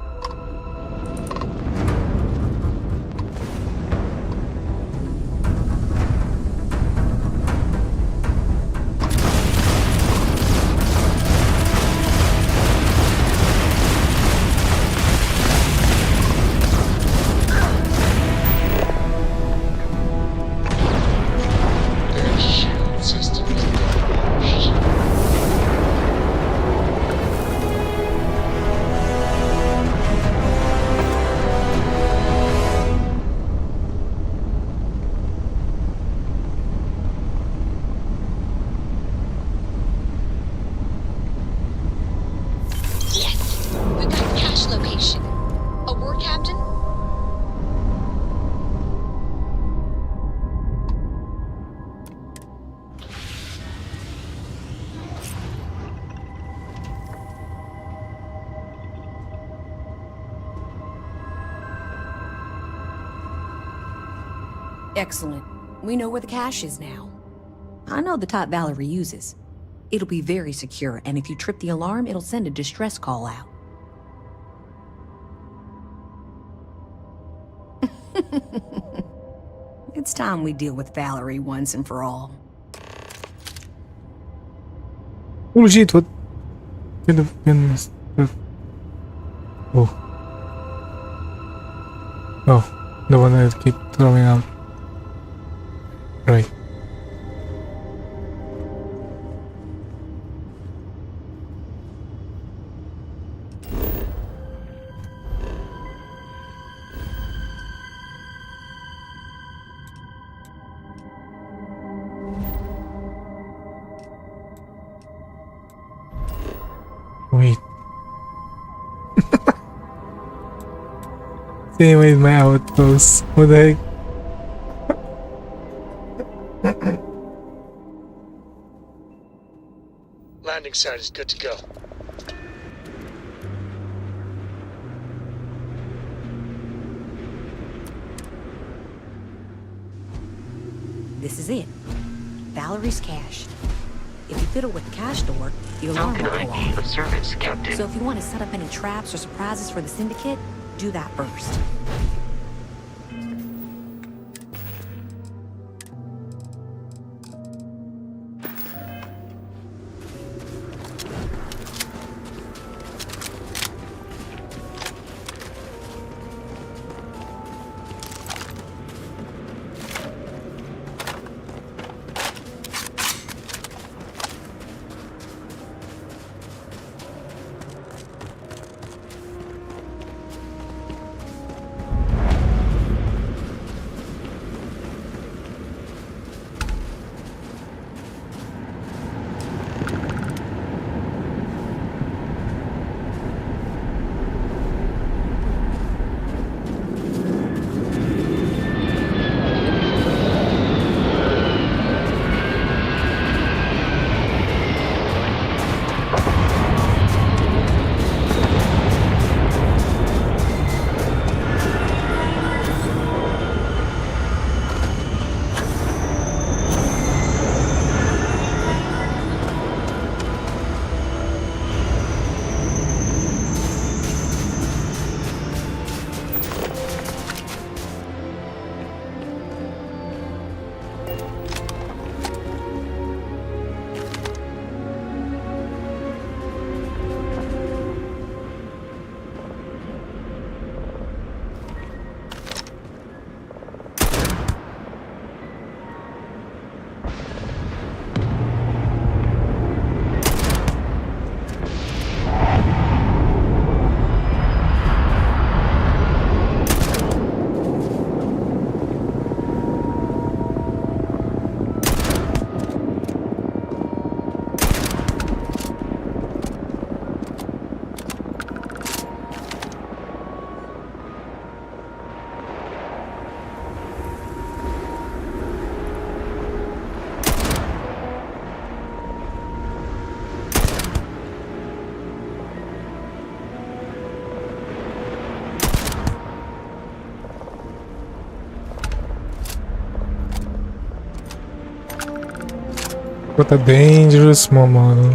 Excellent. We know where the cache is now. I know the type Valerie uses. It'll be very secure, and if you trip the alarm, it'll send a distress call out. It's time we deal with Valerie once and for all. Oh shit, what kind of goodness? Oh. Oh, the one that keep throwing out. Right. Wait. Same with my outpost. What the heck? Landing site is good to go. This is it. Valerie's cache. If you fiddle with the cache door, the How alarm can will I go be off. of service, Captain? So if you want to set up any traps or surprises for the Syndicate, do that first. What a dangerous small model.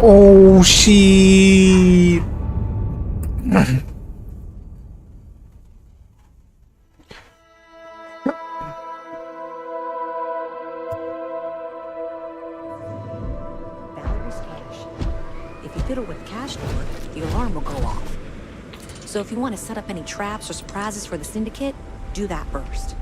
Oh shit. Valerie's cash. If you fiddle with the cash door, the alarm will go off. So if you want to set up any traps or surprises for the syndicate, do that first.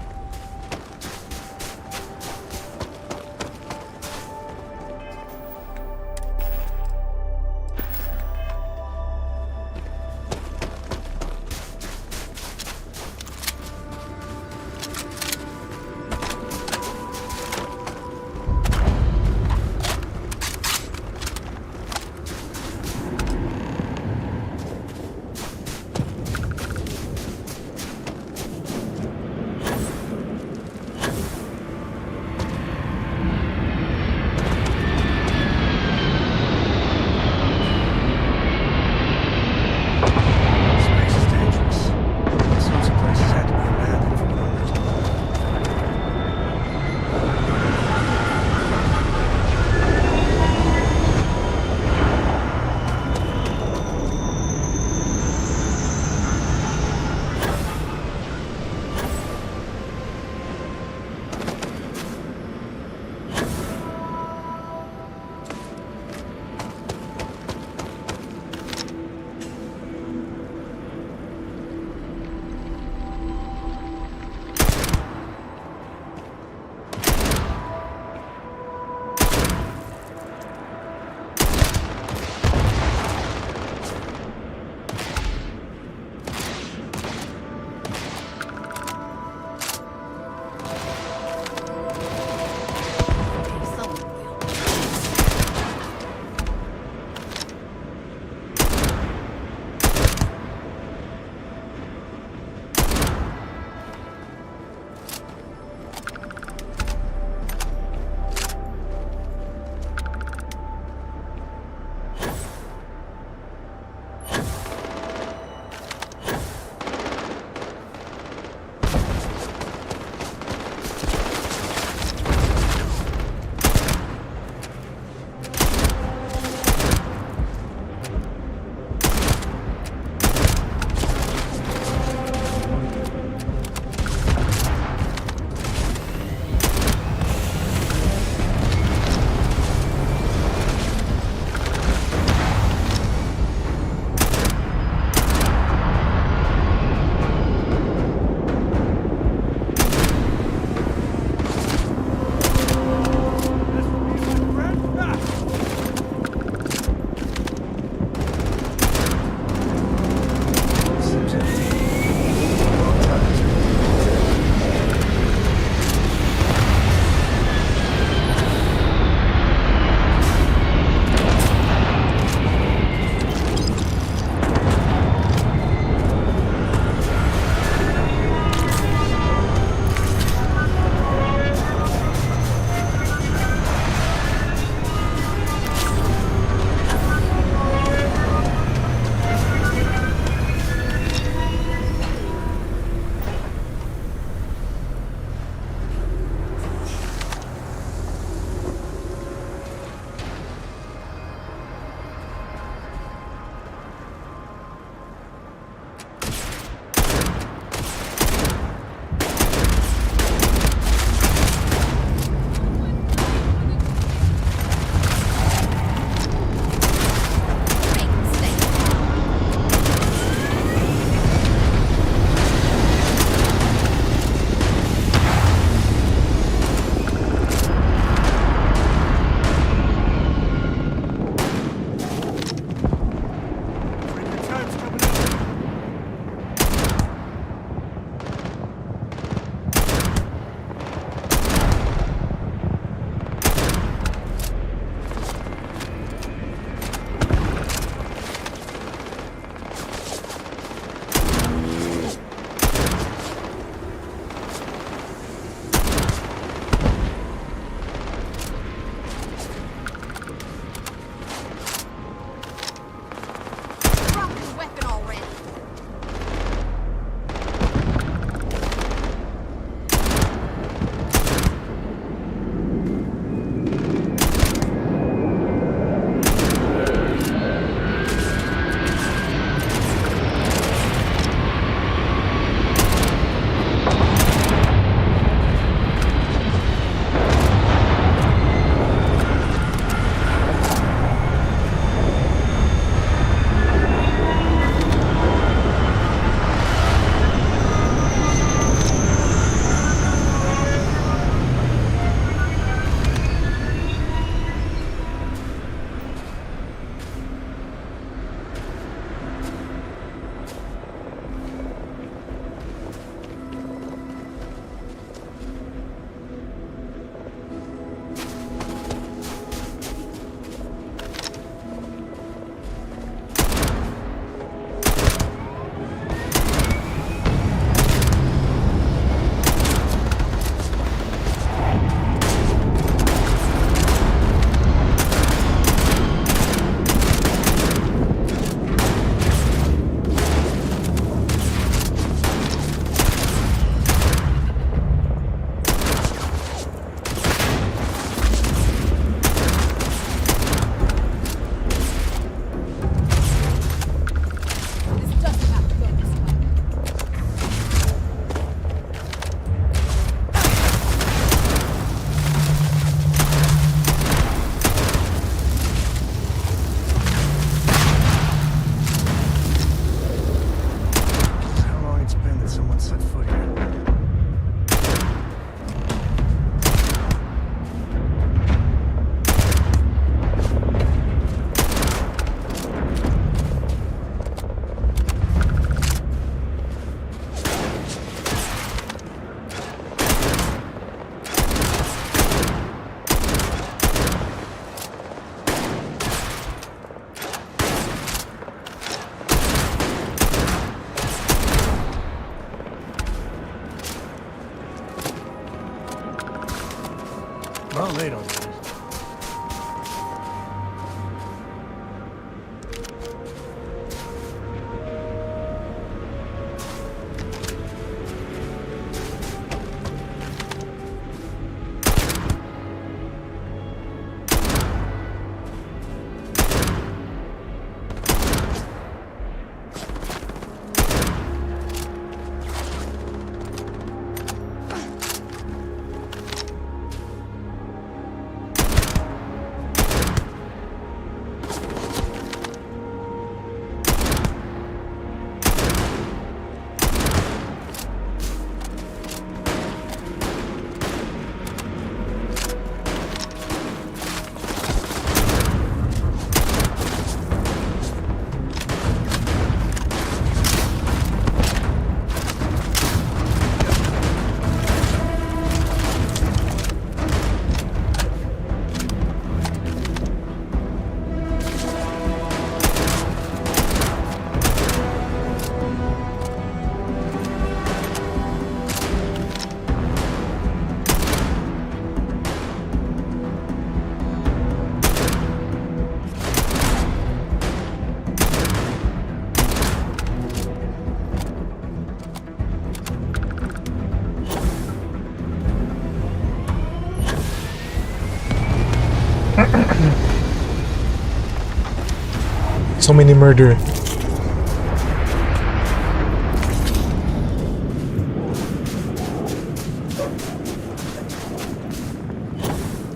So many murder.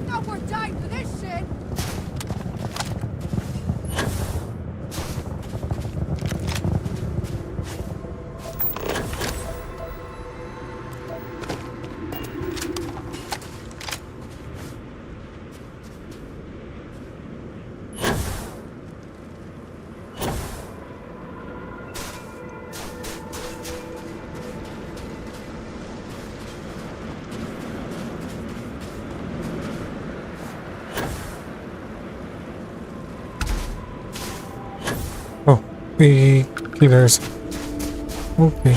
No more dying for this shit! Oh, the killers. Okay.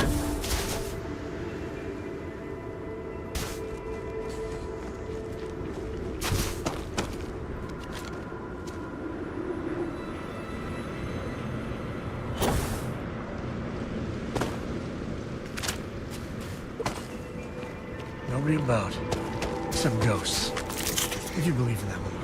Nobody about. Some ghosts. If you believe in that malarkey.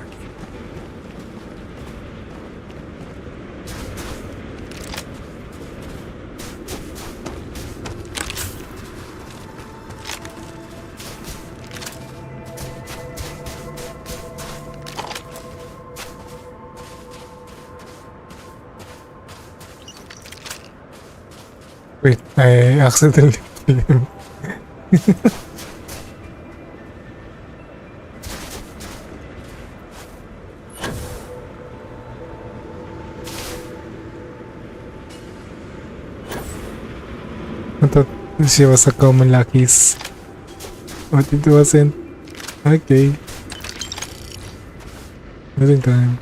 Wait, I accidentally killed him. I thought she was a common Lucky's, but it wasn't. Okay. Losing time.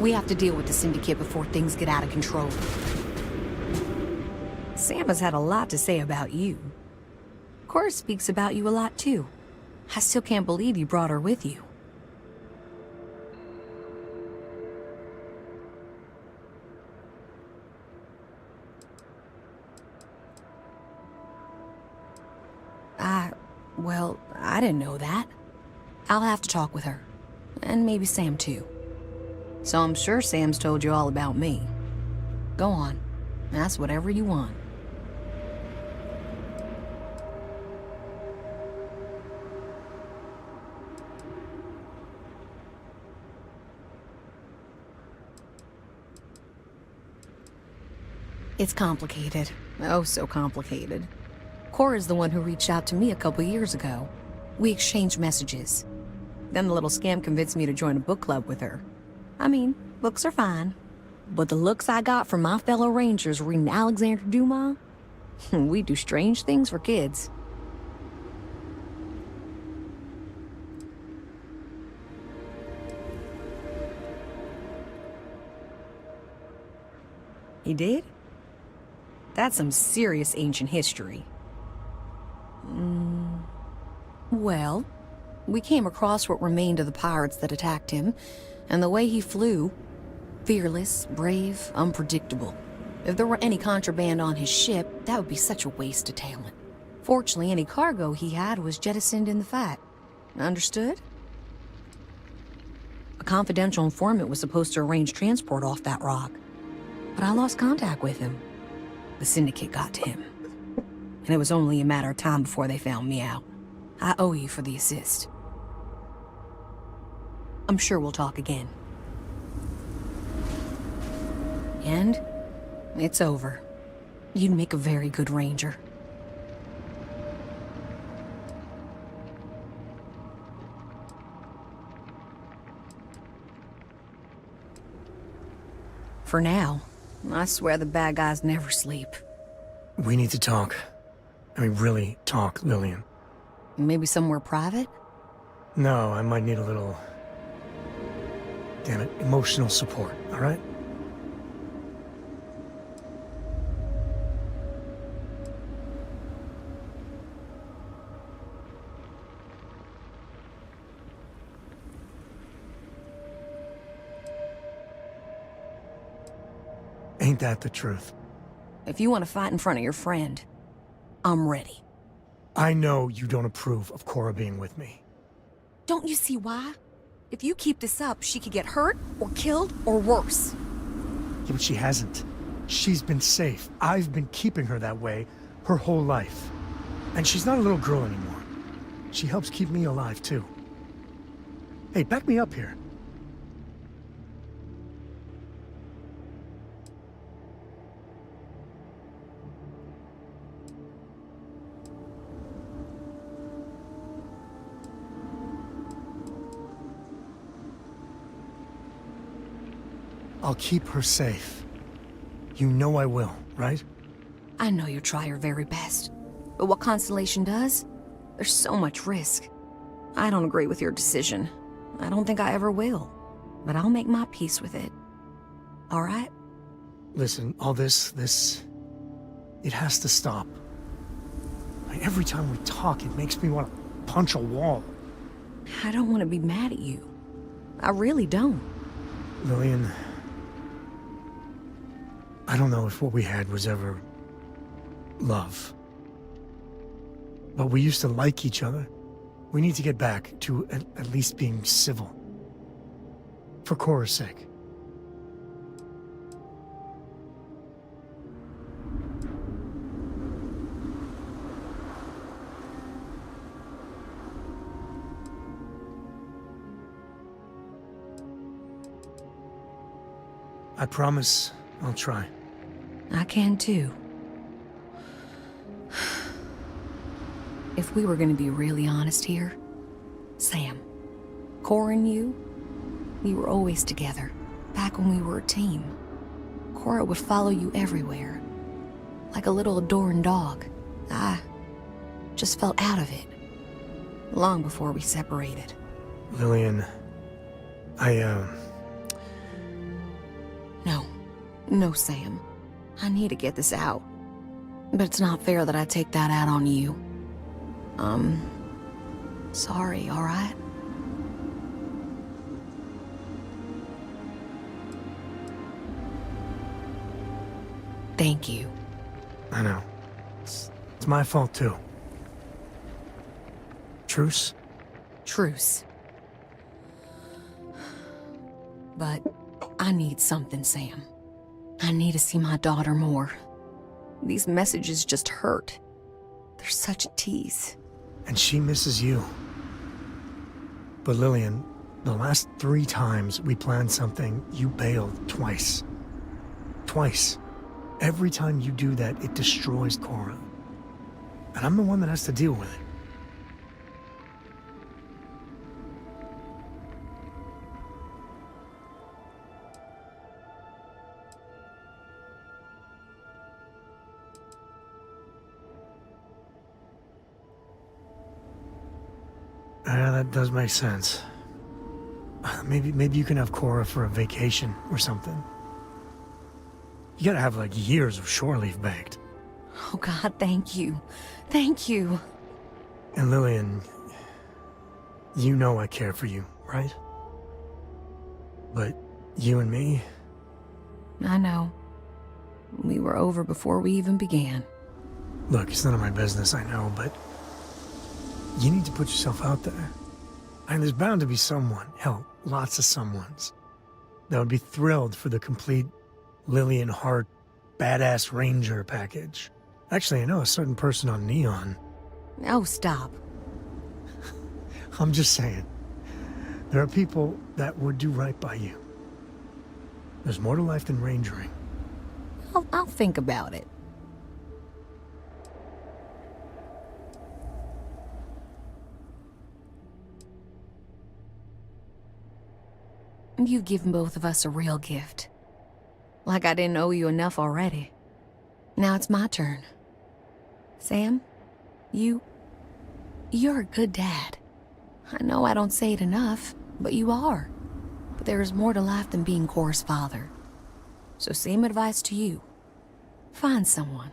We have to deal with the Syndicate before things get out of control. Sam has had a lot to say about you. Cora speaks about you a lot too. I still can't believe you brought her with you. Well, I didn't know that. I'll have to talk with her. And maybe Sam too. So I'm sure Sam's told you all about me. Go on. Ask whatever you want. It's complicated. Oh, so complicated. Cora's the one who reached out to me a couple years ago. We exchanged messages. Then the little scam convinced me to join a book club with her. I mean, books are fine. But the looks I got from my fellow Rangers reading Alexander Dumas? We do strange things for kids. He did? That's some serious ancient history. Well, we came across what remained of the pirates that attacked him, and the way he flew, fearless, brave, unpredictable. If there were any contraband on his ship, that would be such a waste of talent. Fortunately, any cargo he had was jettisoned in the fight. Understood? A confidential informant was supposed to arrange transport off that rock, but I lost contact with him. The Syndicate got to him, and it was only a matter of time before they found me out. I owe you for the assist. I'm sure we'll talk again. And it's over. You'd make a very good ranger. For now, I swear the bad guys never sleep. We need to talk. I mean, really talk, Lillian. Maybe somewhere private? No, I might need a little... damn it, emotional support, all right? Ain't that the truth? If you want to fight in front of your friend, I'm ready. I know you don't approve of Cora being with me. Don't you see why? If you keep this up, she could get hurt, or killed, or worse. Yeah, but she hasn't. She's been safe. I've been keeping her that way her whole life. And she's not a little girl anymore. She helps keep me alive, too. Hey, back me up here. I'll keep her safe. You know I will, right? I know you try your very best. But what Constellation does, there's so much risk. I don't agree with your decision. I don't think I ever will. But I'll make my peace with it. All right? Listen, all this, it has to stop. Like, every time we talk, it makes me want to punch a wall. I don't want to be mad at you. I really don't. Lillian, I don't know if what we had was ever love. But we used to like each other. We need to get back to at least being civil. For Cora's sake. I promise I'll try. I can too. If we were gonna be really honest here, Sam, Cora and you, we were always together, back when we were a team. Cora would follow you everywhere, like a little adoring dog. I just felt out of it, long before we separated. Lillian, No, Sam. I need to get this out. But it's not fair that I take that out on you. Sorry, alright? Thank you. I know. It's my fault too. Truce? Truce. But I need something, Sam. I need to see my daughter more. These messages just hurt. They're such a tease. And she misses you. But Lillian, the last 3 times we planned something, you bailed twice. Twice. Every time you do that, it destroys Cora. And I'm the one that has to deal with it. Yeah, that does make sense. Maybe you can have Cora for a vacation or something. You gotta have like years of shore leave banked. Oh God, thank you. Thank you. And Lillian, you know I care for you, right? But you and me, I know. We were over before we even began. look, it's none of my business, I know, but you need to put yourself out there. And there's bound to be someone, hell, lots of someones, that would be thrilled for the complete Lillian Hart badass ranger package. Actually, I know a certain person on Neon. Oh, stop. I'm just saying. There are people that would do right by you. There's more to life than rangering. I'll think about it. You've given both of us a real gift. Like I didn't owe you enough already. Now it's my turn. Sam, you're a good dad. I know I don't say it enough, but you are. But there is more to life than being Cora's father. So same advice to you. Find someone.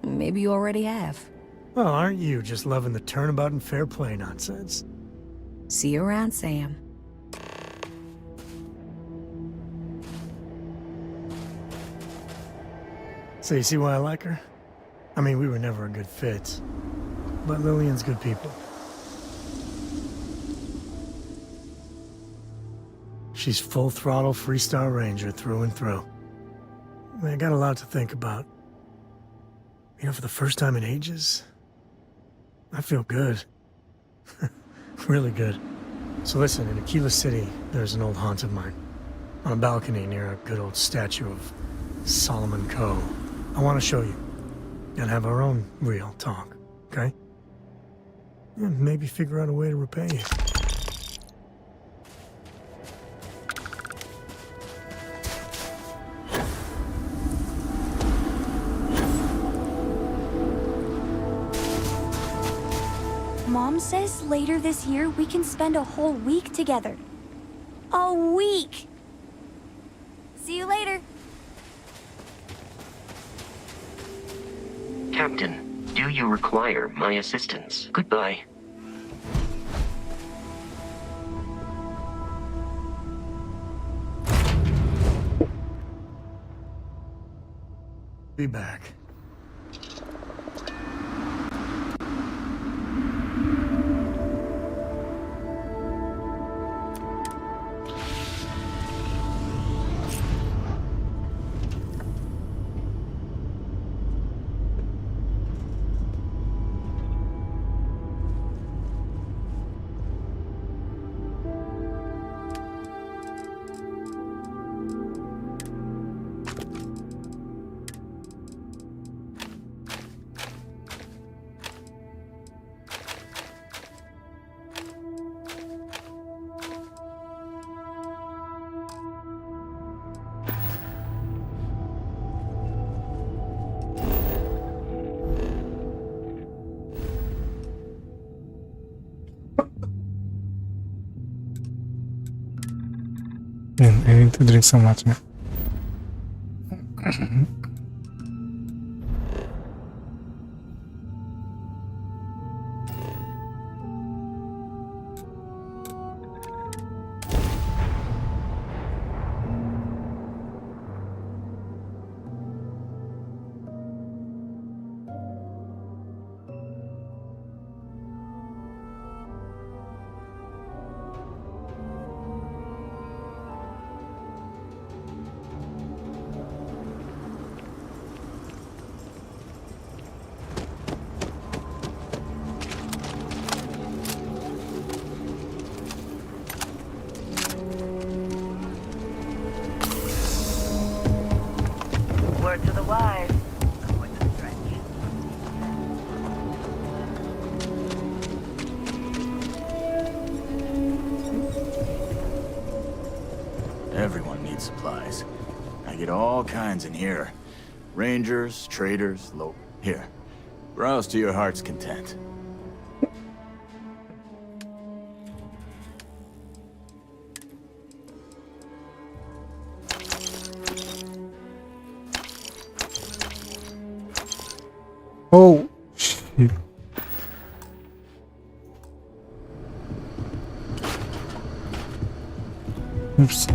Maybe you already have. Well, aren't you just loving the turnabout and fair play nonsense? See you around, Sam. So you see why I like her? I mean, we were never a good fit. But Lillian's good people. She's full throttle freestyle ranger through and through. I got a lot to think about. You know, for the first time in ages, I feel good. Really good. So listen, in Aquila City, there's an old haunt of mine. On a balcony near a good old statue of Solomon Coe. I want to show you. And have our own real talk, okay? And maybe figure out a way to repay you. Mom says later this year we can spend a whole week together. A week! See you later. Captain, do you require my assistance? Goodbye. Be back. Man, I need to drink so much, man. Word to the wise. Everyone needs supplies. I get all kinds in here. Rangers, traders, Here. Browse to your heart's content. Oh, shit. Oops.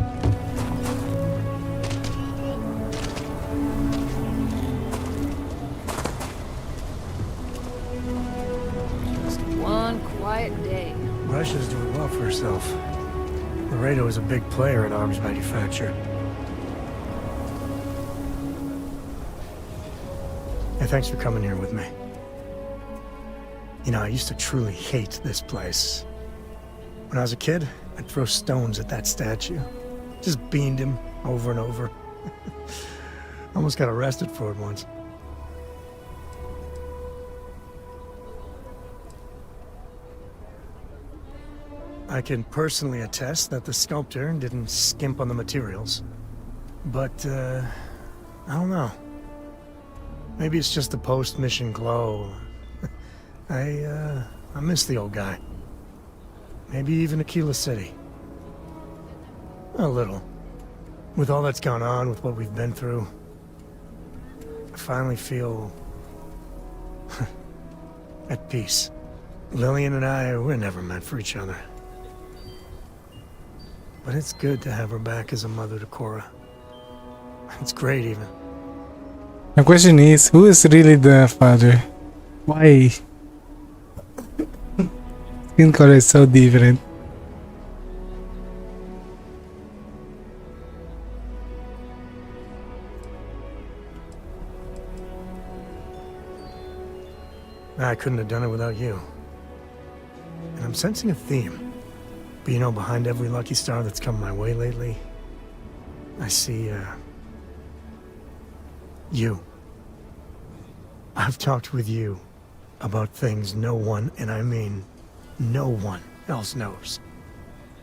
Just one quiet day. Russia's doing well for herself. Laredo is a big player in arms manufacture. Hey, thanks for coming here with me. You know, I used to truly hate this place. When I was a kid, I'd throw stones at that statue. Just beamed him over and over. Almost got arrested for it once. I can personally attest that the sculptor didn't skimp on the materials. But, I don't know. Maybe it's just the post-mission glow. I miss the old guy. Maybe even Aquila City. A little. With all that's gone on, with what we've been through, I finally feel at peace. Lillian and I, we're never meant for each other. But it's good to have her back as a mother to Cora. It's great, even. The question is, who is really the father? Why? Skin color is so different. I couldn't have done it without you. And I'm sensing a theme. But you know, behind every lucky star that's come my way lately, I see, you. I've talked with you about things no one, and I mean no one, else knows.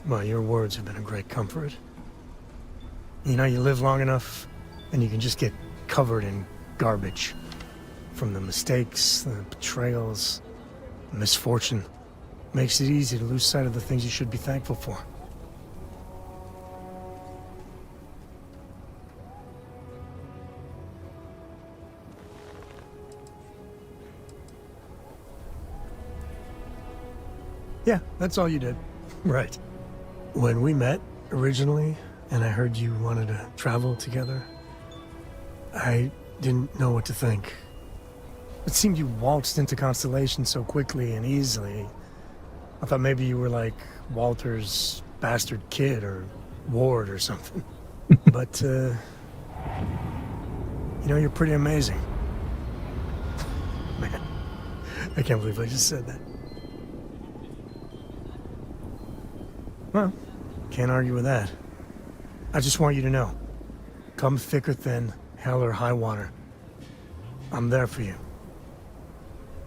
Well, your words have been a great comfort. You know, you live long enough, and you can just get covered in garbage. From the mistakes, the betrayals, the misfortune. Makes it easy to lose sight of the things you should be thankful for. Yeah, that's all you did. Right. When we met originally, and I heard you wanted to travel together, I didn't know what to think. It seemed you waltzed into Constellation so quickly and easily. I thought maybe you were like Walter's bastard kid or Ward or something. But, you know, you're pretty amazing. Man, I can't believe I just said that. Well, can't argue with that. I just want you to know, come thick or thin, hell or high water, I'm there for you.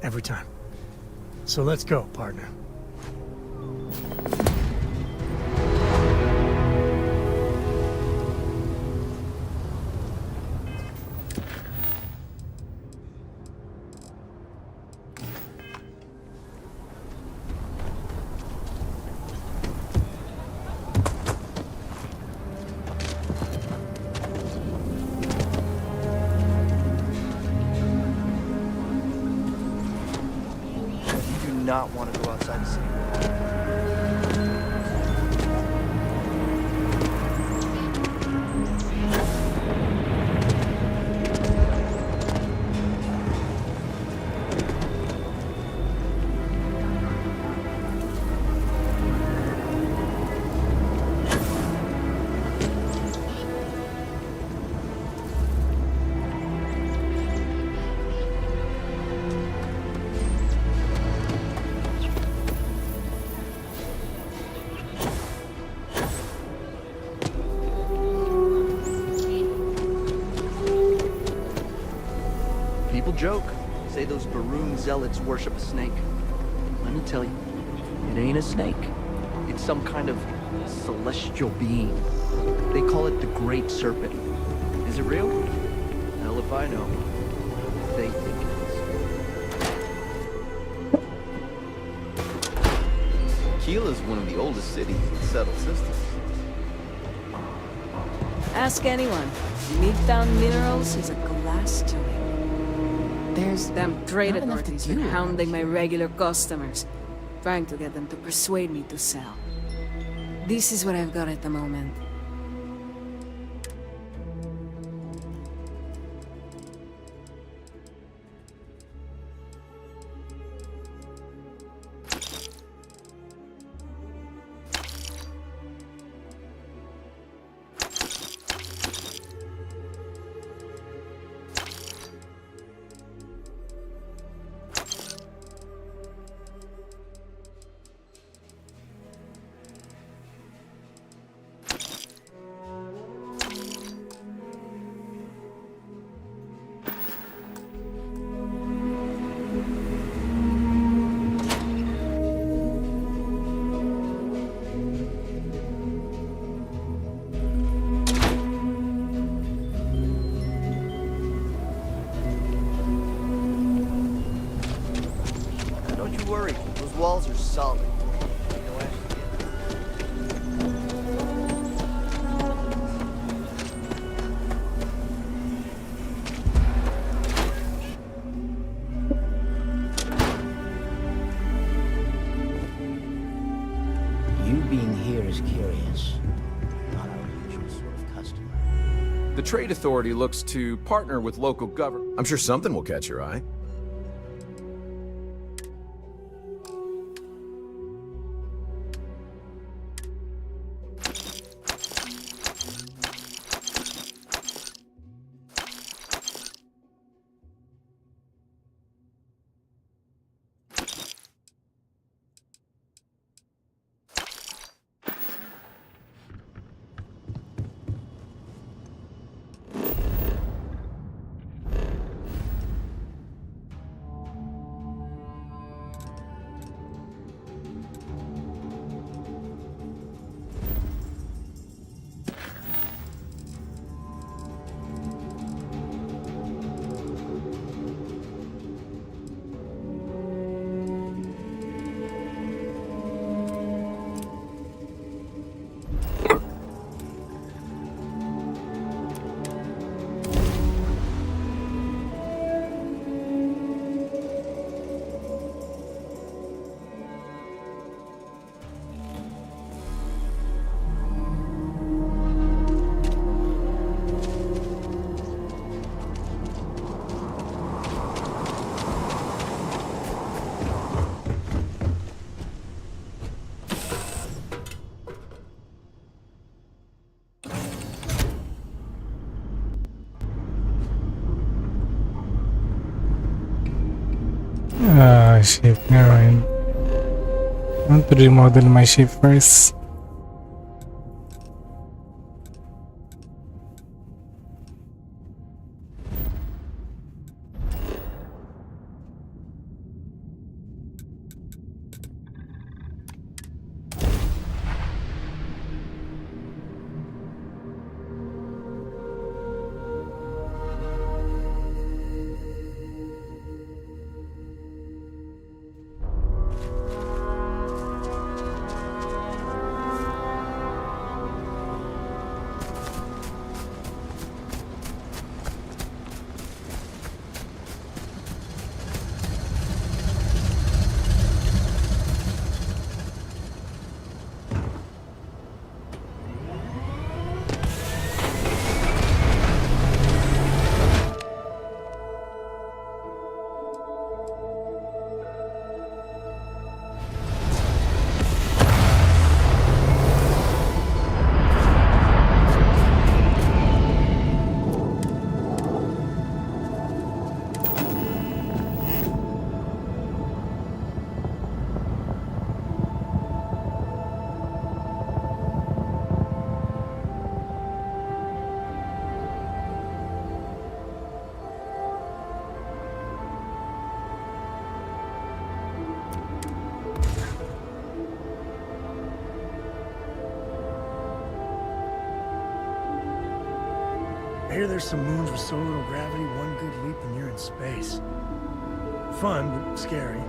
Every time. So let's go, partner. Not want to go outside the city. People joke, say those Baroon zealots worship a snake. Let me tell you, it ain't a snake. It's some kind of celestial being. They call it the Great Serpent. Is it real? Hell if I know. They think it is. Keela's one of the oldest cities in the settled system. Ask anyone. Meat-bound minerals is a glass to me. There's Them trade not enough to authorities do been around hounding my here. regular customers, trying to get them to persuade me to sell. This is what I've got at the moment. Don't you worry, those walls are solid. You being here is curious. Not our usual sort of customer. The Trade Authority looks to partner with local government. I'm sure something will catch your eye. Ah, ship, never mind. I want to remodel my ship first. I hear there's some moons with so little gravity, one good leap and you're in space. Fun, but scary.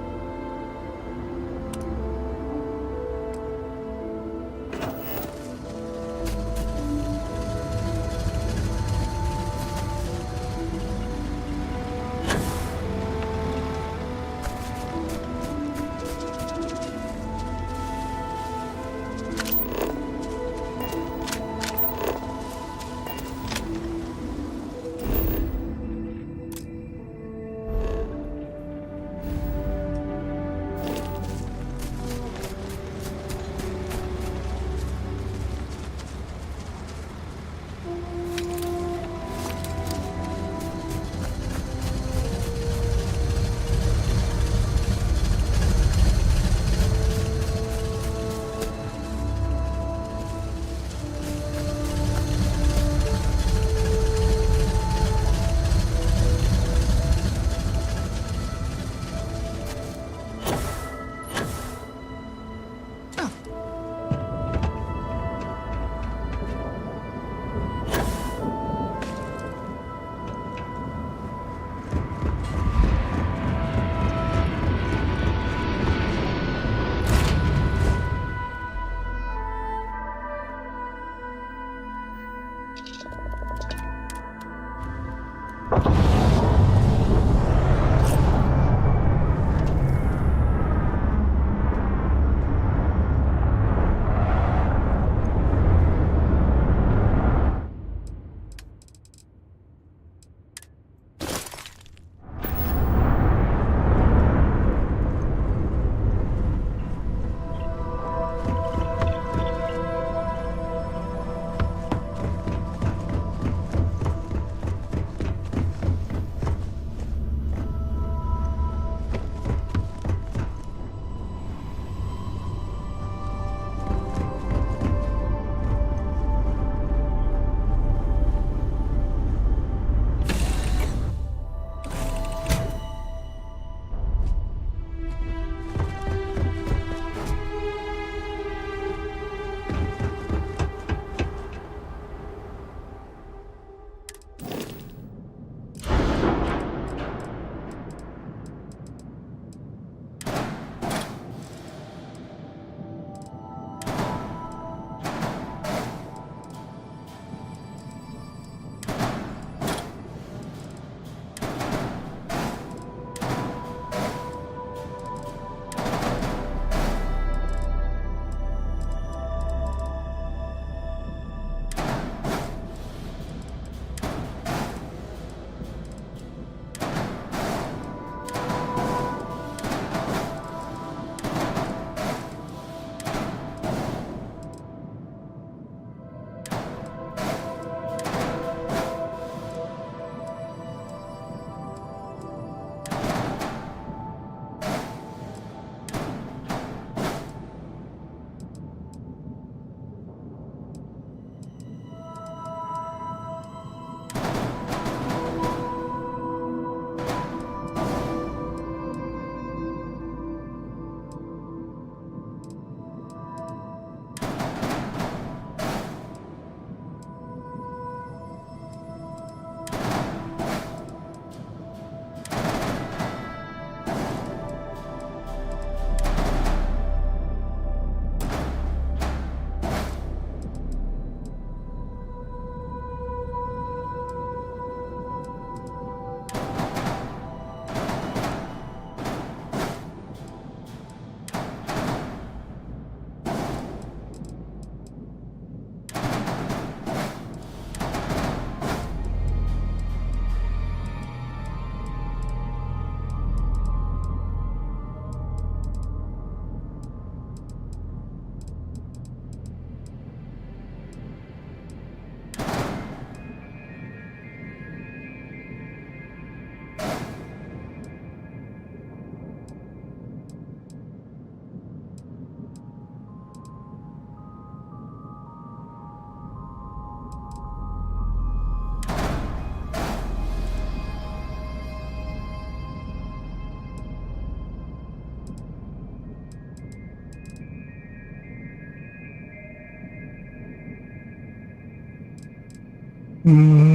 Mm.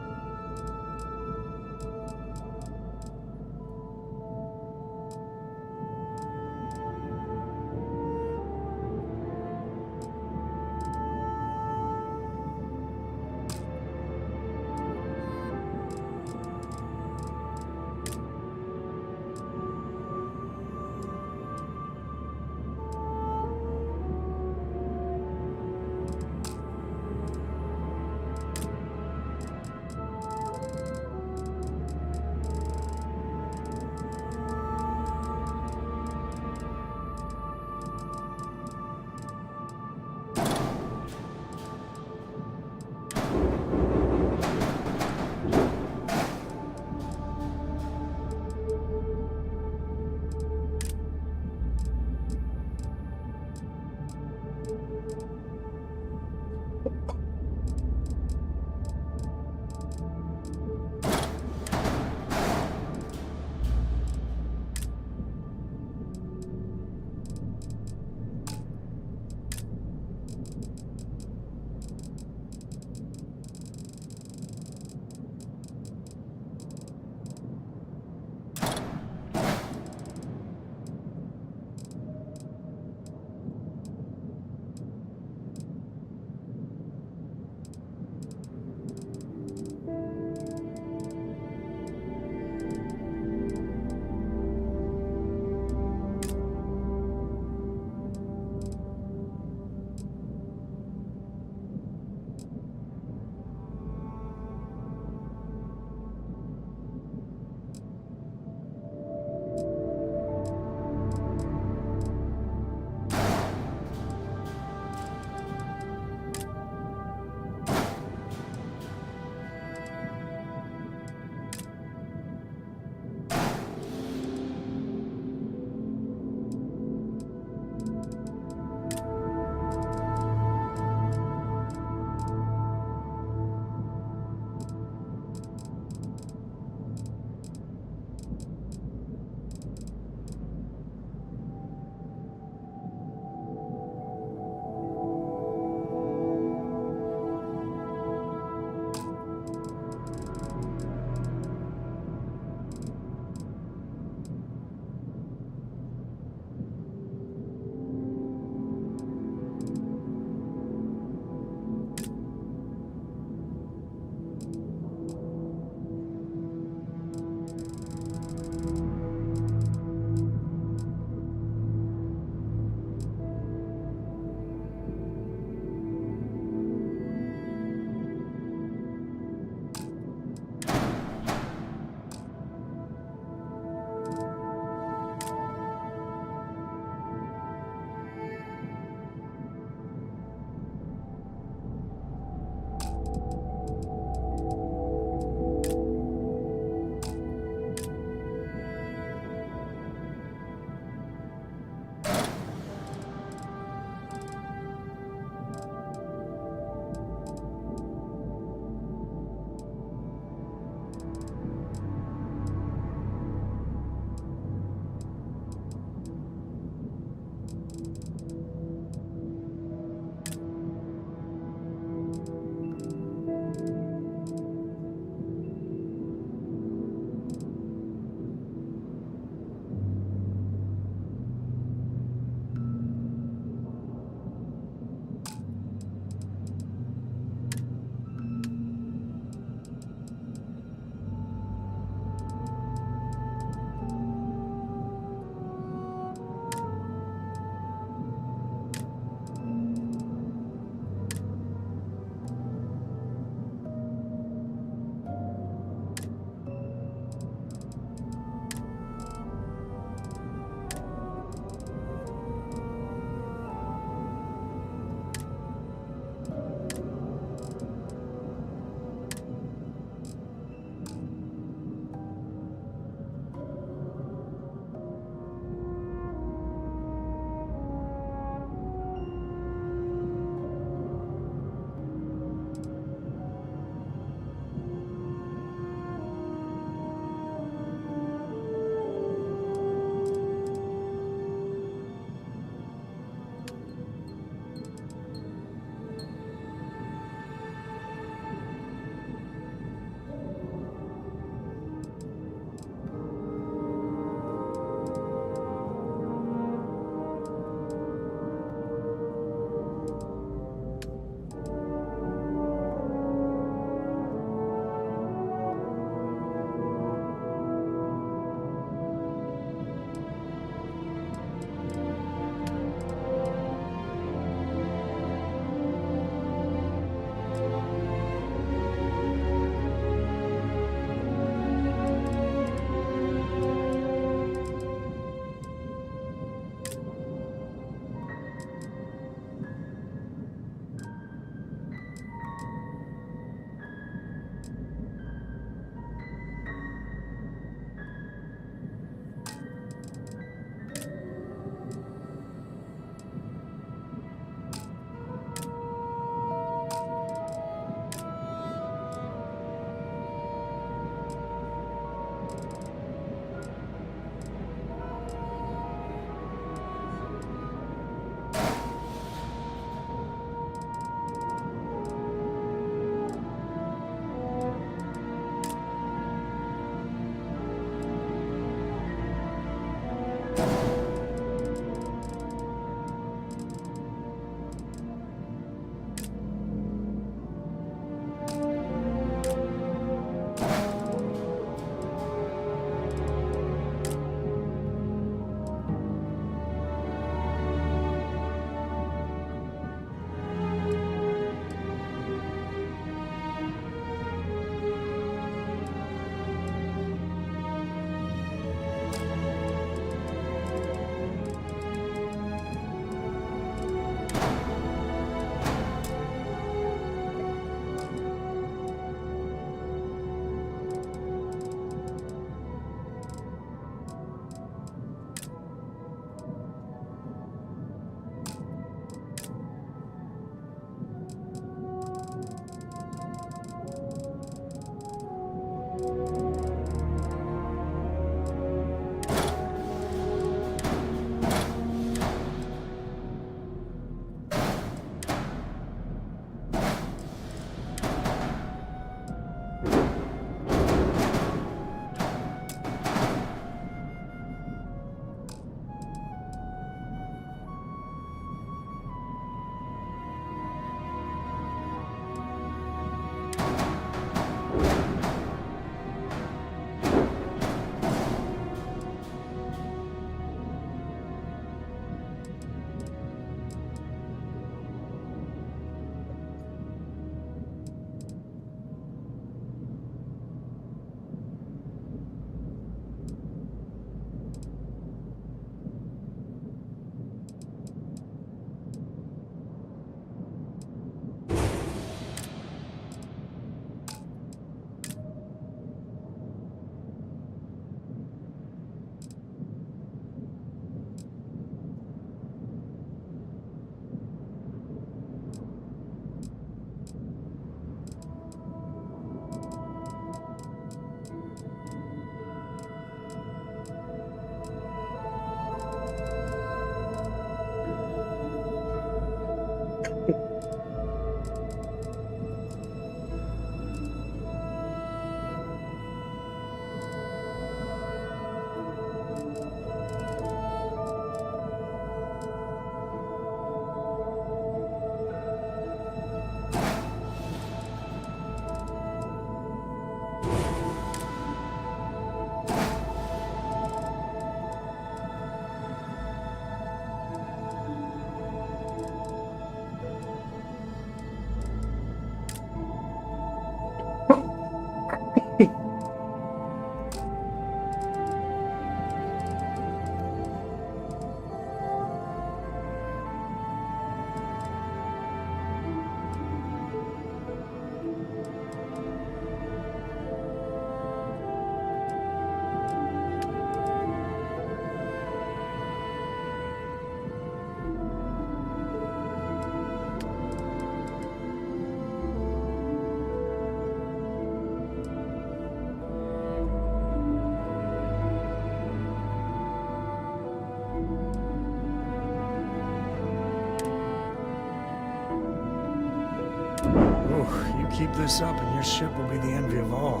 this up and your ship will be the envy of all.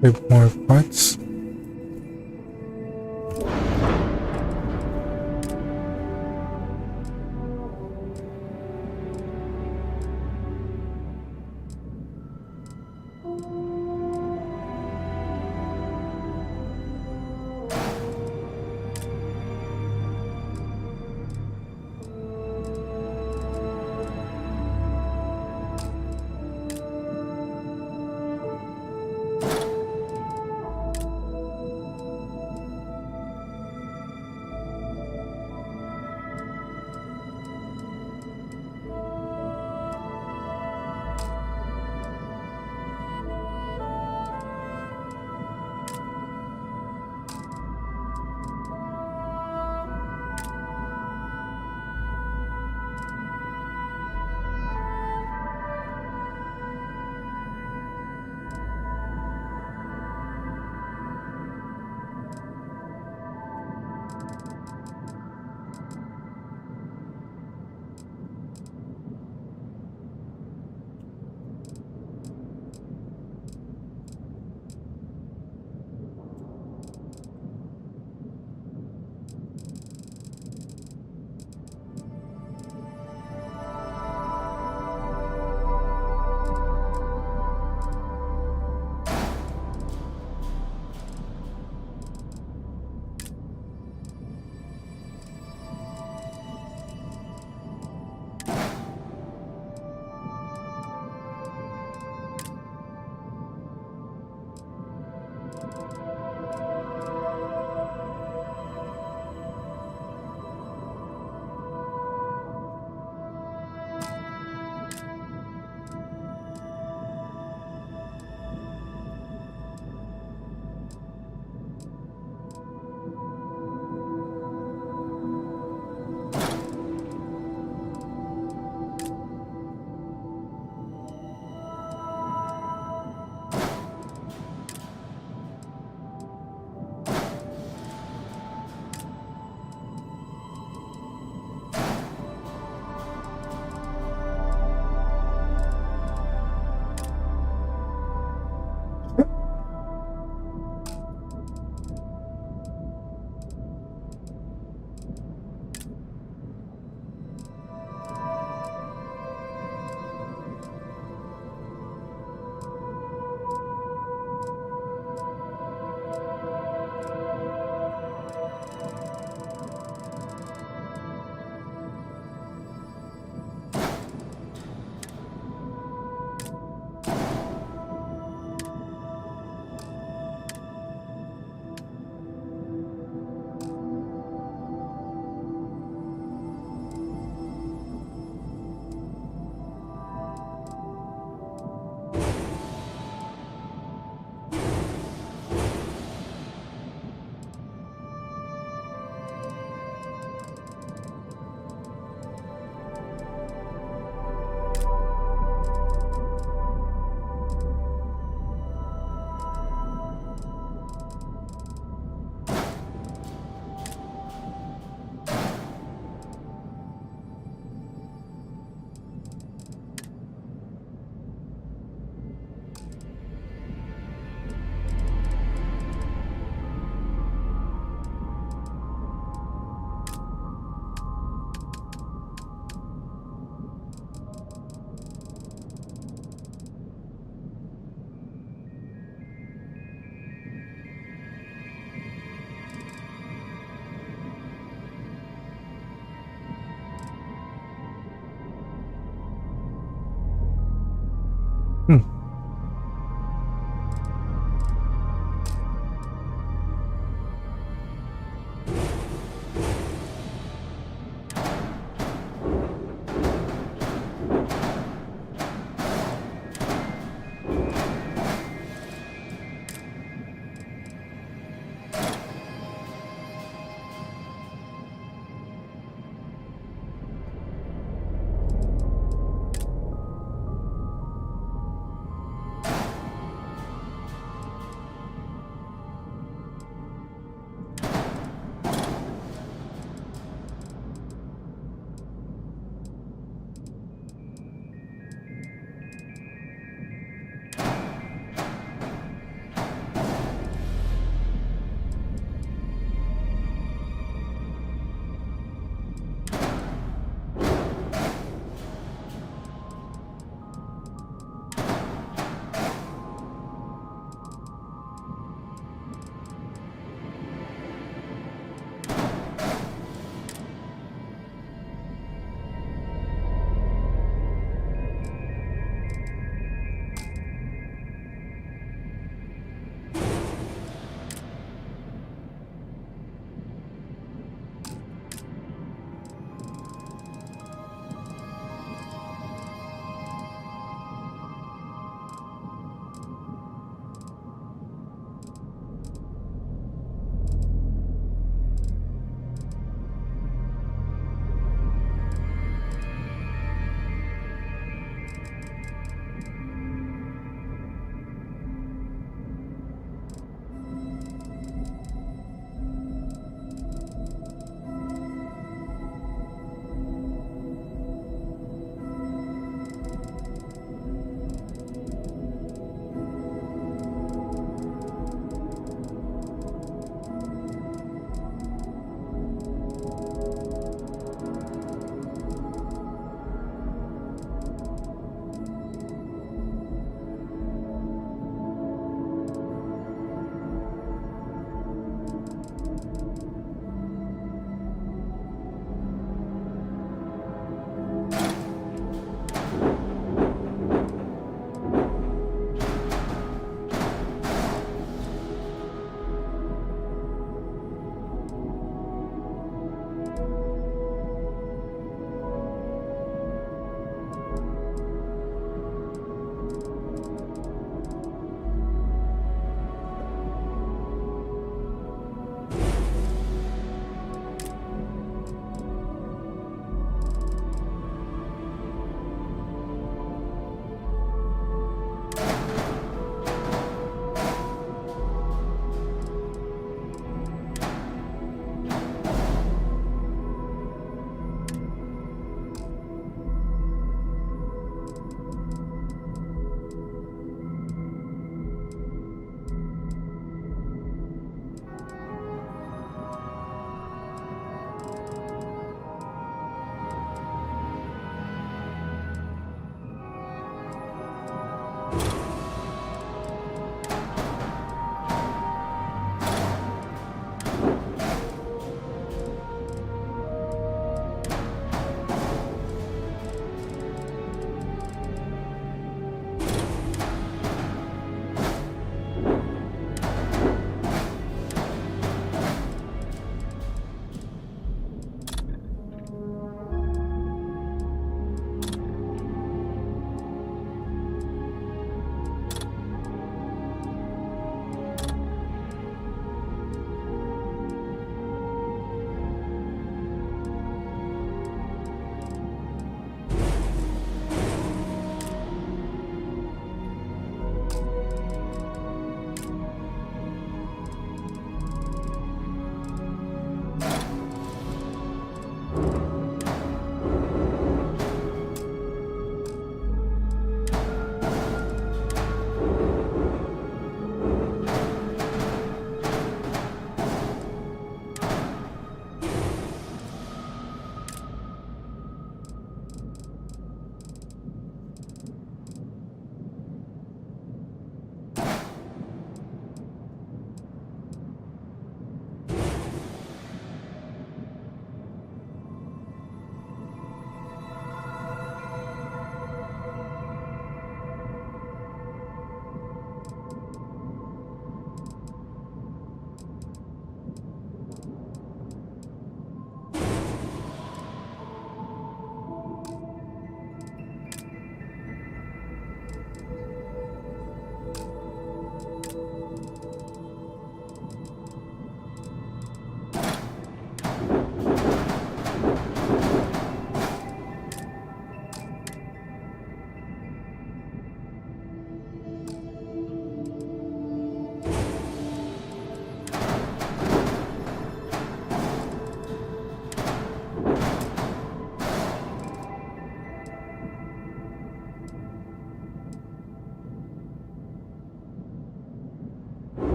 With more parts.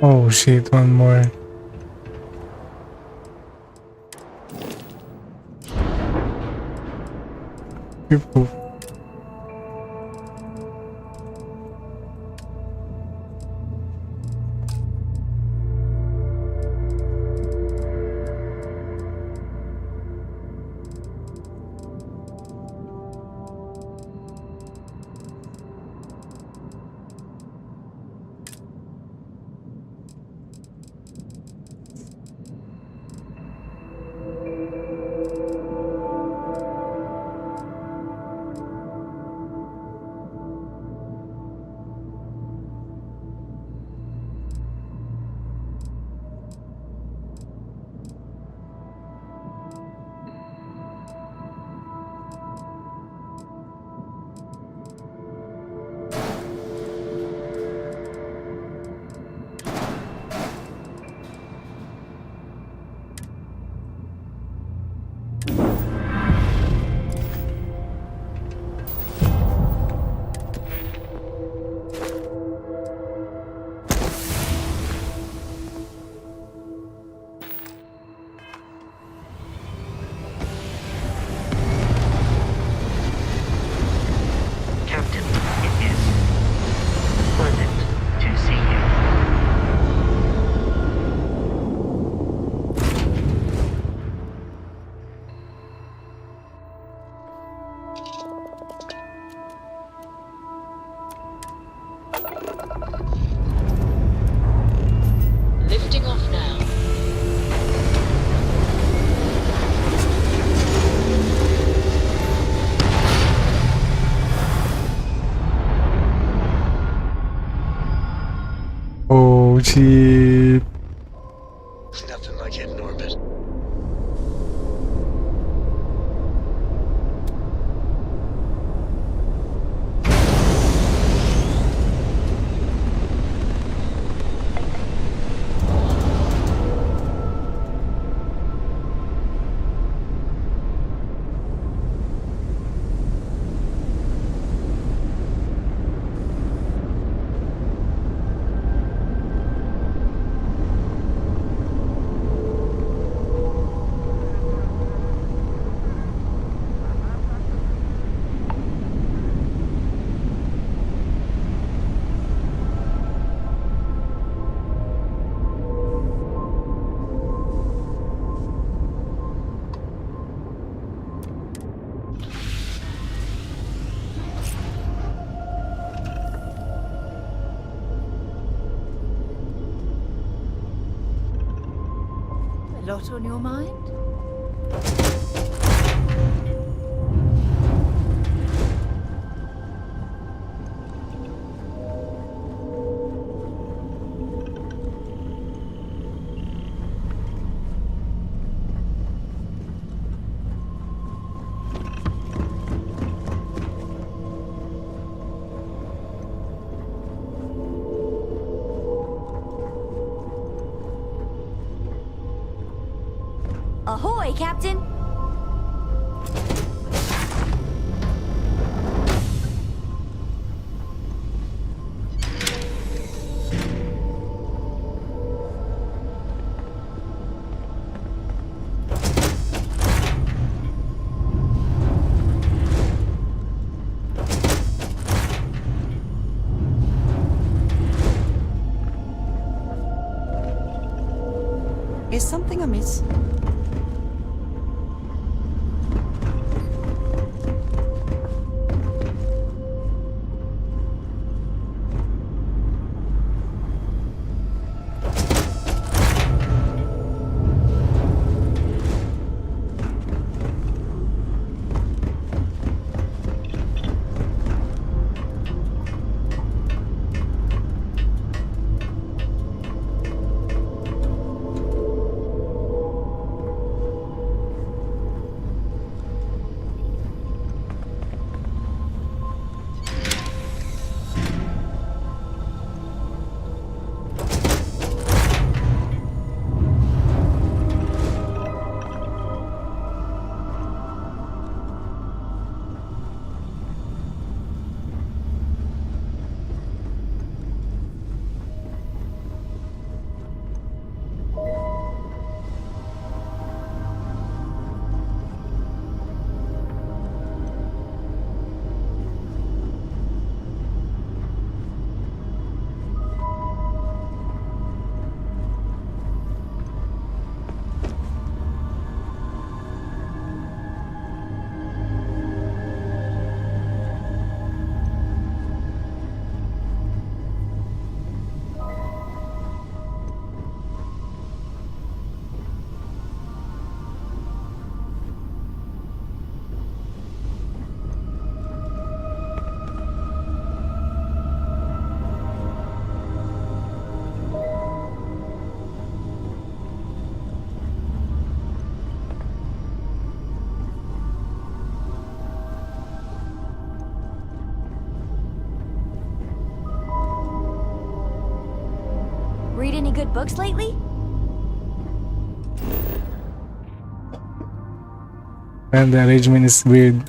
Oh shit, one more. People. Captain, it is pleasant to see you. Lifting off now. Oh shit. Nothing like hitting orbit. A lot on your mind? Ahoy, Captain! Is something amiss? Read any good books lately? And the arrangement is weird.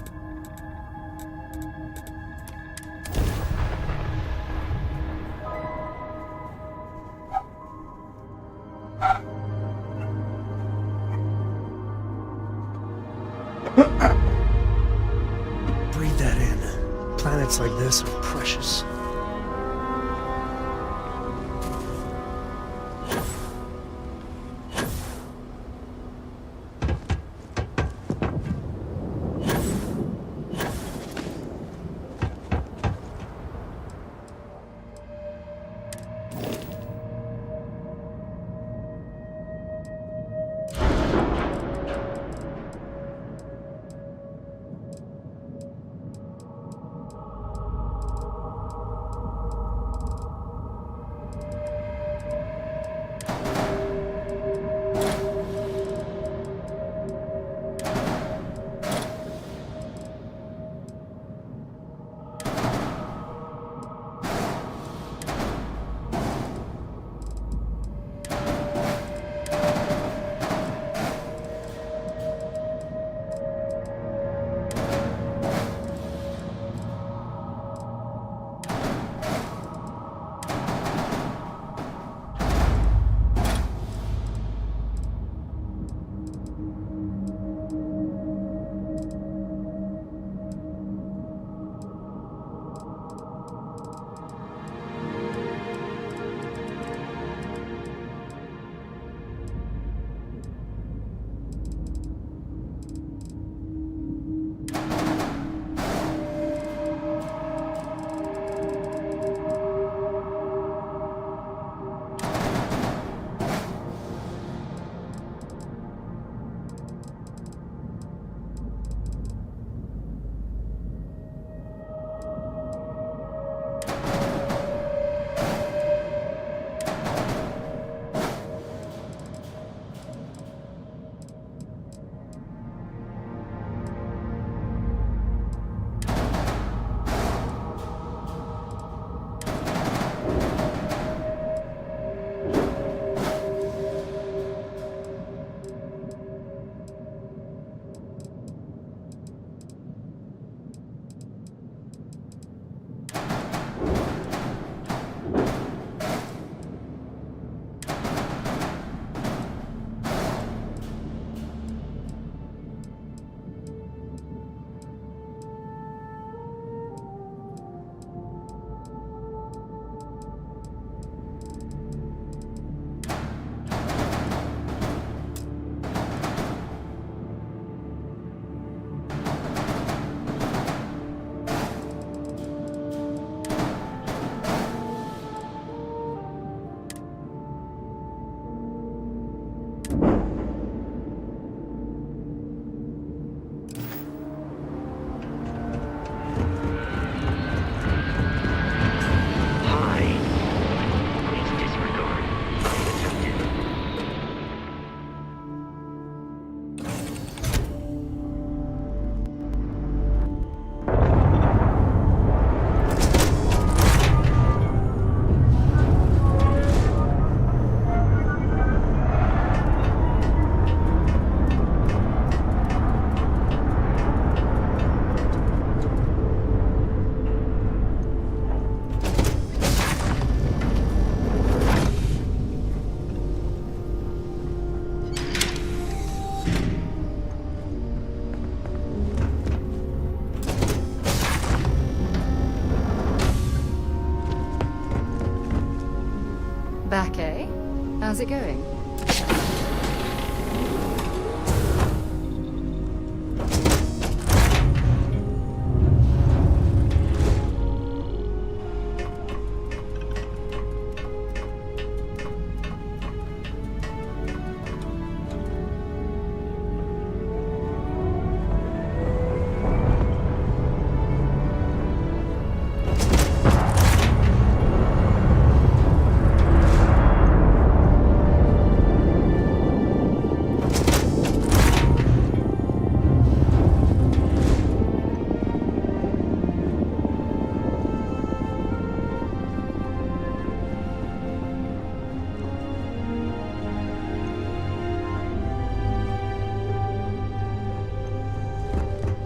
Breathe that in. Planets like this are precious. Back, eh? How's it going?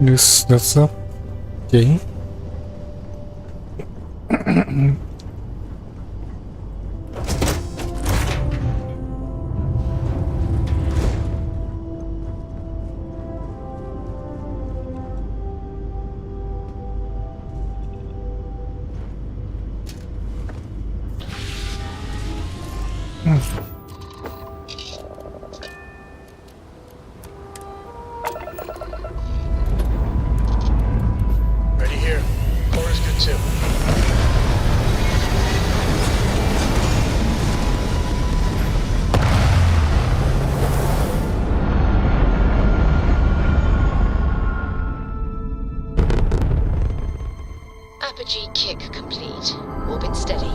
Use that stuff. Okay. Ready here. Core's good too. Apogee kick complete. Orbit steady.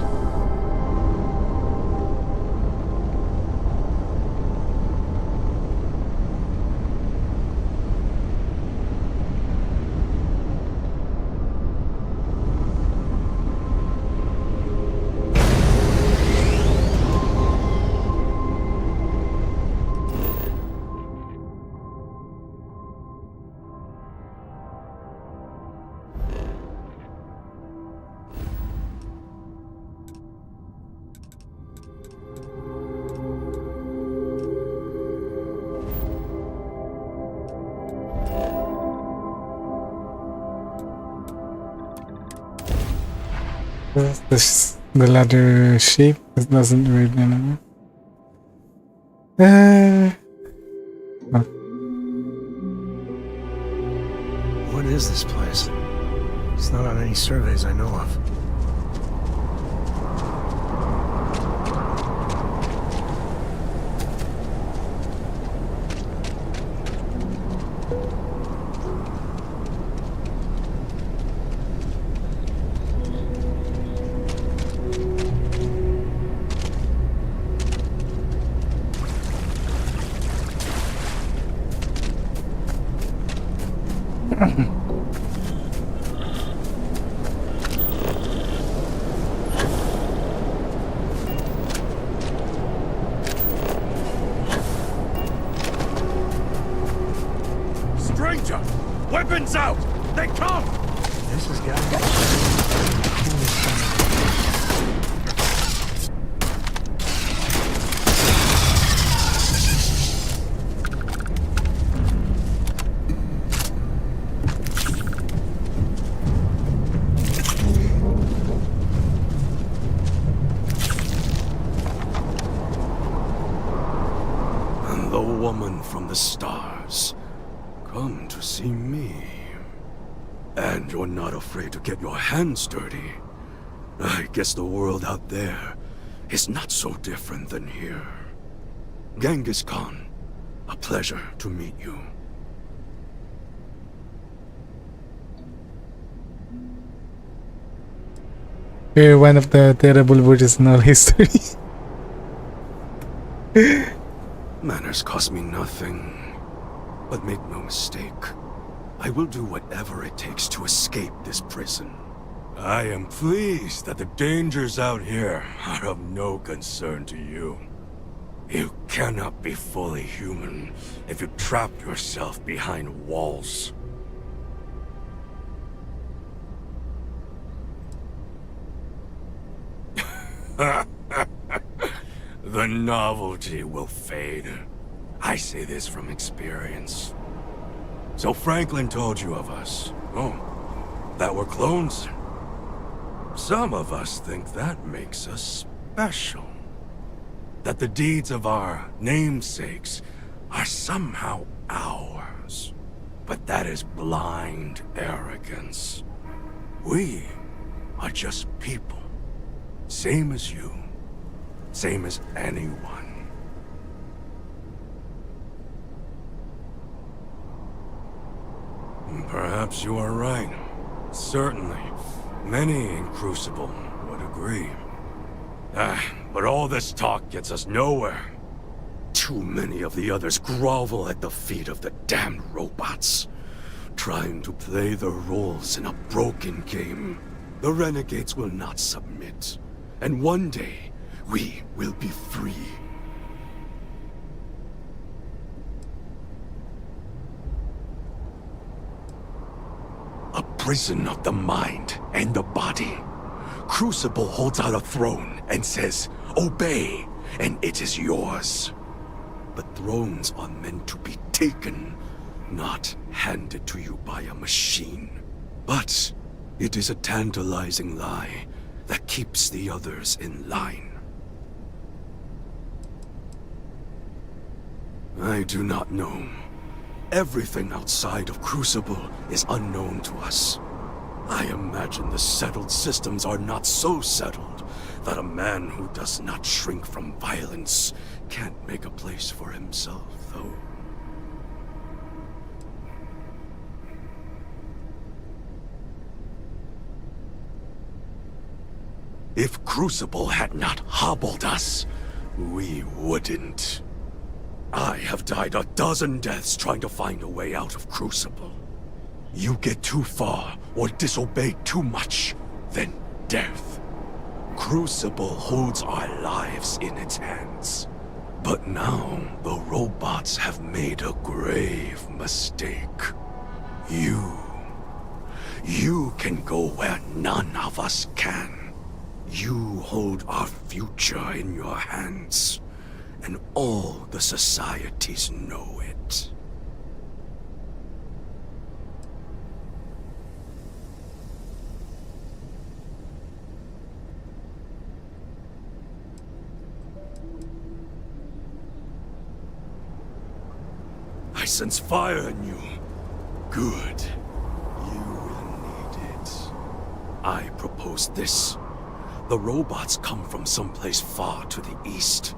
The ladder shape doesn't really know. What is this place? It's not on any surveys I know of. Stranger! Weapons out! They come! This has got to be the coolest thing. And the woman from the stars. Come to see me. And you're not afraid to get your hands dirty. I guess the world out there is not so different than here. Genghis Khan, a pleasure to meet you. You're one of the terrible witches in all history. Manners cost me nothing. But make no mistake, I will do whatever it takes to escape this prison. I am pleased that the dangers out here are of no concern to you. You cannot be fully human if you trap yourself behind walls. The novelty will fade. I say this from experience. So Franklin told you of us. Oh, that we're clones. Some of us think that makes us special. That the deeds of our namesakes are somehow ours. But that is blind arrogance. We are just people. Same as you. Same as anyone. Perhaps you are right. Certainly. Many in Crucible would agree. But all this talk gets us nowhere. Too many of the others grovel at the feet of the damned robots, trying to play their roles in a broken game. The renegades will not submit, and one day, we will be free. prison of the mind and the body. Crucible holds out a throne and says, "Obey, and it is yours." But thrones are meant to be taken, not handed to you by a machine. But it is a tantalizing lie that keeps the others in line. I do not know. Everything outside of Crucible is unknown to us. I imagine the settled systems are not so settled that a man who does not shrink from violence can't make a place for himself, though. If Crucible had not hobbled us, we wouldn't. I have died 12 deaths trying to find a way out of Crucible. You get too far or disobey too much, then death. Crucible holds our lives in its hands. But now, the robots have made a grave mistake. You can go where none of us can. You hold our future in your hands, and all the societies know it. I sense fire in you. Good. You will need it. I propose this. The robots come from someplace far to the east.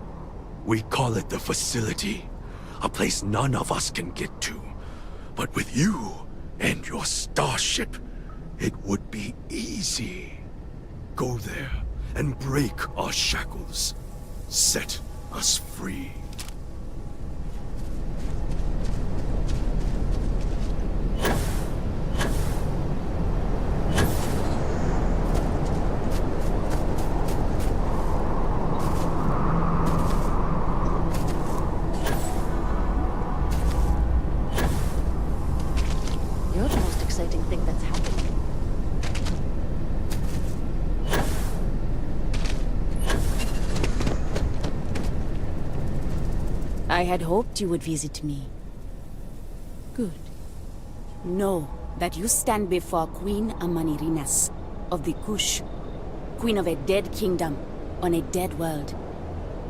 We call it the facility, a place none of us can get to. But with you and your starship, it would be easy. Go there and break our shackles. Set us free. You're the most exciting thing that's happened. I had hoped you would visit me. Good. Know that you stand before Queen Amanirinas of the Kush, queen of a dead kingdom on a dead world.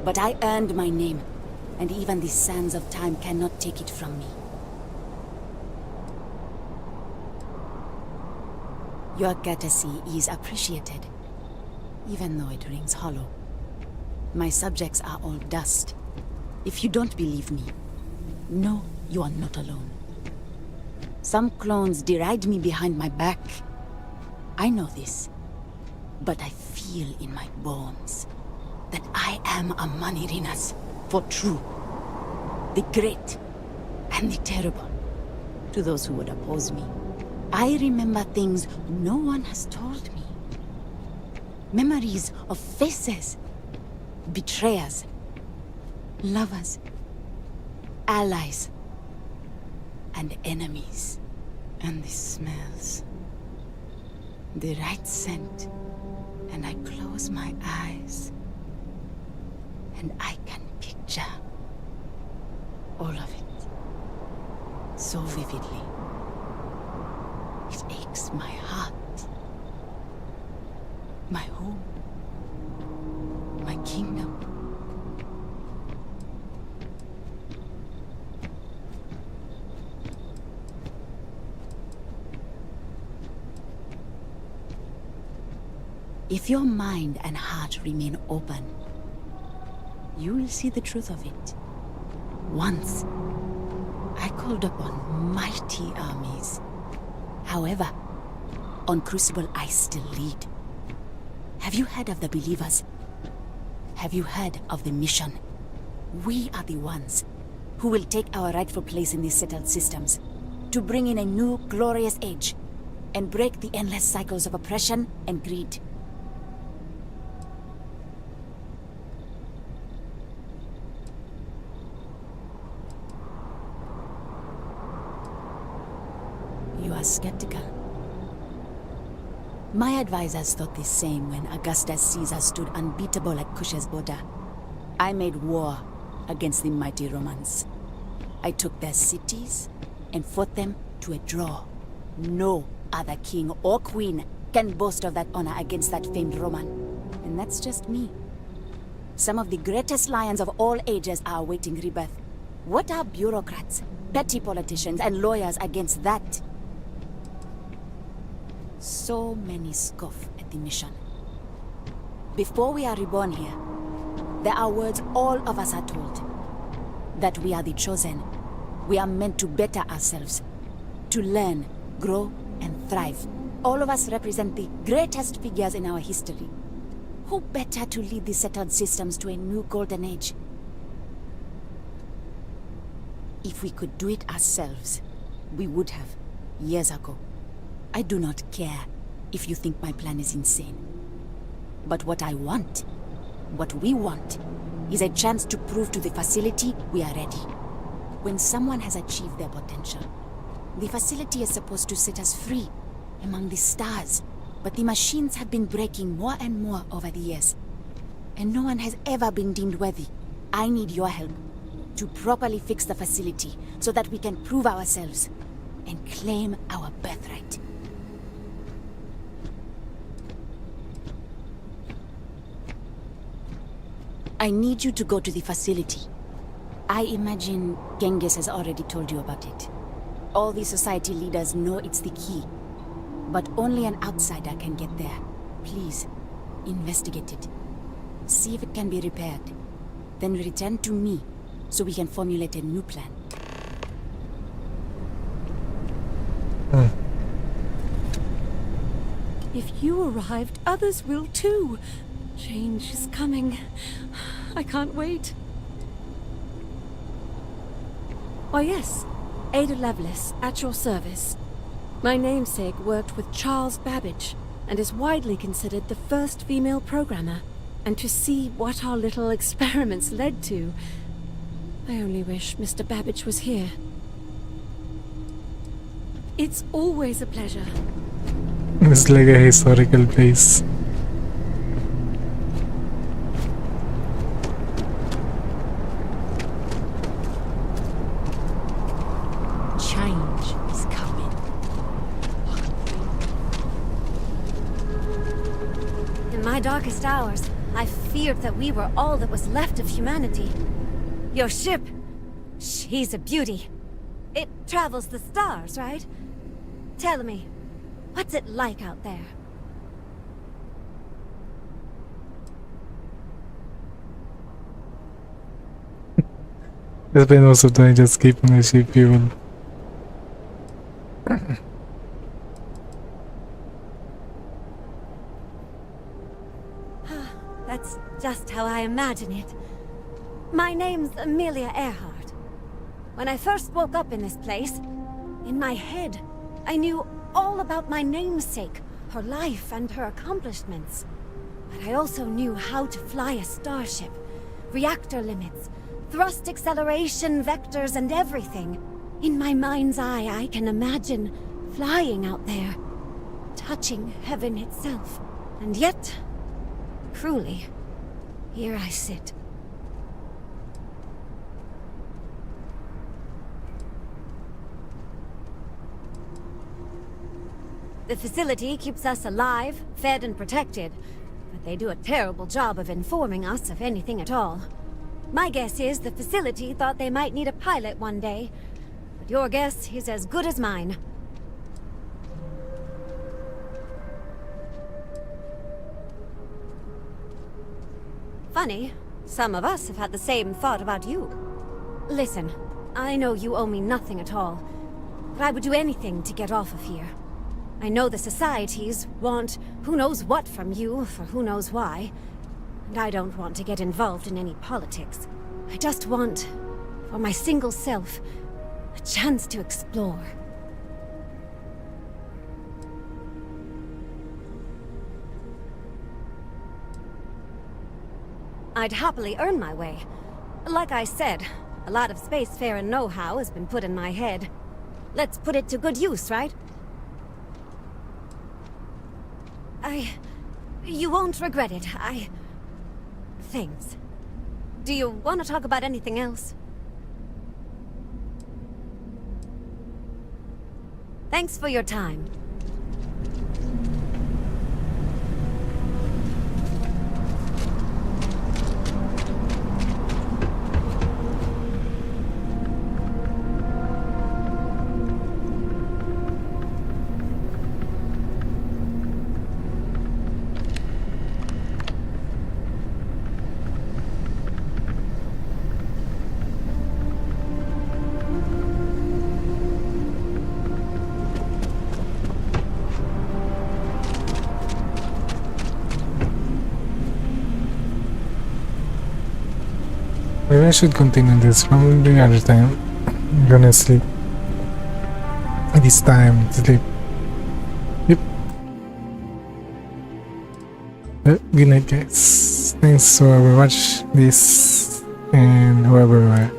But I earned my name, and even the sands of time cannot take it from me. Your courtesy is appreciated, even though it rings hollow. My subjects are all dust. If you don't believe me, know you are not alone. Some clones deride me behind my back. I know this, but I feel in my bones that I am a Manirinas for true. The great and the terrible to those who would oppose me. I remember things no one has told me. Memories of faces, betrayers, lovers, allies, and enemies. And the smells. The right scent. And I close my eyes. And I can picture all of it. So vividly. It aches my heart. My home. My kingdom. If your mind and heart remain open, you will see the truth of it. Once, I called upon mighty armies. However, on Crucible I still lead. Have you heard of the believers? Have you heard of the mission? We are the ones who will take our rightful place in these settled systems to bring in a new glorious age and break the endless cycles of oppression and greed. You are skeptical. My advisors thought the same when Augustus Caesar stood unbeatable at Kush's border. I made war against the mighty Romans. I took their cities and fought them to a draw. No other king or queen can boast of that honor against that famed Roman. And that's just me. Some of the greatest lions of all ages are awaiting rebirth. What are bureaucrats, petty politicians, and lawyers against that? So many scoff at the mission. Before we are reborn here, there are words all of us are told. That we are the chosen. We are meant to better ourselves. To learn, grow, and thrive. All of us represent the greatest figures in our history. Who better to lead the settled systems to a new golden age? If we could do it ourselves, we would have, years ago. I do not care if you think my plan is insane. But what I want, what we want, is a chance to prove to the facility we are ready. When someone has achieved their potential, the facility is supposed to set us free among the stars. But the machines have been breaking more and more over the years. And no one has ever been deemed worthy. I need your help to properly fix the facility so that we can prove ourselves and claim our birthright. I need you to go to the facility. I imagine Genghis has already told you about it. All the society leaders know it's the key. But only an outsider can get there. Please, investigate it. See if it can be repaired. Then return to me, so we can formulate a new plan. If you arrived, others will too. Change is coming. I can't wait. Oh yes, Ada Lovelace, at your service. My namesake worked with Charles Babbage, and is widely considered the first female programmer. And to see what our little experiments led to, I only wish Mr. Babbage was here. It's always a pleasure. It's like a historical place. Change is coming. In my darkest hours, I feared that we were all that was left of humanity. Your ship, she's a beauty. It travels the stars, right? Tell me, what's it like out there? I spend most of the time just keeping the ship fuel. That's just how I imagine it. My name's Amelia Earhart. When I first woke up in this place, in my head, I knew all about my namesake, her life and her accomplishments. But I also knew how to fly a starship, reactor limits, thrust acceleration vectors and everything. In my mind's eye, I can imagine flying out there, touching heaven itself. And yet, cruelly, here I sit. The facility keeps us alive, fed and protected, but they do a terrible job of informing us of anything at all. My guess is the facility thought they might need a pilot one day, but your guess is as good as mine. Funny, some of us have had the same thought about you. Listen, I know you owe me nothing at all, but I would do anything to get off of here. I know the societies want who knows what from you for who knows why, and I don't want to get involved in any politics. I just want, for my single self, a chance to explore. I'd happily earn my way. Like I said, a lot of spacefaring know-how has been put in my head. Let's put it to good use, right? You won't regret it. Thanks. Do you want to talk about anything else? Thanks for your time. Maybe I should continue this from the other time. I'm gonna sleep. This time, sleep. Yep. Good night, guys. Thanks for whoever watched this and whoever. I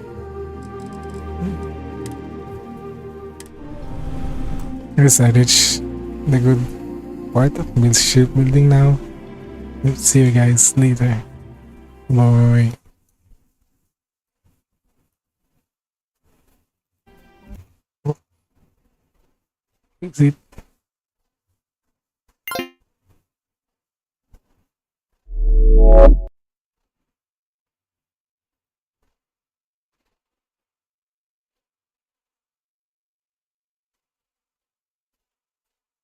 guess I reached the good part of shipbuilding now. See you guys later. Bye. Exit.